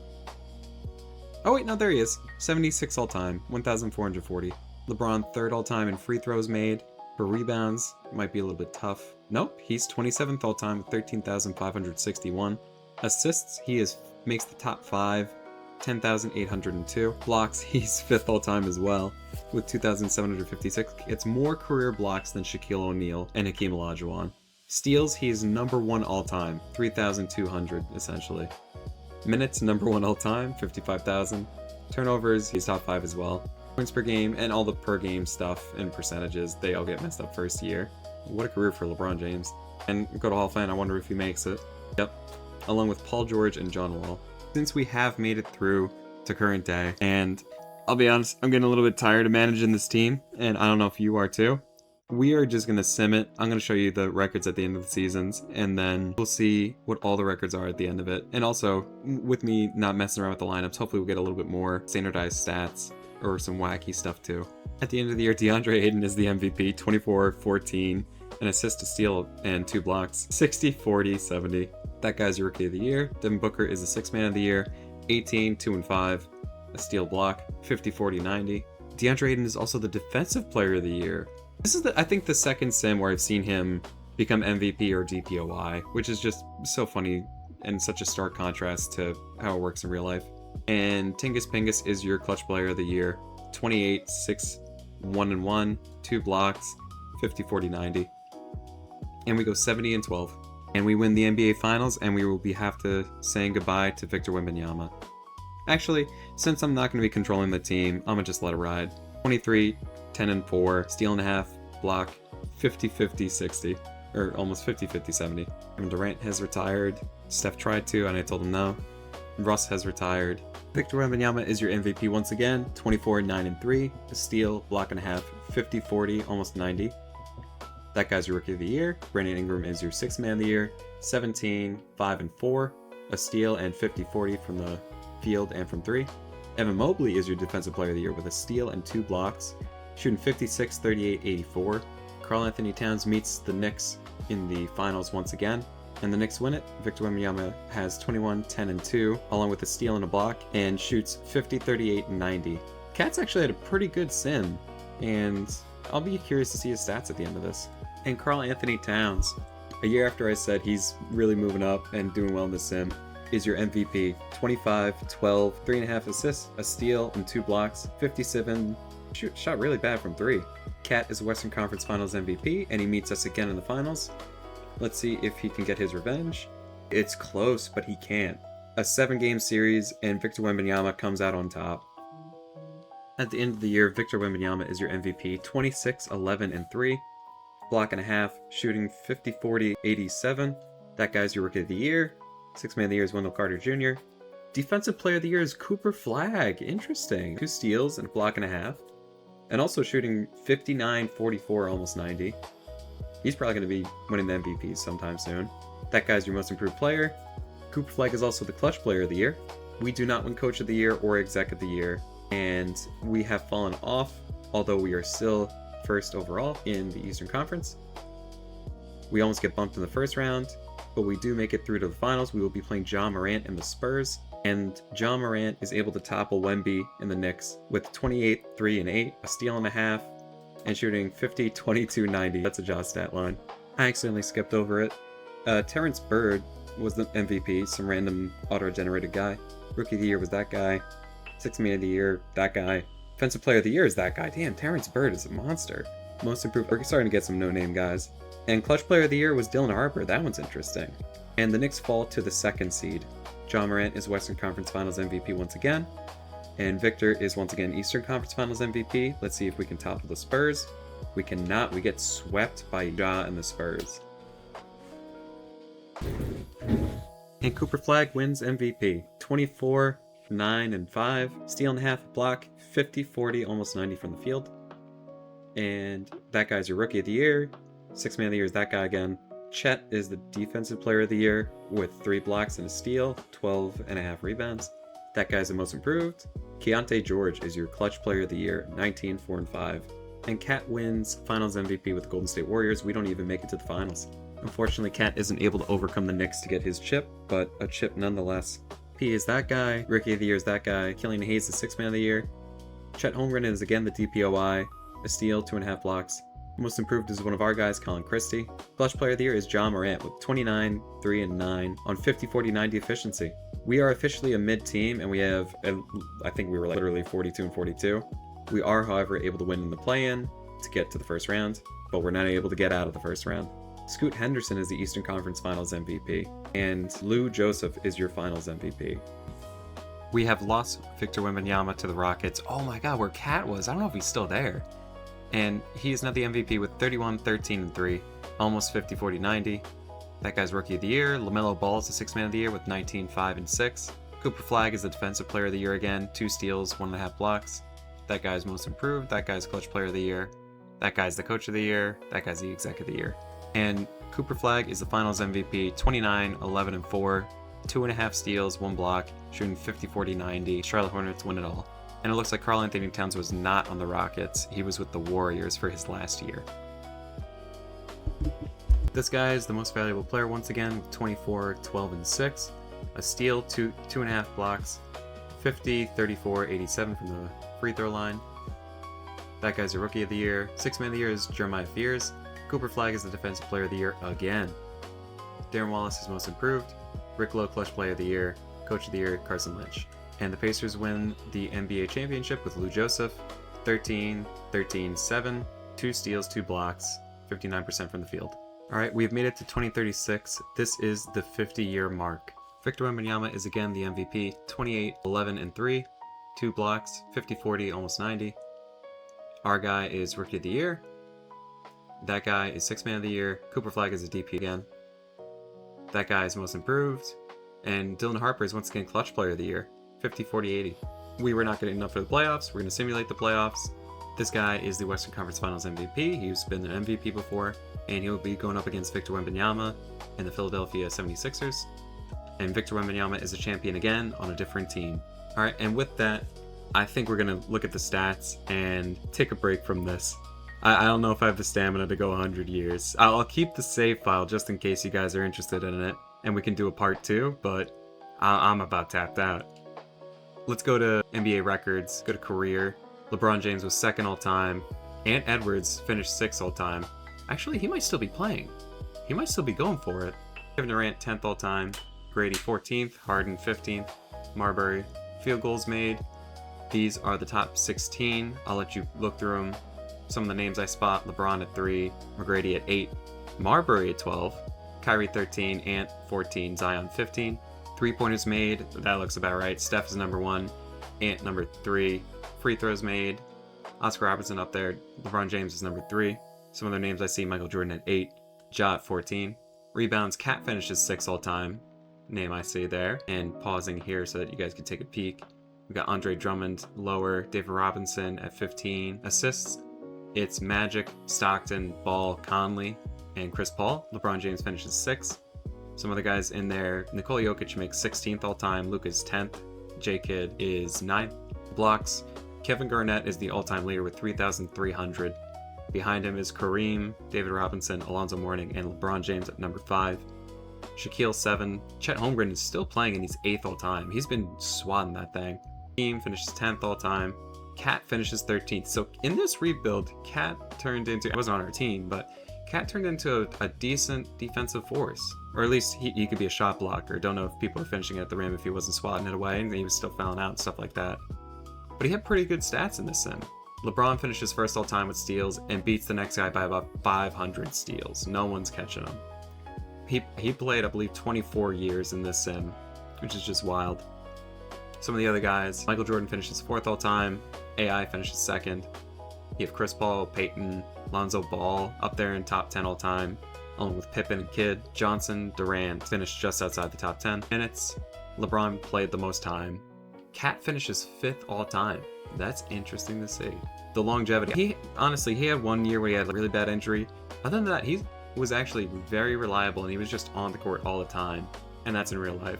Oh wait, no, there he is. 76 all-time, 1,440. LeBron third all-time in free throws made. For rebounds, might be a little bit tough. Nope, he's 27th all-time with 13,561. Assists, makes the top 5, 10,802. Blocks, he's 5th all-time as well, with 2,756. It's more career blocks than Shaquille O'Neal and Hakeem Olajuwon. Steals, he's number 1 all-time, 3,200 essentially. Minutes, number 1 all-time, 55,000. Turnovers, he's top 5 as well. Points per game and all the per game stuff and percentages, they all get messed up first year. What a career for LeBron James. And go to Hall of Fame, I wonder if he makes it. Yep. Along with Paul George and John Wall. Since we have made it through to current day, and I'll be honest, I'm getting a little bit tired of managing this team, and I don't know if you are too. We are just going to sim it. I'm going to show you the records at the end of the seasons, and then we'll see what all the records are at the end of it. And also, with me not messing around with the lineups, hopefully we'll get a little bit more standardized stats, or some wacky stuff too. At the end of the year, DeAndre Ayton is the MVP, 24, 14, an assist, a steal, and 2 blocks, 60, 40, 70. That guy's your Rookie of the Year. Devin Booker is the 6th Man of the Year, 18, 2, and 5, a steal block, 50, 40, 90. DeAndre Ayton is also the Defensive Player of the Year. This is, I think, the second sim where I've seen him become MVP or DPOY, which is just so funny and such a stark contrast to how it works in real life. And Tingus Pingus is your Clutch Player of the Year, 28, 6, 1, and 1, 2 blocks, 50, 40, 90. And we go 70 and 12. And we win the NBA Finals, and we will have to saying goodbye to Victor Wembanyama. Actually, since I'm not going to be controlling the team, I'm going to just let it ride. 23, 10 and 4, steal and a half, block, 50, 50, 60. Or almost 50, 50, 70. Kevin Durant has retired. Steph tried to, and I told him no. Russ has retired. Victor Wembanyama is your MVP once again. 24, 9 and 3, a steal, block and a half, 50, 40, almost 90. That guy's your Rookie of the Year. Brandon Ingram is your 6th Man of the Year. 17, 5 and 4, a steal, and 50, 40 from the field and from 3. Evan Mobley is your Defensive Player of the Year with a steal and 2 blocks, shooting 56, 38, 84. Karl Anthony Towns meets the Knicks in the finals once again, and the Knicks win it. Victor Wembanyama has 21, 10 and 2, along with a steal and a block, and shoots 50, 38, and 90. Cat's actually had a pretty good sim, and I'll be curious to see his stats at the end of this. And Karl Anthony Towns, a year after I said he's really moving up and doing well in the sim, is your MVP. 25, 12, 3.5 assists, a steal, and 2 blocks, 57, shot really bad from 3. Cat is Western Conference Finals MVP, and he meets us again in the finals. Let's see if he can get his revenge. It's close, but he can't. A 7-game series, and Victor Wembanyama comes out on top. At the end of the year, Victor Wembanyama is your MVP. 26, 11, and 3. Block and a half, shooting 50, 40, 87. That guy's your Rookie of the Year. 6th Man of the Year is Wendell Carter Jr. Defensive Player of the Year is Cooper Flagg. Interesting. 2 steals and a block and a half. And also shooting 59, 44, almost 90. He's probably going to be winning the MVP sometime soon. That guy's your Most Improved Player. Cooper Flagg is also the Clutch Player of the Year. We do not win Coach of the Year or Exec of the Year. And we have fallen off, although we are still first overall in the Eastern Conference. We almost get bumped in the first round, but we do make it through to the finals. We will be playing Ja Morant and the Spurs, and Ja Morant is able to topple Wemby in the Knicks with 28, 3 and 8, a steal and a half, and shooting 50, 22, 90. That's a Ja stat line. I accidentally skipped over it. Terrence Bird was the MVP, some random auto-generated guy. Rookie of the Year was that guy. 6th Man of the Year, that guy. Defensive Player of the Year is that guy. Damn, Terrence Bird is a monster. Most Improved, we're starting to get some no-name guys. And Clutch Player of the Year was Dylan Harper. That one's interesting. And the Knicks fall to the 2nd seed. Ja Morant is Western Conference Finals MVP once again. And Victor is once again Eastern Conference Finals MVP. Let's see if we can topple the Spurs. We cannot. We get swept by Ja and the Spurs. And Cooper Flag wins MVP. 24, 9, and 5. Steal and a half, block, 50, 40, almost 90 from the field. And that guy's your Rookie of the Year. Sixth Man of the Year is that guy again. Chet is the Defensive Player of the Year with 3 blocks and a steal, 12 and a half rebounds. That guy's the Most Improved. Keontae George is your Clutch Player of the Year, 19, 4, and 5. And Cat wins Finals MVP with the Golden State Warriors. We don't even make it to the finals. Unfortunately, Cat isn't able to overcome the Knicks to get his chip, but a chip nonetheless. P is that guy. Rookie of the Year is that guy. Killian Hayes is Sixth Man of the Year. Chet Holmgren is again the DPOI. A steal, 2.5 blocks. Most Improved is one of our guys, Colin Christie. Clutch Player of the Year is John Morant with 29, 3, and 9 on 50, 40, 90 efficiency. We are officially a mid-team, and we have, I think we were like literally 42 and 42. We are, however, able to win in the play-in to get to the first round, but we're not able to get out of the first round. Scoot Henderson is the Eastern Conference Finals MVP, and Lou Joseph is your Finals MVP. We have lost Victor Wembanyama to the Rockets. Oh my god, where Cat was. I don't know if he's still there. And he is now the MVP with 31, 13, and 3, almost 50, 40, 90. That guy's Rookie of the Year. LaMelo Ball is the Sixth Man of the Year with 19, 5, and 6. Cooper Flag is the Defensive Player of the Year again, 2 steals, 1.5 blocks. That guy's Most Improved. That guy's Clutch Player of the Year. That guy's the Coach of the Year. That guy's the Exec of the Year. And Cooper Flag is the Finals MVP, 29, 11, and 4, 2.5 steals, 1 block, shooting 50, 40, 90. Charlotte Hornets win it all. And it looks like Karl Anthony Towns was not on the Rockets. He was with the Warriors for his last year. This guy is the most valuable player once again with 24, 12, and 6. A steal, 2.5 blocks, 50, 34, 87 from the free throw line. That guy's a Rookie of the Year. Sixth Man of the Year is Jeremiah Fears. Cooper Flag is the Defensive Player of the Year again. Darren Wallace is Most Improved. Rick Lowe, Clutch Player of the Year. Coach of the Year, Carson Lynch. And the Pacers win the NBA championship with Lou Joseph. 13, 13, 7. 2 steals, 2 blocks, 59% from the field. Alright, we've made it to 2036. This is the 50-year mark. Victor Wembanyama is again the MVP. 28, 11, and 3. 2 blocks, 50, 40, almost 90. Our guy is Rookie of the Year. That guy is Sixth Man of the Year. Cooper Flag is a DP again. That guy is Most Improved. And Dylan Harper is once again Clutch Player of the Year. 50, 40, 80. We were not getting enough for the playoffs. We're going to simulate the playoffs. This guy is the Western Conference Finals MVP. He's been an MVP before, and he'll be going up against Victor Wembanyama and the Philadelphia 76ers. And Victor Wembanyama is a champion again on a different team. All right, and with that, I think we're going to look at the stats and take a break from this. I don't know if I have the stamina to go 100 years. I'll keep the save file just in case you guys are interested in it, and we can do a part 2, but I'm about tapped out. Let's go to NBA records, go to career. LeBron James was 2nd all-time. Ant Edwards finished 6th all-time. Actually, he might still be playing. He might still be going for it. Kevin Durant, 10th all-time. Grady, 14th. Harden, 15th. Marbury, field goals made. These are the top 16. I'll let you look through them. Some of the names I spot: LeBron at 3, McGrady at 8, Marbury at 12, Kyrie 13, Ant 14, Zion 15. 3-pointers made, that looks about right. Steph is number 1, Ant number 3. Free throws made, Oscar Robertson up there. LeBron James is number 3. Some other names I see: Michael Jordan at 8, Ja at 14. Rebounds, Cat finishes 6th all time. Name I see there. And pausing here so that you guys can take a peek. We've got Andre Drummond lower, David Robinson at 15. Assists, it's Magic, Stockton, Ball, Conley, and Chris Paul. LeBron James finishes 6th. Some other guys in there: Nikola Jokic makes 16th all time, Luka's 10th, J-Kidd is 9th. Blocks, Kevin Garnett is the all-time leader with 3,300. Behind him is Kareem, David Robinson, Alonzo Mourning, and LeBron James at number 5. Shaquille 7. Chet Holmgren is still playing and he's 8th all time. He's been swatting that thing. Team finishes 10th all time. Cat finishes 13th. So in this rebuild, Cat turned into, I wasn't on our team, but Cat turned into a decent defensive force. Or at least he could be a shot blocker. Don't know if people are finishing at the rim if he wasn't swatting it away and he was still fouling out and stuff like that. But he had pretty good stats in this sim. LeBron finishes 1st all time with steals and beats the next guy by about 500 steals. No one's catching him. He played, I believe, 24 years in this sim, which is just wild. Some of the other guys, Michael Jordan finishes 4th all time, AI finishes 2nd. You have Chris Paul, Peyton, Lonzo Ball up there in top 10 all time, along with Pippen and Kidd. Johnson, Durant finished just outside the top 10 minutes. LeBron played the most time. Cat finishes 5th all time. That's interesting to see. The longevity. He had 1 year where he had a really bad injury. Other than that, he was actually very reliable and he was just on the court all the time. And that's in real life.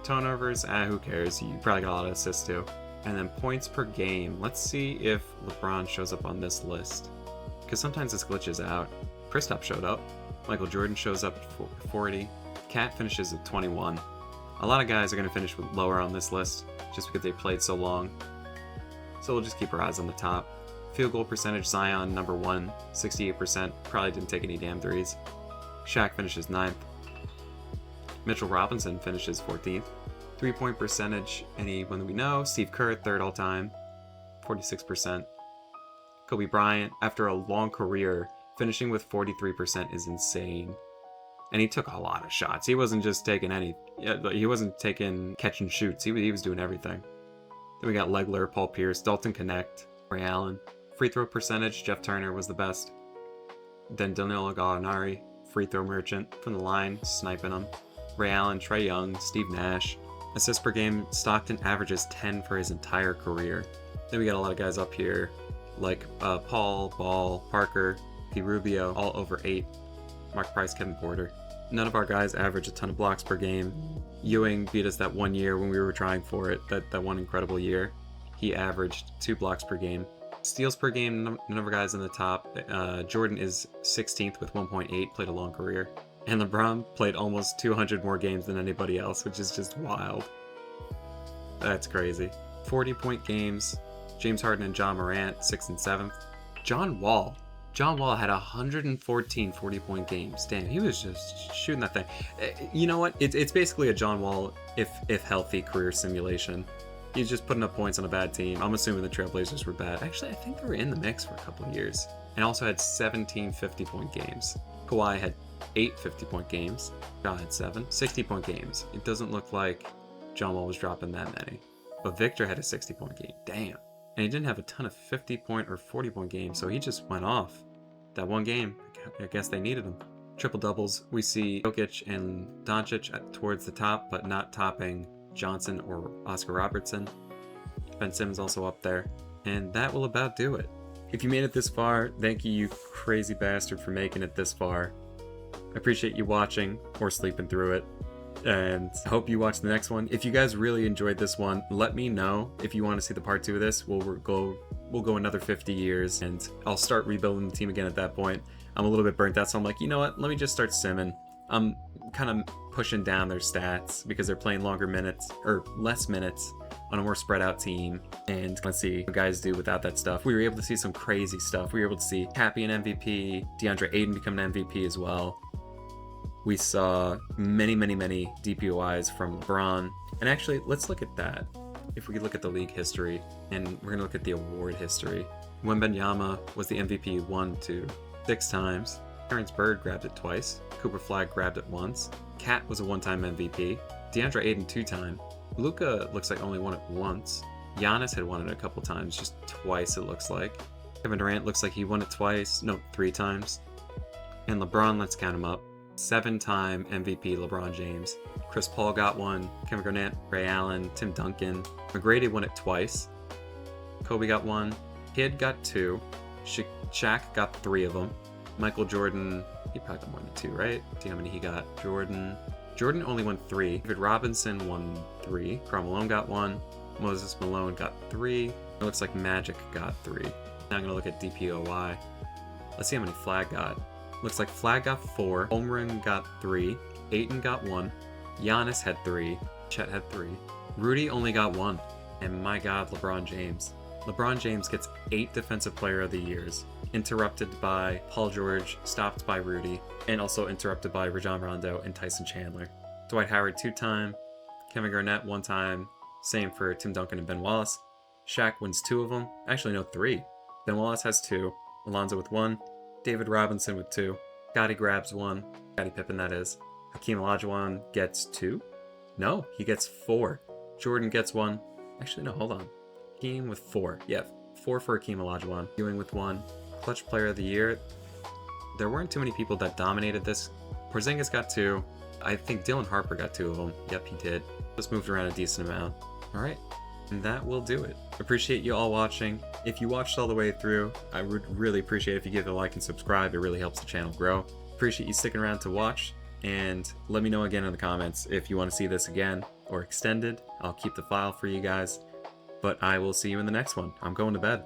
Turnovers, who cares? You probably got a lot of assists too. And then points per game. Let's see if LeBron shows up on this list. Because sometimes this glitches out. Kristaps showed up. Michael Jordan shows up at 40. Cat finishes at 21. A lot of guys are going to finish with lower on this list just because they played so long. So we'll just keep our eyes on the top. Field goal percentage, Zion, number 1, 68%. Probably didn't take any damn threes. Shaq finishes 9th. Mitchell Robinson finishes 14th. 3-point percentage, anyone that we know. Steve Kerr, 3rd all time, 46%. Kobe Bryant, after a long career, finishing with 43% is insane. And he took a lot of shots. He wasn't just taking he wasn't taking catch and shoots. He was doing everything. Then we got Legler, Paul Pierce, Dalton Connect, Ray Allen. Free throw percentage, Jeff Turner was the best. Then Danilo Gallinari, free throw merchant from the line, sniping them. Ray Allen, Trae Young, Steve Nash. Assists per game, Stockton averages 10 for his entire career. Then we got a lot of guys up here, like Paul, Ball, Parker, P. Rubio, all over 8. Mark Price, Kevin Porter. None of our guys average a ton of blocks per game. Ewing beat us that 1 year when we were trying for it, that one incredible year. He averaged 2 blocks per game. Steals per game, none of our guys in the top. Jordan is 16th with 1.8, played a long career. And LeBron played almost 200 more games than anybody else, which is just wild. That's crazy. 40-point games. James Harden and John Morant, 6th and 7th. John Wall had 114 40-point games. Damn, he was just shooting that thing. You know what? It's basically a John Wall, if healthy, career simulation. He's just putting up points on a bad team. I'm assuming the Trailblazers were bad. Actually, I think they were in the mix for a couple of years. And also had 17 50-point games. Kawhi had 8 50-point games. John had 7 60-point games. It doesn't look like John Wall was dropping that many. But Victor had a 60-point game. Damn. And he didn't have a ton of 50-point or 40-point games, so he just went off. That one game, I guess they needed him. Triple doubles, we see Jokic and Doncic towards the top, but not topping Johnson or Oscar Robertson. Ben Simmons also up there. And that will about do it. If you made it this far, thank you, you crazy bastard, for making it this far. I appreciate you watching or sleeping through it. And I hope you watch the next one. If you guys really enjoyed this one, let me know if you want to see the part 2 of this. We'll go another 50 years and I'll start rebuilding the team again at that point. I'm a little bit burnt out, so I'm like, you know what? Let me just start simming. I'm kind of pushing down their stats because they're playing longer minutes or less minutes on a more spread out team. And let's see what guys do without that stuff. We were able to see some crazy stuff. We were able to see Happy an MVP, DeAndre Ayton become an MVP as well. We saw many DPOIs from LeBron. And actually, let's look at that. If we could look at the league history, and we're going to look at the award history. Wembanyama was the MVP 1 to 6 times. Terrence Bird grabbed it twice. Cooper Flagg grabbed it once. Cat was a 1-time MVP. DeAndre Ayton 2-time. Luka looks like only won it once. Giannis had won it a couple times, just twice it looks like. Kevin Durant looks like he won it twice. No, 3 times. And LeBron, let's count him up. 7-time MVP LeBron James. Chris Paul got one. Kevin Garnett, Ray Allen, Tim Duncan. McGrady won it twice. Kobe got 1. Kidd got 2. Shaq got 3 of them. Michael Jordan, he probably got more than 2, right? See how many he got. Jordan only won 3. David Robinson won 3. Karl Malone got 1. Moses Malone got 3. It looks like Magic got 3. Now I'm going to look at DPOY. Let's see how many Flagg got. Looks like Flagg got 4. Holmgren got 3. Ayton got 1. Giannis had 3. Chet had 3. Rudy only got 1. And my God, LeBron James. LeBron James gets 8 Defensive Player of the Years, interrupted by Paul George, stopped by Rudy, and also interrupted by Rajon Rondo and Tyson Chandler. Dwight Howard 2-time. Kevin Garnett 1-time. Same for Tim Duncan and Ben Wallace. Shaq wins 2 of them. Actually, no, 3. Ben Wallace has 2. Alonzo with 1. David Robinson with 2. Scottie grabs 1. Scottie Pippen, that is. Hakeem Olajuwon gets 2? No, he gets 4. Jordan gets 1. Actually, no, hold on. Hakeem with 4. Yeah, 4 for Hakeem Olajuwon. Ewing with 1. Clutch Player of the Year. There weren't too many people that dominated this. Porzingis got 2. I think Dylan Harper got 2 of them. Yep, he did. Just moved around a decent amount. Alright, and that will do it. Appreciate you all watching. If you watched all the way through, I would really appreciate if you give it a like and subscribe. It really helps the channel grow. Appreciate you sticking around to watch, and let me know again in the comments if you want to see this again or extended. I'll keep the file for you guys, but I will see you in the next one. I'm going to bed.